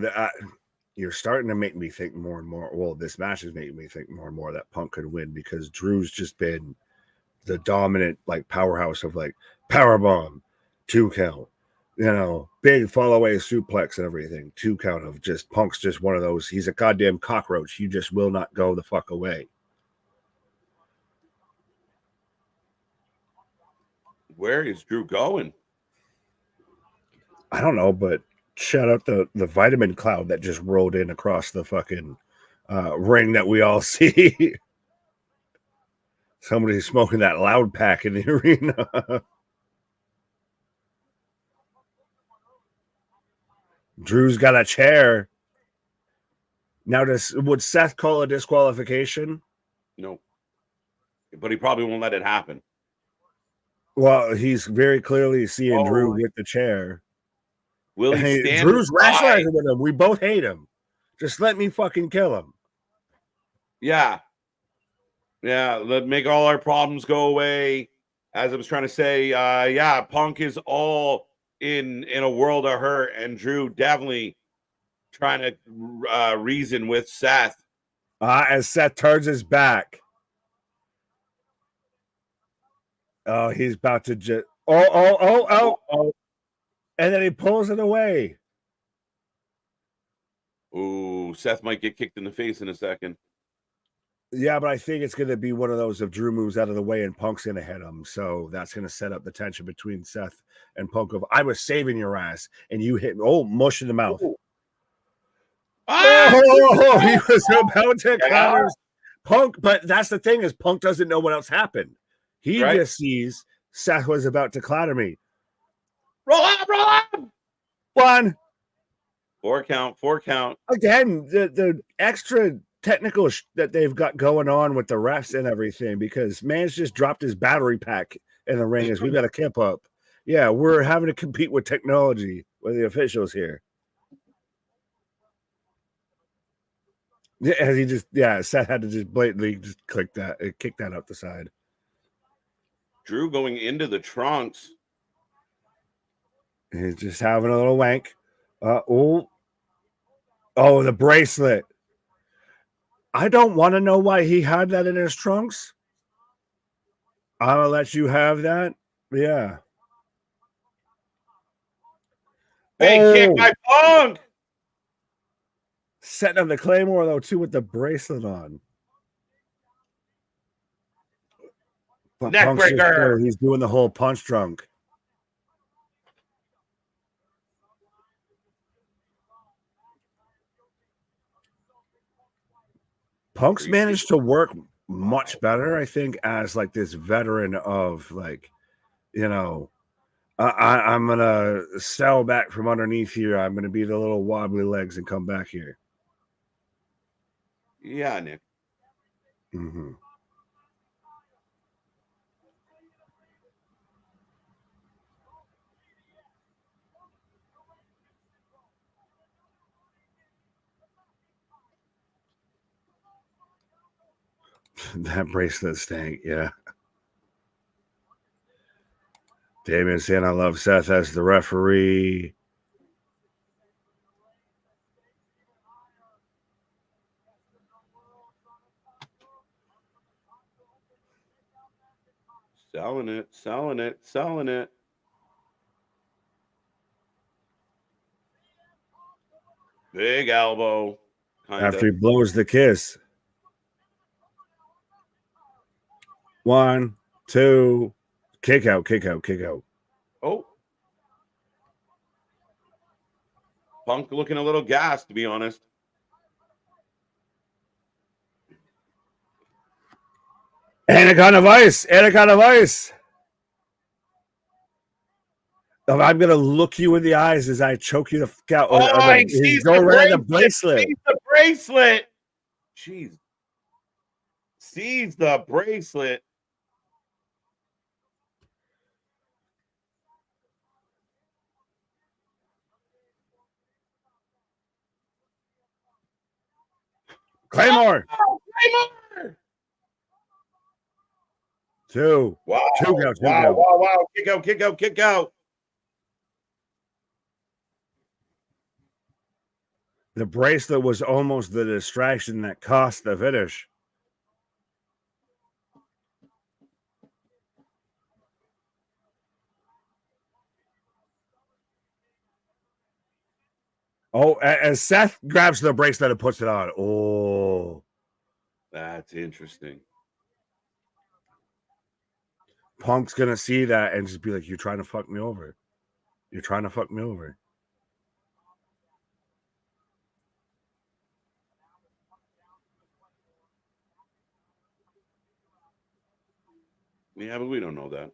you're starting to make me think more and more. Well, this match is making me think more and more that Punk could win, because Drew's just been the dominant like powerhouse of like powerbomb, 2 count, big fall away suplex and everything, 2 count of just Punk's just one of those. He's a goddamn cockroach. You just will not go the fuck away. Where is Drew going? I don't know, but Shout out the vitamin cloud that just rolled in across the fucking ring that we all see. Somebody's smoking that loud pack in the arena. Drew's got a chair. Now, would Seth call a disqualification? No. But he probably won't let it happen. Well, he's very clearly seeing Drew with the chair. Will he stand? Drew's rationalizing with him. We both hate him. Just let me fucking kill him. Yeah. Yeah, let make all our problems go away. As I was trying to say, yeah, Punk is all in a world of hurt, and Drew definitely trying to reason with Seth. As Seth turns his back. Oh, he's about to just oh. And then he pulls it away. Ooh, Seth might get kicked in the face in a second. Yeah, but I think it's going to be one of those if Drew moves out of the way and Punk's going to hit him. So that's going to set up the tension between Seth and Punk of, I was saving your ass, and you hit me. Oh, mush in the mouth. Ooh. Oh, he was about to counter Punk, but that's the thing is Punk doesn't know what else happened. He just sees Seth was about to clatter me. Roll up. 1. 4 count. Again, the extra technical that they've got going on with the refs and everything, because man's just dropped his battery pack in the ring as we got to keep up. Yeah, we're having to compete with technology with the officials here. Yeah, Seth had to just blatantly just kick that out the side. Drew going into the trunks. He's just having a little wank. Oh, the bracelet. I don't want to know why he had that in his trunks. I'm going to let you have that. Yeah. Big kick by Punk. Setting up the Claymore, though, too, with the bracelet on. But Neckbreaker. He's doing the whole punch drunk. Punk's managed to work much better, I think, as like this veteran of like, you know, I'm gonna sell back from underneath here. I'm gonna be the little wobbly legs and come back here. Yeah, Nick. Mm-hmm. That bracelet stank, yeah. Damian saying I love Seth as the referee. Selling it. Big elbow. After he blows the kiss. 1, 2, kick out. Oh. Punk looking a little gassed, to be honest. Anaconda Vice. I'm gonna look you in the eyes as I choke you the fuck out. He sees the bracelet. Jeez. Sees the bracelet. Claymore. Claymore. 2. Wow. Two count. Wow. Kick out. The bracelet was almost the distraction that cost the finish. Oh, as Seth grabs the bracelet and puts it on. Oh. That's interesting. Punk's going to see that and just be like, you're trying to fuck me over. Yeah, but we don't know that.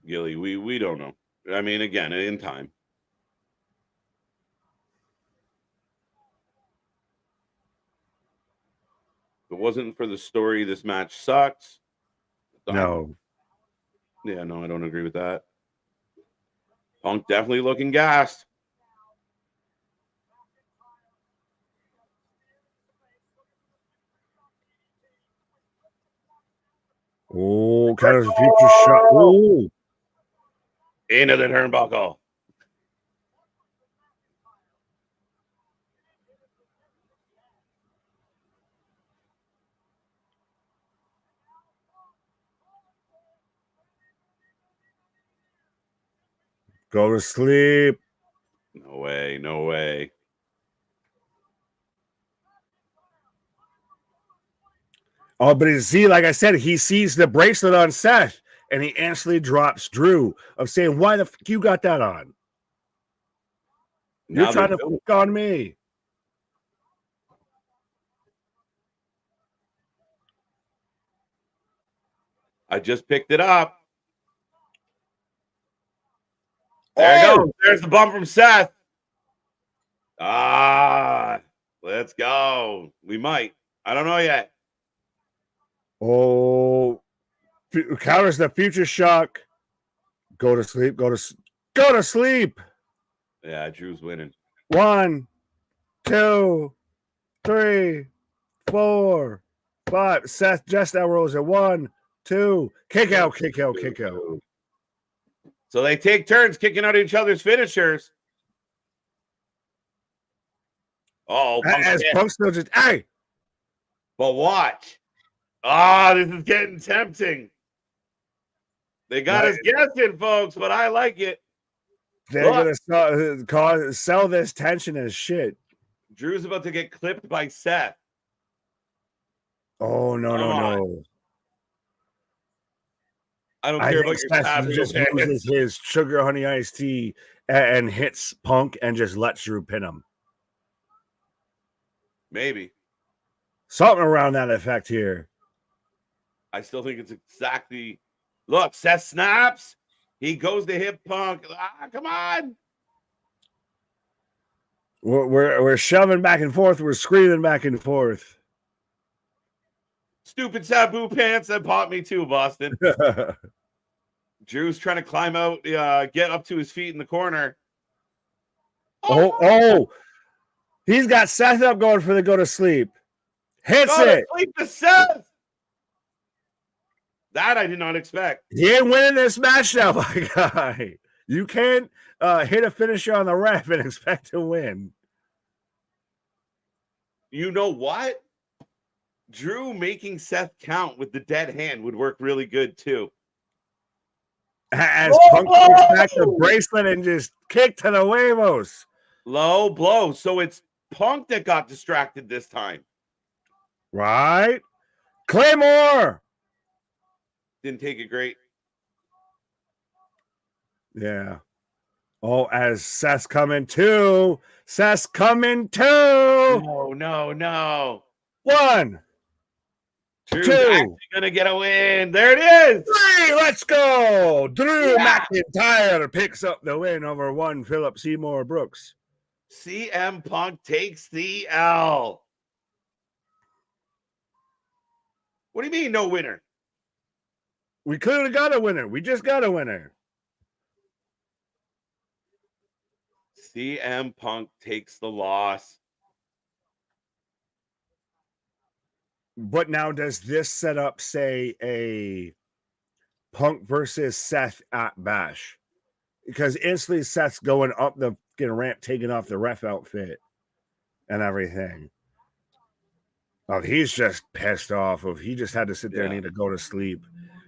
Gilly, we don't know. I mean, again, in time. If it wasn't for the story, this match sucks. No. Yeah, no, I don't agree with that. Punk definitely looking gassed. Oh, kind of a future shot. Oh, Into the turnbuckle. go to sleep. No way, no way. Oh, but see, like I said, he sees the bracelet on Seth and he instantly drops Drew of saying, why the fuck you got that on? You're Now trying to fuck on me. I just picked it up. There it goes. There's the bump from Seth. Ah, let's go. We might. I don't know yet. Oh, counters the future shock. Go to sleep. Go to sleep. Yeah, Drew's winning. 1, 2, 3, 4, 5. Seth just now rolls at 1, 2. Kick out, kick out, kick out. So they take turns kicking out each other's finishers. Oh, As Punk still just, hey. But watch. Ah, this is getting tempting. They got us guessing, folks, but I like it. They're going to sell this tension as shit. Drew's about to get clipped by Seth. Oh, no. I don't care about your Seth just uses his sugar honey iced tea and hits Punk and just lets Drew pin him. Maybe. Something around that effect here. I still think it's exactly. Look, Seth snaps. He goes to hit Punk. Ah, come on. We're shoving back and forth. We're screaming back and forth. Stupid Sabu pants that popped me too, Boston. Drew's trying to climb out, get up to his feet in the corner. Oh. He's got Seth up going for the go to sleep. Hits go it. To sleep to Seth. That I did not expect. He ain't winning this match now, my guy. You can't hit a finisher on the ref and expect to win. You know what? Drew making Seth count with the dead hand would work really good too. As Punk kicks back the bracelet and just kick to the huevos. Low blow. So it's Punk that got distracted this time. Right? Claymore. Didn't take it great. Yeah. Oh, as Seth's coming too. Seth's coming too. No. 1, Drew's 2. actually gonna get a win. There it is. 3. Let's go. Drew McIntyre picks up the win over one Philip Seymour Brooks. CM Punk takes the L. What do you mean, no winner? We clearly got a winner. We just got a winner. CM Punk takes the loss. But now, does this set up, say, a Punk versus Seth at Bash? Because instantly Seth's going up the ramp, taking off the ref outfit and everything. Oh, he's just pissed off. He just had to sit there and need to go to sleep.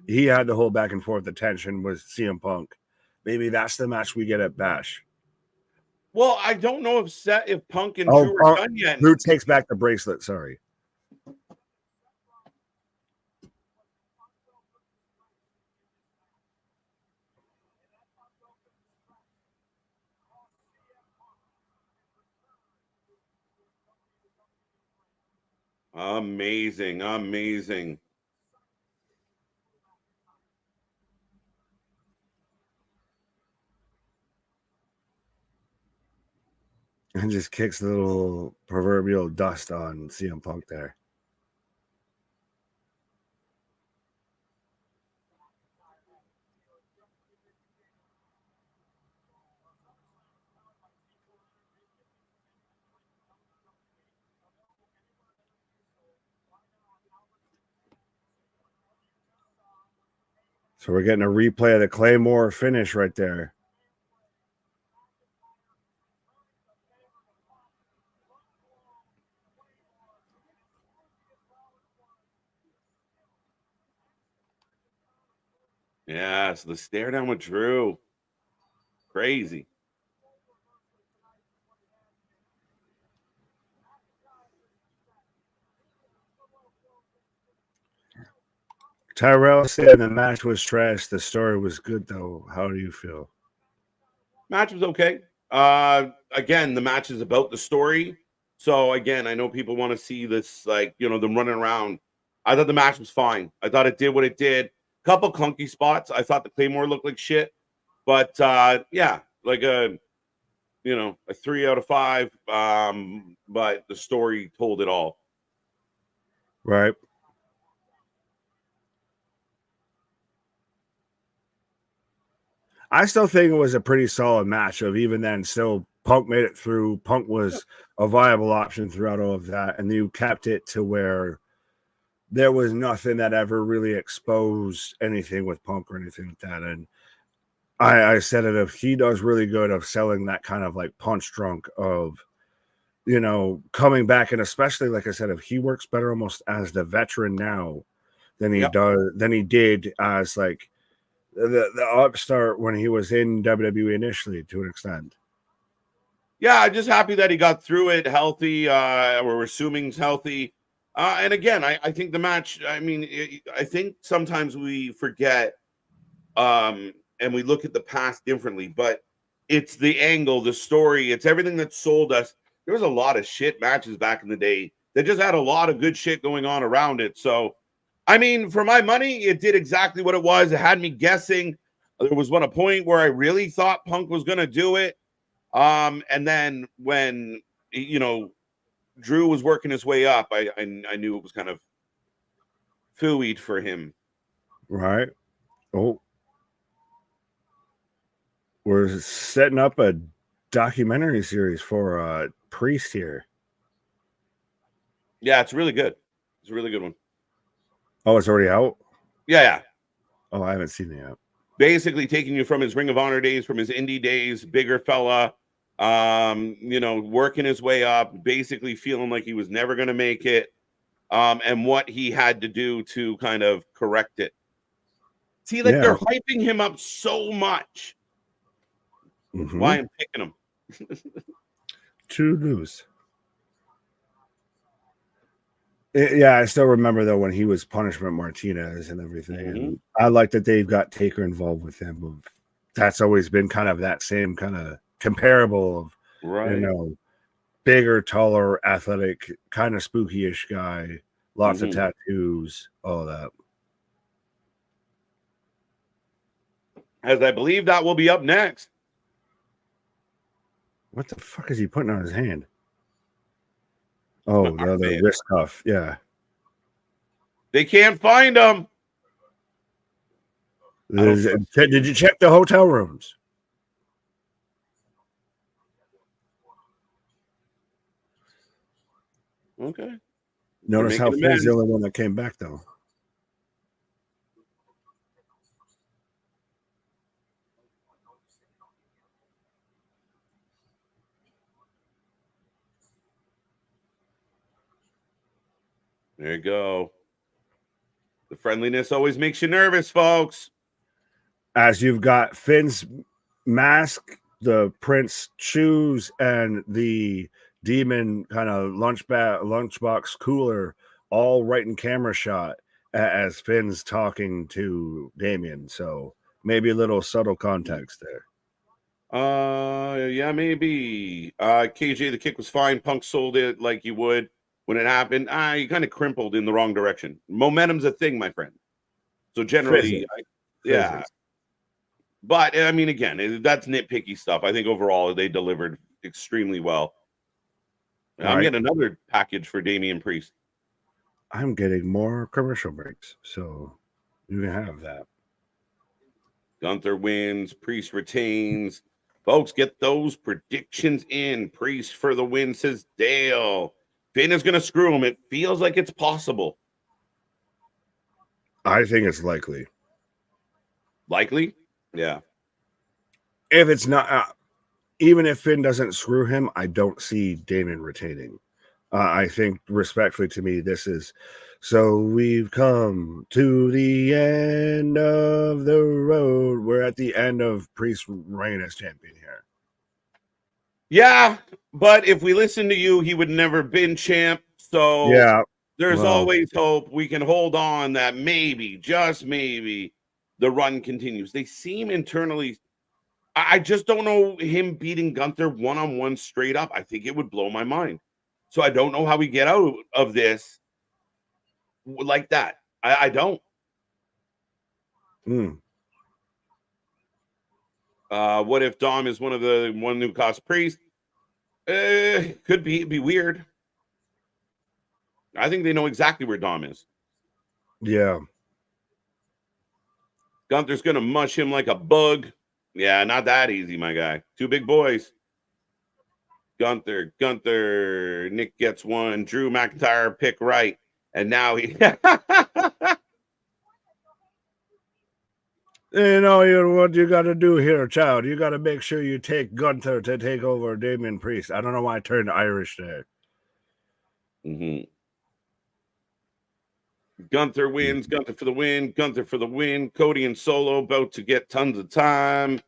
He had to hold back and forth the tension with CM Punk. Maybe that's the match we get at Bash. Well, I don't know if Punk and Drew are done yet. Drew takes back the bracelet. Sorry. Amazing. And just kicks the little proverbial dust on CM Punk there. So we're getting a replay of the Claymore finish right there. Yeah, so the stare down with Drew. Crazy. Tyrell said the match was trash. The story was good, though. How do you feel? Match was okay. Again, the match is about the story. So again, I know people want to see this, like, you know, them running around. I thought the match was fine. I thought it did what it did. Couple clunky spots. I thought the Claymore looked like shit. But yeah, like a 3 out of 5. But the story told it all. Right. I still think it was a pretty solid match. Of even then, still Punk made it through. Punk was a viable option throughout all of that, and you kept it to where there was nothing that ever really exposed anything with Punk or anything like that. And I said it, if he does really good of selling that kind of like punch drunk of, you know, coming back, and especially like I said, if he works better almost as the veteran now than he did as like the upstart when he was in WWE initially to an extent. Yeah, I'm just happy that he got through it healthy. We're assuming he's healthy. And again, I think the match, I mean, I think sometimes we forget and we look at the past differently, but it's the angle, the story, it's everything that sold us. There was a lot of shit matches back in the day that just had a lot of good shit going on around it. So, I mean, for my money, it did exactly what it was. It had me guessing. There was a point where I really thought Punk was going to do it. And then when, you know, Drew was working his way up, I knew it was kind of fooey for him. Right. Oh, we're setting up a documentary series for Priest here. Yeah, it's really good. It's a really good one. Oh, it's already out? Yeah. Oh, I haven't seen it yet. Basically taking you from his Ring of Honor days, from his indie days, bigger fella, you know, working his way up, basically feeling like he was never going to make it, and what he had to do to kind of correct it. See, like they're hyping him up so much. That's why I'm picking him. True news. Yeah, I still remember though when he was Punishment Martinez and everything. And I like that they've got Taker involved with him. That's always been kind of that same kind of comparable of, you know, bigger, taller, athletic, kind of spooky-ish guy, lots of tattoos, all that. As I believe that will be up next. What the fuck is he putting on his hand? Oh, the other wrist cuff. Yeah. They can't find him. Did you check the hotel rooms? Okay. Notice how Finn's the only one that came back, though. There you go. The friendliness always makes you nervous, folks. As you've got Finn's mask, the Prince shoes, and the demon kind of lunchbox cooler, all right in camera shot as Finn's talking to Damian. So maybe a little subtle context there. Yeah, maybe. KJ, the kick was fine. Punk sold it like you would when it happened. You kind of crimpled in the wrong direction. Momentum's a thing, my friend. So generally, yeah. But I mean, again, that's nitpicky stuff. I think overall they delivered extremely well. I'm getting another package for Damian Priest. I'm getting more commercial breaks, so you can have that. Gunther wins, Priest retains. Folks, get those predictions in. Priest for the win, says Dale. Finn is going to screw him. It feels like it's possible. I think it's likely. Likely? Yeah. If it's not, even if Finn doesn't screw him, I don't see Damian retaining. I think, respectfully to me, this is, so we've come to the end of the road. We're at the end of Priest's reign as champion here. Yeah, but if we listen to you, he would never been champ. So yeah, there's always hope. We can hold on that maybe, just maybe, the run continues. They seem internally. I just don't know him beating Gunther one-on-one straight up. I think it would blow my mind. So I don't know how we get out of this like that. I don't. What if Dom is one who cost Priest? Could be. It'd be weird. I think they know exactly where Dom is. Yeah. Gunther's gonna mush him like a bug. Yeah, not that easy, my guy. Two big boys. Gunther. Nick gets one. Drew McIntyre pick right. And now he You know what you got to do here, child. You got to make sure you take Gunther to take over Damian Priest. I don't know why I turned Irish there. Mm-hmm. Gunther wins. Gunther for the win. Gunther for the win. Cody and Solo about to get tons of time.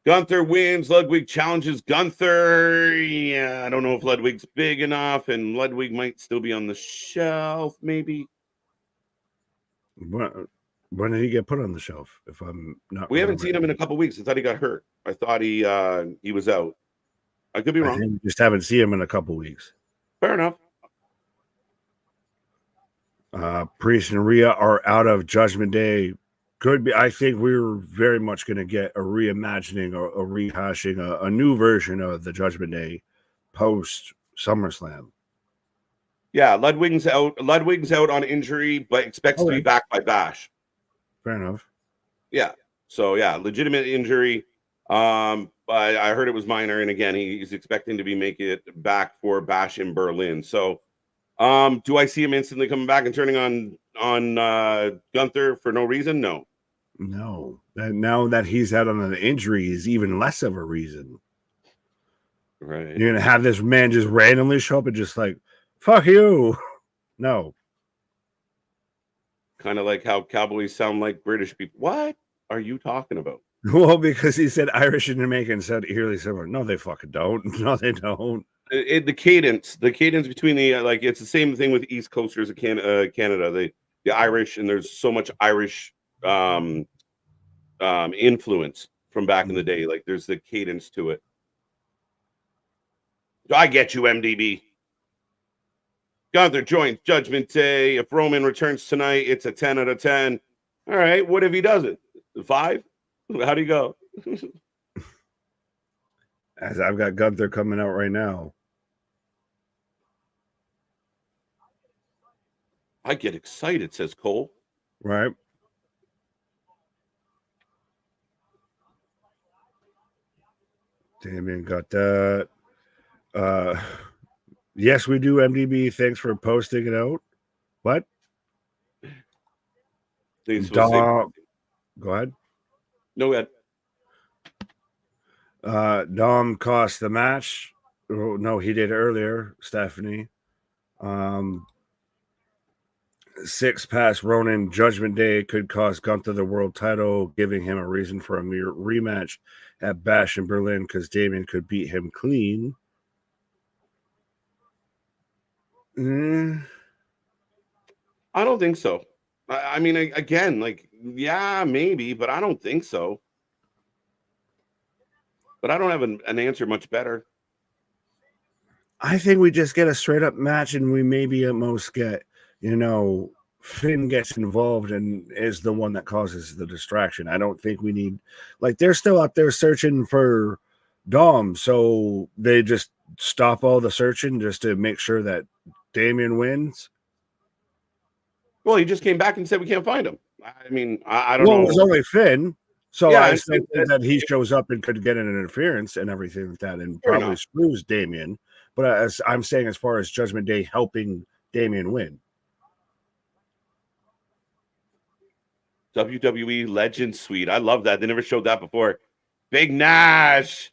Gunther wins. Ludwig challenges Gunther. Yeah, I don't know if Ludwig's big enough, and Ludwig might still be on the shelf, maybe. When did he get put on the shelf? If I'm not, we haven't seen him in a couple weeks. I thought he got hurt. I thought he was out. I could be wrong. We just haven't seen him in a couple weeks. Fair enough. Priest and Rhea are out of Judgment Day. Could be. I think we're very much going to get a reimagining or a rehashing, a new version of the Judgment Day post SummerSlam. Yeah, Ludwig's out. Ludwig's out on injury, but expects to be back by Bash. Fair enough. Yeah. So yeah, legitimate injury. But I heard it was minor, and again, he's expecting to be making it back for Bash in Berlin. So, do I see him instantly coming back and turning on Gunther for no reason? No. Now that he's out on an injury is even less of a reason. Right. You're gonna have this man just randomly show up and just like, fuck you. No. Kind of like how Cowboys sound like British people. What are you talking about? Well, because he said Irish and Jamaican sound eerily similar. No, they fucking don't. No, they don't. The cadence between the it's the same thing with East Coasters of Canada. The Irish, and there's so much Irish influence from back in the day. Like there's the cadence to it. I get you, MDB. Gunther joins Judgment Day. If Roman returns tonight, it's a 10 out of 10. All right. What if he doesn't? 5? How do you go? As I've got Gunther coming out right now. I get excited, says Cole. Right. Damian got that. Yes, we do, MDB. Thanks for posting it out. What? Dom, go ahead. No, go ahead. Dom cost the match. Oh, no, he did earlier, Stephanie. 6 past Ronin Judgment Day could cost Gunther the world title, giving him a reason for a mere rematch at Bash in Berlin because Damian could beat him clean. I don't think so. I mean, again, yeah, maybe, but I don't think so. But I don't have an answer much better. I think we just get a straight up match, and we maybe at most get, Finn gets involved and is the one that causes the distraction. I don't think we need, they're still out there searching for Dom, so they just stop all the searching just to make sure that Damian wins? Well, he just came back and said we can't find him. I mean, I don't Well, know. it was only Finn, so Yeah, I and still think that he shows up and could get an interference and everything like that, and fair probably enough. screws Damian. But as I'm saying, as far as Judgment Day helping Damian win, WWE Legend Suite. I love that. They never showed that before. Big Nash,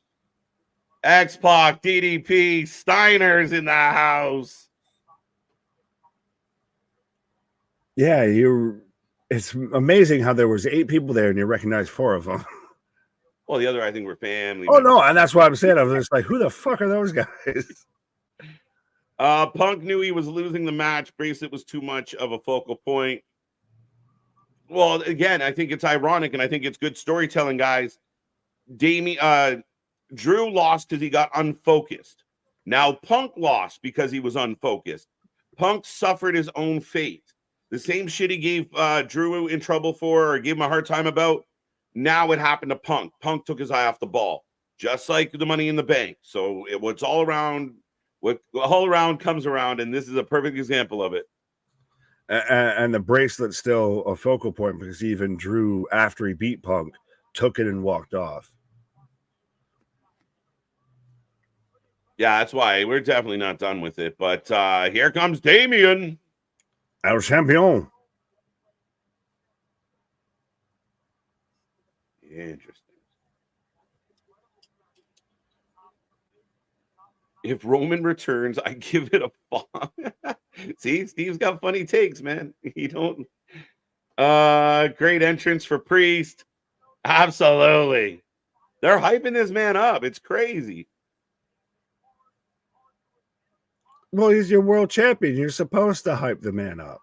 X-Pac, DDP, Steiner's in the house. yeah, it's amazing how there was 8 people there and you recognize 4 of them. Well, the other I think were family Oh members. no, and that's why I'm saying I was just like, who the fuck are those guys? Punk knew he was losing the match. Bracelet was too much of a focal point. Well, again, I think it's ironic and I think it's good storytelling, guys. Drew lost because he got unfocused. Now Punk lost because he was unfocused. Punk suffered his own fate. The same shit he gave Drew in trouble for or gave him a hard time about, now it happened to Punk. Punk took his eye off the ball, just like the Money in the Bank. So what's all around, what all around comes around, and this is a perfect example of it. And the bracelet's still a focal point because even Drew, after he beat Punk, took it and walked off. Yeah, that's why we're definitely not done with it. But here comes Damian. El Champion. Interesting. If Roman returns, I give it a fall. See, Steve's got funny takes, man. He don't. Great entrance for Priest. Absolutely. They're hyping this man up. It's crazy. Well, he's your world champion. You're supposed to hype the man up.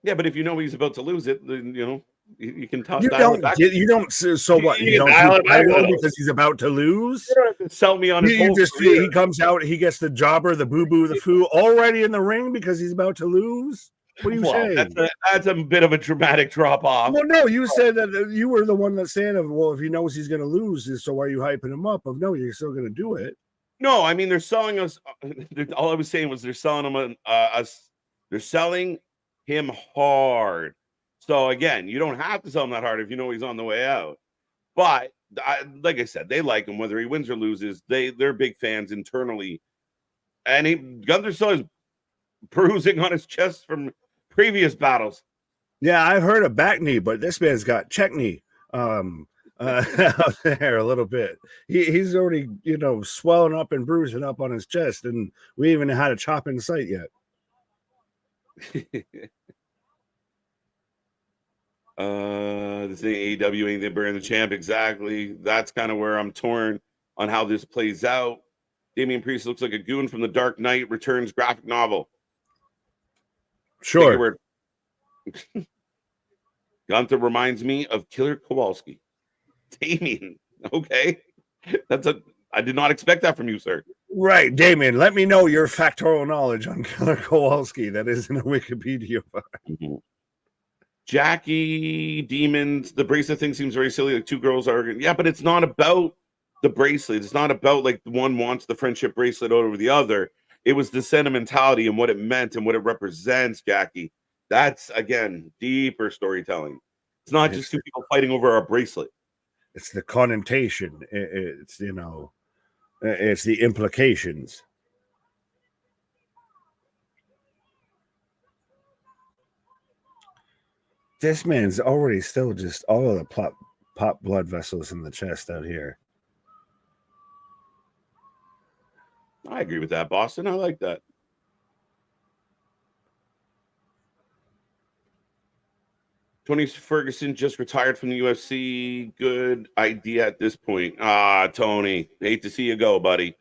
Yeah, but if you know he's about to lose it, then you can You dial don't it back. get. You don't. So what? You You can don't dial do it back a little. because he's about to lose. You don't have to sell me on his whole He career. comes out. He gets the jobber, the boo boo, the foo already in the ring because he's about to lose. What are you saying? That's a bit of a dramatic drop off. Well, no, you said that you were the one that said, well, if he knows he's going to lose, so why are you hyping him up? No, you're still going to do it. No, I mean they're selling us. All I was saying was they're selling him us. They're selling him hard. So again, you don't have to sell him that hard if you know he's on the way out. But like I said, they like him whether he wins or loses. They're big fans internally, and Gunther still has bruising on his chest from previous battles. Yeah, I've heard of back knee, but this man's got check knee. Out there a little bit. He's already, swelling up and bruising up on his chest, and we even had a chop in sight yet. This ain't AEW, ain't they burying the champ? Exactly. That's kind of where I'm torn on how this plays out. Damian Priest looks like a goon from the Dark Knight Returns graphic novel. Sure. Gunther reminds me of Killer Kowalski. Damian, okay. I did not expect that from you, sir. Right, Damian, let me know your factorial knowledge on Killer Kowalski. That is in a Wikipedia. Mm-hmm. Jackie, Demons, the bracelet thing seems very silly. Like 2 girls arguing. Yeah, but it's not about the bracelet. It's not about like one wants the friendship bracelet over the other. It was the sentimentality and what it meant and what it represents, Jackie. That's, again, deeper storytelling. It's not just 2 people fighting over a bracelet. It's the connotation. It's, it's the implications. This man's already still just all of the pop blood vessels in the chest out here. I agree with that, Boston. I like that. Tony Ferguson just retired from the UFC. Good idea at this point. Tony, hate to see you go, buddy.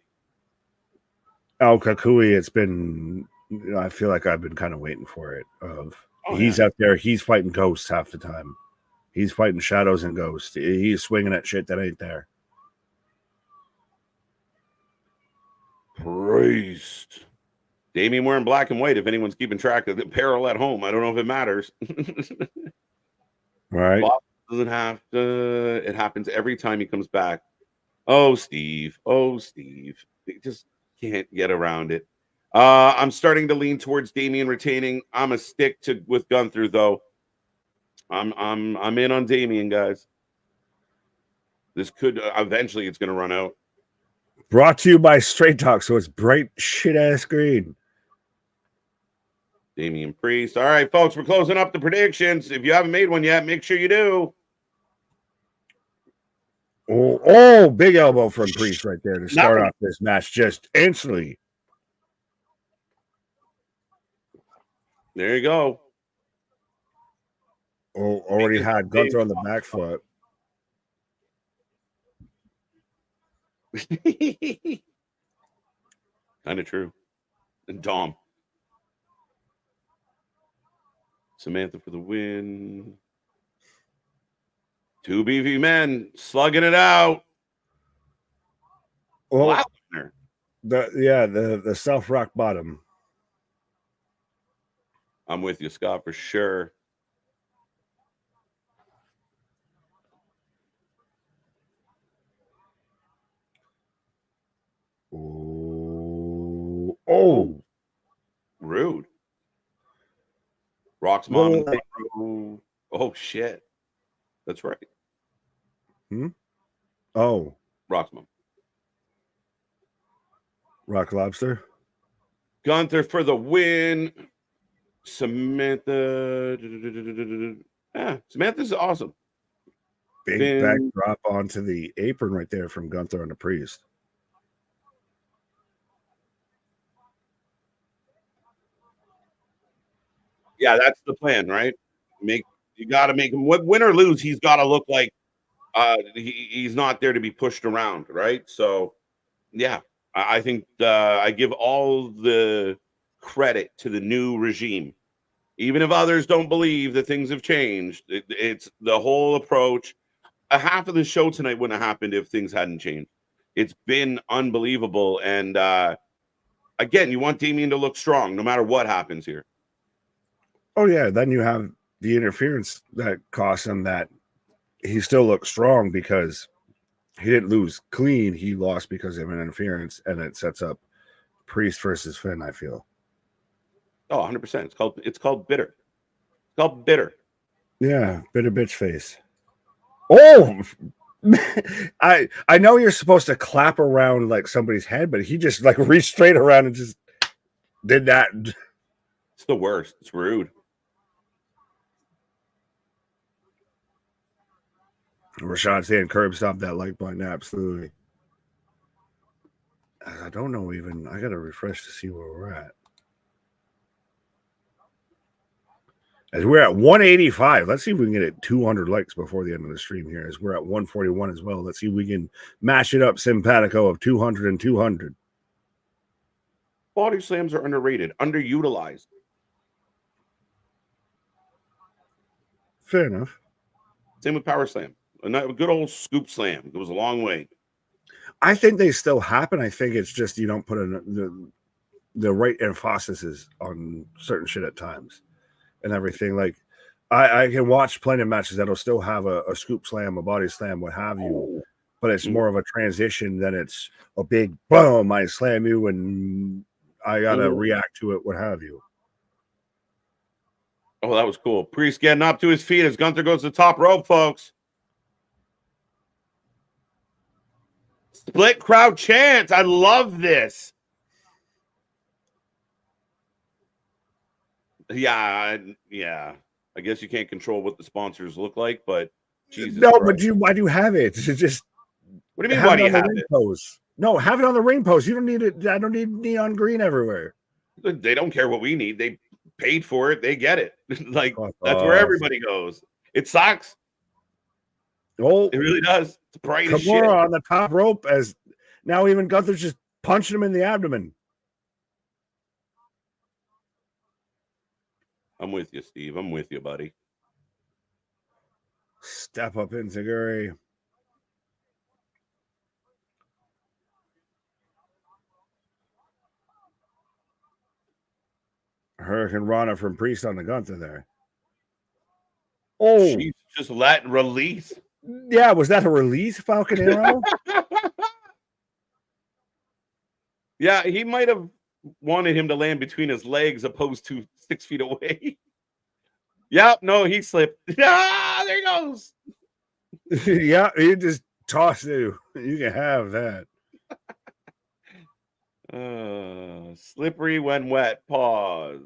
Al Kakui, it's been, I feel like I've been kind of waiting for it. He's out there, he's fighting ghosts half the time. He's fighting shadows and ghosts. He's swinging at shit that ain't there. Priest. Damian wearing black and white, if anyone's keeping track of the apparel at home. I don't know if it matters. Right. Doesn't have to. It happens every time he comes back. Oh, Steve. Oh, Steve. They just can't get around it. I'm starting to lean towards Damian retaining. I'm a stick to with Gunther though. I'm in on Damian, guys. This could eventually it's going to run out. Brought to you by Straight Talk, so it's bright shit ass green. Damian Priest. All right, folks, we're closing up the predictions. If you haven't made one yet, make sure you do. Oh, big elbow from Priest right there to start off this match just instantly. There you go. Oh, already had Gunther on the back foot. Kind of true. And Dom. Samantha for the win. Two beefy men slugging it out. Well, the self rock bottom. I'm with you, Scott, for sure. Oh, rude. Rock's mom. And oh shit, that's right. Oh, Rock's mom. Rock Lobster. Gunther for the win. Samantha. Yeah, Samantha's awesome. Big back drop onto the apron right there from Gunther and the Priest. Yeah, that's the plan, right? You got to make him win or lose. He's got to look like he's not there to be pushed around, right? So, yeah, I think I give all the credit to the new regime, even if others don't believe that things have changed. It's the whole approach. A half of the show tonight wouldn't have happened if things hadn't changed. It's been unbelievable, and again, you want Damian to look strong no matter what happens here. Oh yeah, then you have the interference that cost him that he still looks strong because he didn't lose clean. He lost because of an interference, and it sets up Priest versus Finn, I feel. Oh, 100%. It's called bitter. It's called bitter. Yeah, bitter bitch face. Oh, I know you're supposed to clap around like somebody's head, but he just like reached straight around and just did that. It's the worst. It's rude. Rashad saying curb stop that like button. Absolutely. I don't know even. I got to refresh to see where we're at. As we're at 185. Let's see if we can get it 200 likes before the end of the stream here. As we're at 141 as well. Let's see if we can mash it up simpatico of 200 and 200. Body slams are underrated, underutilized. Fair enough. Same with power slam. A good old scoop slam goes a long way. I think they still happen. I think it's just you don't put the right emphasis on certain shit at times and everything. Like I can watch plenty of matches that'll still have a scoop slam, a body slam, what have you, but it's more of a transition than it's a big boom. I slam you and I gotta react to it, what have you. Oh, that was cool. Priest getting up to his feet as Gunther goes to the top rope, folks. Split crowd chants. I love this. Yeah. I guess you can't control what the sponsors look like, but Jesus. No, Christ. but why do you have it? Just what do you mean? Why do you have it? Post. No, have it on the ring post. You don't need it. I don't need neon green everywhere. They don't care what we need. They paid for it. They get it. Like that's where everybody goes. It sucks. Oh, it really does. It's bright as shit. On the top rope as now even Gunther's just punching him in the abdomen. I'm with you, Steve. I'm with you, buddy. Step up in Zaguri. Hurricane Rana from Priest on the Gunther there. Oh, She's just letting release. yeah. Was that a release, Falcon Arrow? Yeah, he might have wanted him to land between his legs opposed to 6 feet away. Yep, no, he slipped. Ah, there he goes. Yeah, he just tossed it. You can have that. Slippery when wet. Pause.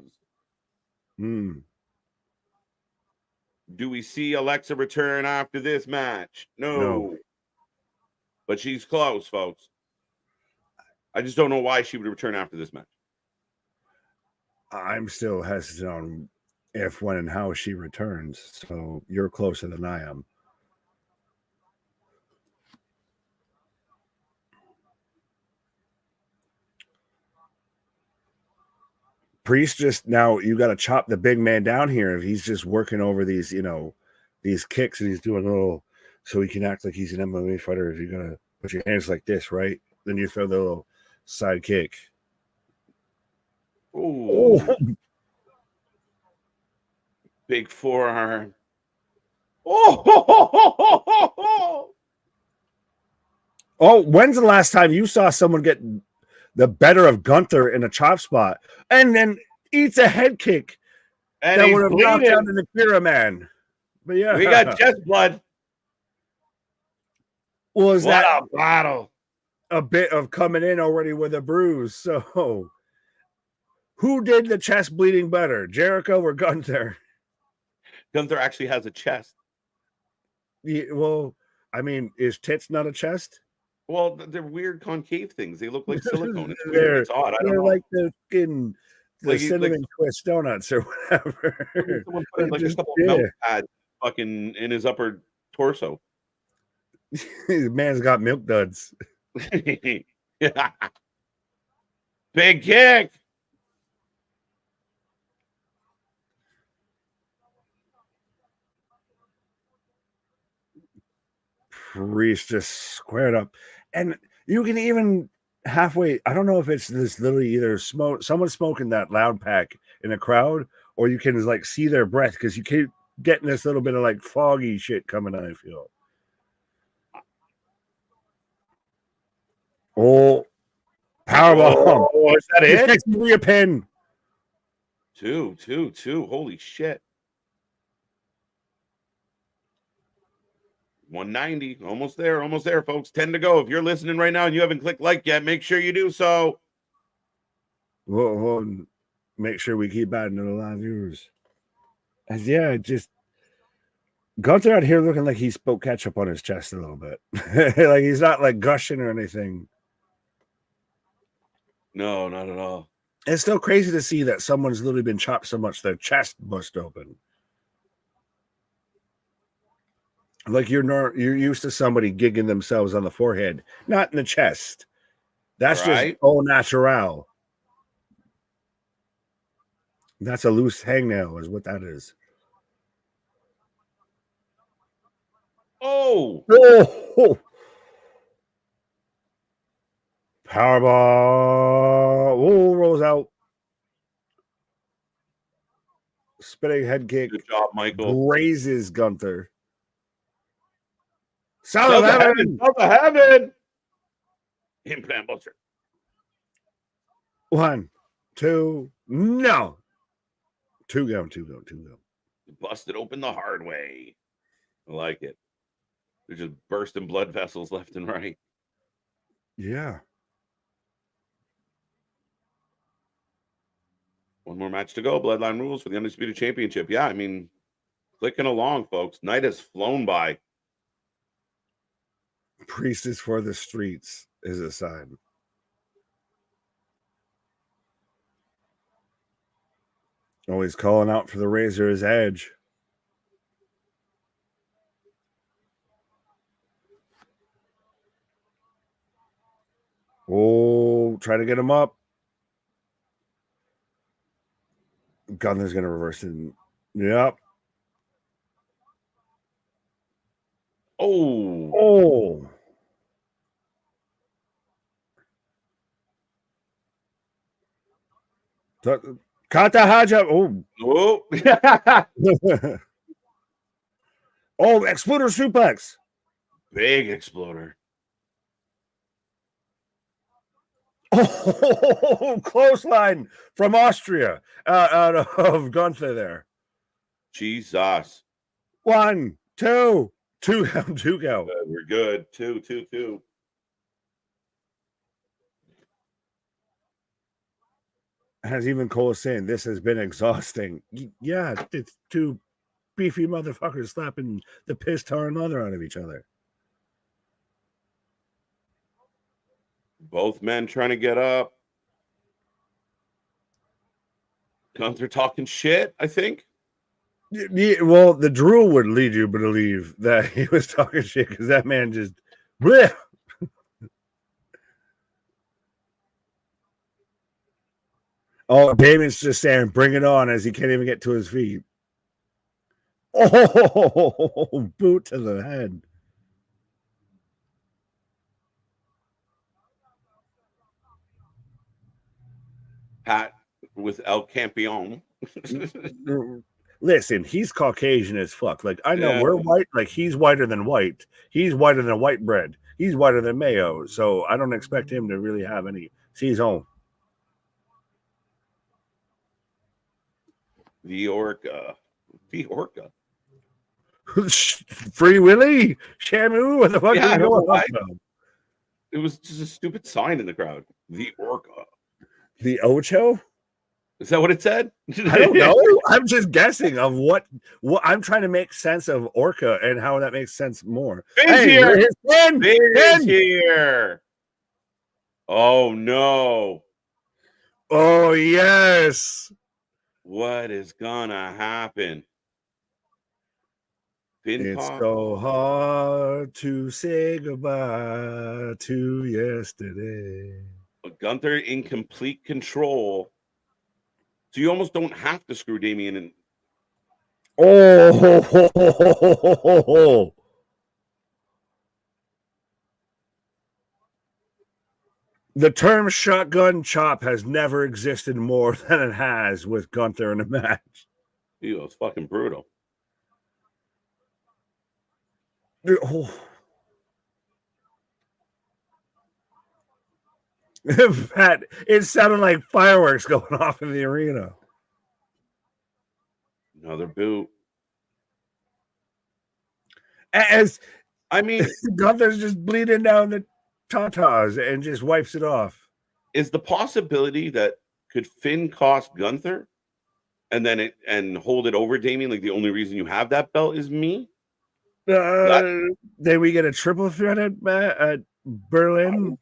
Hmm. Do we see Alexa return after this match? No. But she's close, folks. I just don't know why she would return after this match. I'm still hesitant on if, when, and how she returns. So you're closer than I am. Priest just now, you got to chop the big man down here. If he's just working over these, these kicks, and he's doing a little, so he can act like he's an MMA fighter. If you're gonna put your hands like this, right? Then you throw the little side kick. Ooh. Oh. Big forearm. Oh. Oh, when's the last time you saw someone get the better of Gunther in a chop spot and then eats a head kick and that would have knocked out an Akira man? But yeah, we got chest blood. Was what that a battle? A bit of coming in already with a bruise. So who did the chest bleeding better, Jericho or Gunther? Gunther actually has a chest. Yeah, well, I mean, is tits not a chest? Well, they're weird concave things. They look like silicone. It's weird. It's odd. I don't know. Like the skin, the cinnamon twist donuts or whatever. Someone put like a couple of milk pads fucking in his upper torso. The man's got milk duds. Yeah. Big kick. Priest just squared up, and you can even halfway. I don't know if it's this literally either someone's smoking that loud pack in the crowd, or you can like see their breath because you keep getting this little bit of like foggy shit coming on. I feel. Oh, powerbomb! Oh, is that it? It's a pin. 2. Holy shit. 190. Almost there, folks. 10 to go. If you're listening right now and you haven't clicked like yet, make sure you do so. We'll make sure we keep adding to the live viewers. As yeah, just Gunther out here looking like he spoke ketchup on his chest a little bit. Like he's not like gushing or anything. No, not at all. It's still crazy to see that someone's literally been chopped so much their chest bust open. Like you're used to somebody gigging themselves on the forehead, not in the chest. That's just au natural. That's a loose hangnail, is what that is. Oh! Powerball. Oh, rolls out. Spinning head kick. Good job, Michael. Grazes Gunther. South of heaven. Implant buster. 1, 2, no. 2 go. Busted open the hard way. I like it. They're just bursting blood vessels left and right. Yeah. One more match to go. Bloodline rules for the Undisputed Championship. Yeah, I mean, clicking along, folks. Night has flown by. Priest is for the streets is a sign. Always calling out for the Razor's Edge. Oh, try to get him up. Gunther's going to reverse it. Yep. Oh. Kata Haja. Oh. Oh, exploder suplex. Big exploder. Oh, clothesline from Austria out of Gunther there. Jesus. 1, 2, 2 count, 2 count. We're good. 2. As even Cole is saying, this has been exhausting. Yeah, it's two beefy motherfuckers slapping the piss tar and leather out of each other. Both men trying to get up. Gunther talking shit, I think. Yeah, well, the drool would lead you to believe that he was talking shit because that man just bleh. Oh, Damian's just saying, bring it on, as he can't even get to his feet. Oh, boot to the head. Pat with El Campeon. Listen, he's Caucasian as fuck. Like, I know we're Yeah. white. Like, he's whiter than white. He's whiter than white bread. He's whiter than mayo. So I don't expect him to really have any. See his own. The Orca. Free Willy? Shamu? What the fuck Yeah, are I you don't know going why. on? It was just a stupid sign in the crowd. The Orca. The Ocho? Is that what it said? I don't know. I'm just guessing of what I'm trying to make sense of Orca and how that makes sense more. Finn's here. Finn! Finn's here. Oh no. Oh yes. What is gonna happen? Finn It's pop. so hard to say goodbye to yesterday. But Gunther in complete control. So you almost don't have to screw Damian in. Oh, the term shotgun chop has never existed more than it has with Gunther in a match. Ew, it's fucking brutal. Oh. Pat, it sounded like fireworks going off in the arena. Another boot. As I mean, Gunther's just bleeding down the tatas and just wipes it off. is the possibility that could Finn cost Gunther and then hold it over Damian? Like the only reason you have that belt is me? Then we get a triple threat at Berlin.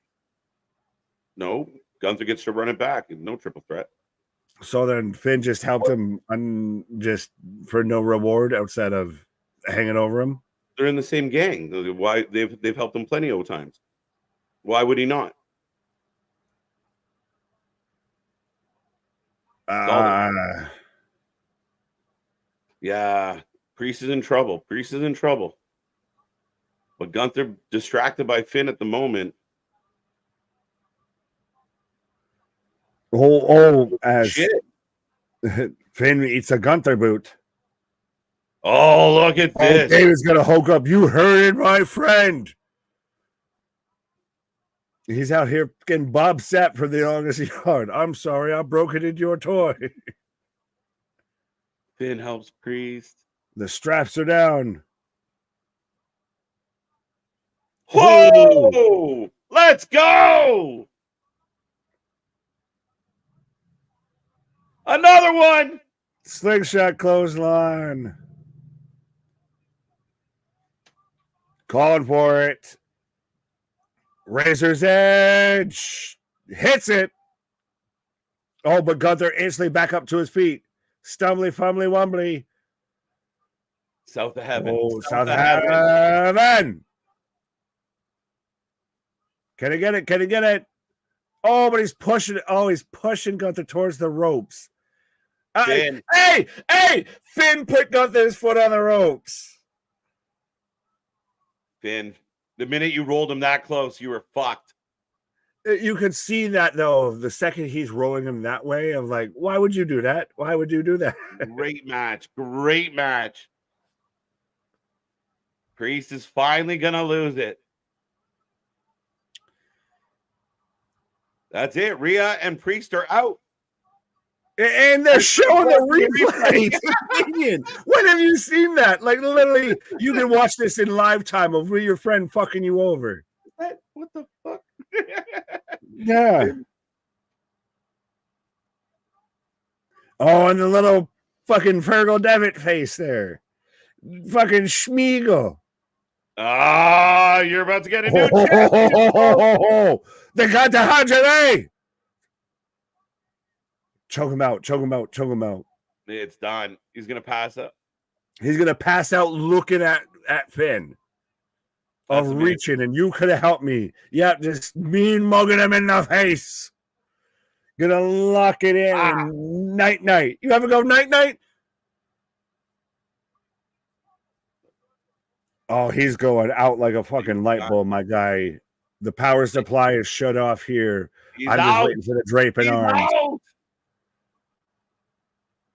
No, Gunther gets to run it back. No triple threat. So then Finn just helped him just for no reward outside of hanging over him. They're in the same gang. Why they've helped him plenty of times. Why would he not? Yeah, Priest is in trouble. But Gunther distracted by Finn at the moment. As shit. Finn eats a Gunther boot. Oh, look at this. David's gonna hook up. You heard it, my friend. He's out here getting Bob Sapp for the longest yard. I'm sorry, I broke it into your toy. Finn helps Priest. The straps are down. Whoa! Let's go! Another one! Slingshot clothesline. Calling for it. Razor's Edge. Hits it. Oh, but Gunther instantly back up to his feet. Stumbly, fumbly, wumbly. South of heaven. Oh, South of heaven. Can he get it? Can he get it? Oh, but he's pushing it. Oh, he's pushing Gunther towards the ropes. Finn. Hey! Finn put Gunther's foot on the ropes. Finn, the minute you rolled him that close, you were fucked. You could see that, though, the second he's rolling him that way, of like, why would you do that? Why would you do that? Great match. Great match. Priest is finally going to lose it. That's it. Rhea and Priest are out. And they're showing the replay. When have you seen that? Like, literally, you can watch this in live time of your friend fucking you over. What the fuck? Yeah. Oh, and the little fucking Fergal Devitt face there. Fucking Schmiegel. Ah, you're about to get a new champion. They got the Hajime. Choke him out, choke him out, choke him out. It's done. He's going to pass up. He's going to pass out looking at Finn. Of reaching, and you could have helped me. Yeah, just mean mugging him in the face. Gonna lock it in and night. You ever go night? Oh, he's going out like a fucking light bulb, my guy. The power supply is shut off here. I'm just waiting for the draping arms.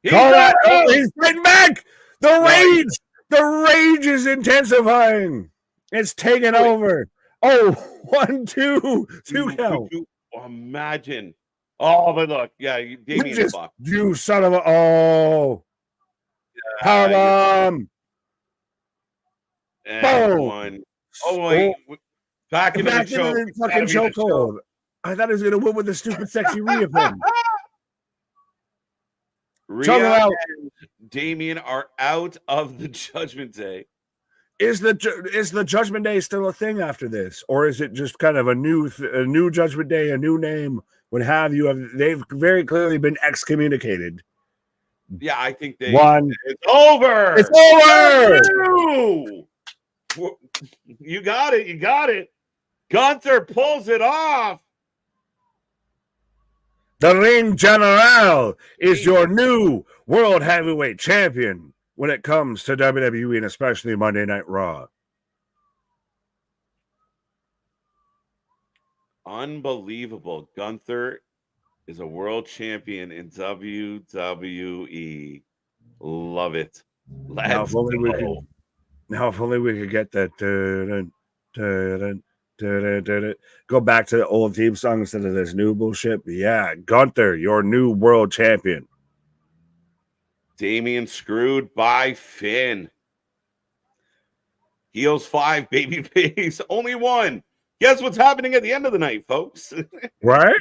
He's fighting back. The rage is intensifying. It's taking over. Oh, 1, 2 count. Imagine. Oh, but look, yeah, Damian fucked. You son of a powerbomb. Boom. Oh wait, back into the fucking chokehold. I thought he was gonna win with the stupid sexy Rhea pin. Rhea and Damian are out of the Judgment Day. Is the Judgment Day still a thing after this, or is it just kind of a new Judgment Day, a new name? What have you? They've very clearly been excommunicated. Yeah, I think it's over. It's over. You got it. Gunther pulls it off. The Ring General is your new World Heavyweight Champion when it comes to WWE and especially Monday Night Raw. Unbelievable. Gunther is a world champion in WWE. Love it. Now if only we could get that. Go back to the old theme song instead of this new bullshit. But yeah, Gunther, your new world champion. Damian screwed by Finn. Heels 5, babyface only 1. Guess what's happening at the end of the night, folks? Right?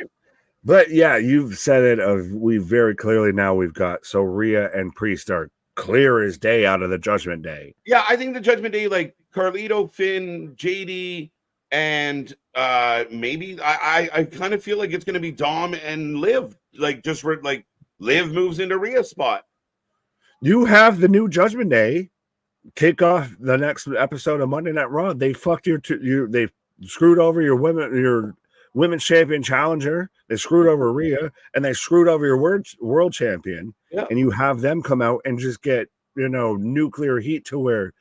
But yeah, you've said it. We very clearly now we've got so Rhea and Priest are clear as day out of the Judgment Day. Yeah, I think the Judgment Day, like Carlito, Finn, JD, and maybe I kind of feel like it's going to be Dom and Liv. Like just like Liv moves into Rhea's spot. You have the new Judgment Day kick off the next episode of Monday Night Raw. They fucked they screwed over your women's champion challenger. They screwed over Rhea, and they screwed over your world champion. Yeah. And you have them come out and just get nuclear heat to where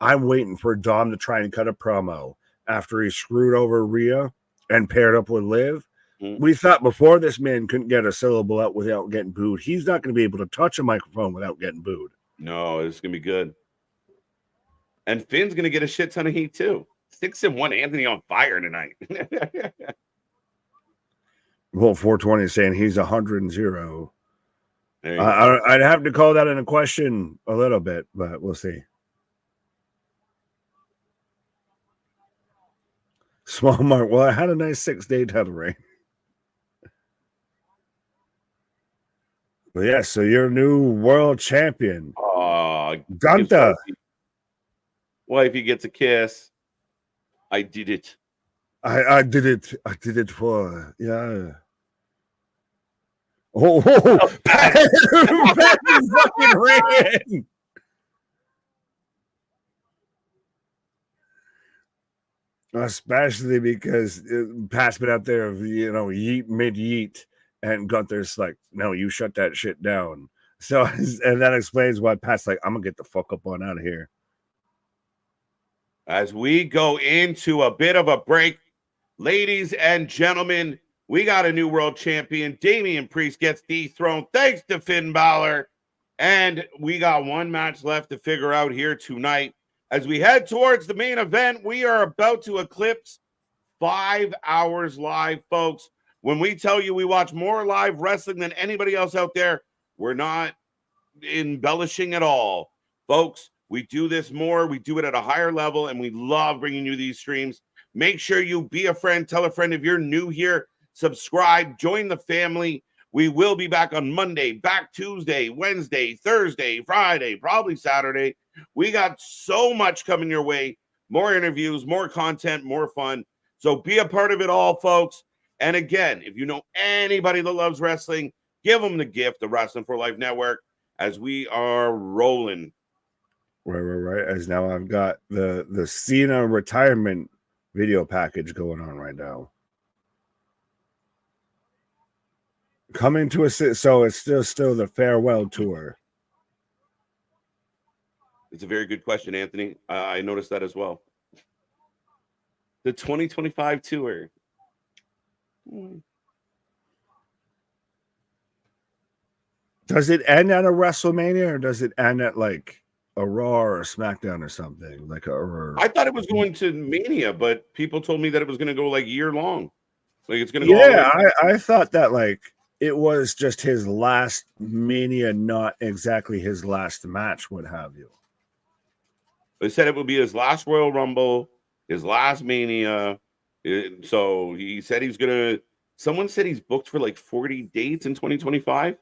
I'm waiting for Dom to try and cut a promo after he screwed over Rhea and paired up with Liv. We thought before this man couldn't get a syllable out without getting booed. He's not going to be able to touch a microphone without getting booed. No, it's going to be good. And Finn's going to get a shit ton of heat too. 6-1 Anthony on fire tonight. Well, 420 is saying he's 100-0. I'd have to call that in a question a little bit, but we'll see. Small mark. Well, I had a nice 6-day title reign. But yeah, so you're new world champion. Gunther. Wifey gets a kiss. I did it. I did it. I did it for Pat fucking ran. Especially because Pat's been out there, yeet mid-yeet, and Gunther's like, no, you shut that shit down. So, and that explains why Pat's like, I'm gonna get the fuck up on out of here. As we go into a bit of a break, ladies and gentlemen, we got a new world champion. Damian Priest gets dethroned thanks to Finn Balor. And we got one match left to figure out here tonight. As we head towards the main event, we are about to eclipse 5 hours live, folks. When we tell you we watch more live wrestling than anybody else out there, we're not embellishing at all. Folks, we do this more, we do it at a higher level, and we love bringing you these streams. Make sure you be a friend, tell a friend if you're new here, subscribe, join the family. We will be back on Monday, back Tuesday, Wednesday, Thursday, Friday, probably Saturday. We got so much coming your way. More interviews, more content, more fun. So be a part of it all, folks. And again, if you know anybody that loves wrestling, give them the gift of Wrestling for Life Network as we are rolling. Right. As now I've got the Cena retirement video package going on right now. Coming to a so it's still the farewell tour. It's a very good question, Anthony. I noticed that as well. The 2025 tour. Does it end at a WrestleMania or does it end at like a Raw or a SmackDown or something? I thought it was going to Mania, but people told me that it was going to go like year long. Like it's going to go. Yeah, I thought that like it was just his last Mania, not exactly his last match, what have you. They said it would be his last Royal Rumble, his last Mania. So he said he's going to. Someone said he's booked for like 40 dates in 2025.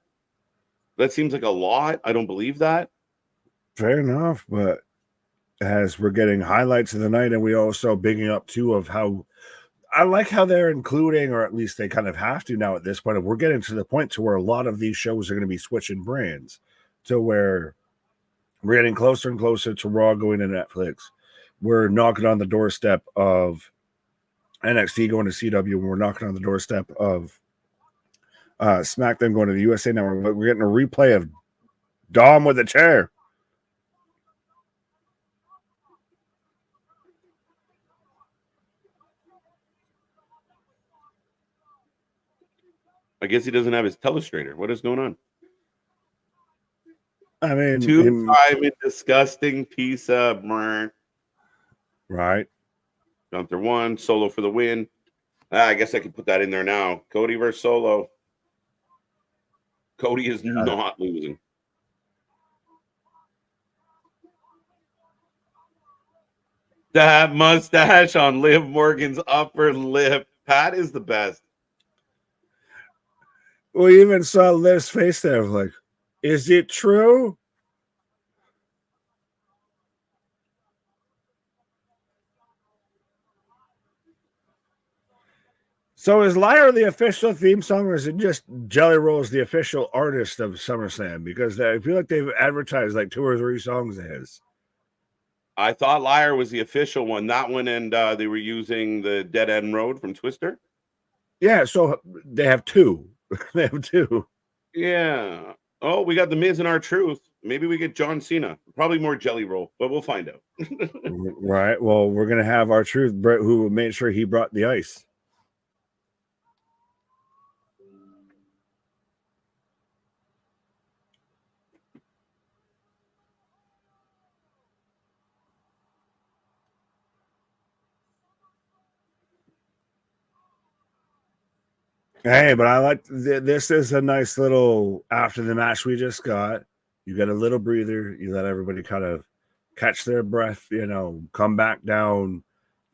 That seems like a lot. I don't believe that. Fair enough, but as we're getting highlights of the night, and we also bigging up too of how I like how they're including, or at least they kind of have to now at this point. We're getting to the point to where a lot of these shows are going to be switching brands, to where we're getting closer and closer to Raw going to Netflix. We're knocking on the doorstep of NXT going to CW, and we're knocking on the doorstep of SmackDown going to the USA Network. But we're getting a replay of Dom with a chair. I guess he doesn't have his telestrator. What is going on? I mean, two-time disgusting piece of right. Gunther won, Solo for the win. I guess I could put that in there now. Cody versus Solo. Cody is not losing. That mustache on Liv Morgan's upper lip. Pat is the best. We even saw Liv's face there. Like, is it true? So is Liar the official theme song, or is it just Jelly Roll's the official artist of SummerSlam? Because I feel like they've advertised like 2 or 3 songs of his. I thought Liar was the official one. That one, and they were using the Dead End Road from Twister. Yeah, so they have 2. They have 2. Yeah. Oh, we got the Miz and R-Truth. Maybe we get John Cena. Probably more Jelly Roll, but we'll find out. Right. Well, we're gonna have R-Truth, Brett, who made sure he brought the ice. Hey, but I like this is a nice little after the match we just got. You get a little breather. You let everybody kind of catch their breath, come back down,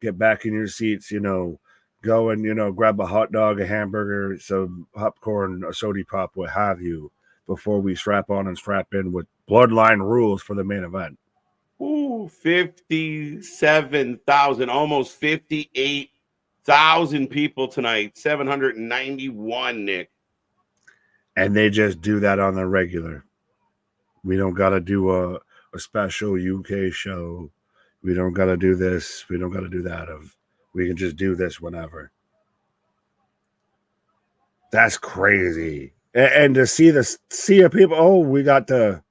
get back in your seats, go and, grab a hot dog, a hamburger, some popcorn, a soda pop, what have you, before we strap on and strap in with Bloodline rules for the main event. Ooh, 57,000, almost 58,000 people tonight. 791, Nick. And they just do that on the regular. We don't got to do a special UK show. We don't got to do this. We don't got to do that. We can just do this whenever. That's crazy. And to see the sea of people. Oh, we got a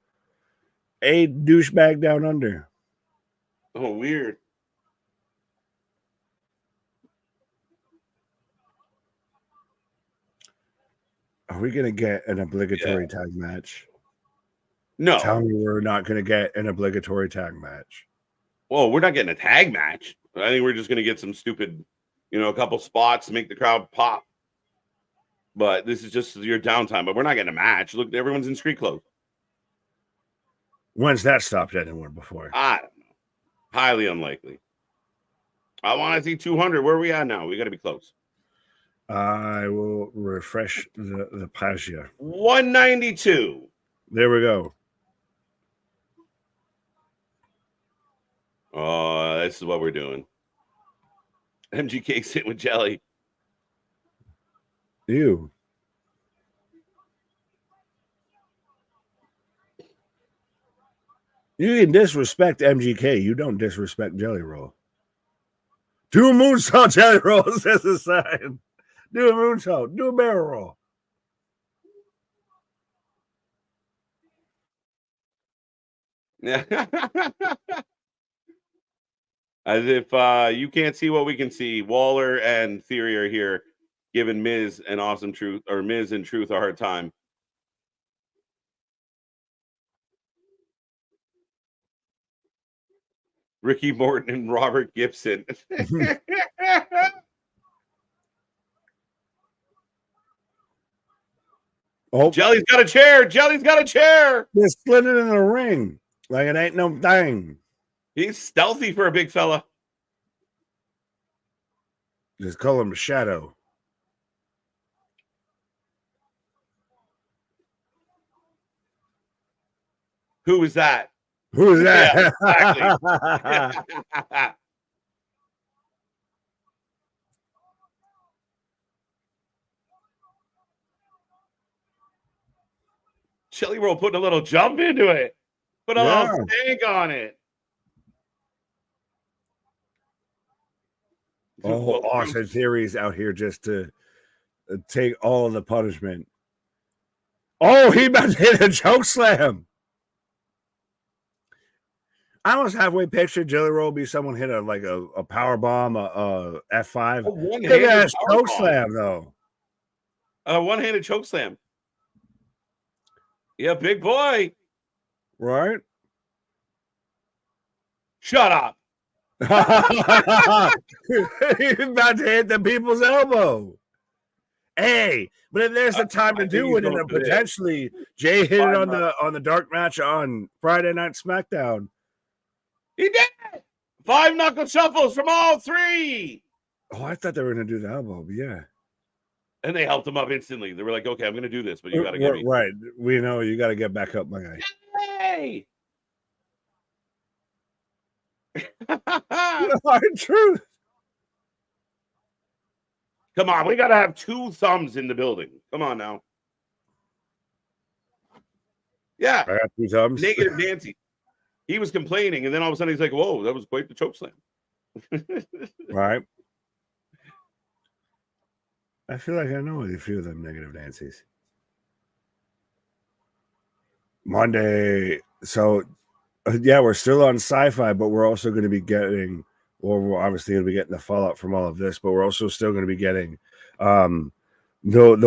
douchebag down under. Oh, weird. Are we going to get an obligatory tag match? No. Tell me we're not going to get an obligatory tag match. Well, we're not getting a tag match. I think we're just going to get some stupid, a couple spots to make the crowd pop. But this is just your downtime. But we're not getting a match. Look, everyone's in street clothes. When's that stopped anywhere before? I don't know. Highly unlikely. I want to see 200. Where are we at now? We got to be close. I will refresh the page here. 192. There we go. Oh, this is what we're doing. MGK sitting with Jelly. You can disrespect MGK. You don't disrespect Jelly Roll. Do a moonsault, Jelly Roll, says the sign. Do a moonsault. Do a barrel roll. Yeah. As if you can't see what we can see. Waller and Theory are here giving Miz and Miz and Truth a hard time. Ricky Morton and Robert Gibson. Oh, Jelly's got a chair. Jelly's got a chair. They're split it in the ring like it ain't no thing. He's stealthy for a big fella. Just call him a shadow. Who is that? Who is that? Yeah, exactly. Jelly Roll putting a little jump into it. Put a little stank on it. Oh, Austin Theory's out here just to take all of the punishment. Oh, he about to hit a choke slam. I almost halfway pictured Jelly Roll be someone hit a power bomb, a F5. Big ass choke slam though. A one-handed choke slam. Yeah, big boy. Right? Shut up. He's about to hit the people's elbow. Hey, but if there's a time to do it, and potentially Jay hit it on the dark match on Friday Night SmackDown. He did 5 knuckle shuffles from all 3. Oh, I thought they were going to do the elbow, but yeah. And they helped him up instantly. They were like, okay, I'm going to do this, but you got to get me. Right. We know you got to get back up, my guy. Hey! Hard truth. Come on, we got to have 2 thumbs in the building. Come on now. Yeah. I got 2 thumbs. Negative Nancy. He was complaining, and then all of a sudden he's like, whoa, that was quite the choke slam. Right. I feel like I know a few of them negative Nancy's. Monday. So, yeah, we're still on sci-fi, but we're also going to be getting, or we're obviously going to be getting the fallout from all of this, but we're also still going to be getting the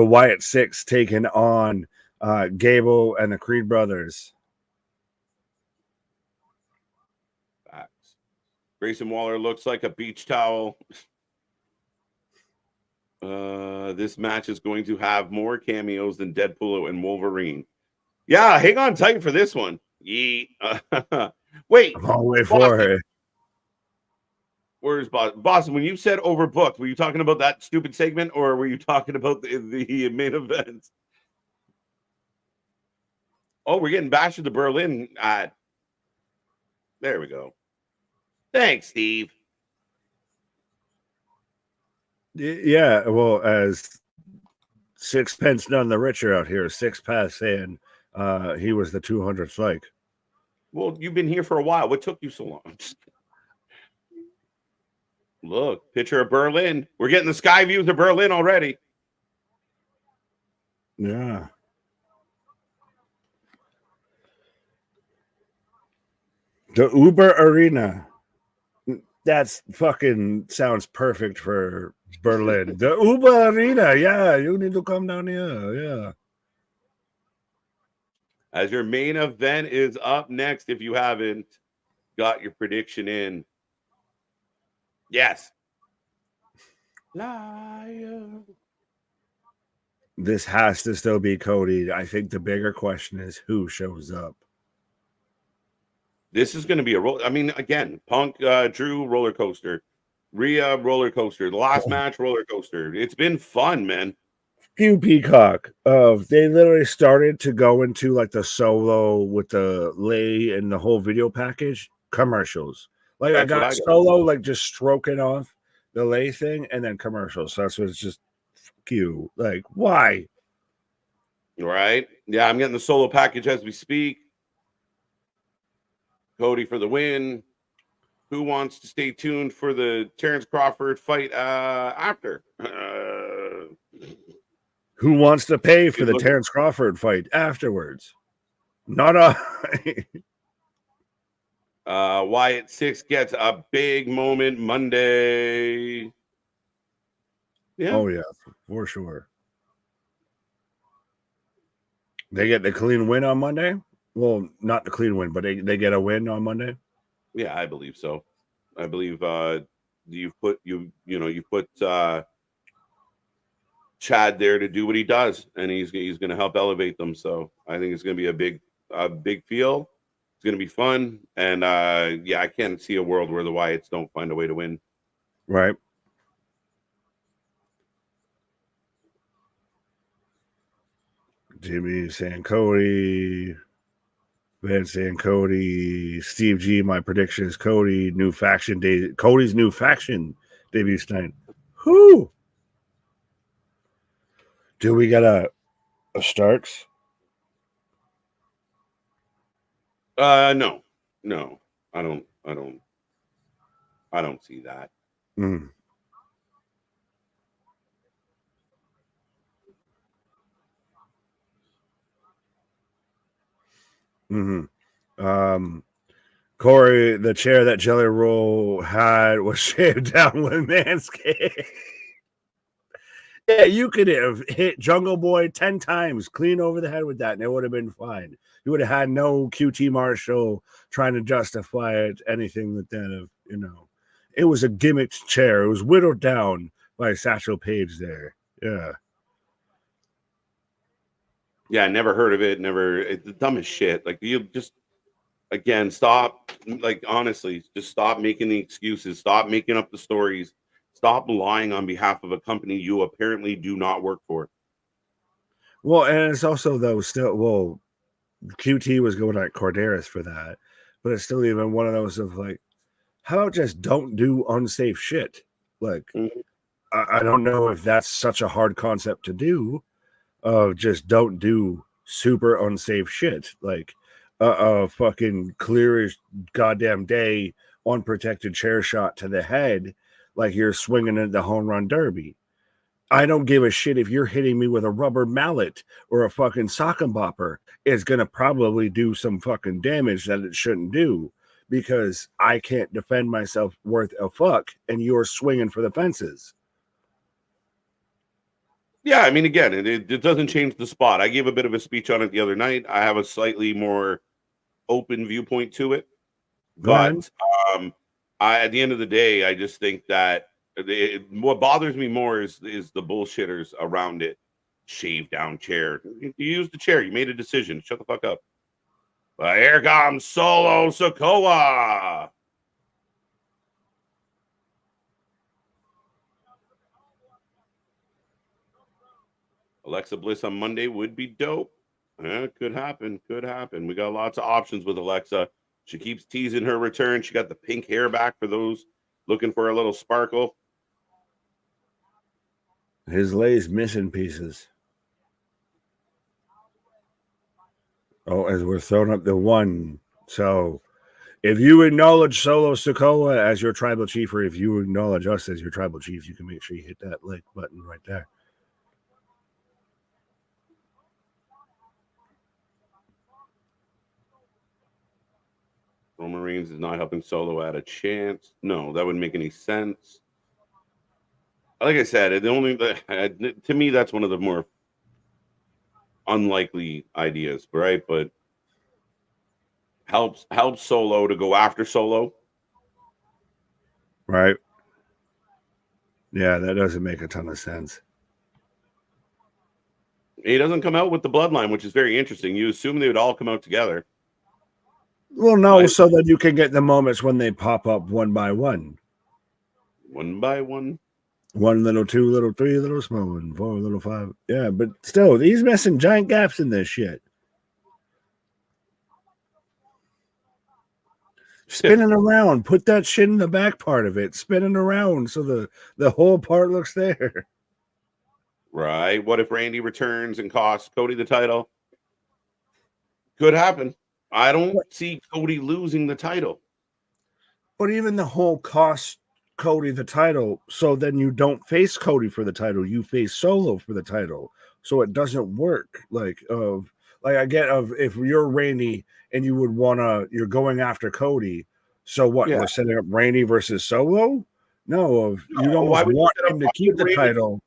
Wyatt Six taking on Gable and the Creed brothers. Facts. Grayson Waller looks like a beach towel. This match is going to have more cameos than Deadpool and Wolverine. Yeah, hang on tight for this one. Wait. I'll wait for it. Where's Boston? Boston, when you said overbooked, were you talking about that stupid segment or were you talking about the main event? Oh, we're getting Bash of the Berlin ad. There we go. Thanks, Steve. Yeah, well, as sixpence none the richer out here, Six Pass saying he was the 200th like. Well, you've been here for a while. What took you so long? Look, picture of Berlin. We're getting the sky views of Berlin already. Yeah. The Uber Arena. That's fucking sounds perfect for Berlin. The Uber Arena. Yeah, you need to come down here. Yeah. As your main event is up next, if you haven't. got your prediction in. Yes. Liar. This has to still be Cody. I think the bigger question is who shows up. This is going to be a roll. I mean, again, Punk, Drew, roller coaster. Rhea, roller coaster. The last match, roller coaster. It's been fun, man. Few Peacock. They literally started to go into like the solo with the lay and the whole video package commercials. Like That's I got solo, like just stroking off the lay thing, and then commercials. So that's what it's just you. Like, why? Right? Yeah, I'm getting the solo package as we speak. Cody for the win. Who wants to stay tuned for the Terrence Crawford fight after? Who wants to pay for the Terrence Crawford fight afterwards? Not a Wyatt 6 gets a big moment Monday. Yeah. Oh yeah, for sure. They get the clean win on Monday. Well, not the clean win, but they get a win on Monday. Yeah, I believe so. I believe you've put Chad there to do what he does, and he's going to help elevate them. So I think it's going to be a big feel. It's going to be fun, and yeah, I can't see a world where the Wyatts don't find a way to win. Right. Jimmy saying Cody, Vince saying Cody, Steve G. My prediction is Cody. New faction day. Cody's new faction debut tonight. Who? Do we get a Starks? No, I don't see that. Mm. Mm-hmm. Corey, the chair that Jelly Roll had was shaved down with Manscaped. Yeah, you could have hit Jungle Boy 10 times clean over the head with that, and it would have been fine. You would have had no QT Marshall trying to justify it, anything with that. It was a gimmicked chair. It was whittled down by Satchel Paige there. Yeah. Yeah, never heard of it. It's the dumbest shit. Like, you just, again, stop. Like, honestly, just stop making the excuses. Stop making up the stories. Stop lying on behalf of a company you apparently do not work for. Well, and it's also, though, still, QT was going at Corderas for that, but it's still even one of those of like, how about just don't do unsafe shit? Like, I don't know if that's such a hard concept to do, of just don't do super unsafe shit. Like, fucking clear as goddamn day, unprotected chair shot to the head, like you're swinging at the home run derby. I don't give a shit if you're hitting me with a rubber mallet or a fucking sock and bopper. It's going to probably do some fucking damage that it shouldn't do because I can't defend myself worth a fuck and you're swinging for the fences. Yeah, I mean, again, it doesn't change the spot. I gave a bit of a speech on it the other night. I have a slightly more open viewpoint to it. But at the end of the day, I just think that what bothers me more is the bullshitters around it. Shave down chair. You used the chair. You made a decision. Shut the fuck up. But here comes Solo Sikoa. Alexa Bliss on Monday would be dope. Could happen. Could happen. We got lots of options with Alexa. She keeps teasing her return. She got the pink hair back for those looking for a little sparkle. His lay's missing pieces. Oh, as we're throwing up the one. So if you acknowledge Solo Sikoa as your tribal chief, or if you acknowledge us as your tribal chief, you can make sure you hit that like button right there. Roman Reigns is not helping Solo out a chance. No, that wouldn't make any sense. Like I said, to me, that's one of the more unlikely ideas, right? But helps Solo to go after Solo. Right. Yeah, that doesn't make a ton of sense. He doesn't come out with the bloodline, which is very interesting. You assume they would all come out together. Well, no, so that you can get the moments when they pop up one by one. One by one. 1 little, 2 little, 3 little, small one, 4 little, 5. Yeah, but still, he's missing giant gaps in this shit. Spinning around, put that shit in the back part of it, spinning around so the whole part looks there. Right. What if Randy returns and costs Cody the title? Could happen. I don't see Cody losing the title. But even the whole cost Cody the title, so then you don't face Cody for the title, you face Solo for the title. So it doesn't work. Like I get if you're Randy and you would you're going after Cody. So what? Yeah. We're setting up Randy versus Solo? No, you'd almost want him to keep the title.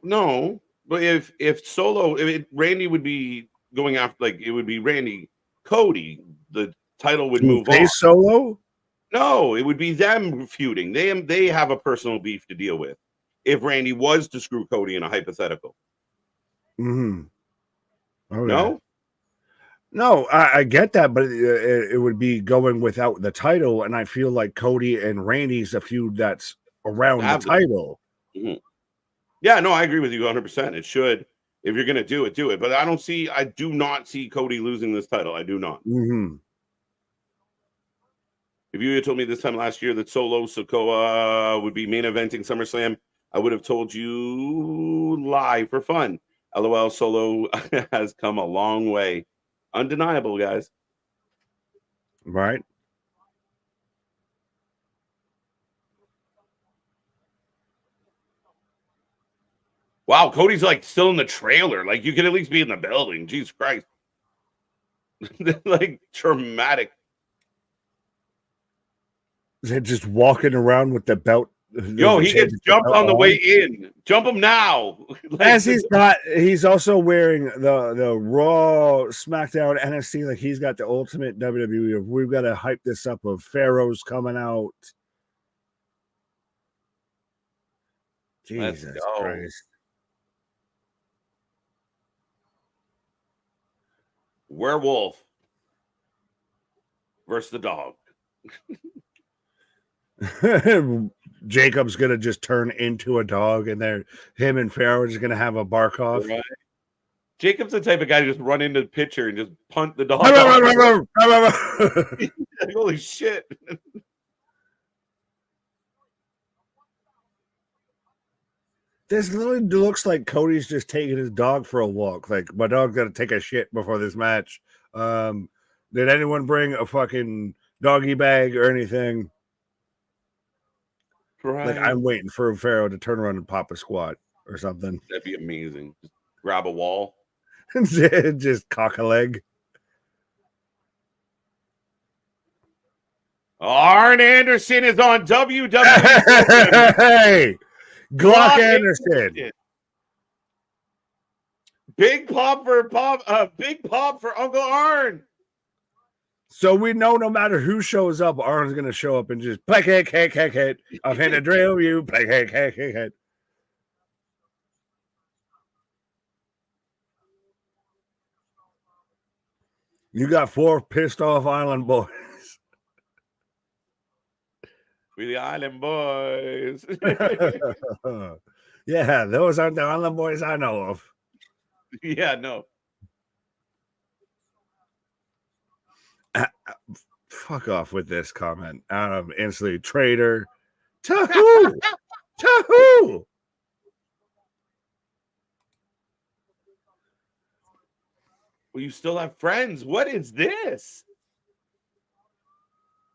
No, but if Randy would be going after, like, it would be Randy Cody, the title would move on. Solo? No, it would be them feuding. They have a personal beef to deal with. If Randy was to screw Cody in a hypothetical. Mm-hmm. Okay. No, I get that, but it would be going without the title, and I feel like Cody and Randy's a feud that's around the title. Mm-hmm. Yeah, no, I agree with you 100%. It should. If you're going to do it. But I do not see Cody losing this title. I do not. Mm-hmm. If you had told me this time last year that Solo Sikoa would be main eventing SummerSlam, I would have told you lie for fun. LOL, Solo has come a long way. Undeniable, guys. Right. Wow, Cody's like still in the trailer. Like, you could at least be in the building. Jesus Christ. Like, traumatic. They're just walking around with the belt. Yo, he gets jumped on the way in. Jump him now. Like, as he's also wearing the Raw, SmackDown, NXT. Like, he's got the ultimate WWE. We've got to hype this up of Pharaoh's coming out. Jesus Christ. Werewolf versus the dog. Jacob's gonna just turn into a dog, and him and Pharaoh are just gonna have a bark off. Right. Jacob's the type of guy to just run into the pitcher and just punt the dog. Holy shit. This literally looks like Cody's just taking his dog for a walk. Like, my dog's got to take a shit before this match. Did anyone bring a fucking doggy bag or anything? Right. Like, I'm waiting for Pharaoh to turn around and pop a squat or something. That'd be amazing. Just grab a wall. Just cock a leg. Arn Anderson is on WWE. Hey! Glock Anderson. Big pop for Uncle Arn. So we know no matter who shows up, Arn's gonna show up and just play hit. I'm here to drill you. Play hit. You got 4 pissed off island boys. We the island boys. Yeah, those aren't the island boys I know of. Yeah, no. Fuck off with this comment. Adam instantly traitor. Tahoo! Tahoo! Well, you still have friends. What is this?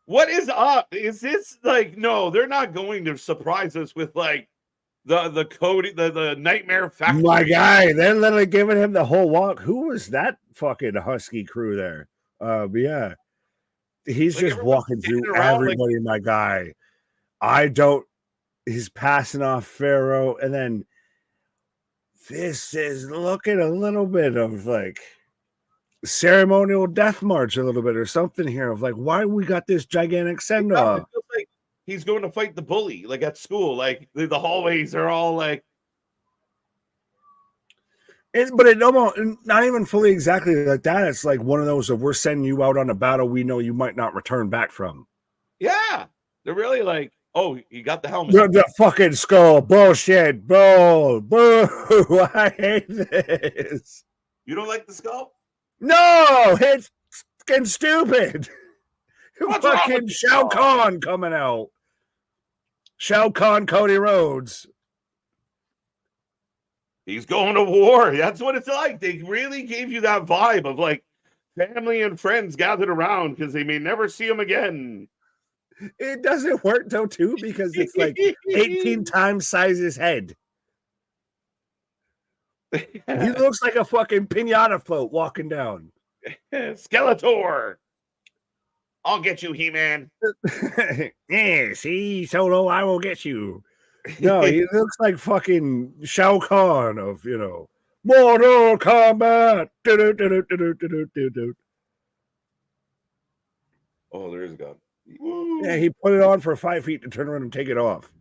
What is up? Is this like, no, they're not going to surprise us with like the Cody, the Nightmare Factory. My guy, they're literally giving him the whole walk. Who was that fucking husky crew there? Yeah. He's like, just walking through everybody, like, my guy. He's passing off Pharaoh, and then this is looking a little bit of like ceremonial death march a little bit or something here of like, why we got this gigantic send off? It feels like he's going to fight the bully, like at school. Like the hallways are all like. But it almost not even fully exactly like that. It's like one of those of we're sending you out on a battle we know you might not return back from. Yeah, they're really like, oh, you got the helmet. The fucking skull bullshit, bro. Boo! I hate this. You don't like the skull? No, it's fucking stupid. What's Fucking Shao Kahn coming out. Shao Kahn, Cody Rhodes. He's going to war. That's what it's like. They really gave you that vibe of like family and friends gathered around because they may never see him again. It doesn't work though, too, because it's like 18 times size his head. He looks like a fucking pinata float walking down. Skeletor. I'll get you, He-Man. Yeah, see, Solo, I will get you. No, he looks like fucking Shao Kahn of, Mortal Kombat. Oh, there is a gun. Yeah, he put it on for 5 feet to turn around and take it off.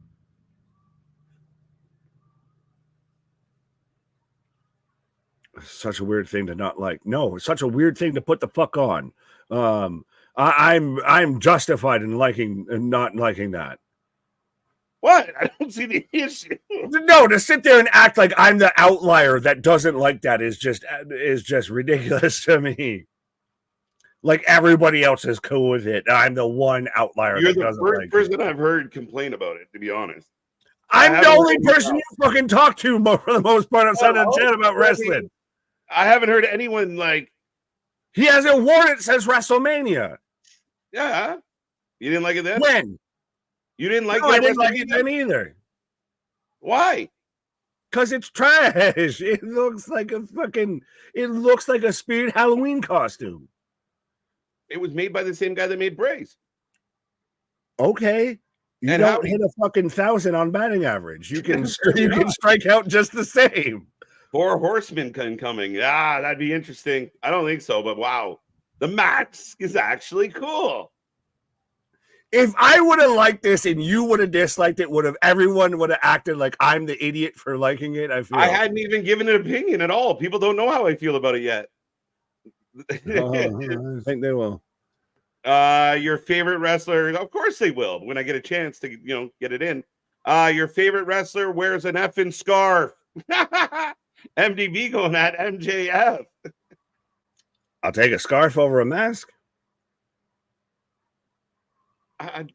Such a weird thing to not like. No, it's such a weird thing to put the fuck on. I'm justified in liking and not liking that. What? I don't see the issue. No, to sit there and act like I'm the outlier that doesn't like that is just ridiculous to me. Like everybody else is cool with it. I'm the one outlier. You're that the doesn't first like person it. I've heard complain about it, to be honest. I'm the only person you fucking talk to for the most part outside of chat about wrestling. I haven't heard anyone like. He has a warrant that says WrestleMania. Yeah. You didn't like it then? When? You didn't like it? I didn't like it then either. Why? Because it's trash. It looks like a Spirit Halloween costume. It was made by the same guy that made Brace. Okay. You don't hit a fucking 1,000 on batting average. You can strike out just the same. 4 horsemen coming. Ah, that'd be interesting. I don't think so, but wow. The mask is actually cool. If I would have liked this and you would have disliked it, everyone would have acted like I'm the idiot for liking it? I hadn't even given an opinion at all. People don't know how I feel about it yet. I think they will. Your favorite wrestler? Of course they will. When I get a chance to, get it in. Your favorite wrestler wears an effing scarf. MDB going at MJF. I'll take a scarf over a mask. I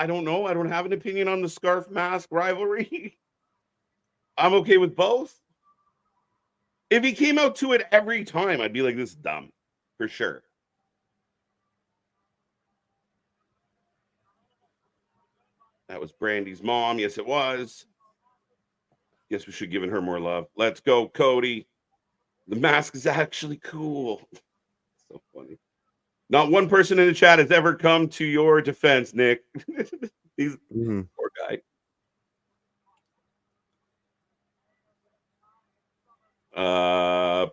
don't know. I don't have an opinion on the scarf mask rivalry. I'm okay with both. If he came out to it every time, I'd be like, this is dumb. For sure. That was Brandy's mom. Yes, it was. Guess we should have given her more love. Let's go, Cody. The mask is actually cool. So funny. Not one person in the chat has ever come to your defense, Nick. He's poor guy.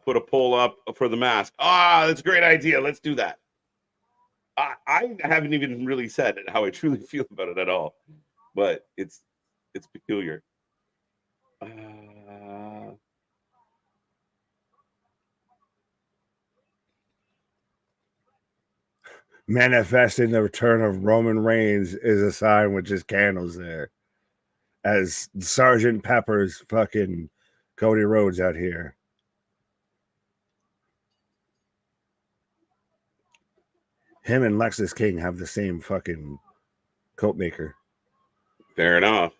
Put a poll up for the mask. That's a great idea. Let's do that. I haven't even really said how I truly feel about it at all, but it's peculiar. Manifesting the return of Roman Reigns is a sign with just candles there. As Sergeant Pepper's fucking Cody Rhodes out here. Him and Lexus King have the same fucking coat maker. Fair enough.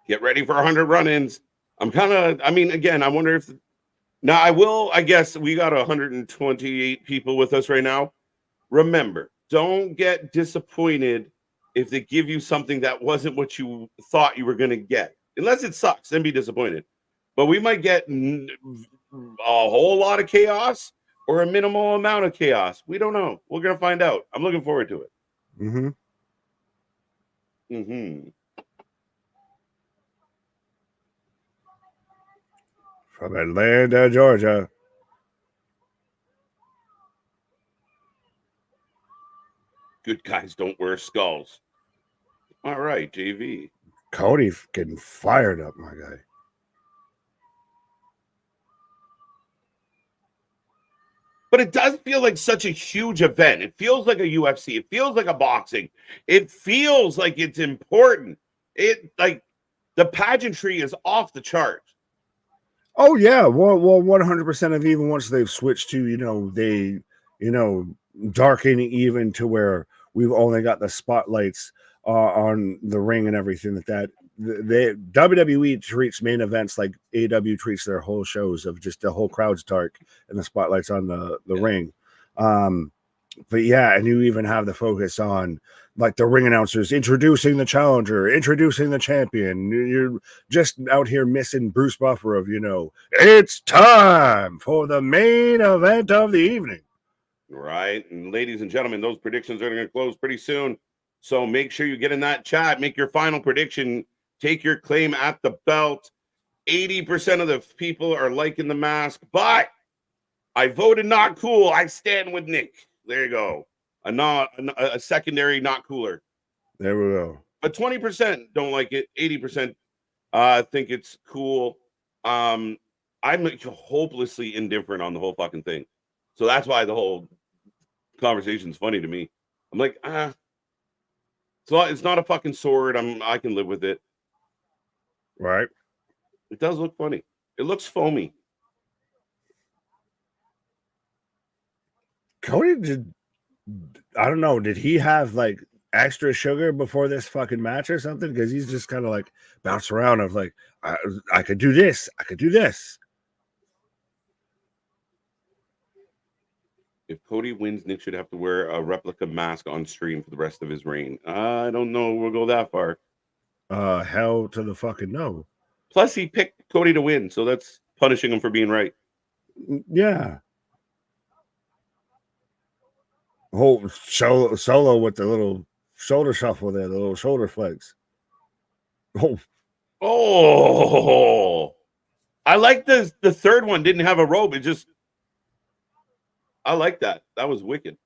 Get ready for 100 run-ins. Again, I wonder if... Now, I guess we got 128 people with us right now. Remember, don't get disappointed if they give you something that wasn't what you thought you were going to get. Unless it sucks, then be disappointed. But we might get a whole lot of chaos or a minimal amount of chaos. We don't know. We're going to find out. I'm looking forward to it. From Atlanta, Georgia. Good guys don't wear skulls. All right, JV. Cody getting fired up, my guy. But it does feel like such a huge event. It feels like a UFC. It feels like a boxing. It feels like it's important. It like the pageantry is off the charts. Oh yeah, well, 100% of even once they've switched to darken even to where we've only got the spotlights on the ring and everything that WWE treats main events like AW treats their whole shows of just the whole crowd's dark and the spotlights on the ring. But yeah, and you even have the focus on like the ring announcers introducing the challenger, introducing the champion. You're just out here missing Bruce Buffer of, it's time for the main event of the evening. Right. And ladies and gentlemen, those predictions are going to close pretty soon. So make sure you get in that chat, make your final prediction, take your claim at the belt. 80% of the people are liking the mask, but I voted not cool. I stand with Nick. There you go. A secondary not cooler. There we go. But 20% don't like it. 80% think it's cool. I'm hopelessly indifferent on the whole fucking thing. So that's why the whole conversation's funny to me. I'm like, so it's not a fucking sword. I can live with it. Right. It does look funny. It looks foamy. Cody I don't know, did he have like extra sugar before this fucking match or something? Because he's just kind of like bounced around of like, I could do this. I could do this. If Cody wins, Nick should have to wear a replica mask on stream for the rest of his reign. I don't know. We'll go that far. Hell to the fucking no. Plus, he picked Cody to win, so that's punishing him for being right. Yeah. Whole solo with the little shoulder shuffle there, the little shoulder flex. Oh, I like the third one didn't have a robe. I like that. That was wicked.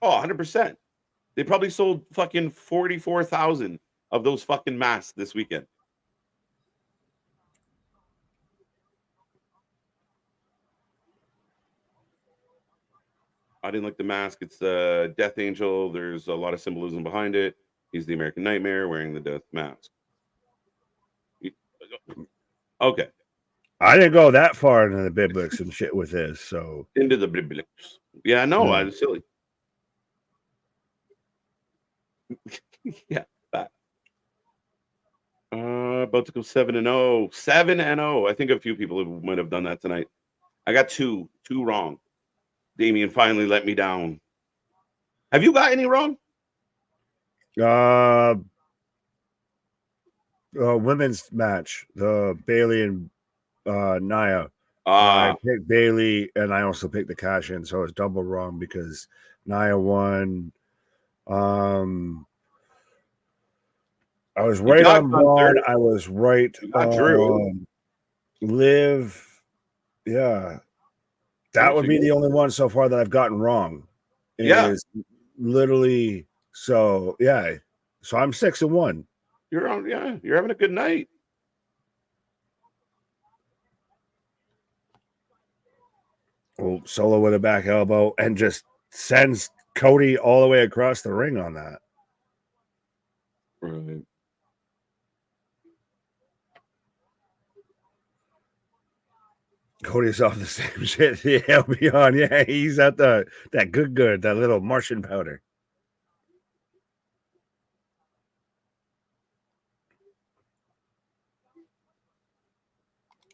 Oh, 100%. They probably sold fucking 44,000 of those fucking masks this weekend. I didn't like the mask. It's the Death Angel. There's a lot of symbolism behind it. He's the American Nightmare wearing the death mask. Okay. I didn't go that far into the biblics and shit with this, so. Into the biblics. Yeah, no, I was silly. Yeah. That. About to go 7-0. 7-0. I think a few people might have done that tonight. I got two wrong. Damian finally let me down. Have you got any wrong? Women's match, the Bayley and Nia. I picked Bayley, and I also picked the cash in, so it's double wrong because Nia won. I was right on Bron. I was right on Drew. Liv. Yeah. That would be the only one so far that I've gotten wrong. Is literally so. Yeah. So I'm 6-1. You're on. Yeah, you're having a good night. Oh, Solo with a back elbow and just sends Cody all the way across the ring on that. Right. Cody's off the same shit. Yeah, beyond. Yeah, he's at that good, that little Martian powder.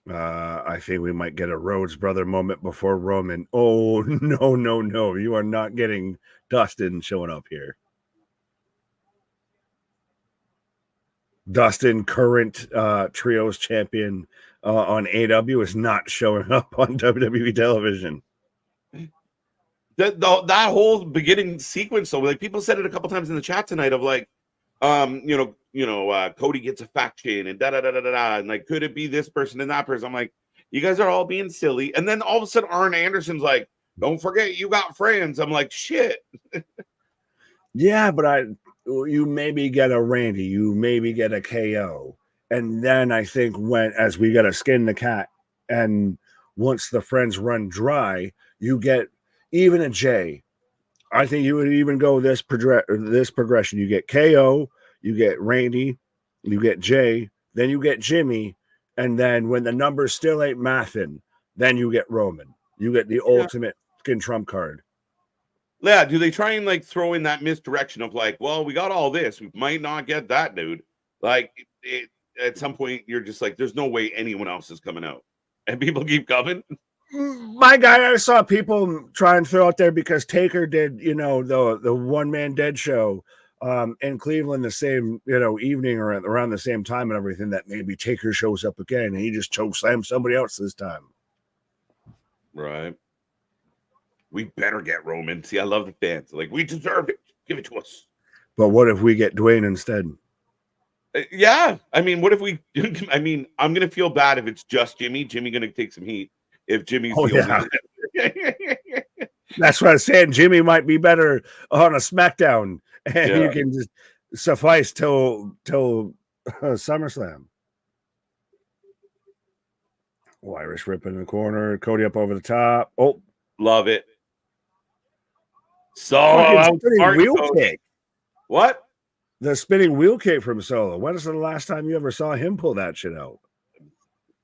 I think we might get a Rhodes brother moment before Roman. Oh, no. You are not getting Dustin showing up here. Dustin, current trios champion on AW, is not showing up on WWE television. That whole beginning sequence, though, like people said it a couple times in the chat tonight of like, Cody gets a faction and da-da-da-da-da. And like, could it be this person and that person? I'm like, you guys are all being silly. And then all of a sudden, Arn Anderson's like, don't forget, you got friends. I'm like, shit. Yeah, but you maybe get a Randy, you maybe get a KO. And then I think as we got to skin the cat, and once the friends run dry, you get even a Jay. I think you would even go this progression. You get KO, you get Randy, you get Jay, then you get Jimmy, and then when the numbers still ain't mathing, then you get Roman. You get the ultimate fucking trump card. Yeah, do they try and like throw in that misdirection of like, well, we got all this, we might not get that, dude. Like at some point, you're just like, there's no way anyone else is coming out, and people keep coming. My guy, I saw people try and throw out there because Taker did, the One Man Dead show in Cleveland the same, evening or around the same time and everything, that maybe Taker shows up again and he just choke slams somebody else this time. Right. We better get Roman. See, I love the fans. Like, we deserve it. Give it to us. But what if we get Dwayne instead? Yeah. I mean, what if I'm going to feel bad if it's just Jimmy. Jimmy going to take some heat. If Jimmy's the only That's what I'm saying. Jimmy might be better on a SmackDown, and you can just suffice till SummerSlam. Oh, Irish Rip in the corner, Cody up over the top. Oh, love it. Solo spinning wheel kick. What? The spinning wheel kick from Solo. When is the last time you ever saw him pull that shit out?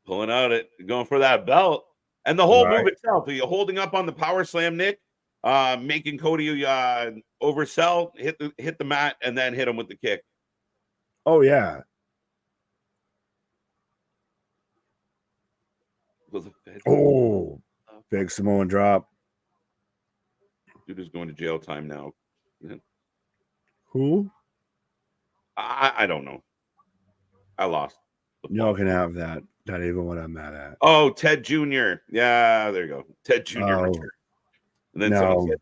Pulling out going for that belt. And the whole move itself, holding up on the power slam, Nick, making Cody oversell, hit the mat, and then hit him with the kick. Oh, yeah. Oh, big Samoan drop. Dude is going to jail time now. Who? I don't know. I lost. Y'all can have that. Not even what I'm mad at. Oh, Ted Jr. Yeah, there you go. Ted Jr. return. And then someone said,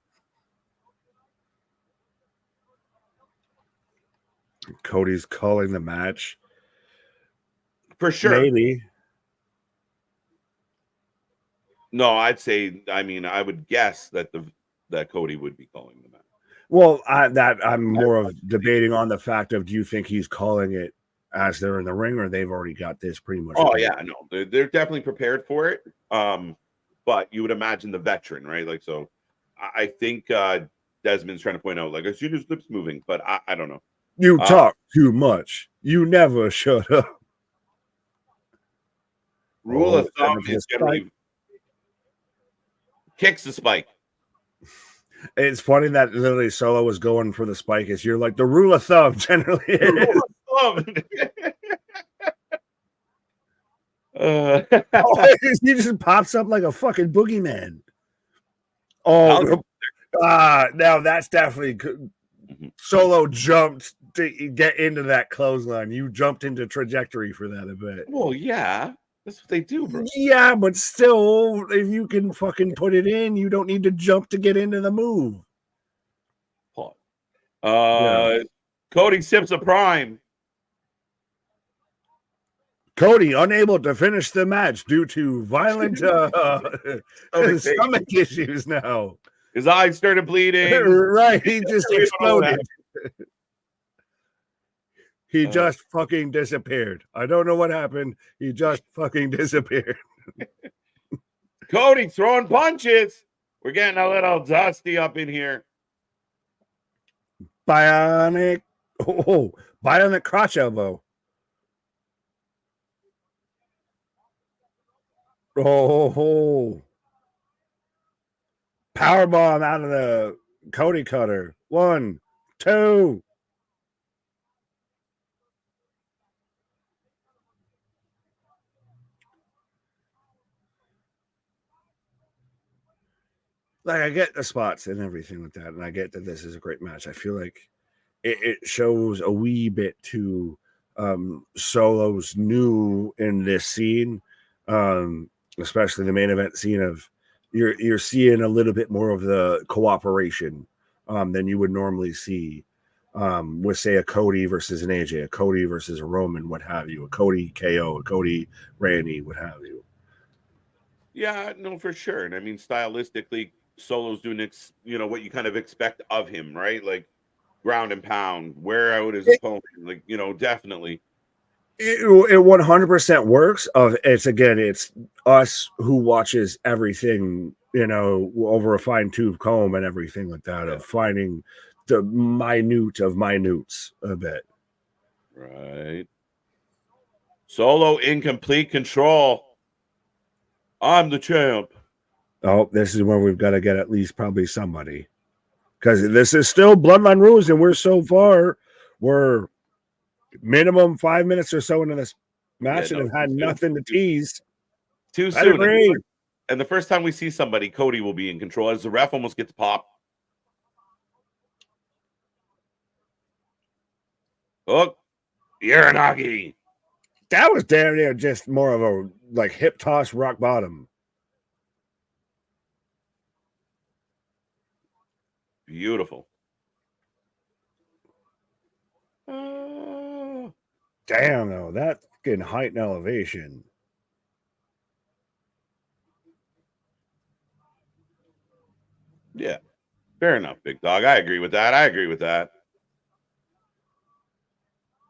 Cody's calling the match. For sure. Maybe. No, I'd say, I would guess that Cody would be calling the match. Well, I'm more of debating on the fact of, do you think he's calling it as they're in the ring, or they've already got this pretty much? Oh, yeah, no, they're definitely prepared for it. But you would imagine the veteran, right? Like, so I think Desmond's trying to point out, like, I see his lips moving, but I don't know. You talk too much. You never shut up. Rule of thumb is generally kicks the spike. It's funny that literally Solo was going for the spike. You're like, the rule of thumb generally is. He just pops up like a fucking boogeyman. Oh, now that's definitely good. Solo jumped to get into that clothesline. You jumped into trajectory for that a bit. Well, yeah, that's what they do, bro. Yeah, but still, if you can fucking put it in, you don't need to jump to get into the move. Cody sips a prime. Cody unable to finish the match due to violent stomach issues now. His eyes started bleeding. Right, he just exploded. He just fucking disappeared. I don't know what happened. He just fucking disappeared. Cody throwing punches. We're getting a little dusty up in here. Bionic crotch elbow. Oh, power bomb out of the Cody cutter. 1, 2. Like, I get the spots and everything like that, and I get that this is a great match. I feel like it shows a wee bit to Solo's new in this scene, especially the main event scene of you're seeing a little bit more of the cooperation than you would normally see with say a Cody versus an AJ, a Cody versus a Roman, what have you, a Cody KO, a Cody Randy, what have you. Yeah, no, for sure. And I mean, stylistically, Solo's doing what you kind of expect of him, right? Like ground and pound, wear out his opponent, like definitely. It 100% works. It's us who watches everything, over a fine tooth comb and everything like that, of finding the minute of minutes a bit. Right. Solo in complete control. I'm the champ. Oh, this is where we've got to get at least probably somebody, because this is still Bloodline Rules, and we're minimum 5 minutes or so into this match and have had nothing to tease. Too soon. And the first time we see somebody, Cody will be in control as the ref almost gets popped. Oh, Uranagi. That was damn near just more of a like hip toss rock bottom. Beautiful. Damn, though, that fucking height and elevation. Yeah, fair enough, big dog. I agree with that.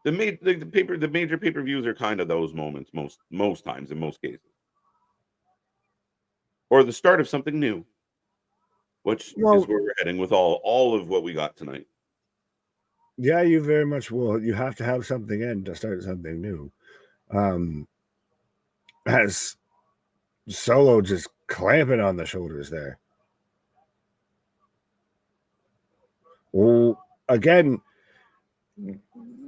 The major pay-per-views are kind of those moments most times, in most cases, or the start of something new, which is where we're heading with all of what we got tonight. Yeah, you very much will. You have to have something in to start something new. As Solo just clamping on the shoulders there. Well, again,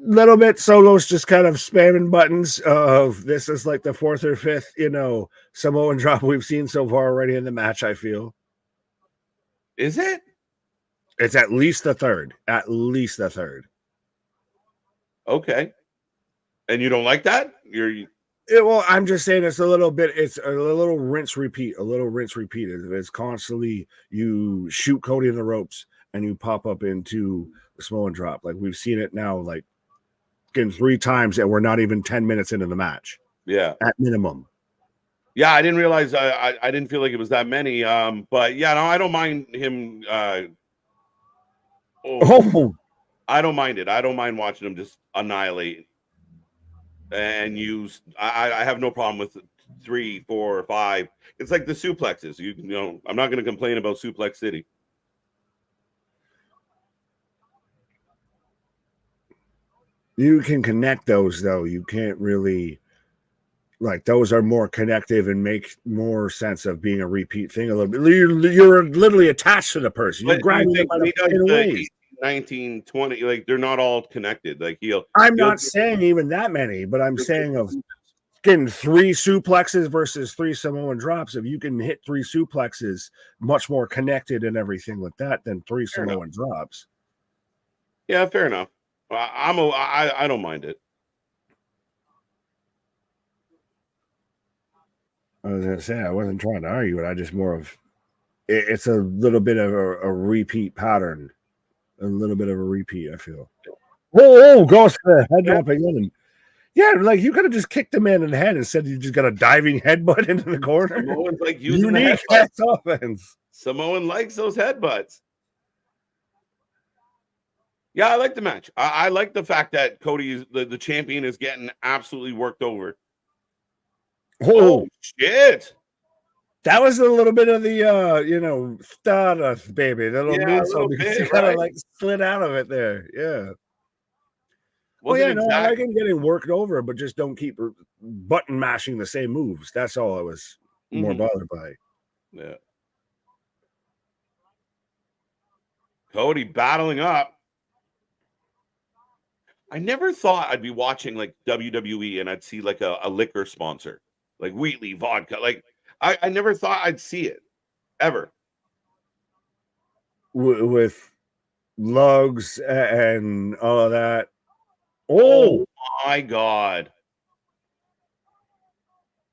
little bit Solo's just kind of spamming buttons of this is like the fourth or fifth, Samoan drop we've seen so far already in the match, I feel. Is it? It's at least the third. At least the third. Okay. And you don't like that? Well, I'm just saying it's a little rinse repeat. It's constantly you shoot Cody in the ropes and you pop up into the Samoan drop. Like we've seen it now, like getting 3 times, and we're not even 10 minutes into the match. Yeah. At minimum. Yeah, I didn't realize I didn't feel like it was that many. But yeah, no, I don't mind him. I don't mind it. I don't mind watching him just annihilate and use. I have no problem with 3, 4, 5. It's like the suplexes. I'm not going to complain about Suplex City. You can connect those though. You can't really. Like those are more connective and make more sense of being a repeat thing a little bit. You're literally attached to the person. You're grabbing them by the ways. 19, 20, like they're not all connected. Like I'm not saying even that many, but I'm saying of getting 3 suplexes versus 3 Samoan drops. If you can hit 3 suplexes, much more connected and everything like that than 3 Samoan drops. Yeah, fair enough. I don't mind it. I was gonna say I wasn't trying to argue it. I just more of it's a little bit of a repeat pattern, a little bit of a repeat. I feel. Oh, goes for head dropping in. Yeah, like you could have just kicked the man in the head and said you just got a diving headbutt into the corner. Samoan's like using the offense. Samoan likes those headbutts. Yeah, I like the match. I like the fact that Cody, the champion, is getting absolutely worked over. Oh shit! That was a little bit of the Stardust, baby. The little bit, kind of like slid out of it there. Yeah. I like him getting worked over, but just don't keep button mashing the same moves. That's all I was more bothered by. Yeah. Cody battling up. I never thought I'd be watching like WWE and I'd see like a liquor sponsor, like Wheatley vodka. Like I never thought I'd see it ever. With lugs and all of that. Oh my God.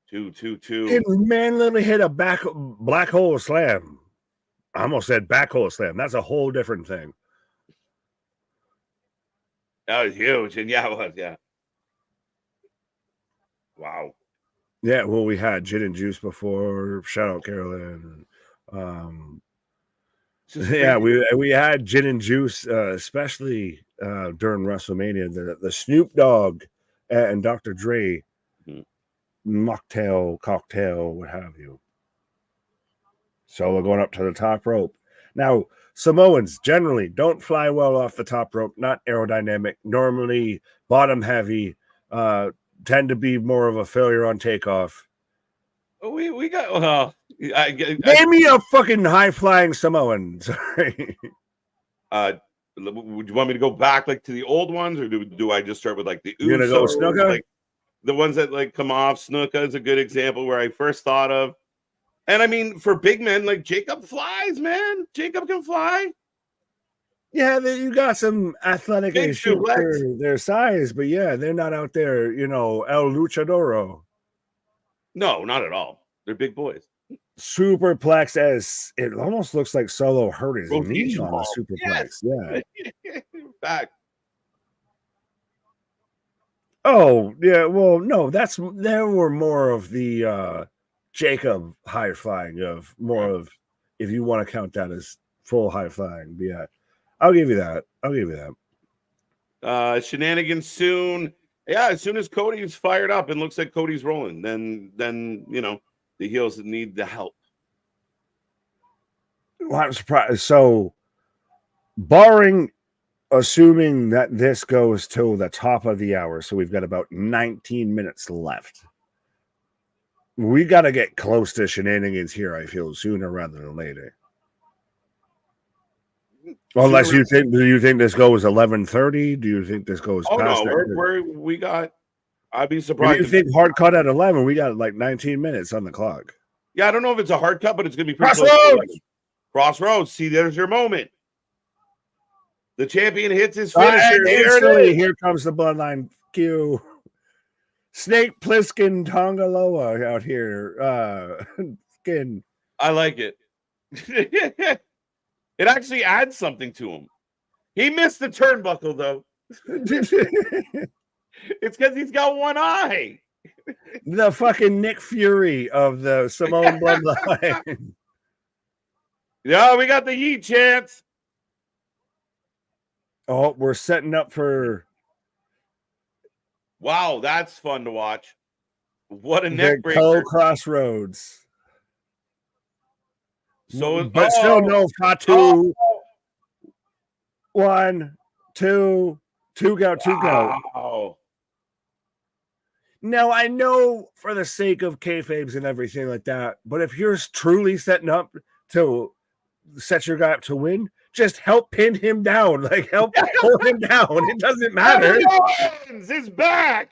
2, 2, 2. And man literally hit a black hole slam. I almost said back hole slam. That's a whole different thing. That was huge. And yeah, it was. Yeah. Wow. Yeah, well, we had gin and juice before. Shout out Carolyn. Yeah, we had gin and juice, especially during WrestleMania. The Snoop Dogg and Dr. Dre mocktail, cocktail, what have you. Solo going up to the top rope. Now, Samoans generally don't fly well off the top rope, not aerodynamic, normally bottom heavy, tend to be more of a failure on takeoff. We got name me a fucking high flying Samoan. Sorry. Would you want me to go back like to the old ones, or do I just start with like the You're gonna go Snuka? Like the ones that like come off? Snuka is a good example where I first thought of. And I mean, for big men, like Jacob flies, man. Jacob can fly. Yeah, you got some athletic issues for their size, but yeah, they're not out there, El Luchadoro. No, not at all. They're big boys. Superplex, as it almost looks like Solo hurt his knee on the superplex. Yes. Yeah. Back. Oh, yeah. Well, no, there were more of the Jacob high flying of more of, if you want to count that as full high flying. But yeah, I'll give you that. Shenanigans soon. Yeah, as soon as Cody is fired up and looks like Cody's rolling, then the heels need the help. Well, I'm surprised. So, assuming that this goes till the top of the hour, so we've got about 19 minutes left. We got to get close to shenanigans here, I feel, sooner rather than later. Unless do you think this goes 11:30? Do you think this goes past that? I'd be surprised. If you think hard cut at 11, we got like 19 minutes on the clock. Yeah, I don't know if it's a hard cut, but it's going to be pretty Crossroads. See, there's your moment. The champion hits his finisher. Here comes the bloodline cue. Snake Plissken Tongaloa out here. Skin. I like it. It actually adds something to him. He missed the turnbuckle, though. It's because he's got one eye. The fucking Nick Fury of the Samoan bloodline. Yeah, we got the Yeet chance. Oh, we're setting up for. Wow, that's fun to watch. What a neck breaker. Crossroads. But still no Fatu. 1, 2, 2 go, 2 go. Now, I know for the sake of kayfabes and everything like that, but if you're truly setting up to set your guy up to win, just help pin him down. Like, help hold him down. It doesn't matter. It's back.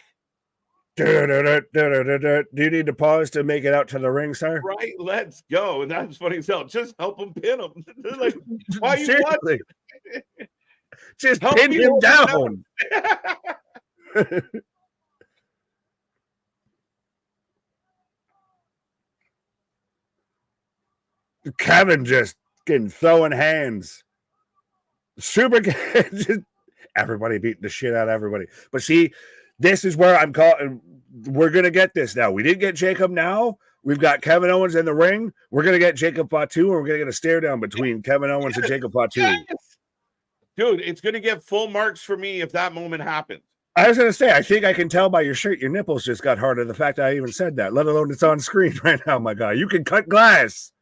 Do you need to pause to make it out to the ring, sir? Right, let's go. And that's funny as hell. Just help him pin him. Like, why are you watching? Just pin him down. Kevin just getting throwing hands. Super just everybody beating the shit out of everybody. But see, this is where I'm calling. We're gonna get this now. We didn't get Jacob now. We've got Kevin Owens in the ring. We're gonna get Jacob Fatu, and we're gonna get a stare down between Kevin Owens and Jacob Fatu. Yes. Dude, it's gonna get full marks for me if that moment happens. I was gonna say, I think I can tell by your shirt, your nipples just got harder. The fact that I even said that, let alone it's on screen right now. My God, you can cut glass.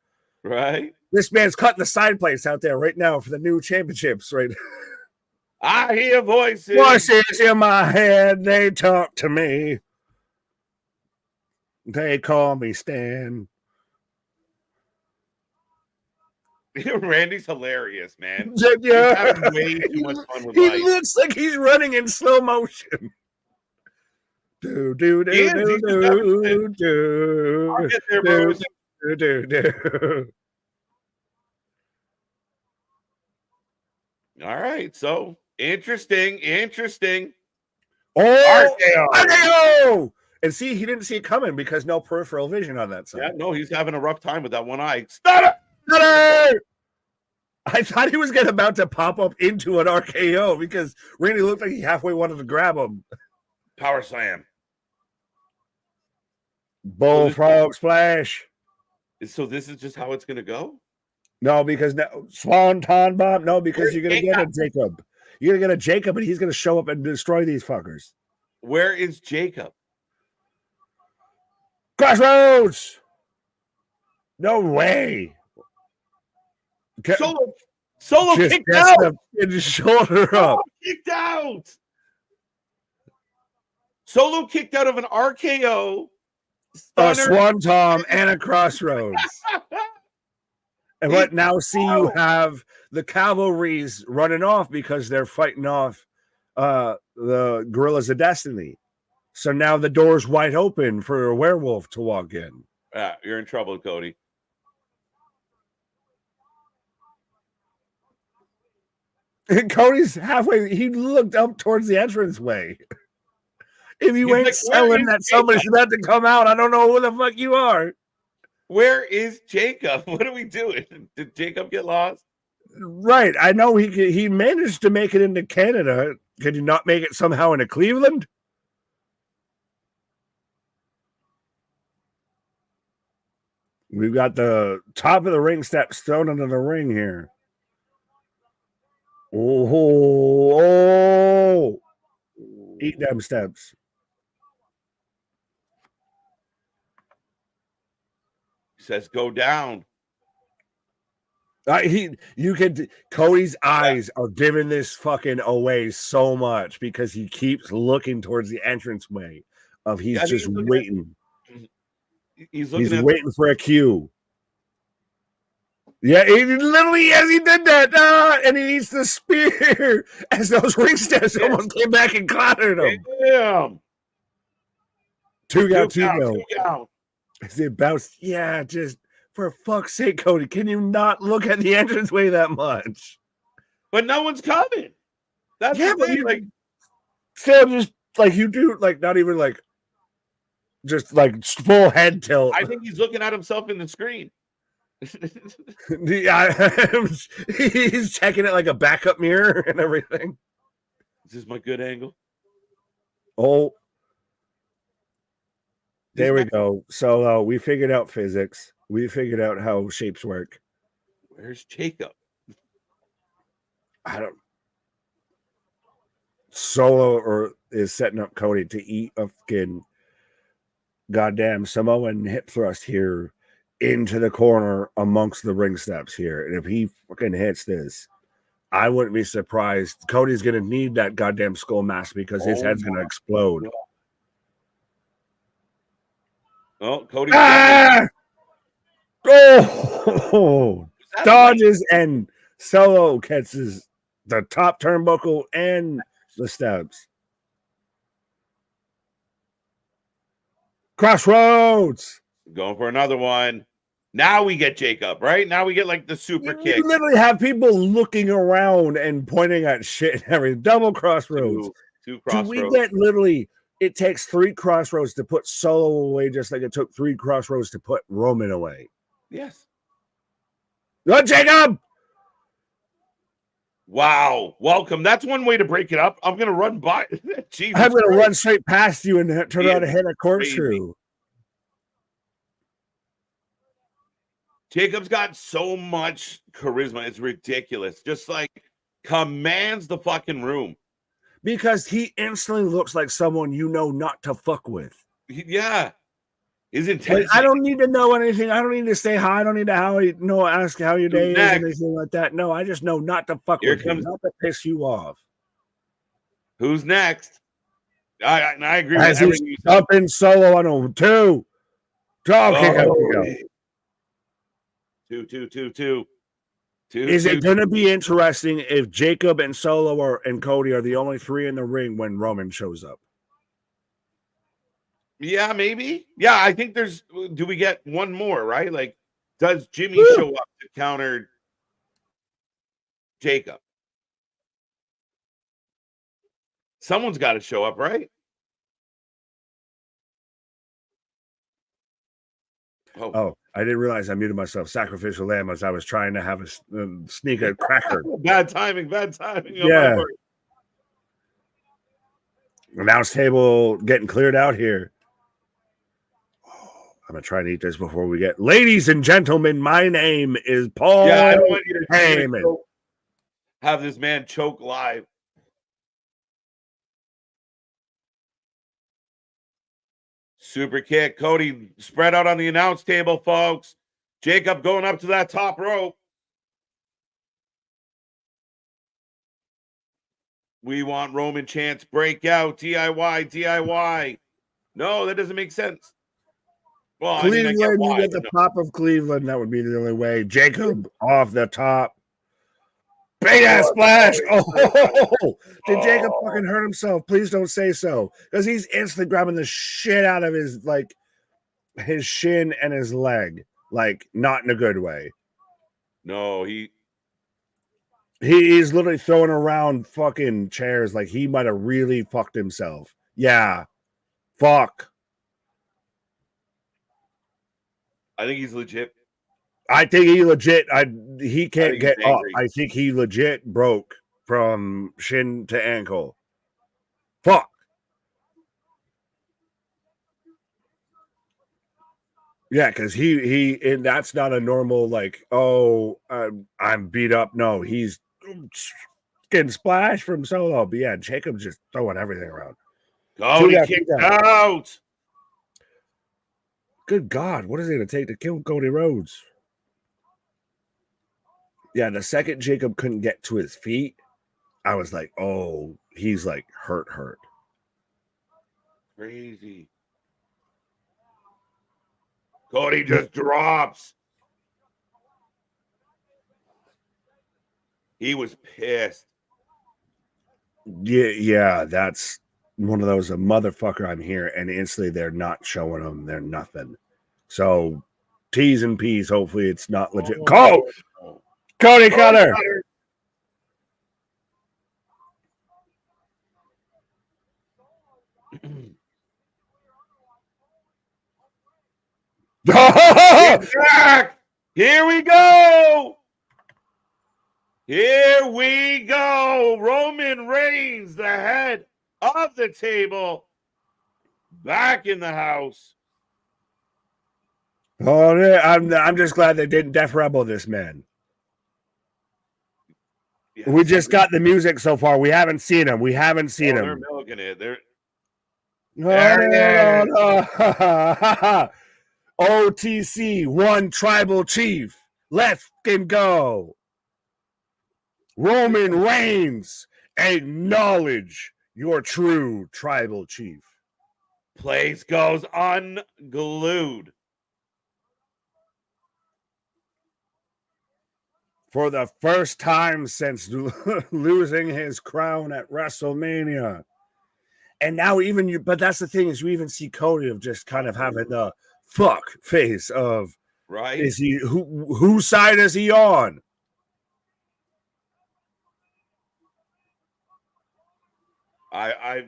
Right. This man's cutting the side plates out there right now for the new championships. Right. I hear voices. Voices in my head. They talk to me. They call me Stan. Randy's hilarious, man. Yeah. He's having way too much fun with life. He looks like he's running in slow motion. Do. I'll get there, bros. Do. All right, so interesting. Oh, and see, he didn't see it coming because no peripheral vision on that side. Yeah, no, he's having a rough time with that one eye. Stop it! I thought he was getting about to pop up into an RKO because Randy looked like he halfway wanted to grab him. Power slam. Bullfrog splash. So this is just how it's going to go? No, because now Swanton Bomb. No, because you're going to get a Jacob. You're going to get a Jacob, and he's going to show up and destroy these fuckers. Where is Jacob? Crossroads. No way. Solo just kicked out. And his shoulder up. Kicked out. Solo kicked out of an RKO. A Swanton and a Crossroads. And what now? See, you have the cavalries running off because they're fighting off the Gorillas of Destiny. So now the door's wide open for a werewolf to walk in. You're in trouble, Cody. And Cody's halfway. He looked up towards the entranceway. If you ain't selling that somebody's about to come out, I don't know who the fuck you are. Where is Jacob? What are we doing? Did Jacob get lost? Right. I know he managed to make it into Canada. Could you not make it somehow into Cleveland? We've got the top of the ring steps thrown into the ring here. Oh, eat them steps. He says, go down. Cody's eyes are giving this fucking away so much because he keeps looking towards the entranceway he's just waiting. He's waiting for a cue. Yeah, he literally, as he did that, and he eats the spear as those ring steps almost came back and clattered him. Damn. Two count. As it bounced. Yeah, just for fuck's sake, Cody, can you not look at the entranceway that much? But no one's coming. That's the thing. Like, still just like you do, like not even like just like full head tilt. I think he's looking at himself in the screen. He's checking it like a backup mirror and everything. Is this my good angle? Oh, there we go. So we figured out physics. We figured out how shapes work. Where's Jacob? I don't. Solo is setting up Cody to eat a fucking goddamn Samoan hip thrust here into the corner amongst the ring steps here. And if he fucking hits this, I wouldn't be surprised. Cody's going to need that goddamn skull mask because his head's going to explode. God. Oh, Cody. Oh, dodges like? And Solo catches the top turnbuckle and the steps. Crossroads. Going for another one. Now we get Jacob, right? Now we get like the super kick. You literally have people looking around and pointing at shit and everything. Double crossroads. Two crossroads. Do we get literally, it takes 3 crossroads to put Solo away just like it took 3 crossroads to put Roman away. Yes. Go, Jacob! Wow. Welcome. That's one way to break it up. I'm going to run by. I'm going to run straight past you and turn around and hit a corkscrew. Jacob's got so much charisma. It's ridiculous. Just like commands the fucking room. Because he instantly looks like someone you know not to fuck with. Yeah. His intensity. Like, I don't need to know anything. I don't need to say hi. I don't need to ask how your day is and anything like that. No, I just know not to fuck with you, not to piss you off. Who's next? I agree with everything you said. Up in Solo on him. 2. Okay, Two. Is it going to be interesting if Jacob and Solo and Cody are the only 3 in the ring when Roman shows up? Yeah, maybe. Yeah, I think do we get one more, right? Like, does Jimmy show up to counter Jacob? Someone's got to show up, right? Oh, I didn't realize I muted myself. Sacrificial lamb as I was trying to have a sneak a cracker. Bad timing. Yeah. Announce table getting cleared out here. I'm going to try and eat this before we get... Ladies and gentlemen, my name is Paul. Yeah, I don't want you to Heyman. Have this man choke live. Super kick. Cody spread out on the announce table, folks. Jacob going up to that top rope. We want Roman chants breakout. DIY. No, that doesn't make sense. Well, Cleveland, I mean, you get the top of Cleveland. That would be the only way. Jacob off the top. Big ass splash. Oh, did Jacob fucking hurt himself? Please don't say so. Because he's instantly grabbing the shit out of his shin and his leg. Like, not in a good way. No, he's literally throwing around fucking chairs like he might have really fucked himself. Yeah. Fuck. I think he's legit. I think he legit. He can't get up. I think he legit broke from shin to ankle. Fuck. Yeah, because and that's not a normal like. Oh, I'm beat up. No, he's getting splashed from Solo. But yeah, Jacob's just throwing everything around. Cody kicked out. Good God, what is it going to take to kill Cody Rhodes? Yeah, the second Jacob couldn't get to his feet, I was like, oh, he's like hurt. Crazy. Cody just drops. He was pissed. Yeah, that's one of those, a motherfucker, I'm here, and instantly they're not showing them. They're nothing. So, T's and P's, hopefully it's not legit. Cody Cutter! Back! Here we go! Roman Reigns, the head of the table, back in the house. Oh, I'm just glad they didn't Def Rebel this man. Yeah, we just got the music so far. We haven't seen him. They're milking it. OTC, one tribal chief. Let's go. Roman Reigns, acknowledge your true tribal chief. Place goes unglued. For the first time since losing his crown at WrestleMania. And now but that's the thing, is you even see Cody of just kind of having the fuck face of, right? Is he, whose side is he on? I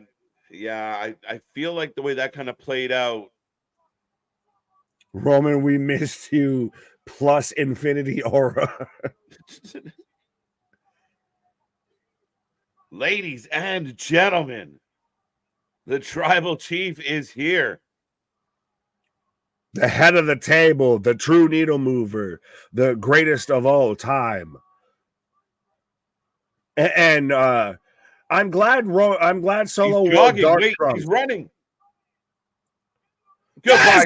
feel like the way that kind of played out. Roman, we missed you plus infinity aura. Ladies and gentlemen, the tribal chief is here. The head of the table, the true needle mover, the greatest of all time. And I'm glad Solo wore dark trunks. He's running. Goodbye,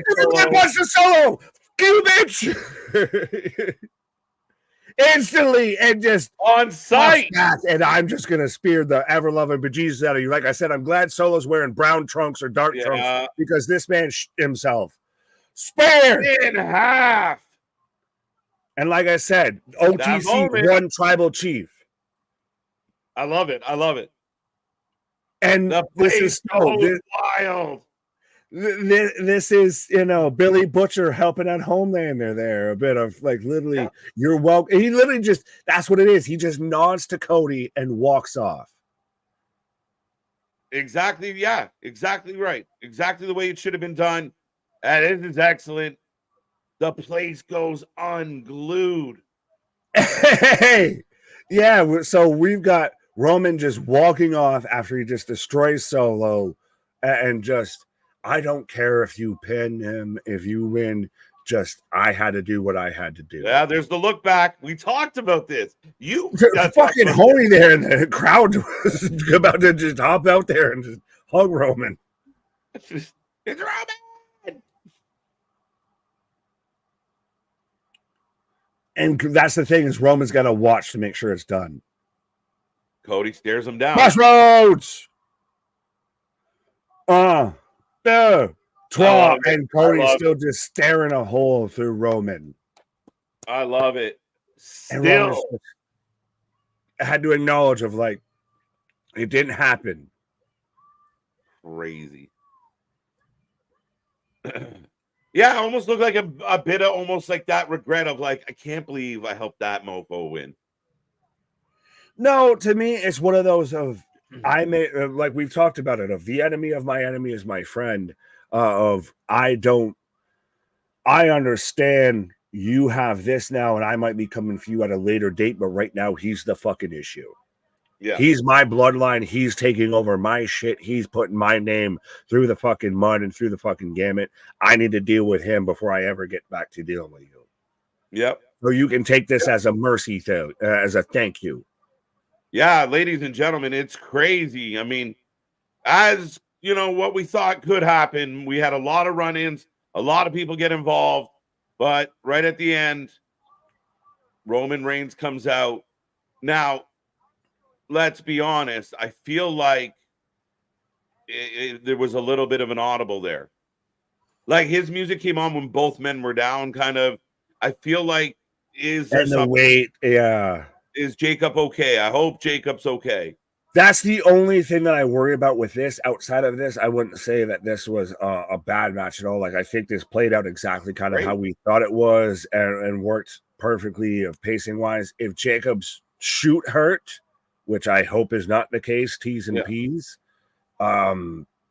Solo. You bitch. Instantly and just on sight. And I'm just gonna spear the ever-loving bejesus out of you. Like I said, I'm glad Solo's wearing brown trunks or dark trunks because this man himself. Spare in half. And like I said, OTC one tribal chief. I love it. And this is wild. This is, Billy Butcher helping out Homelander there. A bit of like literally, you're welcome. He literally just, that's what it is. He just nods to Cody and walks off. Exactly. Yeah, exactly right. Exactly the way it should have been done. And it is excellent. the place goes unglued. Hey, yeah. So we've got Roman just walking off after he just destroys Solo, and just, I don't care if you pin him, if you win. Just, I had to do what I had to do. Yeah, there's the look back. We talked about this. Fucking Holy there, and the crowd was about to just hop out there and just hug Roman. It's Roman. And that's the thing, is Roman's got to watch to make sure it's done. Cody stares him down. Crossroads. And Cody's still just staring a hole through Roman. I love it. Still, I had to acknowledge of, like, it didn't happen. Crazy. Yeah, almost looked like a bit of almost like that regret of, like, I can't believe I helped that mofo win. No, to me, it's one of those of, I may, like we've talked about it, of the enemy of my enemy is my friend. Of, I understand you have this now, and I might be coming for you at a later date, but right now he's the fucking issue. Yeah, he's my bloodline. He's taking over my shit. He's putting my name through the fucking mud and through the fucking gamut. I need to deal with him before I ever get back to dealing with you. Yep. So you can take this as a mercy thing, as a thank you. Yeah, ladies and gentlemen, it's crazy. I mean, as you know, what we thought could happen, we had a lot of run-ins, a lot of people get involved, but right at the end, Roman Reigns comes out. Now, let's be honest, I feel like there was a little bit of an audible there. Like, his music came on when both men were down, kind of. I feel like, is Jacob okay? I hope Jacob's okay. That's the only thing that I worry about with this. Outside of this, I wouldn't say that this was a bad match at all. Like, I think this played out exactly kind of how we thought it was, and worked perfectly of pacing wise. If Jacob's shoot hurt, which I hope is not the case, T's and P's,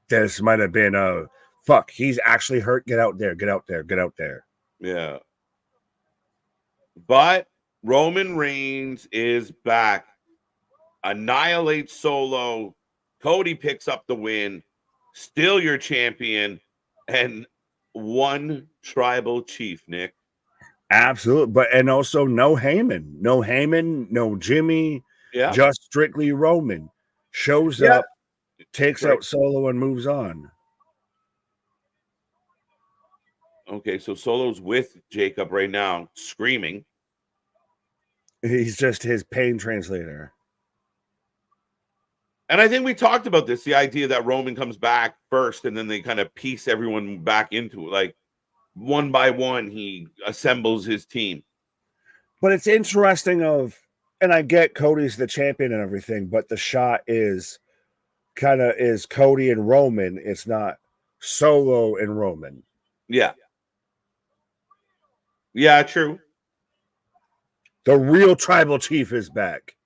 this might have been a fuck. He's actually hurt. Get out there. Get out there. Get out there. Yeah. But Roman Reigns is back. Annihilates Solo. Cody picks up the win. Still your champion. And one tribal chief, Nick. Absolutely. But, and also no Heyman. No Heyman, no Jimmy. Yeah. Just strictly Roman. Shows up, takes out Solo, and moves on. Okay, so Solo's with Jacob right now, screaming. He's just his pain translator. And I think we talked about this, the idea that Roman comes back first and then they kind of piece everyone back into it. Like, one by one, he assembles his team. But it's interesting and I get Cody's the champion and everything, but the shot is Cody and Roman. It's not Solo and Roman. Yeah. Yeah, true. The real tribal chief is back.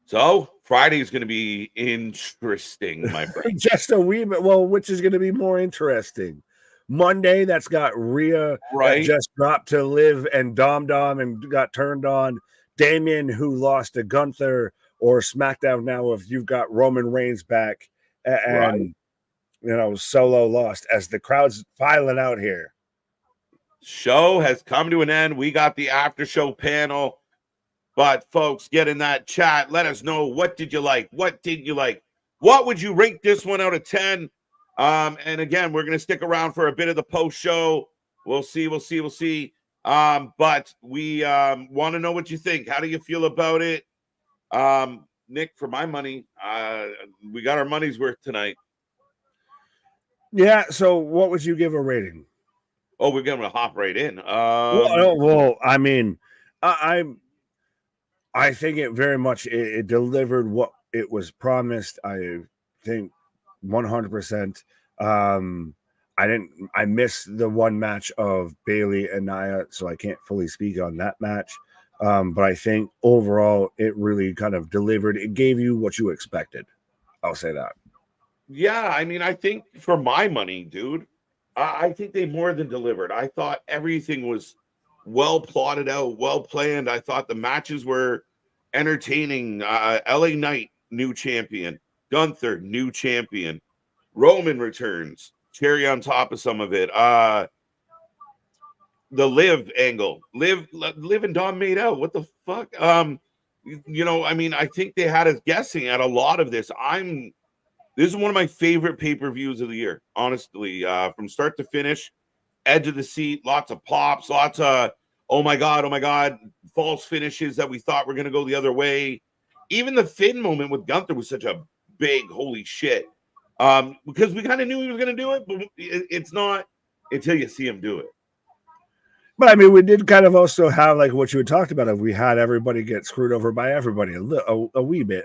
So Friday is going to be interesting, my friend. Just a wee bit. Well, which is going to be more interesting? Monday, that's got Rhea that just dropped to Liv and Dom and got turned on. Damian, who lost to Gunther, or SmackDown now if you've got Roman Reigns back, and Solo lost, as the crowd's filing out here. Show has come to an end. We got the after show panel. But folks, get in that chat. Let us know, what did you like? What didn't you like? What would you rate this one out of 10? And again, we're going to stick around for a bit of the post show. We'll see. But we want to know what you think. How do you feel about it? Nick, for my money, we got our money's worth tonight. Yeah. So what would you give a rating? Oh, we're going to hop right in. Well, I mean, I think it very much it delivered what it was promised. I think 100%. I missed the one match of Bayley and Nia, so I can't fully speak on that match. But I think overall it really kind of delivered. It gave you what you expected. I'll say that. Yeah, I mean, I think for my money, dude, I think they more than delivered. I thought everything was well plotted out, well planned. I thought the matches were entertaining. LA Knight, new champion. Gunther, new champion. Roman returns. Cherry on top of some of it. The Liv angle. Liv and Dom made out. What the fuck? I mean, I think they had us guessing at a lot of this. This is one of my favorite pay-per-views of the year, honestly. From start to finish, edge of the seat, lots of pops, lots of oh my god, false finishes that we thought were gonna go the other way. Even the Finn moment with Gunther was such a big holy shit. Because we kind of knew he was gonna do it, but it's not until you see him do it. But I mean, we did kind of also have like what you had talked about. If we had everybody get screwed over by everybody a wee bit.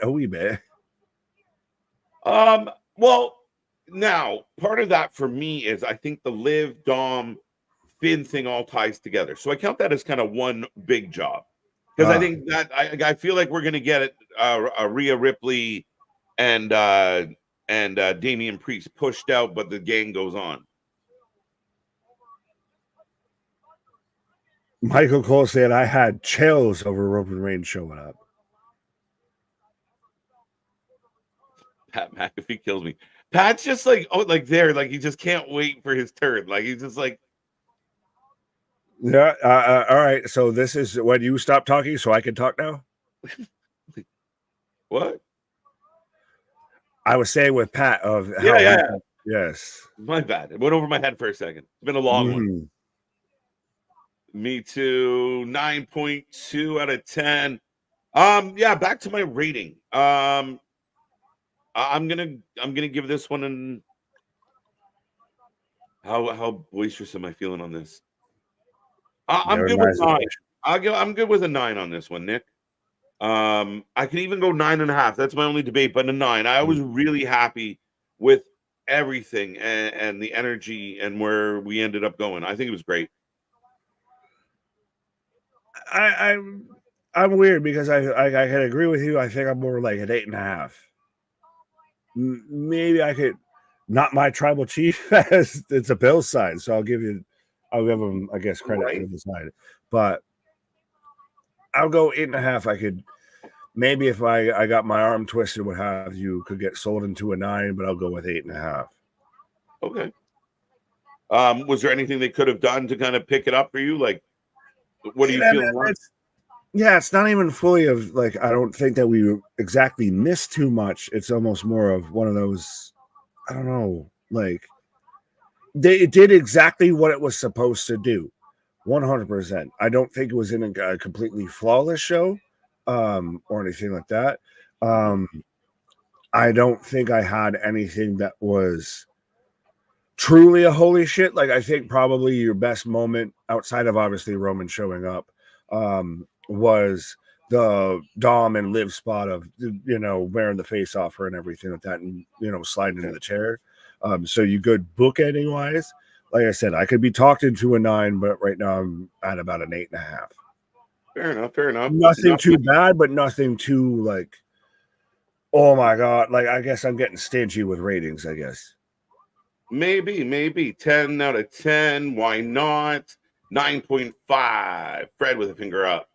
Well, now part of that for me is I think the Liv Dom Finn thing all ties together. So I count that as kind of one big job because I think that I feel like we're going to get it. Rhea Ripley and Damian Priest pushed out, but the gang goes on. Michael Cole said I had chills over Roman Reigns showing up. Pat McAfee kills me. Pat's just like, like he just can't wait for his turn. Like he's just like, yeah. All right. So this is when you stop talking, so I can talk now. What? I was saying with Pat of yes. My bad. It went over my head for a second. It's been a long one. Me too. 9.2 out of 10. Yeah, back to my rating. I'm gonna give this one an how boisterous am I feeling on this? I'm good with 9. I'm good with a 9 on this one, Nick. I can even go 9.5. That's my only debate, but a 9. I was really happy with everything and the energy and where we ended up going. I think it was great. I'm weird because I can agree with you. I think I'm more like an 8.5. Maybe I could not my tribal chief as it's a Bill side, so I'll give him I guess credit for the side, but I'll go 8.5. I could maybe if I got my arm twisted, what have you, could get sold into a 9, but I'll go with 8.5. Okay. Was there anything they could have done to kind of pick it up for you? Like, what do you feel? Yeah, it's not even fully of like I don't think that we exactly missed too much. It's almost more of one of those, I don't know, like it did exactly what it was supposed to do, 100%. I don't think it was in a completely flawless show, or anything like that. I don't think I had anything that was truly a holy shit. Like I think probably your best moment outside of obviously Roman showing up, was the Dom and Liv spot of wearing the face off her and everything like that, and sliding into the chair. So you good bookending wise, like I said, I could be talked into a 9, but right now I'm at about an 8.5. Fair enough. Nothing too bad, but nothing too like, oh my god. Like I guess I'm getting stingy with ratings. I guess maybe 10 out of 10. Why not? 9.5. Fred with a finger up.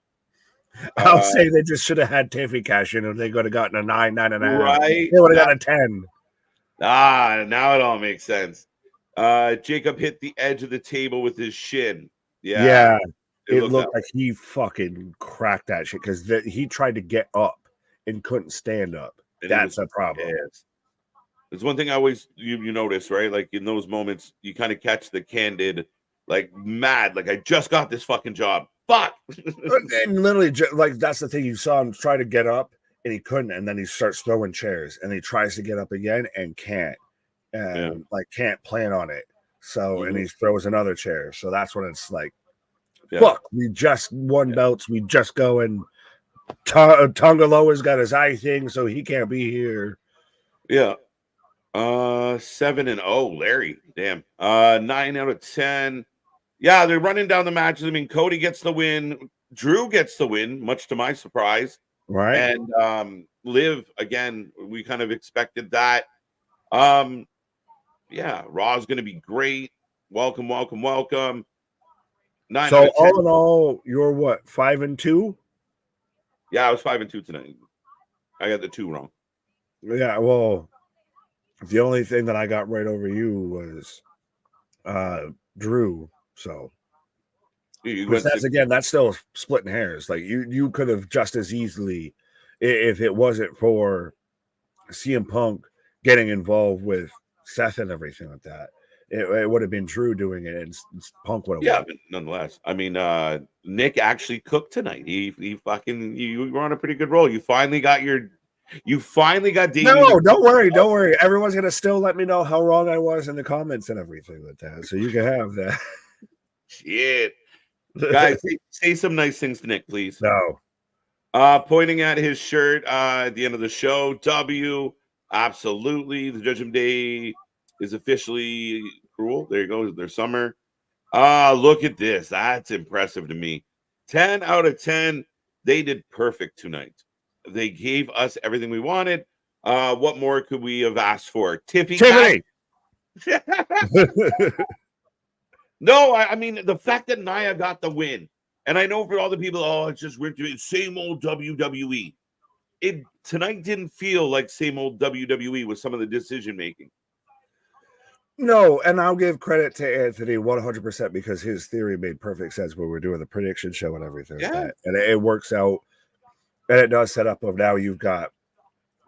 I'll say they just should have had Tiffy cash in if they could have gotten a 9, 9.5. Right. They would have got a 10. Now it all makes sense. Jacob hit the edge of the table with his shin. Yeah. It looked like he fucking cracked that shit because he tried to get up and couldn't stand up. And that's a problem. There's one thing I always you notice, right? Like in those moments, you kind of catch the candid, like mad, like I just got this fucking job. Fuck. And literally, like that's the thing. You saw him try to get up and he couldn't, and then he starts throwing chairs, and he tries to get up again and can't, and can't plan on it. So and he throws another chair. So that's when it's like, fuck. We just won belts. We just go and Tongaloa's got his eye thing, so he can't be here. Yeah. 7-0, Larry. Damn. 9 out of 10. Yeah, they're running down the matches. I mean, Cody gets the win. Drew gets the win, much to my surprise. Right. And Liv, again, we kind of expected that. Yeah, Raw's going to be great. Welcome. 9 out So of 10. all in all, you're what, 5-2? Yeah, I was 5-2 tonight. I got the 2 wrong. Yeah, well, the only thing that I got right over you was Drew. So which that's again, that's still splitting hairs. Like you could have just as easily, if it wasn't for CM Punk getting involved with Seth and everything like that, it would have been Drew doing it, and Punk would have won. But nonetheless, I mean, Nick actually cooked tonight. He fucking you were on a pretty good roll. You finally got Damian. No, don't worry. Everyone's gonna still let me know how wrong I was in the comments and everything like that, so you can have that. Shit, guys, say some nice things to Nick, please. No. Pointing at his shirt at the end of the show. W, absolutely. The Judgment Day is officially cruel. There you go. Their summer. Look at this. That's impressive to me. 10 out of 10. They did perfect tonight. They gave us everything we wanted. What more could we have asked for? Tiffany. No, I mean, the fact that Nia got the win. And I know for all the people, it's just ripped. It's same old WWE. It tonight didn't feel like same old WWE with some of the decision making. No, and I'll give credit to Anthony 100% because his theory made perfect sense when we're doing the prediction show and everything like that. And it works out, and it does set up of now you've got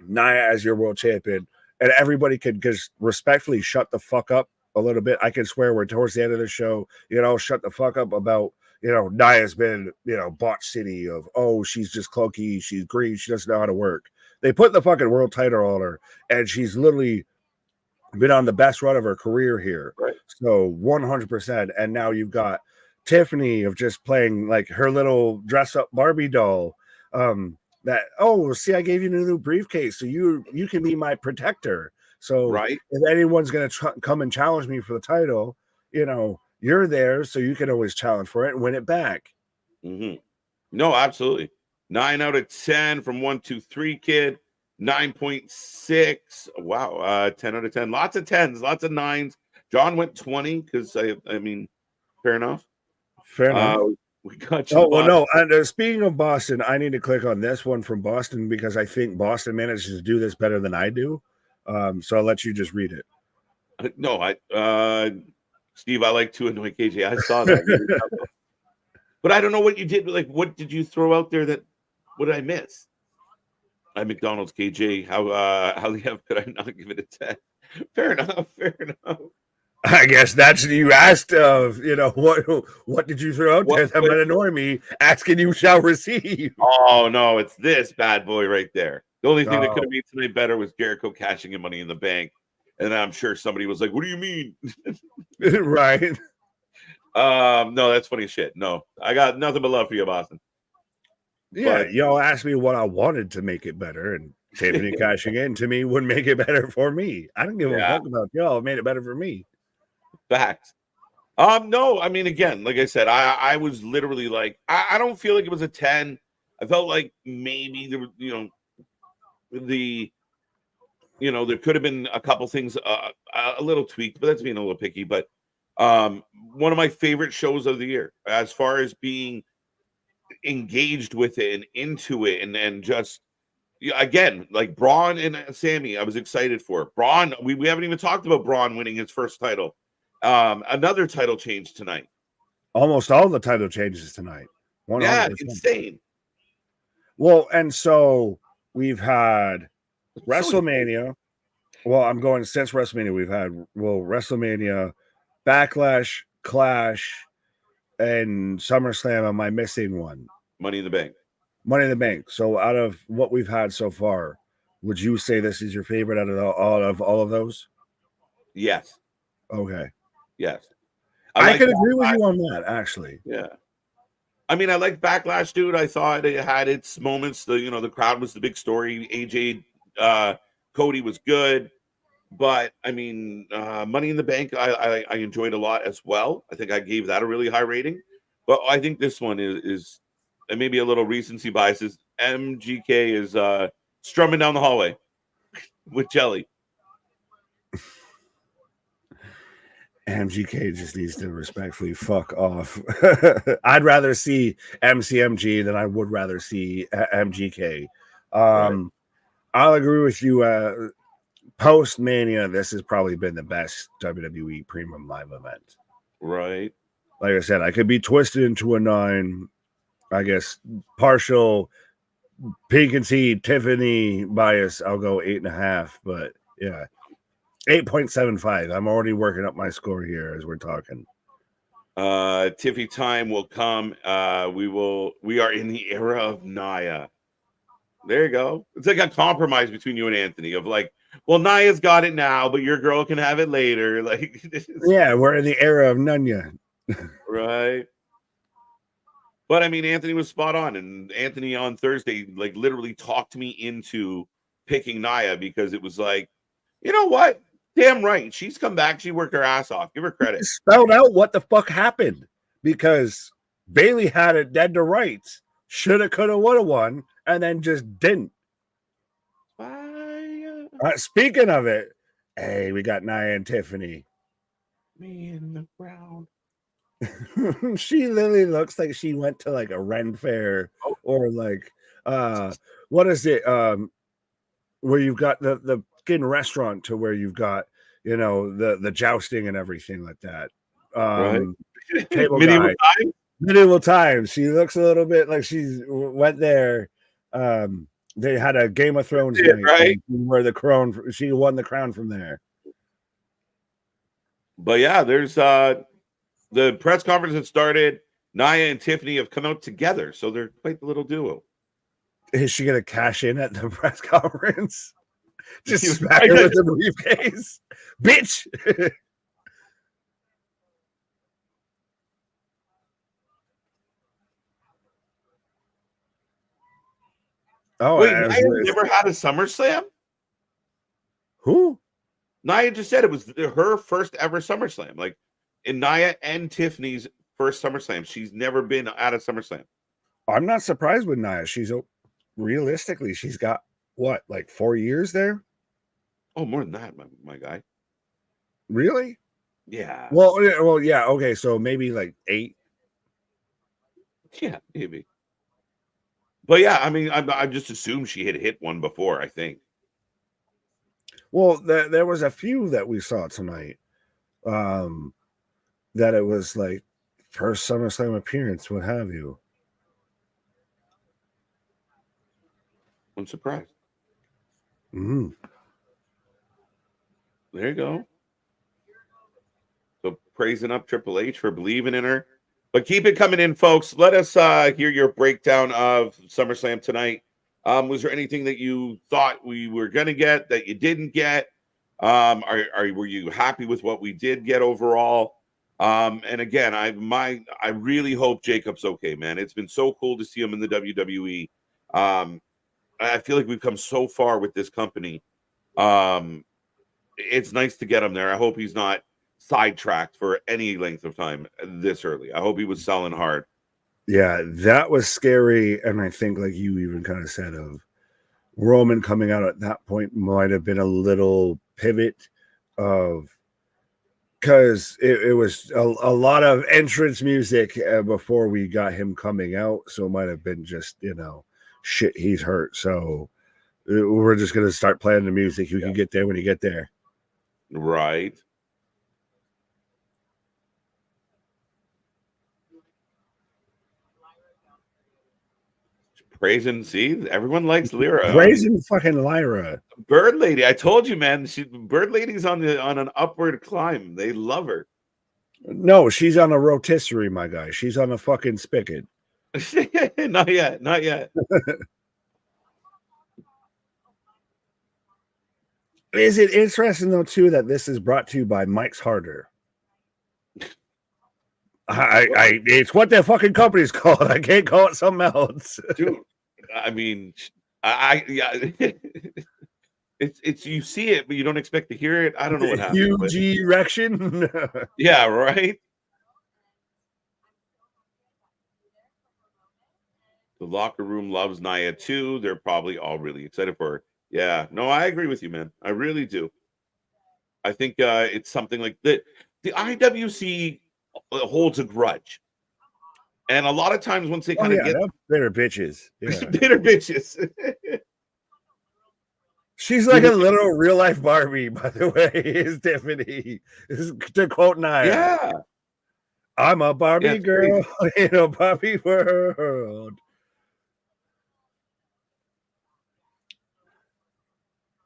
Nia as your world champion, and everybody can just respectfully shut the fuck up a little bit. I can swear we're towards the end of the show, shut the fuck up about, Nia's been, botch city of, she's just clunky, she's green, she doesn't know how to work. They put the fucking world title on her, and she's literally been on the best run of her career here. Right. So 100%. And now you've got Tiffany of just playing like her little dress up Barbie doll. See, I gave you a new briefcase, so you can be my protector. So if anyone's going to come and challenge me for the title, you're there, so you can always challenge for it and win it back. Mm-hmm. No, absolutely. 9 out of 10 from 123 kid. 9.6. Wow. 10 out of 10. Lots of 10s, lots of 9s. John went 20 because I mean, fair enough. Fair enough. We got you. Oh, well, no. And speaking of Boston, I need to click on this one from Boston because I think Boston manages to do this better than I do. So I'll let you just read it. No, Steve, I like to annoy KJ. I saw that. But I don't know what you did. Like, what did you throw out there what did I miss? McDonald's KJ. How could I not give it a 10? Fair enough. I guess that's you asked of, what did you throw out there that might annoy me? Asking you shall receive. Oh no, it's this bad boy right there. The only thing that could have made tonight better was Jericho cashing in Money in the Bank. And I'm sure somebody was like, what do you mean? Right. No, that's funny shit. No, I got nothing but love for you, Boston. Yeah, y'all asked me what I wanted to make it better, and Tiffany cashing in to me would make it better for me. I don't give a fuck about y'all. It made it better for me. Facts. No, I mean, again, like I said, I was literally like, I don't feel like it was a 10. I felt like maybe there was, there could have been a couple things a little tweaked, but that's being a little picky. But one of my favorite shows of the year, as far as being engaged with it and into it, and just again, like Bron and Sami, I was excited for Bron. We haven't even talked about Bron winning his first title. Another title change tonight. Almost all the title changes tonight. 100%. Yeah, insane. Well, and so we've had WrestleMania. Well, I'm going since WrestleMania. We've had WrestleMania, Backlash, Clash, and SummerSlam. Am I missing one? Money in the Bank. Money in the Bank. So out of what we've had so far, would you say this is your favorite out of all of those? Yes. Okay. Yes. I can agree with you on that, actually. Yeah. I mean, I like Backlash, dude. I thought it had its moments. The crowd was the big story. AJ, Cody was good. But, I mean, Money in the Bank, I enjoyed a lot as well. I think I gave that a really high rating. But I think this one is and maybe a little recency biases. MGK is strumming down the hallway with Jelly. MGK just needs to respectfully fuck off. I'd rather see MCMG than I would rather see MGK. Right. I'll agree with you. Post Mania, this has probably been the best WWE Premium Live event. Right. Like I said, I could be twisted into a 9. I guess partial pink and tea Tiffany bias. I'll go 8.5, but yeah. 8.75. I'm already working up my score here as we're talking. Tiffy time will come. We are in the era of Nia. There you go. It's like a compromise between you and Anthony of like, well, Nia's got it now, but your girl can have it later. Like, yeah, we're in the era of Nunya. Right. But I mean, Anthony was spot on, and Anthony on Thursday, like, literally talked me into picking Nia because it was like, you know what? Damn right. She's come back. She worked her ass off. Give her credit. Spelled out what the fuck happened because Bayley had it dead to rights. Shoulda, coulda, woulda won, and then just didn't. Speaking of it, hey, we got Nia and Tiffany. Me in the ground. She literally looks like she went to like a Ren fair or like what is it? Where you've got the fucking restaurant to where you've got, you know, the jousting and everything like that. Right. Medieval times. She looks a little bit like she's went there. They had a Game of Thrones night, right? Where she won the crown from there. But yeah, there's the press conference that started. Nia and Tiffany have come out together, so they're quite the little duo. Is she gonna cash in at the press conference? Just smack her with the briefcase, bitch. Oh, wait, Nia never had a SummerSlam? Who? Nia just said it was her first ever SummerSlam. Like, in Nia and Tiffany's first SummerSlam. She's never been at a SummerSlam. I'm not surprised with Nia. Realistically, she's got what, like 4 years there? Oh, more than that, my guy. Really? Yeah. Well, yeah. Okay, so maybe like 8. Yeah, maybe. But yeah, I mean, I just assumed she had hit one before, I think. Well, there was a few that we saw tonight. That it was like first SummerSlam appearance, what have you. I'm surprised. Mm-hmm. There you go. So praising up Triple H for believing in her. But keep it coming in, folks. Let us hear your breakdown of SummerSlam tonight. Was there anything that you thought we were going to get that you didn't get? Were you happy with what we did get overall? And again, I really hope Jacob's okay, man. It's been so cool to see him in the WWE. I feel like we've come so far with this company. It's nice to get him there. I hope he's not sidetracked for any length of time this early. I hope he was selling hard. Yeah, that was scary. And I think, like you even kind of said, of Roman coming out at that point might have been a little pivot of, because it was a lot of entrance music before we got him coming out. So it might have been just, shit, he's hurt. So we're just going to start playing the music. You can get there when you get there. Right. Praising, see, everyone likes Lyra. Praising fucking Lyra. Bird Lady. I told you, man. Bird Lady's on an upward climb. They love her. No, she's on a rotisserie, my guy. She's on a fucking spigot. Not yet. Not yet. Is it interesting though too that this is brought to you by Mike's Harder? It's what their fucking company's called. I can't call it something else. Dude, I mean, yeah. It's you see it, but you don't expect to hear it. I don't know what happened. Huge erection. Yeah, right. The locker room loves Nia too. They're probably all really excited for her. Yeah, no, I agree with you, man. I really do. I think it's something like that. the IWC holds a grudge. And a lot of times once they kind of get bitter bitches. Yeah. bitter bitches. She's like a little real life Barbie, by the way, is Tiffany. To quote Nia. Yeah. I'm a Barbie girl in a Barbie world.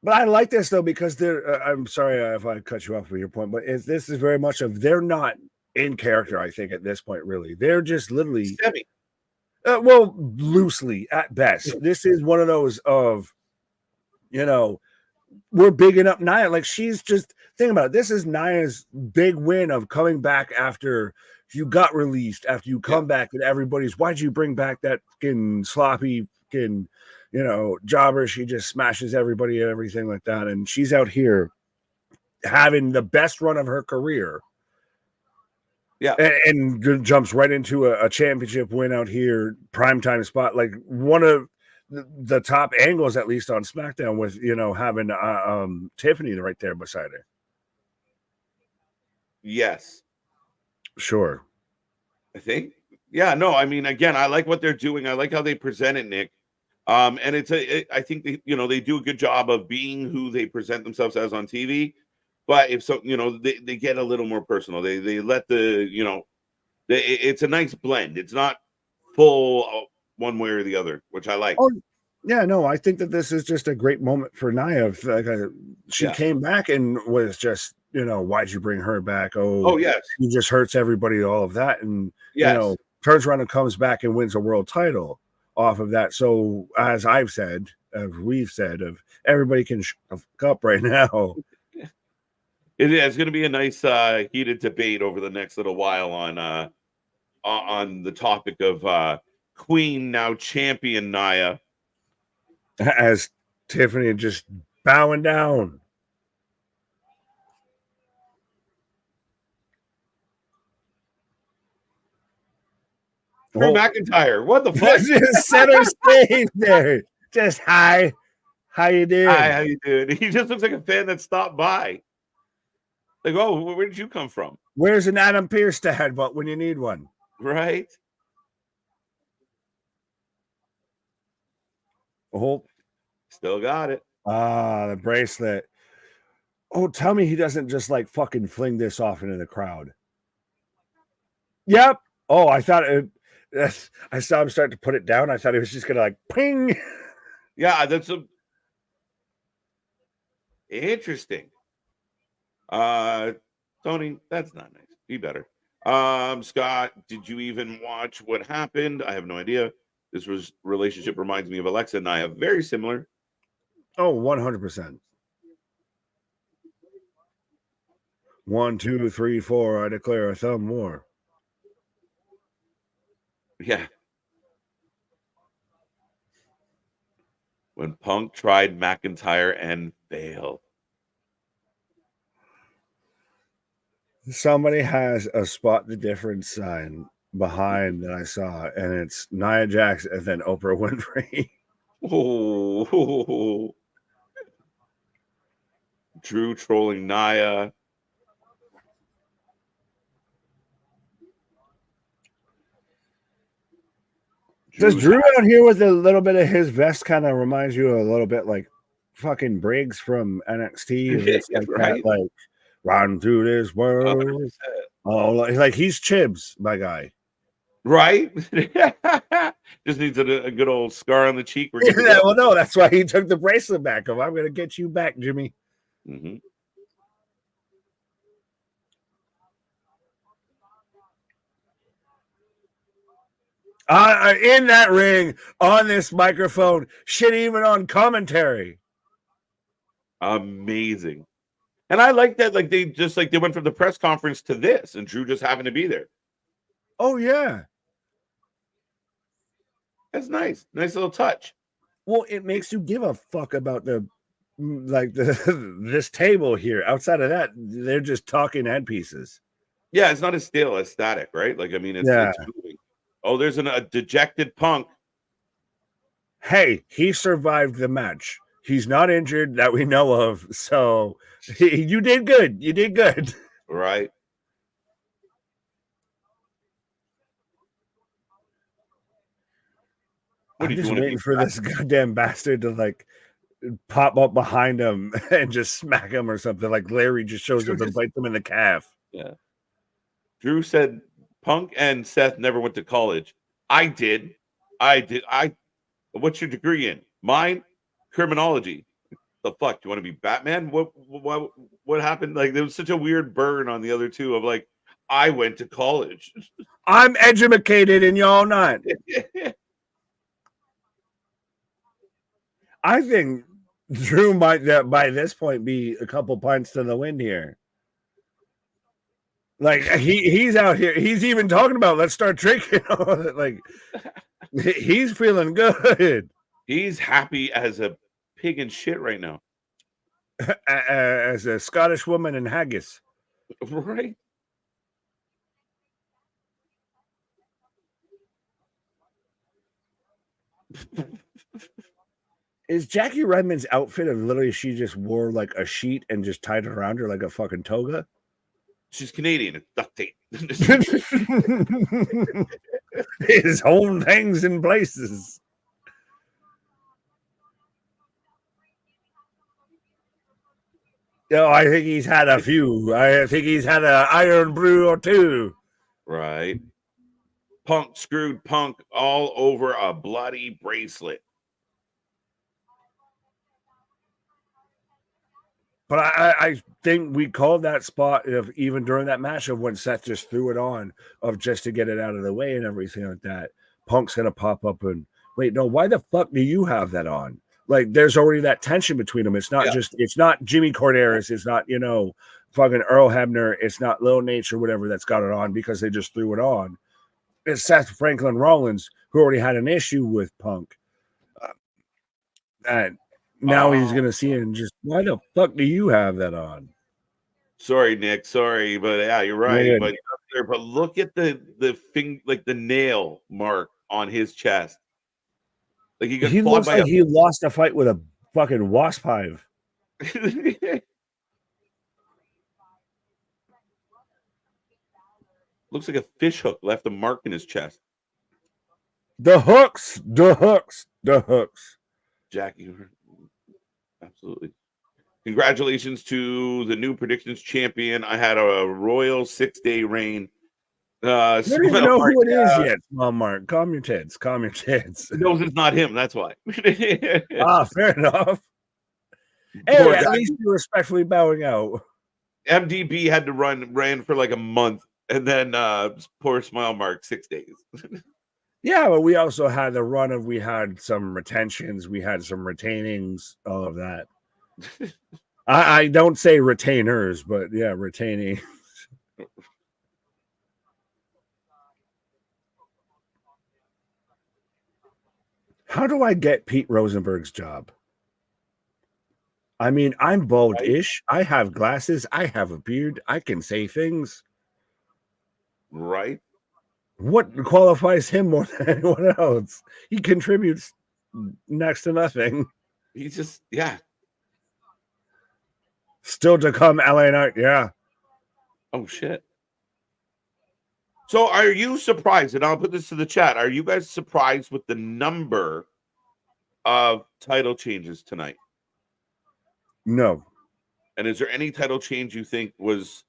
But I like this though, because I'm sorry if I cut you off with your point, but this is very much of they're not in character, I think, at this point, really. They're just literally well, loosely at best. This is one of those of, we're bigging up Nia. Like, she's just, think about it. This is Nia's big win of coming back after you got released, after you come back and everybody's, why'd you bring back that fucking sloppy fucking, jobber? She just smashes everybody and everything like that. And she's out here having the best run of her career. Yeah. And jumps right into a championship win out here, primetime spot, like one of the top angles, at least on SmackDown, with having Tiffany right there beside her. Yes. Sure. I think. Yeah, no, I mean, again, I like what they're doing. I like how they present it, Nick. And I think they do a good job of being who they present themselves as on TV. But if so, they get a little more personal. They let it's a nice blend. It's not full one way or the other, which I like. Oh, yeah, no, I think that this is just a great moment for Nia. She came back and was just, why'd you bring her back? Oh, yes. She just hurts everybody, all of that. And, turns around and comes back and wins a world title off of that. So, as I've said, we've said, everybody can shut up right now. It's going to be a nice heated debate over the next little while on the topic of Queen, now champion Nia, as Tiffany just bowing down. Drew McIntyre, what the fuck? Just center stage there. Just hi, how you doing? Hi, how you doing? He just looks like a fan that stopped by. Like, oh, where did you come from? Where's an Adam Pearce to headbutt when you need one? Right. Oh, still got it. The bracelet. Oh, tell me he doesn't just like fucking fling this off into the crowd. Yep. Oh, I thought I saw him start to put it down. I thought he was just gonna like ping. Yeah, that's interesting. Tony, that's not nice. Be better. Scott, did you even watch what happened? I have no idea. This relationship reminds me of Alexa and Nia. Very similar. Oh, 100%. 1, 2, 3, 4. I declare a thumb war. Yeah. When Punk tried McIntyre and failed. Somebody has a spot the difference sign behind that I saw, and it's Nia Jax and then Oprah Winfrey. Oh. Drew trolling Nia. Does Drew out here with a little bit of his vest kind of reminds you a little bit like fucking Briggs from NXT? It's like right? That, like, run through this world. 100%. Oh, like he's Chibs, my guy. Right? Just needs a good old scar on the cheek. Yeah, well, no, that's why he took the bracelet back. I'm going to get you back, Jimmy. Mm-hmm. In that ring, on this microphone, shit, even on commentary. Amazing. And I like that, like they went from the press conference to this, and Drew just happened to be there. Oh, yeah. That's nice. Nice little touch. Well, it makes you give a fuck about this table here. Outside of that, they're just talking headpieces. Yeah, it's not as stale as static, right? Like, I mean, it's moving. Oh, there's a dejected Punk. Hey, he survived the match. He's not injured that we know of. So you did good. You did good. Right. What I'm do you just want to waiting be? for this goddamn bastard to like pop up behind him and just smack him or something. Like Larry just shows up and bites him in the calf. Yeah. Drew said Punk and Seth never went to college. I did. What's your degree in? Mine, criminology. The fuck? Do you want to be Batman? What happened? Like there was such a weird burn on the other two of like, I went to college. I'm educated and y'all not. I think Drew might by this point be a couple pints to the wind here. Like he's out here. He's even talking about let's start drinking. Like he's feeling good. He's happy as a pig in shit right now. As a Scottish woman in haggis. Right. Is Jackie Redmond's outfit of literally she just wore like a sheet and just tied it around her like a fucking toga? She's Canadian. It's duct tape. His home things in places. I think he's had a few. I think he's had an iron brew or two. Right. Punk screwed Punk all over a bloody bracelet. But I think we called that spot of even during that match of when Seth just threw it on of just to get it out of the way and everything like that. Punk's gonna pop up and wait, no, why the fuck do you have that on? Like there's already that tension between them. It's not it's not Jimmy Corderas, it's not, fucking Earl Hebner, it's not Lil Nate or whatever that's got it on because they just threw it on. It's Seth Franklin Rollins, who already had an issue with Punk. And now he's gonna see it and just why the fuck do you have that on? Sorry, Nick. Sorry, but yeah, you're right. Yeah. But look at the thing, like the nail mark on his chest. Like He looks like he lost a fight with a fucking wasp hive. Looks like a fish hook left a mark in his chest. The hooks. Jackie, absolutely. Congratulations to the new predictions champion. I had a royal 6-day reign. You don't even know who it is yet, small Mark. Calm your tits. No, it's not him. That's why. Fair enough. Hey, at least you're respectfully bowing out. MDB had to ran for like a month, and then poor Smile Mark 6 days. Yeah, but we also had the run of we had some retentions, we had some retainings, all of that. I don't say retainers, but yeah, retaining. How do I get Pete Rosenberg's job? I mean, I'm bald-ish. I have glasses. I have a beard. I can say things. Right. What qualifies him more than anyone else? He contributes next to nothing. He's just, yeah. Still to come, LA Knight. Yeah. Oh, shit. So are you surprised? And I'll put this to the chat. Are you guys surprised with the number of title changes tonight? No. And is there any title change you think was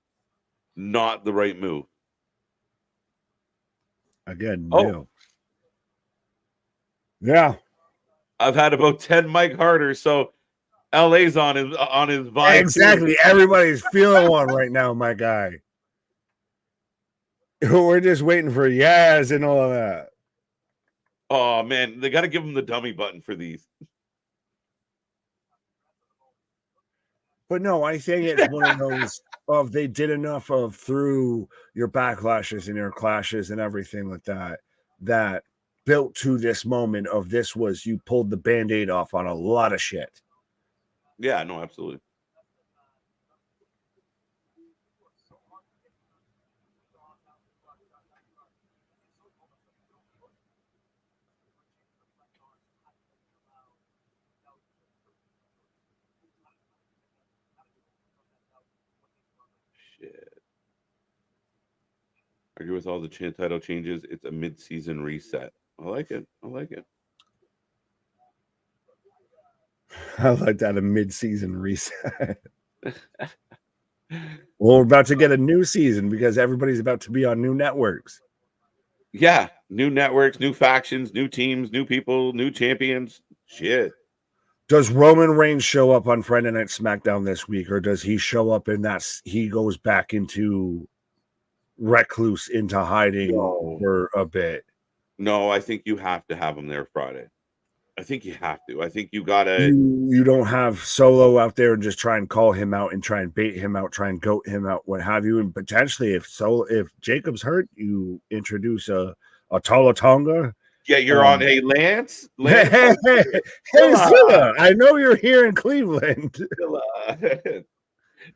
not the right move? Again, no. Yeah. I've had about 10 Mike Harder, so LA's on his vibe. Exactly. Too. Everybody's feeling one right now, my guy. We're just waiting for Yaz and all of that. Oh man, they got to give him the dummy button for these. But no, I think it's one of those of they did enough of through your backlashes and your clashes and everything like that that built to this moment of this was you pulled the Band-Aid off on a lot of shit. Yeah, no, absolutely. Shit. I agree with all the title changes. It's a mid-season reset. I like it. I like that, a mid-season reset. Well, we're about to get a new season because everybody's about to be on new networks. Yeah, new networks, new factions, new teams, new people, new champions. Shit. Does Roman Reigns show up on Friday Night SmackDown this week, or does he show up in that he goes back into recluse, into hiding for a bit? No, I think you have to have him there Friday. I think you have to. I think you gotta. You don't have Solo out there and just try and call him out and try and bait him out, try and goat him out, what have you. And potentially, if Jacob's hurt, you introduce a Tala Tonga. Yeah, you're on. Hey, Lance. Hey, Zilla. I know you're here in Cleveland.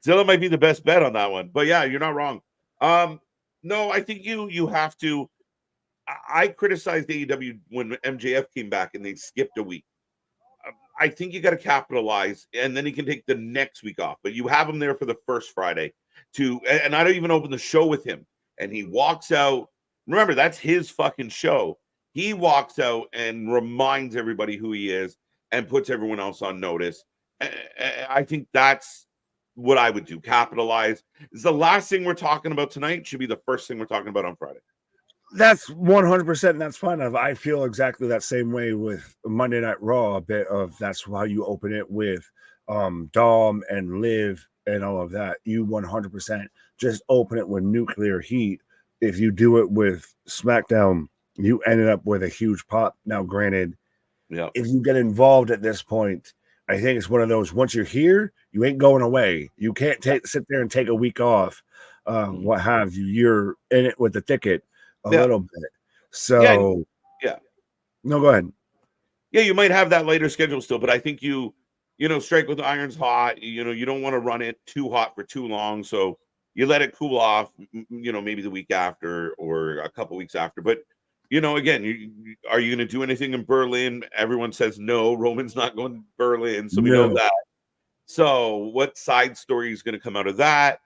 Zilla might be the best bet on that one, but yeah, you're not wrong. No, I think you have to. I criticized AEW when MJF came back and they skipped a week. I think you got to capitalize, and then he can take the next week off. But you have him there for the first Friday and I don't even open the show with him. And he walks out. Remember, that's his fucking show. He walks out and reminds everybody who he is and puts everyone else on notice. I think that's what I would do. Capitalize. Is the last thing we're talking about tonight should be the first thing we're talking about on Friday. That's 100%, and that's fine. I feel exactly that same way with Monday Night Raw. A bit of that's how you open it with Dom and Liv and all of that. You 100% just open it with nuclear heat. If you do it with SmackDown, you ended up with a huge pop. Now, granted, if you get involved at this point, I think it's one of those. Once you're here, you ain't going away. You can't sit there and take a week off. What have you? You're in it with the ticket. A little bit. So yeah. No, go ahead. Yeah, you might have that later schedule still, but I think you strike with the irons hot. You don't want to run it too hot for too long. So you let it cool off, maybe the week after or a couple weeks after. But again, are you going to do anything in Berlin? Everyone says no. Roman's not going to Berlin, so we know that. So what side story is going to come out of that?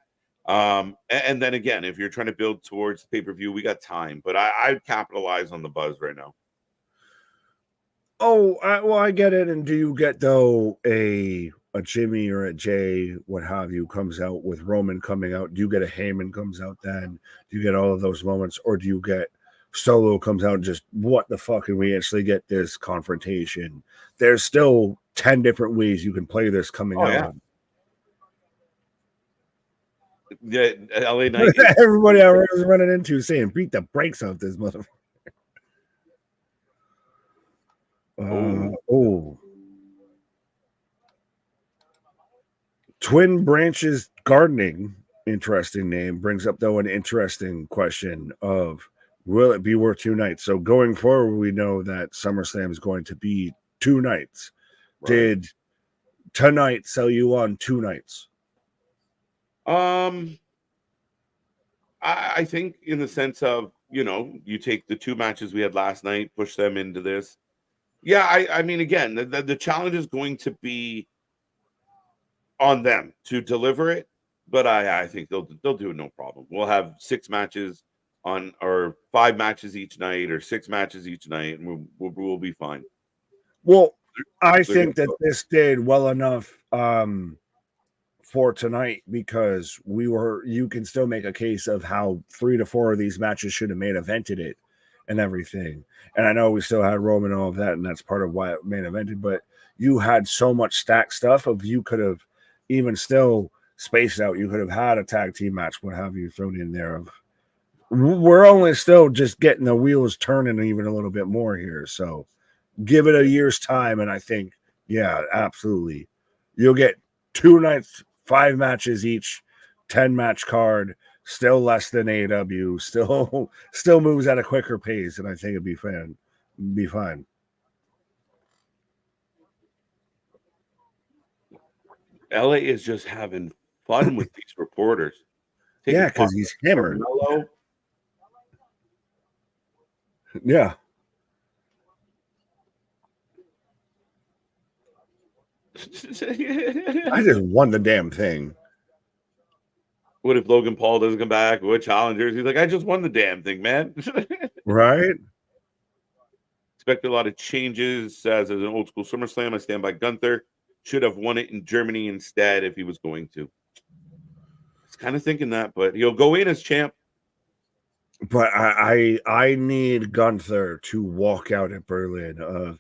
And then again, if you're trying to build towards the pay-per-view, we got time, but I'd capitalize on the buzz right now. I get it. And do you get though a Jimmy or a Jay, what have you, comes out with Roman coming out? Do you get a Heyman comes out then? Do you get all of those moments, or do you get Solo comes out and just what the fuck, and we actually get this confrontation? There's still 10 different ways you can play this coming out. Yeah. Yeah, LA Knight. Everybody I was running into saying, beat the brakes off this motherfucker. Twin Branches Gardening, interesting name, brings up though an interesting question of will it be worth 2 nights? So going forward, we know that SummerSlam is going to be 2 nights. Right. Did tonight sell you on 2 nights? I think in the sense of, you take the 2 matches we had last night, push them into this. Yeah, I mean, again, the challenge is going to be on them to deliver it, but I think they'll do it no problem. We'll have 6 matches or 5 matches each night, or 6 matches each night, and we'll be fine. Well, I think that this did well enough for tonight, because you can still make a case of how 3 to 4 of these matches should have main evented it and everything. And I know we still had Roman and all of that, and that's part of why it main evented, but you had so much stacked stuff of you could have even still spaced out. You could have had a tag team match, what have you, thrown in there. We're only still just getting the wheels turning even a little bit more here. So give it a year's time, and I think, yeah, absolutely. You'll get 2 nights, 5 matches each, 10-match card, still less than AEW, still moves at a quicker pace, and I think it'd be fine. LA is just having fun with these reporters. Yeah, because he's hammered. Yeah. I just won the damn thing. What if Logan Paul doesn't come back? What challengers? He's like, I just won the damn thing, man. Right? Expect a lot of changes as an old school SummerSlam. I stand by Gunther. should have won it in Germany instead if he was going to. He's kind of thinking that, but he'll go in as champ. But I need Gunther to walk out at Berlin of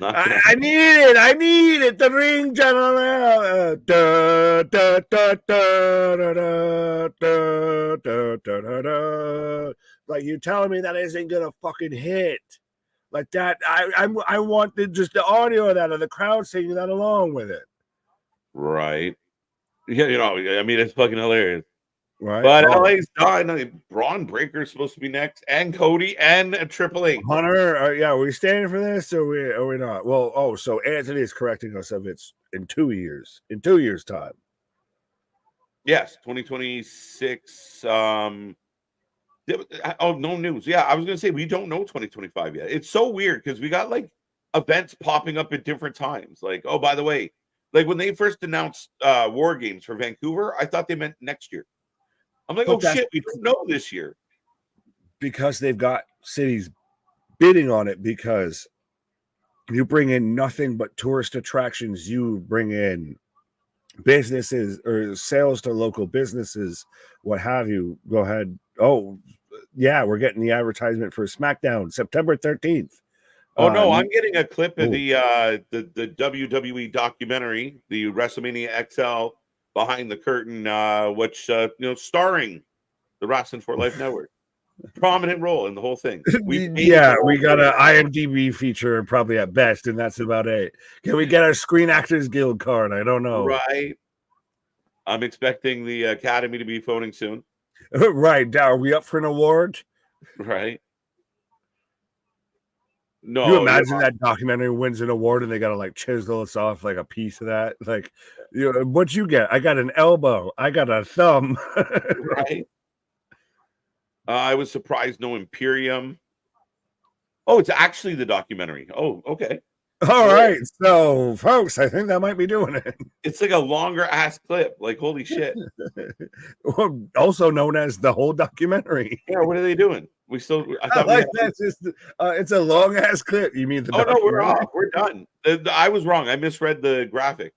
I need it. The ring general. Like, you telling me that isn't gonna fucking hit like that? I want just the audio of that, of the crowd singing that along with it. Right. Yeah, I mean, it's fucking hilarious. Right. But LA's done. Braun Breaker's supposed to be next, and Cody and Triple H. Hunter, are we standing for this or are we not? Well, so Anthony is correcting us of it's in 2 years. In 2 years' time. Yes, 2026. Oh, no news. Yeah, I was gonna say we don't know 2025 yet. It's so weird because we got like events popping up at different times. Like, oh, by the way, like when they first announced War Games for Vancouver, I thought they meant next year. I'm like, oh shit, we don't know this year. Because they've got cities bidding on it, because you bring in nothing but tourist attractions, you bring in businesses or sales to local businesses, what have you. Go ahead. Oh, yeah, we're getting the advertisement for SmackDown September 13th. Oh no, I'm getting a clip of the WWE documentary, the WrestleMania XL Behind the Curtain, which starring the Wrestling for Life Network. Prominent role in the whole thing. We got an IMDb feature probably at best, and that's about it. Can we get our Screen Actors Guild card? I don't know. Right. I'm expecting the Academy to be phoning soon. Right. Are we up for an award? Right. No. You imagine that documentary wins an award and they gotta like chisel us off like a piece of that. Like, what'd you get? I got an elbow. I got a thumb. Right. I was surprised no Imperium. Oh, it's actually the documentary. Oh, okay. All right. So, folks, I think that might be doing it. It's like a longer ass clip. Like, holy shit. Also known as the whole documentary. Yeah, what are they doing? It's a long ass clip. You mean the no, we're off. We're done. I was wrong. I misread the graphic.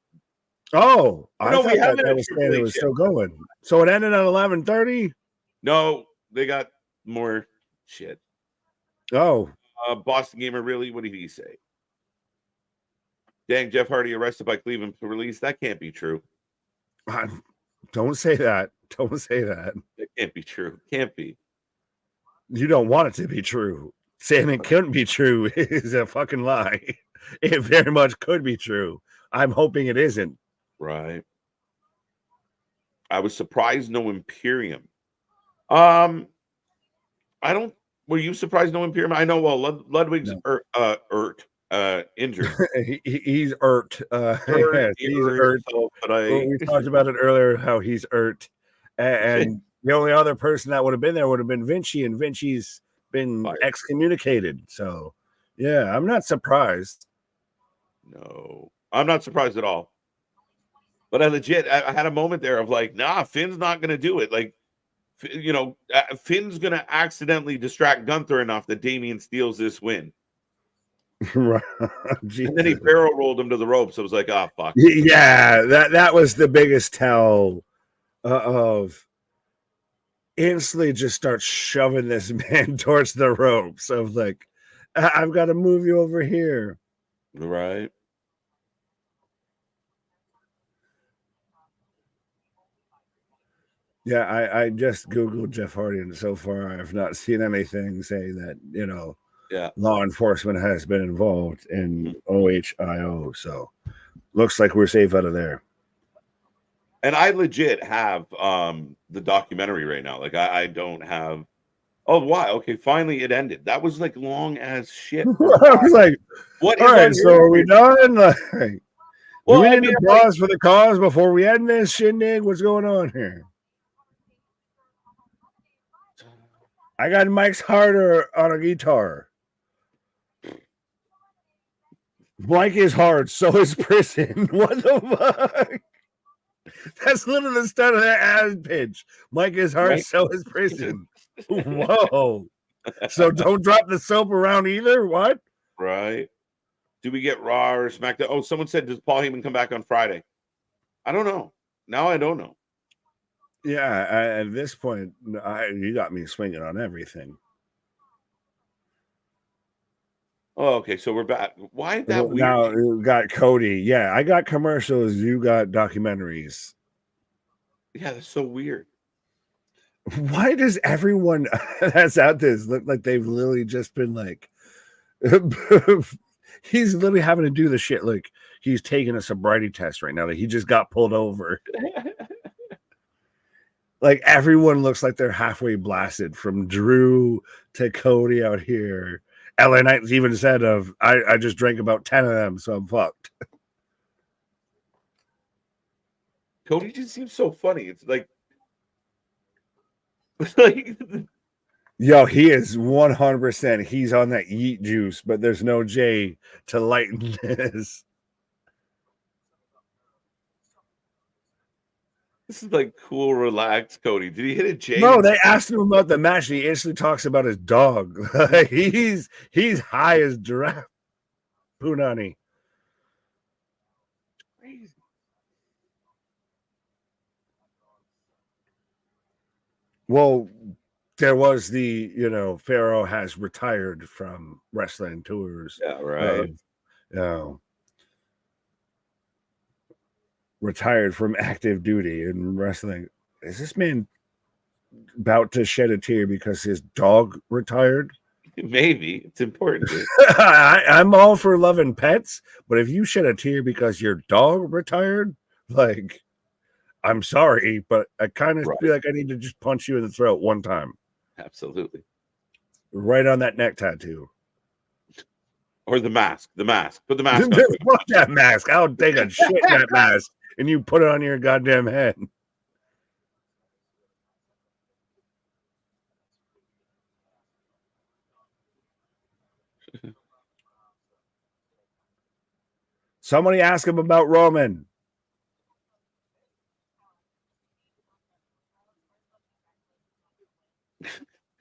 Oh, I thought it was still going. So it ended at 11:30? No, they got more shit. Oh. Boston Gamer, really? What did he say? Dang, Jeff Hardy arrested by Cleveland police. That can't be true. Don't say that. Don't say that. It can't be true. Can't be. You don't want it to be true. Saying it couldn't be true is a fucking lie. It very much could be true. I'm hoping it isn't. Right. I was surprised no Imperium. Were you surprised no Imperium? I know. Well, Ludwig's injured. He's hurt. He's hurt. We talked about it earlier, how he's hurt. And the only other person that would have been there would have been Vinci, and Vinci's been excommunicated. So, yeah, I'm not surprised. No, I'm not surprised at all. But I had a moment there of like, nah, Finn's not going to do it. Like, Finn's going to accidentally distract Gunther enough that Damian steals this win. Right. And then he barrel rolled him to the ropes. So I was like, oh, fuck. Yeah, that was the biggest tell of instantly just start shoving this man towards the ropes of like, I've got to move you over here. Right. Yeah, I just Googled Jeff Hardy, and so far I have not seen anything saying that, law enforcement has been involved in OHIO. So looks like we're safe out of there. And I legit have the documentary right now. Like I don't have. Oh, why? Okay, finally it ended. That was like long as shit. I was like, what? All right, so are we done? Like, do we need to pause for the cause before we end this shindig? What's going on here? I got Mike's Harder on a guitar. Mike is hard, so is prison. What the fuck? That's literally the start of that ad pitch. Mike is hard, so is prison. Whoa. So don't drop the soap around either. What? Right. Do we get Raw or SmackDown? Oh, someone said, does Paul Heyman come back on Friday? I don't know. Now I don't know. Yeah, at this point, you got me swinging on everything. Oh, okay. So we're back. Why is that weird? Now you got Cody. Yeah, I got commercials. You got documentaries. Yeah, that's so weird. Why does everyone that's out there look like they've literally just been like, he's literally having to do the shit like he's taking a sobriety test right now. Like he just got pulled over. Like everyone looks like they're halfway blasted from Drew to Cody out here. LA Knight's even said I just drank about 10 of them, so I'm fucked. Cody just seems so funny. It's like like Yo, he is 100%. He's on that yeet juice, but there's no J to lighten this. this is like cool, relaxed Cody. Did he hit a J? No, they asked him about the match. And he instantly talks about his dog. he's high as giraffe. Punani. Crazy. Well, there was Pharaoh has retired from wrestling tours. Yeah, right. Retired from active duty in wrestling. Is this man about to shed a tear because his dog retired? Maybe it's important. I'm all for loving pets, but if you shed a tear because your dog retired, like, I'm sorry, but I kind of feel like I need to just punch you in the throat one time. Absolutely. Right on that neck tattoo. Or the mask. The mask. Put the mask on. Fuck that mask. I'll take a shit in that mask and you put it on your goddamn head. Somebody ask him about Roman.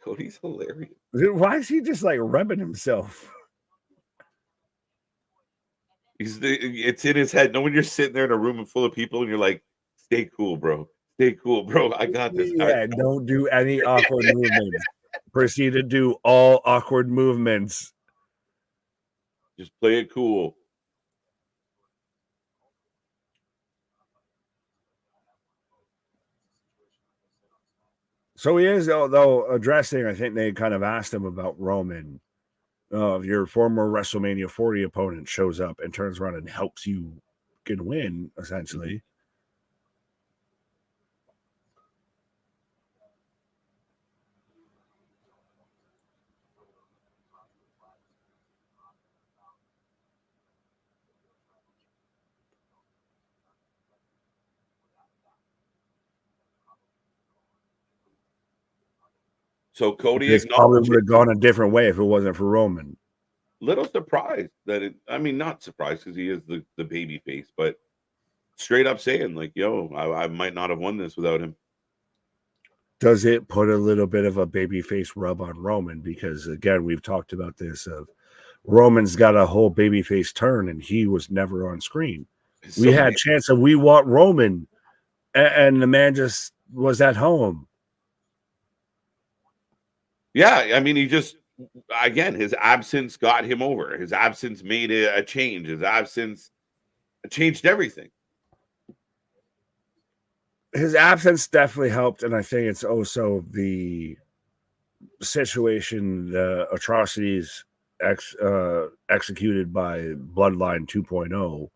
Cody's hilarious. Why is he just like rubbing himself? It's in his head. No, when you're sitting there in a room full of people and you're like, stay cool, bro. Stay cool, bro. I got this. Yeah, don't do any awkward movements. Proceed to do all awkward movements. Just play it cool. So he is, though, addressing, I think they kind of asked him about Roman. Your former WrestleMania 40 opponent shows up and turns around and helps you get a win, essentially. So Cody probably would have gone a different way if it wasn't for Roman. Little surprised that not surprised because he is the baby face, but straight up saying like, yo, I might not have won this without him. Does it put a little bit of a babyface rub on Roman? Because again, we've talked about this of Roman's got a whole babyface turn and he was never on screen. We had a chance of we want Roman and the man just was at home. Yeah, I mean, he just, again, his absence got him over. His absence made a change. His absence changed everything. His absence definitely helped, and I think it's also the situation, the atrocities executed by Bloodline 2.0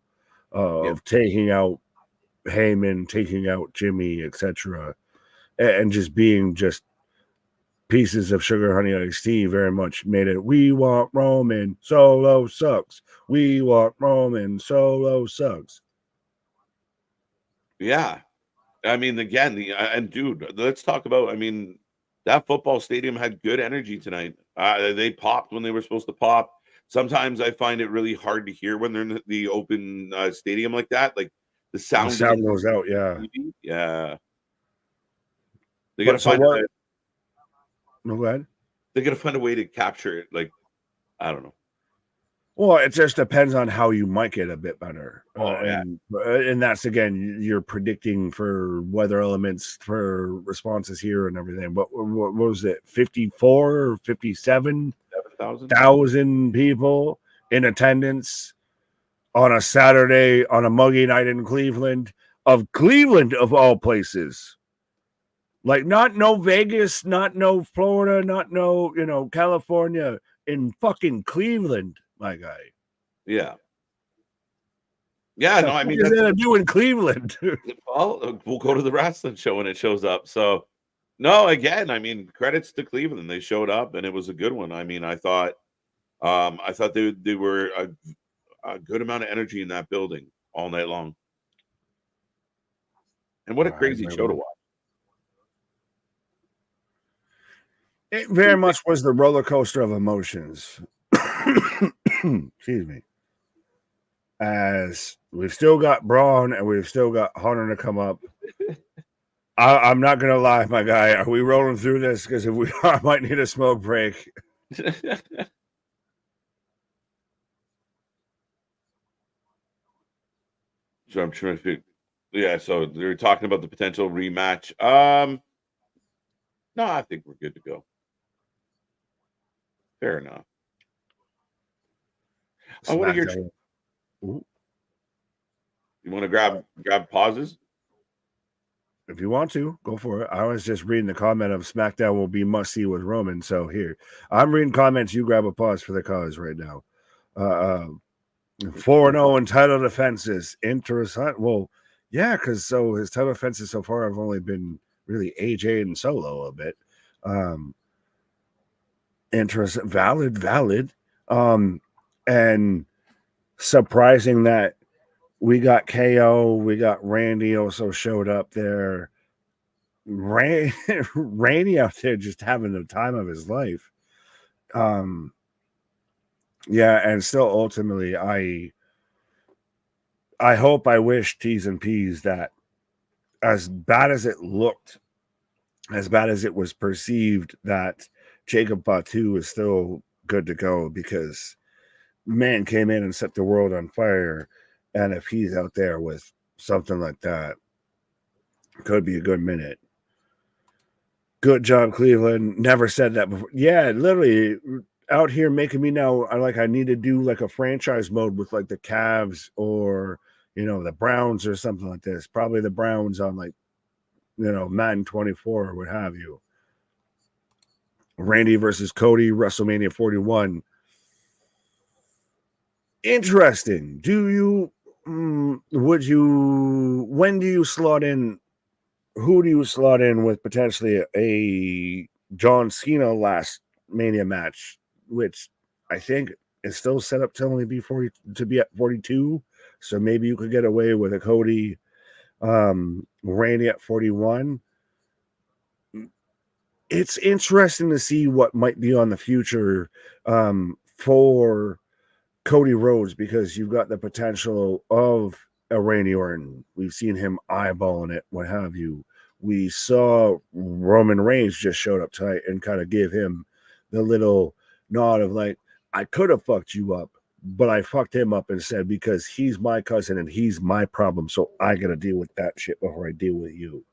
of taking out Heyman, taking out Jimmy, etc., and just being just pieces of sugar, honey, iced tea. Very much made it. We want Roman. Solo sucks. We want Roman. Solo sucks. Yeah. I mean, again, and dude, let's talk about, I mean, that football stadium had good energy tonight. They popped when they were supposed to pop. Sometimes I find it really hard to hear when they're in the open stadium like that. Like the sound goes out. Yeah. Yeah. They got to find No, go ahead. they're gonna find a way to capture it. Like, I don't know. Well, it just depends on how you mic it a bit better. Yeah. And that's, again, you're predicting for weather elements for responses here and everything. But what was it, 54 or 57,000 people in attendance on a Saturday on a muggy night in Cleveland, of all places. Like, not no Vegas, not no Florida, not no, California, in fucking Cleveland, my guy. Yeah. Yeah, no, I mean, that's what do in Cleveland. Well, we'll go to the wrestling show when it shows up. So, no, again, I mean, credits to Cleveland. They showed up, and it was a good one. I mean, I thought they were a good amount of energy in that building all night long. And what a crazy show to watch. It very much was the roller coaster of emotions. Excuse me. As we've still got Bron and we've still got Hunter to come up. I'm not going to lie, my guy. Are we rolling through this? Because if we are, I might need a smoke break. So I'm trying to figure. Yeah, so they're talking about the potential rematch. No, I think we're good to go. Fair enough. I want to hear. You want to grab pauses? If you want to, go for it. I was just reading the comment of SmackDown will be must see with Roman. So here, I'm reading comments. You grab a pause for the cause right now. 4-0 in title defenses. Interesting. Well, yeah, because his title defenses so far have only been really AJ and Solo a bit. Interesting. Valid. And surprising that we got KO, we got Randy also showed up there. Randy out there just having the time of his life. Yeah, and still ultimately I wish T's and P's that as bad as it looked, as bad as it was perceived, that Jacob Batu is still good to go, because man came in and set the world on fire. And if he's out there with something like that, could be a good minute. Good job, Cleveland. Never said that before. Yeah, literally out here making me now I need to do like a franchise mode with like the Cavs or the Browns or something like this. Probably the Browns on Madden 24 or what have you. Randy versus Cody, WrestleMania 41. Interesting. When do you slot in? Who do you slot in with potentially a John Cena last Mania match, which I think is still set up to only be to be at 42. So maybe you could get away with a Cody, Randy at 41. It's interesting to see what might be on the future for Cody Rhodes, because you've got the potential of a Randy Orton. We've seen him eyeballing it, what have you. We saw Roman Reigns just showed up tonight and kind of gave him the little nod of like, I could have fucked you up, but I fucked him up instead because he's my cousin and he's my problem. So I got to deal with that shit before I deal with you.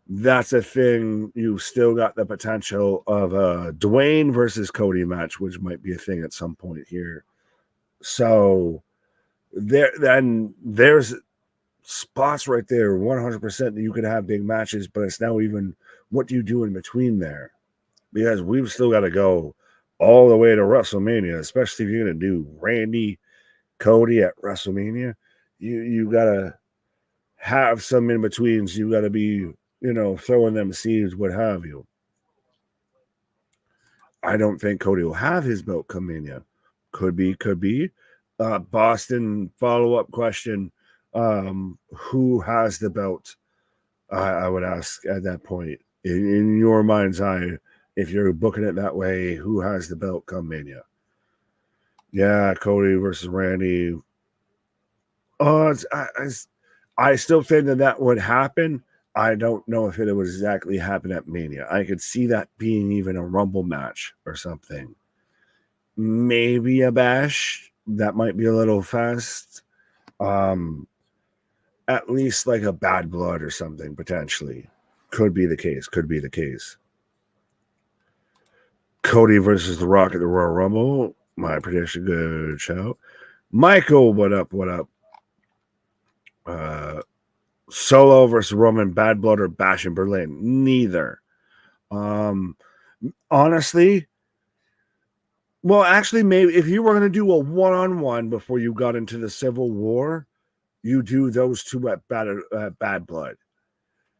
That's a thing. You still got the potential of a Dwayne versus Cody match, which might be a thing at some point here. So there's spots right there, 100% that you could have big matches, but it's now even what do you do in between there? Because we've still got to go all the way to WrestleMania, especially if you're going to do Randy, Cody at WrestleMania. You got to have some in betweens. You got to be, throwing them seeds, what have you. I don't think Cody will have his belt come Mania. Could be. Boston follow-up question. Who has the belt? I would ask at that point. In your mind's eye, if you're booking it that way, who has the belt come Mania? Yeah, Cody versus Randy. I still think that would happen. I don't know if it would exactly happen at Mania. I could see that being even a Rumble match or something. Maybe a bash. That might be a little fast. At least like a Bad Blood or something, potentially. Could be the case. Cody versus The Rock at the Royal Rumble. My prediction, good show. Michael, what up? Solo versus Roman, Bad Blood or Bash in Berlin? Neither. Honestly, well, actually, maybe if you were going to do a one-on-one before you got into the Civil War, you do those two at Bad Blood.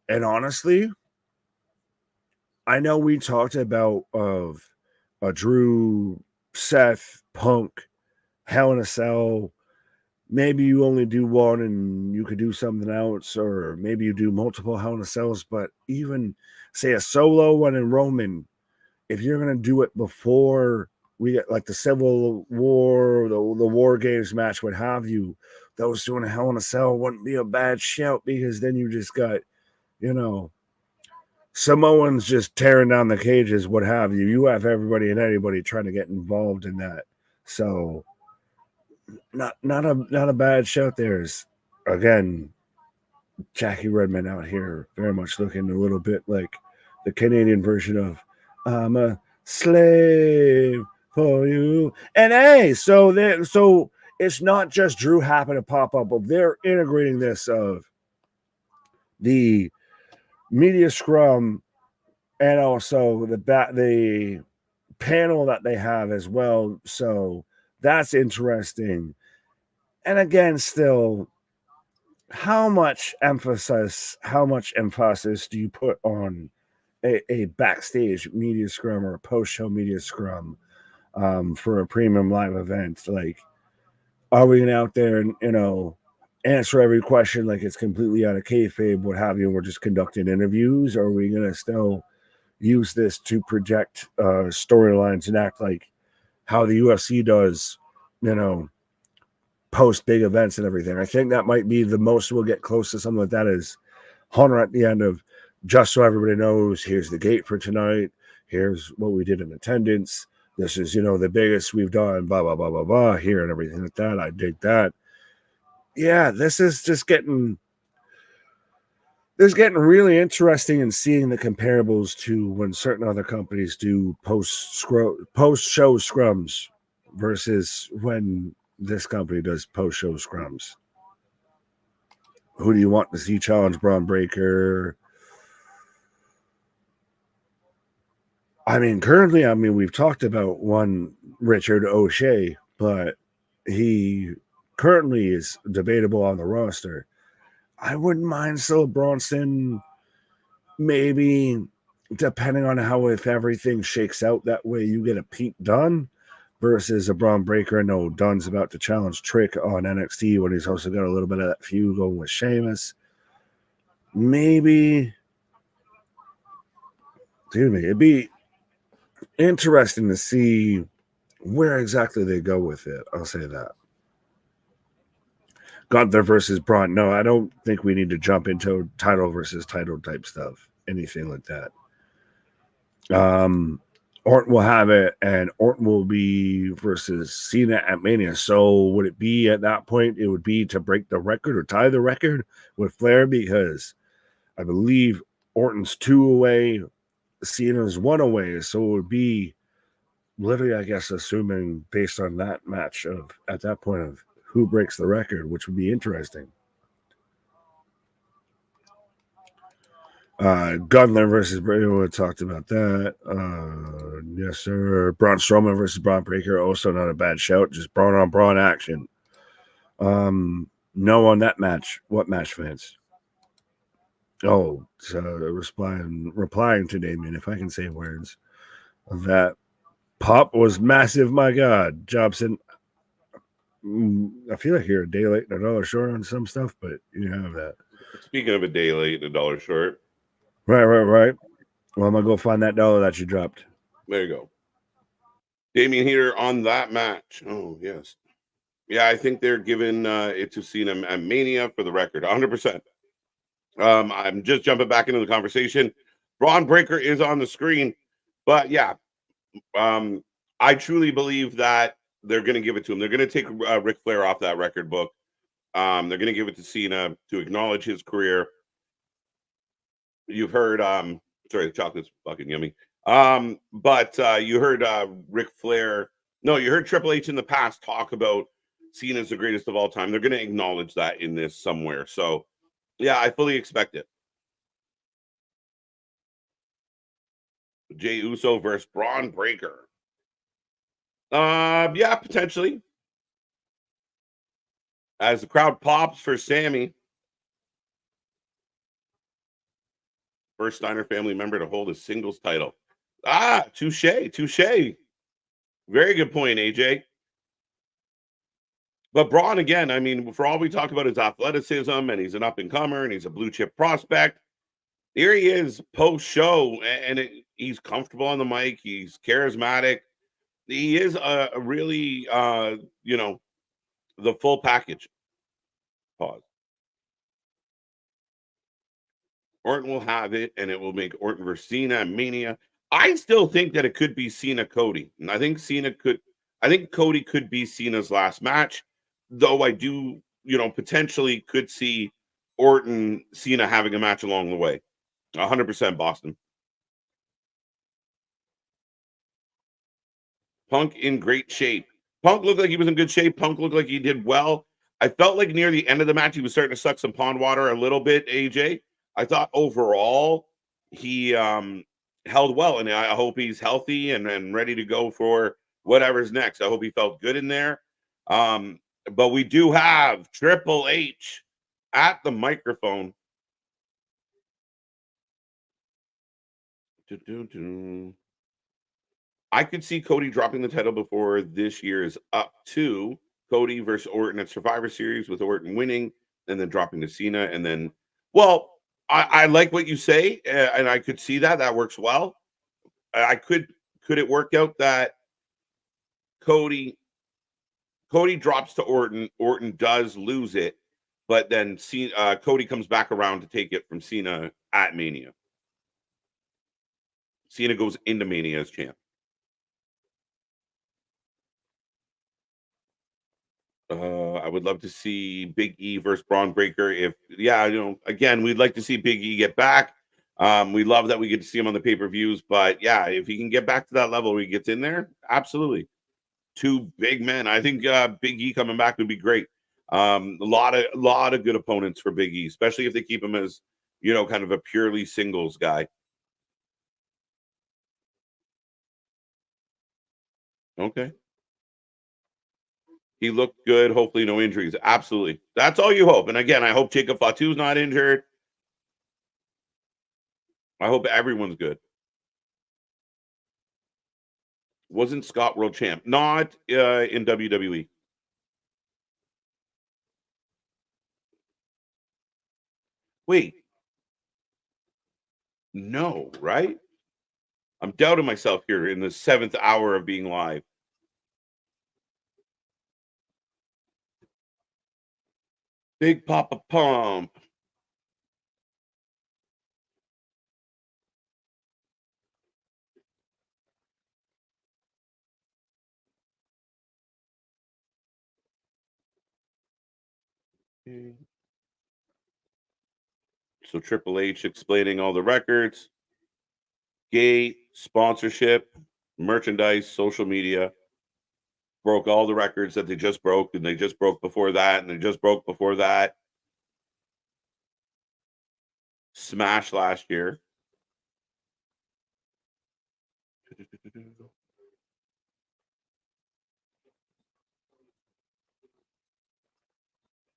And honestly, I know we talked about of a Drew, Seth, Punk, Hell in a Cell. Maybe you only do one and you could do something else, or maybe you do multiple Hell in a Cells. But even say a solo one in Roman, if you're gonna do it before we get like the Civil War, the War Games match, what have you, those doing a Hell in a Cell wouldn't be a bad shout, because then you just got, Samoans just tearing down the cages, what have you. You have everybody and anybody trying to get involved in that. So not a bad shout. There's again Jackie Redmond out here very much looking a little bit like the Canadian version of I'm a slave for you. And hey, so it's not just Drew happened to pop up, but they're integrating this of the media scrum and also the panel that they have as well. So that's interesting. And again, still, how much emphasis do you put on a backstage media scrum or a post-show media scrum for a premium live event? Like, are we going out there and, answer every question like it's completely out of kayfabe, what have you, and we're just conducting interviews? Or are we going to still use this to project storylines and act like how the UFC does, post big events and everything? I think that might be the most we'll get close to something like that, is Hunter at the end of, just so everybody knows, here's the gate for tonight. Here's what we did in attendance. This is, the biggest we've done, blah, blah, blah, blah, blah, here and everything like that. I dig that. Yeah, this is just getting really interesting, and seeing the comparables to when certain other companies do post-show scrums versus when this company does post-show scrums. Who do you want to see challenge Bron Breakker? Currently, we've talked about one Richard O'Shea, but he currently is debatable on the roster. I wouldn't mind still Bronson, maybe, depending on if everything shakes out that way, you get a Pete Dunne versus a Bron Breakker. I know Dunn's about to challenge Trick on NXT when he's also got a little bit of that feud going with Sheamus. Maybe, it'd be interesting to see where exactly they go with it. I'll say that. Gunther versus Bron. No, I don't think we need to jump into title versus title type stuff. Anything like that. Orton will have it, and Orton will be versus Cena at Mania. So would it be at that point, it would be to break the record or tie the record with Flair? Because I believe Orton's 2 away, Cena's 1 away. So it would be literally, I guess, assuming based on that match of at that point of who breaks the record, which would be interesting. Gunther versus Bray, we talked about that. Yes, sir. Braun Strowman versus Bron Breakker, also not a bad shout. Just Braun on Braun action. No on that match. What match, fans? Oh, so replying to Damian, if I can say words. That pop was massive, my God. Jobson. I feel like you're a day late and $1 short on some stuff, but you have that. Speaking of a day late and $1 short. Right. Well, I'm going to go find that dollar that you dropped. There you go. Damian here on that match. Oh, yes. Yeah, I think they're giving it to Cena at Mania for the record. 100%. I'm just jumping back into the conversation. Braun Breaker is on the screen, but yeah, I truly believe that they're going to give it to him. They're going to take Ric Flair off that record book. They're going to give it to Cena to acknowledge his career. You've heard, sorry, the chocolate's fucking yummy. But you heard Ric Flair. No, you heard Triple H in the past talk about Cena's the greatest of all time. They're going to acknowledge that in this somewhere. So, yeah, I fully expect it. Jey Uso versus Braun Breaker. Yeah, potentially. As the crowd pops for Sami, first Steiner family member to hold a singles title. Ah, touche, touche. Very good point, AJ. But Braun, again, I mean, for all we talk about his athleticism and he's an up and comer and he's a blue chip prospect, here he is post show and he's comfortable on the mic. He's charismatic. He is a really, the full package. Pause. Orton will have it, and it will make Orton versus Cena and Mania. I still think that it could be Cena Cody, and I think Cody could be Cena's last match. Though I do, potentially could see Orton Cena having a match along the way. 100% Boston. Punk in great shape. Punk looked like he was in good shape. Punk looked like he did well. I felt like near the end of the match, he was starting to suck some pond water a little bit, AJ. I thought overall he held well, and I hope he's healthy and ready to go for whatever's next. I hope he felt good in there. But we do have Triple H at the microphone. I could see Cody dropping the title before this year is up to Cody versus Orton at Survivor Series, with Orton winning and then dropping to Cena. And then, well, I like what you say, and I could see that. That works well. Could it work out that Cody drops to Orton, Orton does lose it, but then Cody comes back around to take it from Cena at Mania. Cena goes into Mania as champ. I would love to see Big E versus Braun Breaker. Again, we'd like to see Big E get back. We love that we get to see him on the pay-per-views, but yeah, if he can get back to that level where he gets in there, absolutely. Two big men. I think Big E coming back would be great. A lot of good opponents for Big E, especially if they keep him as, kind of a purely singles guy. Okay. He looked good. Hopefully, no injuries. Absolutely. That's all you hope. And again, I hope Jacob Fatu's not injured. I hope everyone's good. Wasn't Scott world champ? Not in WWE. Wait. No, right? I'm doubting myself here in the 7th hour of being live. Big Papa Pump. So Triple H explaining all the records, gate, sponsorship, merchandise, social media, broke all the records that they just broke, and they just broke before that, and they just broke before that. Smash last year.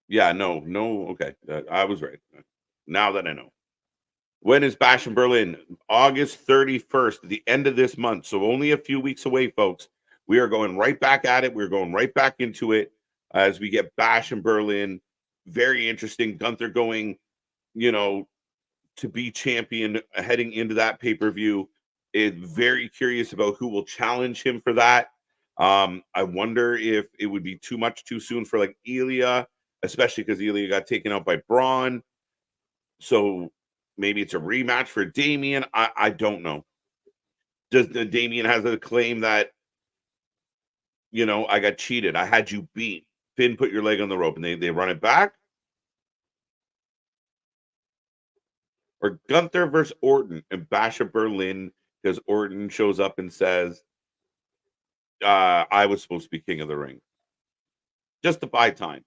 Yeah, no, okay. I was right. Now that I know. When is Bash in Berlin? August 31st, the end of this month. So only a few weeks away, folks. We are going right back at it. We're going right back into it as we get Bash in Berlin. Very interesting. Gunther going, to be champion heading into that pay-per-view. Is very curious about who will challenge him for that. I wonder if it would be too much too soon for like Ilya, especially because Ilya got taken out by Bron. So maybe it's a rematch for Damian. I don't know. Does Damian has a claim that, I got cheated. I had you beat. Finn put your leg on the rope, and they run it back? Or Gunther versus Orton and Bash of Berlin, because Orton shows up and says, I was supposed to be king of the ring. Just to buy time.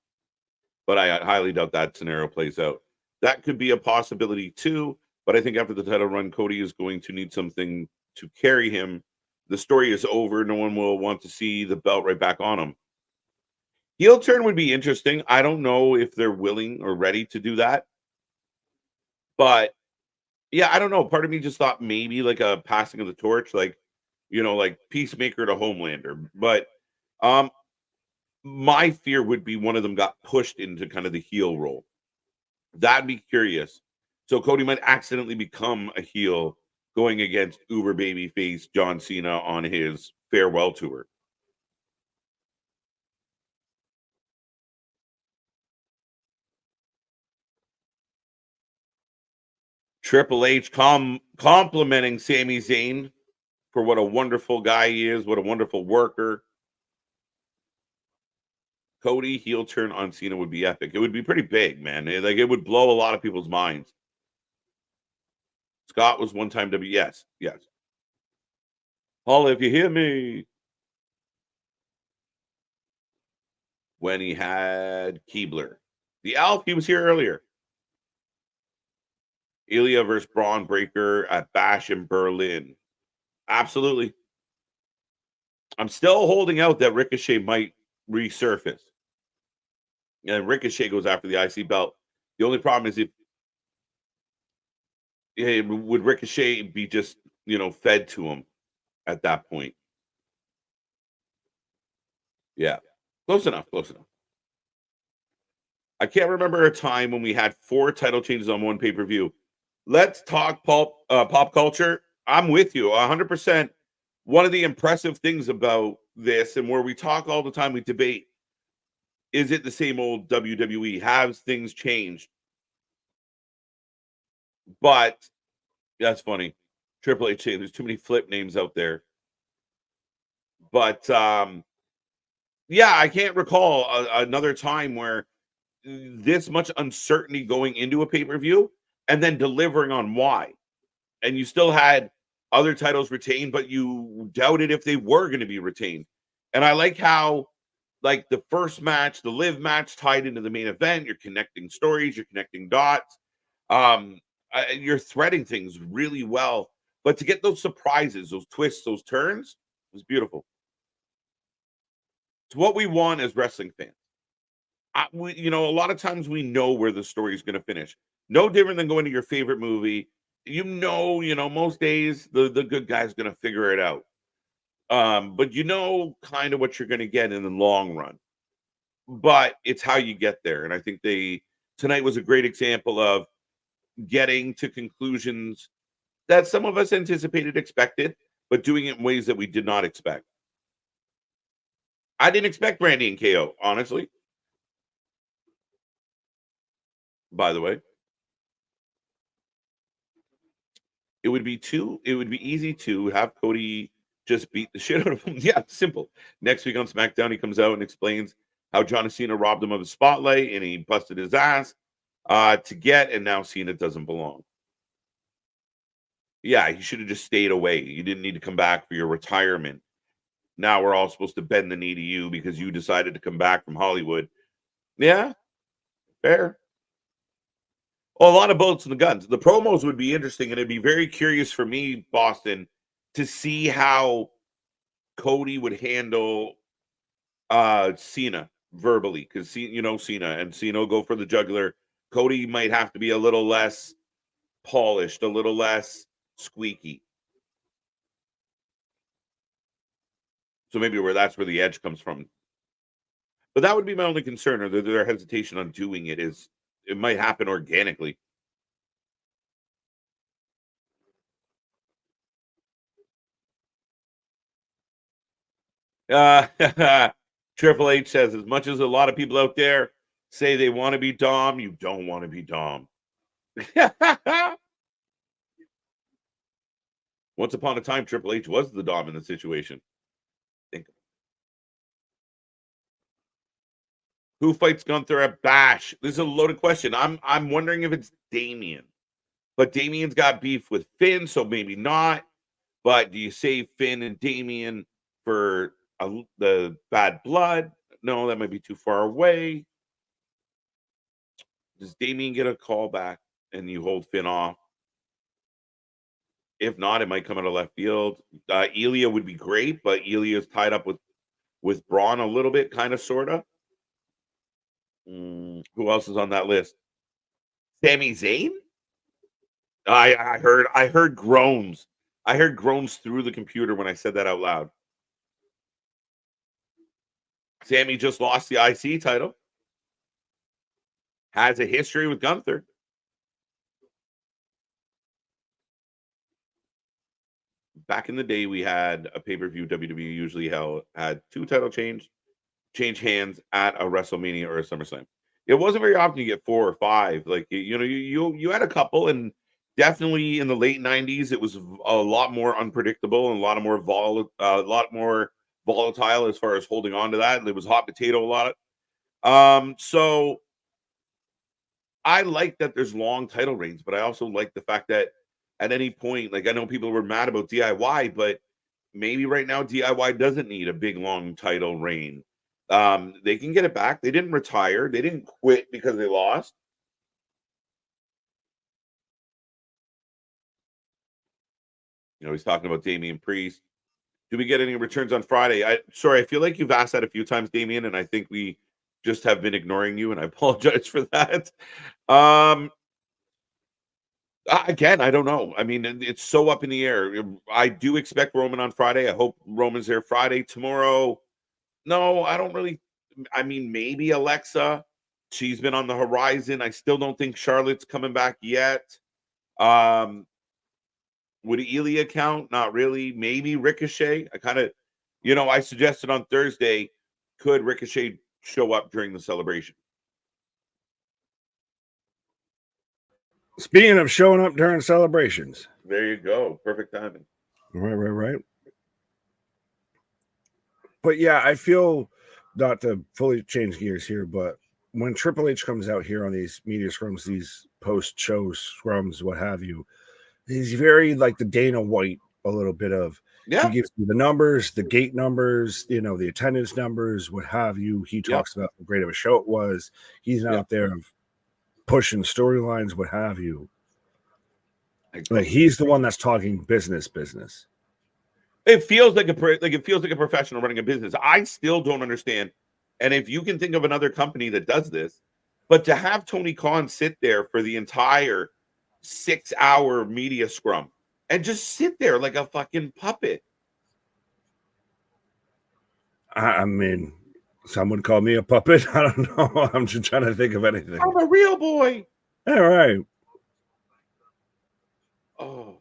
But I highly doubt that scenario plays out. That could be a possibility too. But I think after the title run, Cody is going to need something to carry him. The story is over. No one will want to see the belt right back on him. Heel turn would be interesting. I don't know if they're willing or ready to do that. But yeah, I don't know. Part of me just thought maybe like a passing of the torch, like, like Peacemaker to Homelander. But my fear would be one of them got pushed into kind of the heel role. That'd be curious. So Cody might accidentally become a heel going against uber babyface John Cena on his farewell tour. Triple H complimenting Sami Zayn for what a wonderful guy he is, what a wonderful worker. Cody heel turn on Cena would be epic. It would be pretty big, man. Like it would blow a lot of people's minds. Scott was one time yes. Holla if you hear me. When he had Keebler. The Alf, he was here earlier. Ilya versus Braun Breaker at Bash in Berlin. Absolutely. I'm still holding out that Ricochet might resurface. And Ricochet goes after the IC belt. The only problem is would Ricochet be just, fed to him at that point? Yeah. Close enough. I can't remember a time when we had 4 title changes on one pay-per-view. Let's talk pop culture. I'm with you 100%. One of the impressive things about this, and where we talk all the time, we debate, is it the same old WWE? Has things changed? But that's funny. Triple H, there's too many flip names out there. But yeah, I can't recall another time where this much uncertainty going into a pay-per-view and then delivering on why. And you still had other titles retained, but you doubted if they were going to be retained. And I like how, like, the first match, the live match, tied into the main event. You're connecting stories, you're connecting dots. You're threading things really well. But to get those surprises, those twists, those turns, was beautiful. It's what we want as wrestling fans. A lot of times we know where the story is going to finish. No different than going to your favorite movie. Most days the good guy's going to figure it out. But kind of what you're going to get in the long run. But it's how you get there. And I think tonight was a great example of getting to conclusions that some of us expected, but doing it in ways that we did not expect. I didn't expect Brandy and KO, honestly. By the way, it would be easy to have Cody just beat the shit out of him. Yeah, simple. Next week on SmackDown, he comes out and explains how John Cena robbed him of his spotlight and he busted his ass to get, and now Cena doesn't belong. Yeah, he should have just stayed away. You didn't need to come back for your retirement. Now we're all supposed to bend the knee to you because you decided to come back from Hollywood. Yeah, fair. Well, a lot of bullets in the guns. The promos would be interesting, and it'd be very curious for me, Boston, to see how Cody would handle Cena verbally, because Cena and Cena will go for the jugular. Cody might have to be a little less polished, a little less squeaky. So maybe that's where the edge comes from. But that would be my only concern, or their hesitation on doing it, is it might happen organically. Triple H says, as much as a lot of people out there say they want to be Dom, you don't want to be Dom. Once upon a time, Triple H was the Dom in the situation. Think. Who fights Gunther at Bash? This is a loaded question. I'm wondering if it's Damian. But Damian's got beef with Finn, so maybe not. But do you save Finn and Damian for the bad blood? No, that might be too far away. Does Damian get a call back and you hold Finn off? If not, it might come out of left field. Ilya would be great, but Ilya's tied up with Bron a little bit, kind of, sort of. Who else is on that list? Sami Zayn? I heard groans. I heard groans through the computer when I said that out loud. Sami just lost the IC title. Has a history with Gunther. Back in the day, we had a pay-per-view. WWE usually had 2 title change hands at a WrestleMania or a SummerSlam. It wasn't very often you get 4 or 5. Like, you had a couple, and definitely in the late 90s, it was a lot more unpredictable and a lot more volatile as far as holding on to that. It was hot potato a lot. So I like that there's long title reigns, but I also like the fact that at any point, like, I know people were mad about DIY, but maybe right now DIY doesn't need a big long title reign. They can get it back. They didn't retire. They didn't quit because they lost. He's talking about Damian Priest. Do we get any returns on Friday? I feel like you've asked that a few times, Damian, and I think we just have been ignoring you, and I apologize for that. Again, I don't know. I mean, it's so up in the air. I do expect Roman on Friday. I hope Roman's there Friday. Tomorrow, no, I don't really. I mean, maybe Alexa. She's been on the horizon. I still don't think Charlotte's coming back yet. Would Ilya count? Not really. Maybe Ricochet. I suggested on Thursday, could Ricochet show up during the celebration? Speaking of showing up during celebrations. There you go. Perfect timing. Right. But yeah, I feel, not to fully change gears here, but when Triple H comes out here on these media scrums, these post-show scrums, what have you, he's very like the Dana White, a little bit of, Yeah. He gives you the numbers, the gate numbers, the attendance numbers, what have you. He talks about how great of a show it was. He's not out there pushing storylines, what have you. Like, he's the one that's talking business. It feels like a professional running a business. I still don't understand. And if you can think of another company that does this, but to have Tony Khan sit there for the entire 6-hour media scrum and just sit there like a fucking puppet. I mean, someone called me a puppet. I don't know. I'm just trying to think of anything. I'm a real boy. All right. Oh,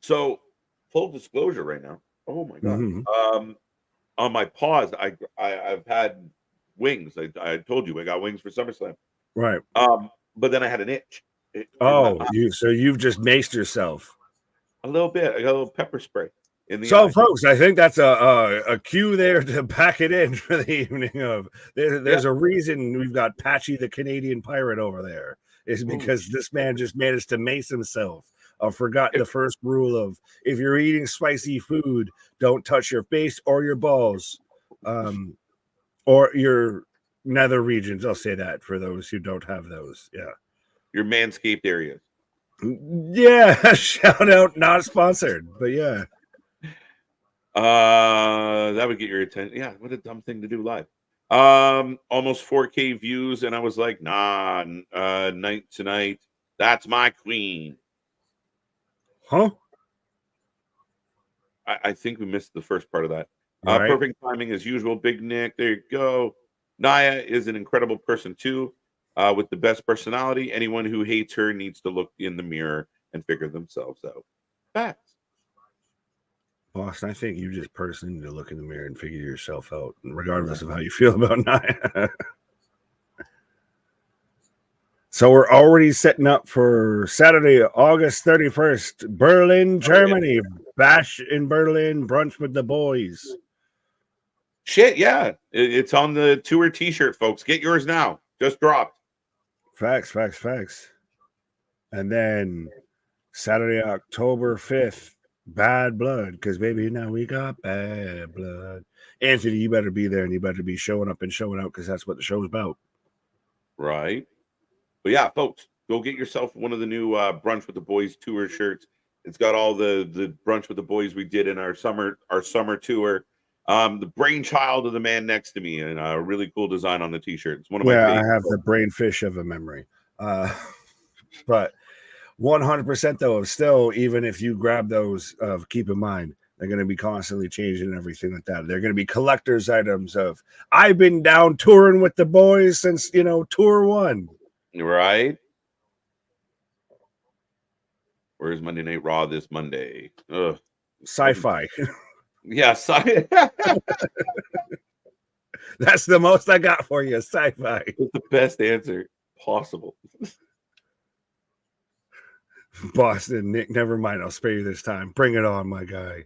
so full disclosure right now. Oh my god. Mm-hmm. On my pause, I've had wings. I told you I got wings for SummerSlam. Right. But then I had an itch. You've just maced yourself a little bit. I got a little pepper spray in the eye. Folks, I think that's a cue there to back it in for the evening of. There's a reason we've got Patchy the Canadian Pirate over there. Is because this man just managed to mace himself. Forgot the first rule of, if you're eating spicy food, don't touch your face or your balls, or your nether regions. I'll say that for those who don't have those. Yeah, your manscaped areas. Yeah, shout out, not sponsored, but yeah. That would get your attention. Yeah, what a dumb thing to do live. Almost 4K views, and I was like, nah, night tonight. That's my queen. Huh? I think we missed the first part of that. Right. Perfect timing as usual. Big Nick, there you go. Naya is an incredible person too, with the best personality. Anyone who hates her needs to look in the mirror and figure themselves out. Facts. Boston, I think you just personally need to look in the mirror and figure yourself out, regardless of how you feel about Naya. So we're already setting up for Saturday, August 31st, Berlin, Germany. Bash in Berlin, brunch with the boys. Shit, yeah. It's on the tour t-shirt, folks. Get yours now. Just dropped. Facts. And then Saturday, October 5th, Bad Blood, because baby, now we got bad blood. Anthony, you better be there and you better be showing up and showing out because that's what the show's about. Right. But yeah, folks, go get yourself one of the new Brunch with the Boys tour shirts. It's got all the Brunch with the Boys we did in our summer tour. The brainchild of the man next to me, and a really cool design on the t-shirt. It's one of my favorites. I have the brain fish of a memory. But 100% though, still, even if you grab those, keep in mind they're going to be constantly changing and everything like that. They're going to be collector's items of I've been down touring with the boys since tour 1. Right. Where's Monday Night Raw this Monday? Ugh. Sci-fi. Yeah, That's the most I got for you. Sci-fi. It's the best answer possible. Boston, Nick, never mind. I'll spare you this time. Bring it on, my guy.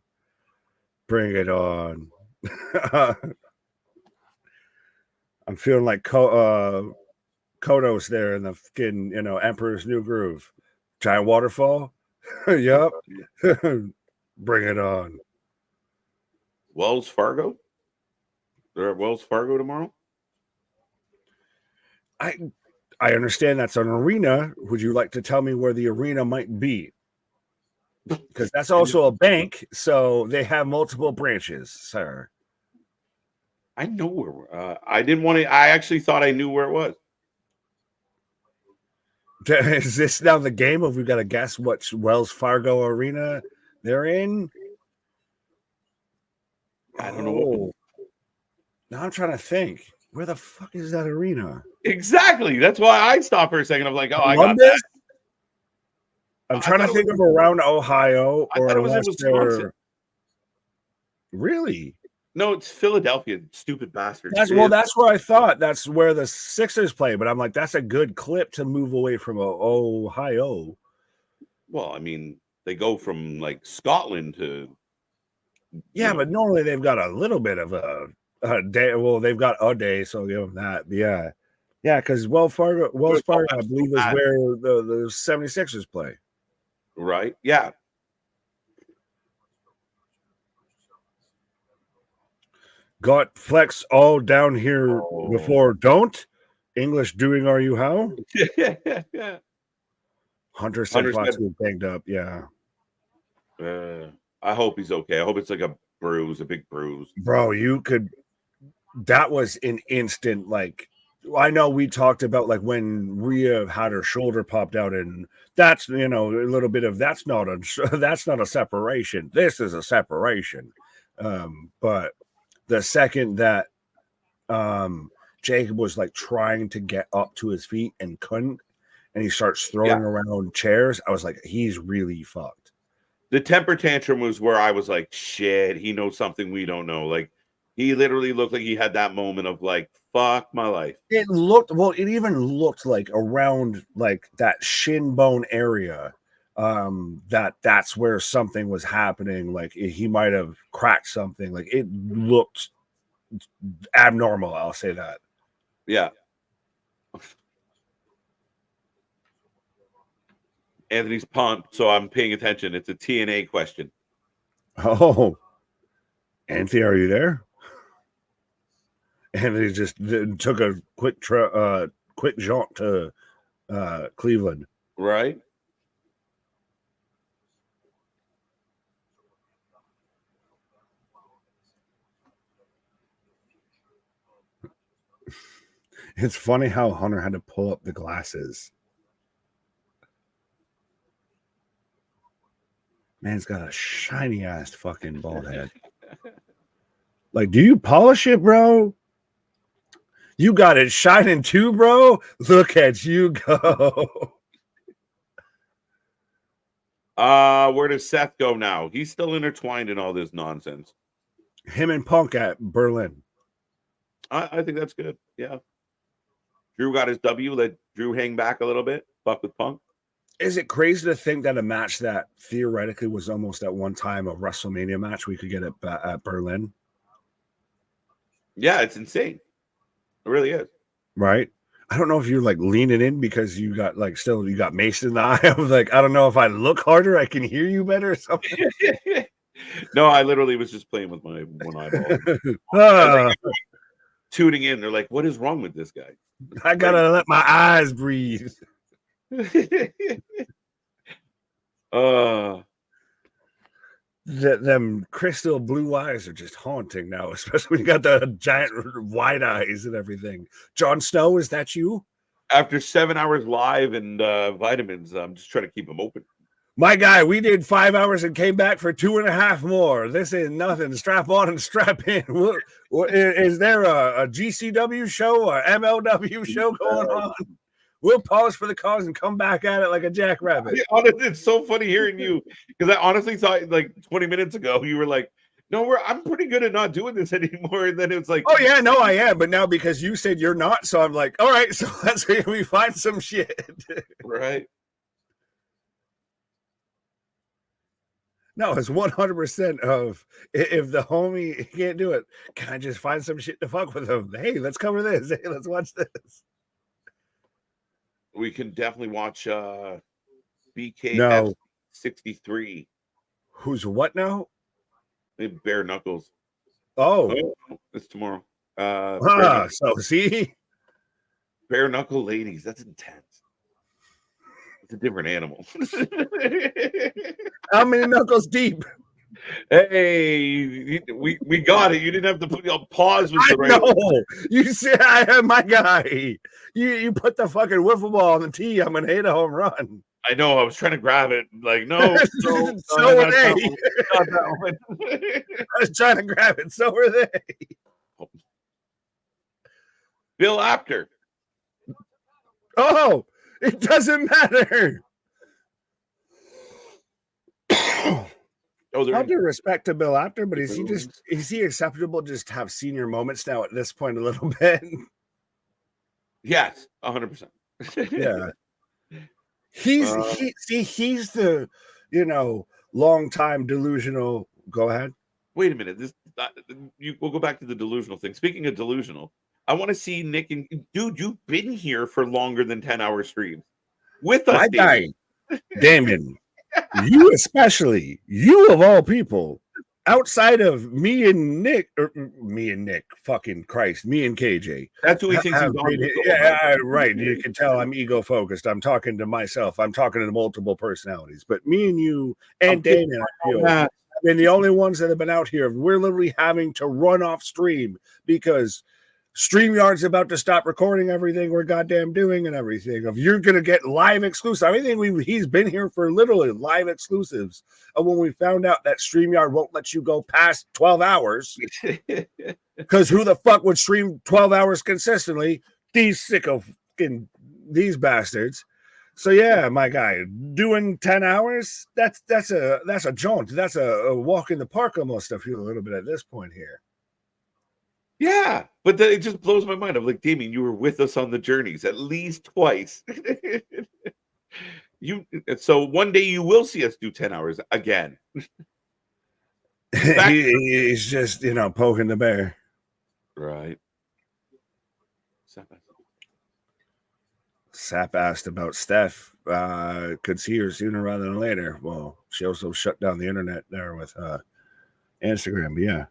Bring it on. I'm feeling like Kodos there in the fucking, Emperor's New Groove. Giant waterfall. Yup. Bring it on. Wells Fargo? They're at Wells Fargo tomorrow? I understand that's an arena. Would you like to tell me where the arena might be? Because that's also a bank, so they have multiple branches, sir. I know where. I didn't want to. I actually thought I knew where it was. Is this now the game of we got to guess what Wells Fargo arena they're in? I don't know. Now I'm trying to think. Where the fuck is that arena? Exactly. That's why I stopped for a second. I'm like, oh, Columbus? I got that. I'm trying to think of around Ohio. I thought it was in Wisconsin. Really? No, it's Philadelphia, stupid bastard. That's where I thought. That's where the Sixers play. But I'm like, that's a good clip to move away from Ohio. Well, I mean, they go from like Scotland to. Yeah, but normally they've got a little bit of a day. Well, they've got a day, so I'll give them that. Yeah, because Wells Fargo, I believe, is where the 76ers play. Right. Yeah. Got flex all down here before. Don't English doing? Are you how? Yeah. Hunter said Fox was banged up. Yeah. I hope he's okay. I hope it's like a big bruise. Bro, that was an instant, like, I know we talked about like when Rhea had her shoulder popped out, and that's, a little bit of, that's not a separation. This is a separation. But the second that Jacob was like trying to get up to his feet and couldn't, and he starts throwing around chairs, I was like, he's really fucked. The temper tantrum was where I was like, shit, he knows something we don't know. Like, he literally looked like he had that moment of like, fuck my life. It even looked like around like that shin bone area, that's where something was happening. Like he might have cracked something. Like it looked abnormal. I'll say that. Yeah. Anthony's pumped, so I'm paying attention. It's a TNA question. Oh, Anthony, are you there? Anthony just took a quick jaunt to Cleveland. Right. It's funny how Hunter had to pull up the glasses. Man's got a shiny ass fucking bald head. Like, do you polish it, bro? You got it shining too, bro. Look at you go. Where does Seth go now? He's still intertwined in all this nonsense. Him and Punk at Berlin. I think that's good. Yeah. Drew got his W. Let Drew hang back a little bit. Fuck with Punk. Is it crazy to think that a match that theoretically was almost at one time a WrestleMania match we could get at Berlin? Yeah, it's insane. It really is. Right? I don't know if you're like leaning in because you got like you got Mace in the eye. I was like, I don't know if I look harder, I can hear you better or something. No, I literally was just playing with my one eyeball. Tuning in. They're like, what is wrong with this guy? I gotta let my eyes breathe. Them crystal blue eyes are just haunting now, especially when you got the giant wide eyes and everything. Jon Snow, is that you? After 7 hours live and vitamins, I'm just trying to keep them open. My guy, we did 5 hours and came back for 2.5 more. This ain't nothing. Strap on and strap in. Is there a GCW show or MLW show going on? We'll pause for the cause and come back at it like a jackrabbit. Honestly, it's so funny hearing you because I honestly thought like 20 minutes ago you were like, "No, I'm pretty good at not doing this anymore." And then it's like, "Oh yeah, no, I am." But now because you said you're not, so I'm like, "All right, so let's see if we find some shit." Right. No, it's 100% of if the homie can't do it, can I just find some shit to fuck with him? Hey, let's cover this. Hey, let's watch this. We can definitely watch BKF 63. Who's what now? Bare Knuckles. Oh, it's tomorrow. So see? Bare Knuckle ladies. That's intense. It's a different animal. How many knuckles deep? Hey, we got it. You didn't have to put pause with the right. No, you said my guy. You put the fucking wiffle ball on the tee. I'm gonna hit a home run. I know. I was trying to grab it. Like no, so were they. I was trying to grab it. So were they. Bill Apter. Oh, it doesn't matter. I'll do respect to Bill Apter, but is he acceptable just to have senior moments now at this point a little bit? Yes, 100%. Yeah. He's the long time delusional. Go ahead. Wait a minute. We'll go back to the delusional thing. Speaking of delusional, I want to see Nick and dude, you've been here for longer than 10-hour streams with us. My guy, Damian. You especially, you of all people, outside of me and Nick, fucking Christ, me and KJ. That's who he thinks he's on. Yeah, right. You can tell I'm ego focused. I'm talking to myself. I'm talking to multiple personalities. But me and you and Damian, have been the only ones that have been out here. We're literally having to run off stream because StreamYard's about to stop recording everything we're goddamn doing and everything. If you're gonna get live exclusive, everything he's been here for literally live exclusives. And when we found out that StreamYard won't let you go past 12 hours, because who the fuck would stream 12 hours consistently? These sicko these bastards. So yeah, my guy, doing 10 hours, that's a jaunt. That's a walk in the park almost. I feel a little bit at this point here. Yeah, but it just blows my mind. I'm like, Damian, you were with us on the journeys at least twice. So one day you will see us do 10 hours again. He's just, poking the bear. Right. Sap asked about Steph. Could see her sooner rather than later. Well, she also shut down the internet there with Instagram. But yeah.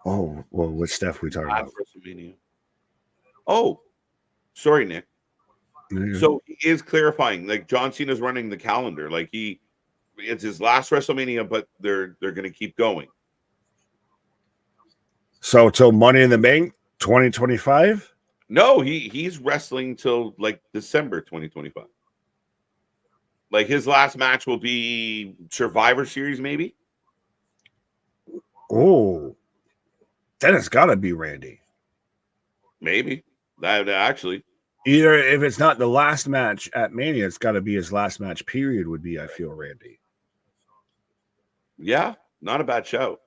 Oh, well, which Steph we talking about? WrestleMania. Oh, sorry, Nick. Mm-hmm. So he is clarifying, like John Cena's running the calendar. Like it's his last WrestleMania, but they're going to keep going. So till Money in the Bank 2025? No, he's wrestling till like December 2025. Like his last match will be Survivor Series, maybe. Oh. Then it's got to be Randy. Maybe. That actually. Either if it's not the last match at Mania, it's got to be his last match, period, would be, I feel, Randy. Yeah, not a bad show.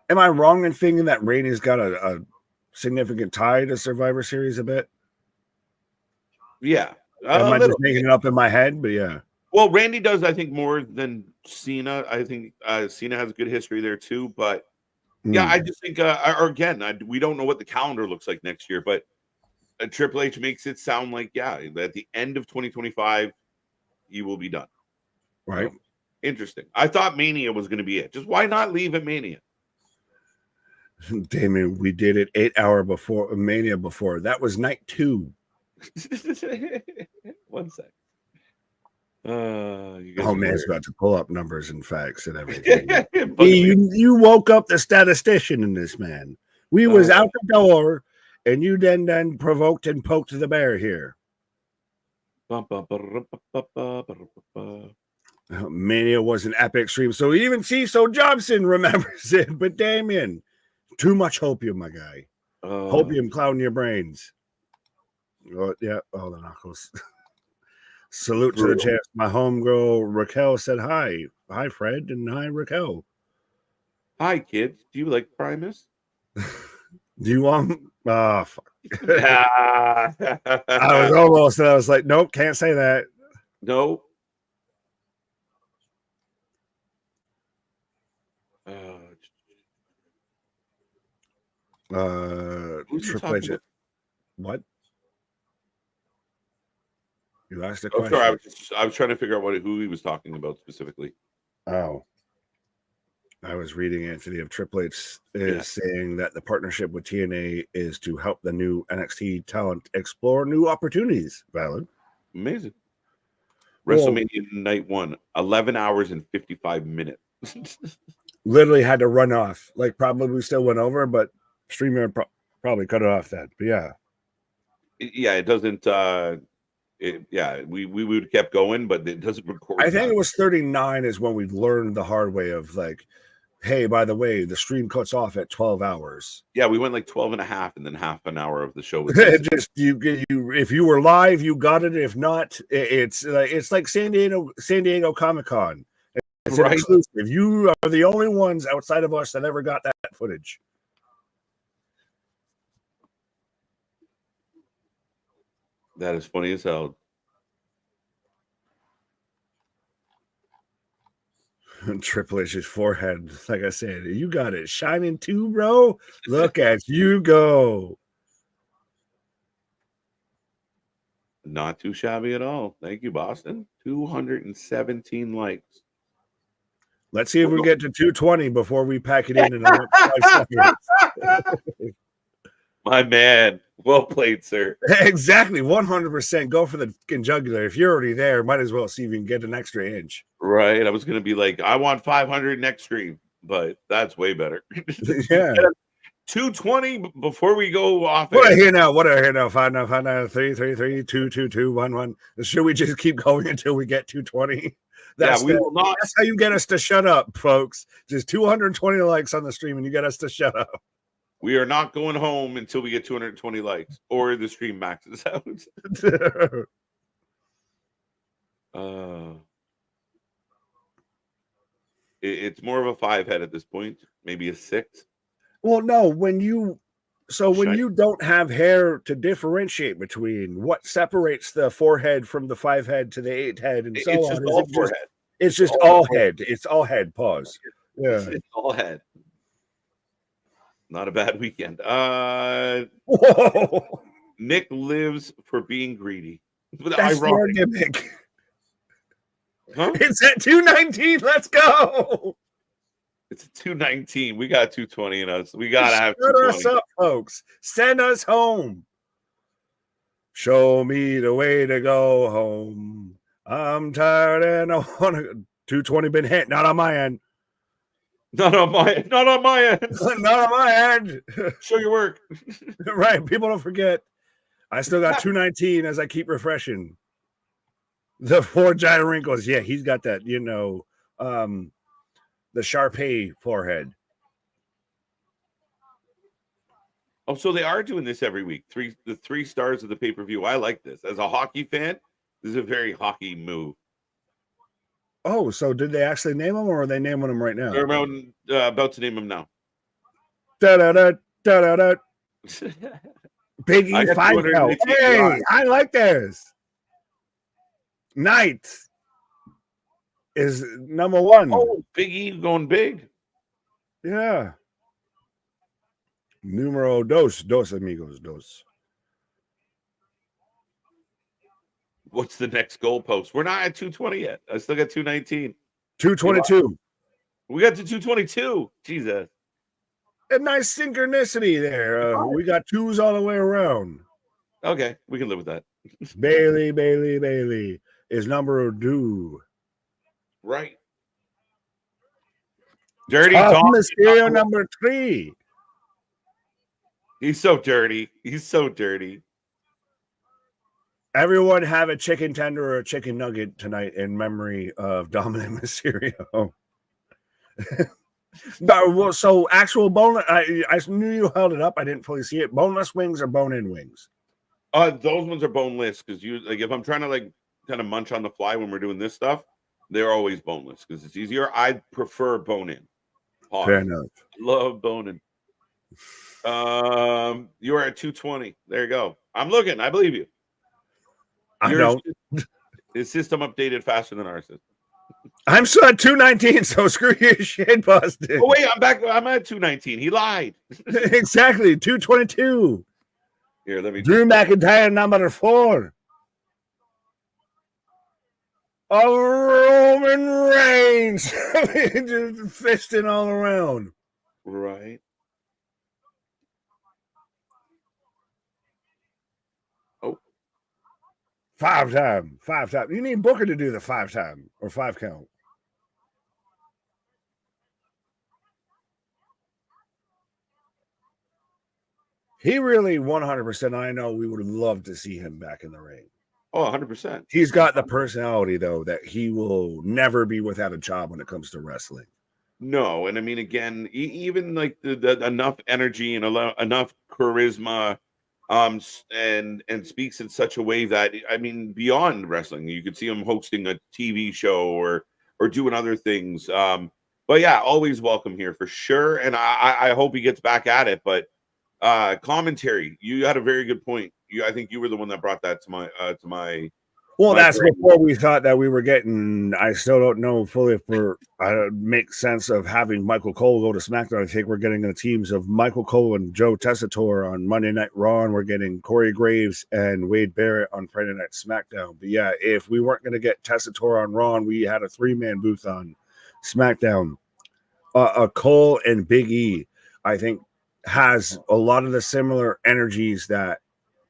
Am I wrong in thinking that Randy's got a significant tie to Survivor Series a bit. Yeah. Am I just making it up in my head? But yeah. Well, Randy does, I think, more than Cena. I think Cena has a good history there too. But yeah, I just think, or again, we don't know what the calendar looks like next year, but Triple H makes it sound like, yeah, at the end of 2025, he will be done. Right. Interesting. I thought Mania was going to be it. Just why not leave at Mania? Damian, we did it 8 hours before Mania before. That was night 2. 1 sec. Oh man, it's about to pull up numbers and facts and everything. But you woke up the statistician in this, man. We was out the door, and you then provoked and poked the bear here. Mania was an epic stream. So even Cecil Johnson remembers it. But Damian, too much hopium, my guy. Hopium clouding your brains. Oh, yeah. Oh, the knuckles. Salute to the champs. My homegirl Raquel said hi. Hi, Fred, and hi, Raquel. Hi, kids. Do you like Primus? Do you want? Oh, fuck. I I was like, nope, can't say that. No. Triple H. What? You asked a question. Sorry, I was trying to figure out who he was talking about specifically. Oh, I was reading Anthony of Triple H is saying that the partnership with TNA is to help the new NXT talent explore new opportunities. Valid. Amazing. WrestleMania night 1, 11 hours and 55 minutes. Literally had to run off. Like probably still went over, but streamer probably cut it off that. But yeah. Yeah, it doesn't we would have kept going, but it doesn't record. I think it was 39 is when we learned the hard way of like, hey, by the way, the stream cuts off at 12 hours. Yeah, we went like 12 and a half, and then half an hour of the show was just you if you were live, you got it. If not, it's like San Diego Comic-Con. It's right. Exclusive. You are the only ones outside of us that ever got that footage. That is funny as hell. Triple H's forehead, like I said, you got it shining too, bro. Look at you go. Not too shabby at all. Thank you, Boston. 217 likes. Let's see if we get to 220 before we pack it in another 5 seconds. My man. Well played, sir. Exactly. 100%. Go for the jugular. If you're already there, might as well see if you can get an extra inch. Right. I was going to be like, I want 500 next stream, but that's way better. Yeah. 220 before we go off. What I hear now? 5 3 3 3 2 2 2 1 1. Should we just keep going until we get 220? That's will not. That's how you get us to shut up, folks. Just 220 likes on the stream, and you get us to shut up. We are not going home until we get 220 likes or the stream maxes out. It's more of a 5 head at this point, maybe a 6. Well, no, when you don't have hair to differentiate between what separates the 4 head from the 5 head to the 8 head and so it's on. Just all 4 head. It's just all head. It's all head. Pause. Yeah. It's all head. Not a bad weekend. Whoa. Nick lives for being greedy. That's your gimmick. Huh? It's at 219. Let's go. It's a 219. We got 220 in us. We gotta have 220. Us up, folks. Send us home. Show me the way to go home. I'm tired and I want to. 220 been hit. Not on my end. Not on my end. Not on my end. Show your work. Right. People don't forget. I still got 219 as I keep refreshing. The 4 giant wrinkles. Yeah, he's got that, the Sharpay forehead. Oh, so they are doing this every week. The 3 stars of the pay-per-view. I like this. As a hockey fan, this is a very hockey move. Oh, so did they actually name him, or are they naming him right now? They're about to name him now. Da-da-da, da-da-da. Big E 5 count. Hey, I like this. Knight is number 1. Oh, Big E going big. Yeah. Numero dos amigos, dos. What's the next goalpost? We're not at 220 yet. I still got 219. 222. We got to 222. Jesus. A nice synchronicity there. We got 2s all the way around. Okay, we can live with that. Bayley is number 2. Right. Dirty Dog. Mysterio number 3. He's so dirty. He's so dirty. Everyone have a chicken tender or a chicken nugget tonight in memory of Dominic Mysterio. So actual boneless, I knew you held it up. I didn't fully see it. Boneless wings or bone-in wings? Those ones are boneless because if I'm trying to kind of munch on the fly when we're doing this stuff, they're always boneless because it's easier. I prefer bone-in. Fair enough. Love bone-in. You are at 220. There you go. I'm looking. I believe you. I don't. His system updated faster than our system. I'm still at 219, so screw your shit, Boston. Oh, wait, I'm back. I'm at 219. He lied. Exactly, 222. Here, let me. Drew McIntyre, number 4. Roman Reigns. Just fisting all around. Right. Oh. 5 time. You need Booker to do the 5 time or 5 count. He really 100%. I know we would love to see him back in the ring. Oh, 100%. He's got the personality, though, that he will never be without a job when it comes to wrestling. No, and I mean, again, even like the enough energy and enough charisma, and speaks in such a way that, I mean, beyond wrestling, you could see him hosting a TV show or doing other things. But yeah, always welcome here for sure, and I hope he gets back at it. But commentary, you had a very good point. I think you were the one that brought that to my. Well, that's before we thought that we were getting. I still don't know fully if we're make sense of having Michael Cole go to SmackDown. I think we're getting the teams of Michael Cole and Joe Tessitore on Monday Night Raw, and we're getting Corey Graves and Wade Barrett on Friday Night SmackDown. But yeah, if we weren't going to get Tessitore on Raw, and we had a 3-man booth on SmackDown, Cole and Big E, I think, has a lot of the similar energies that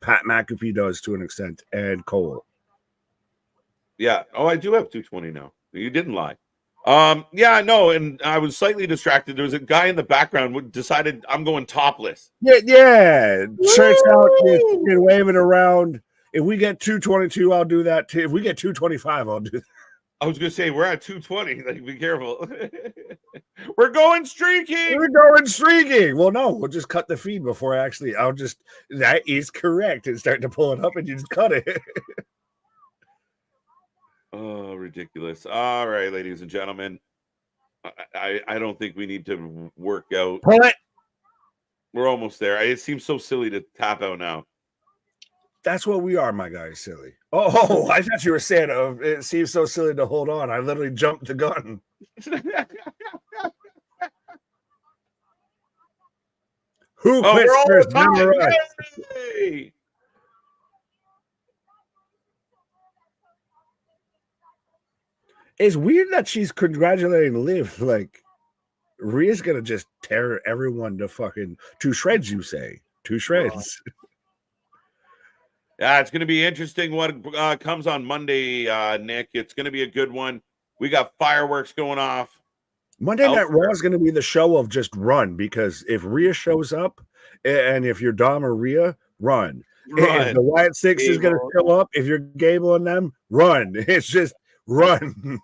Pat McAfee does to an extent, and Cole. Yeah. Oh, I do have 220 now. You didn't lie. Yeah, no, and I was slightly distracted. There was a guy in the background who decided I'm going topless. Yeah. Shirts out, and waving around. If we get 222, I'll do that too. If we get 225, I'll do that. I was gonna say we're at 220. Like, be careful. We're going streaking. Well, no, we'll just cut the feed before that is correct, and start to pull it up, and you just cut it. Oh, ridiculous. All right, ladies and gentlemen. I don't think we need to work out. Pull it. We're almost there. It seems so silly to tap out now. That's what we are, my guy, silly. Oh, I thought you were saying it seems so silly to hold on. I literally jumped the gun. Who quits first? Hey! It's weird that she's congratulating Liv. Like, Rhea's gonna just tear everyone to shreds. You say 2 shreds. Yeah, it's gonna be interesting what comes on Monday, Nick. It's gonna be a good one. We got fireworks going off. Monday Night Raw is gonna be the show of just run, because if Rhea shows up, and if you're Dom or Rhea, run. If the Wyatt Six is gonna show up, if you're Gable and them, run. It's just run.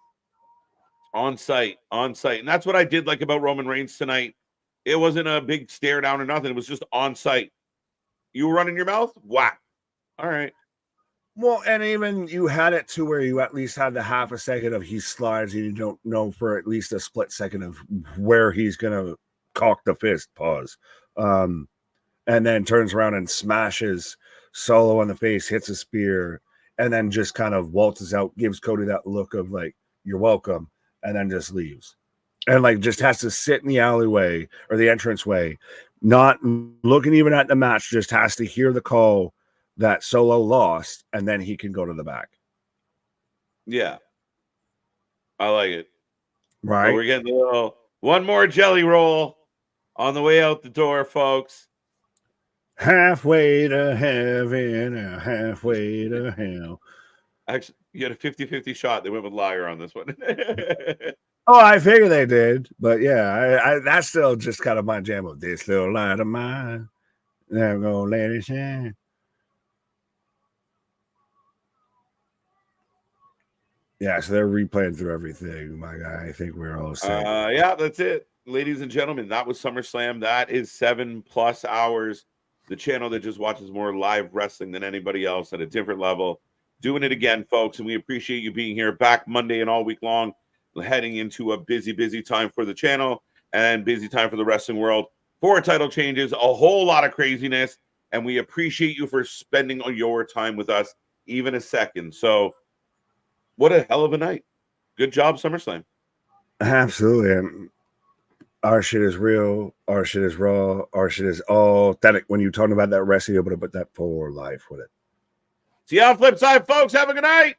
On site. And that's what I did like about Roman Reigns tonight. It wasn't a big stare down or nothing. It was just on site. You were running your mouth? Whack. All right. Well, and even you had it to where you at least had the half a second of he slides, and you don't know for at least a split second of where he's going to cock the fist. Pause. And and then turns around and smashes Solo on the face, hits a spear, and then just kind of waltzes out, gives Cody that look of like, you're welcome, and then just leaves. And like just has to sit in the alleyway or the entranceway, not looking even at the match, just has to hear the call that Solo lost, and then he can go to the back. Yeah. I like it. Right. So we're getting a little one more jelly roll on the way out the door, folks. Halfway to heaven, halfway to hell. Actually, you had a 50-50 shot. They went with Liar on this one. Oh, I figure they did, but yeah, I that's still just kind of my jam of this little light of mine. Never gonna let it shine. Yeah, so they're replaying through everything, my guy. I think we're all set. Yeah, that's it, ladies and gentlemen. That was SummerSlam. That is 7+ hours. The channel that just watches more live wrestling than anybody else at a different level. Doing it again, folks, and we appreciate you being here back Monday and all week long. Heading into a busy time for the channel and busy time for the wrestling world. 4 title changes, a whole lot of craziness, and we appreciate you for spending your time with us, even a second. So, what a hell of a night. Good job, SummerSlam. Absolutely. And our shit is real. Our shit is raw. Our shit is authentic. When you're talking about that wrestling, you're able to put that for life with it. See you on the flip side, folks. Have a good night.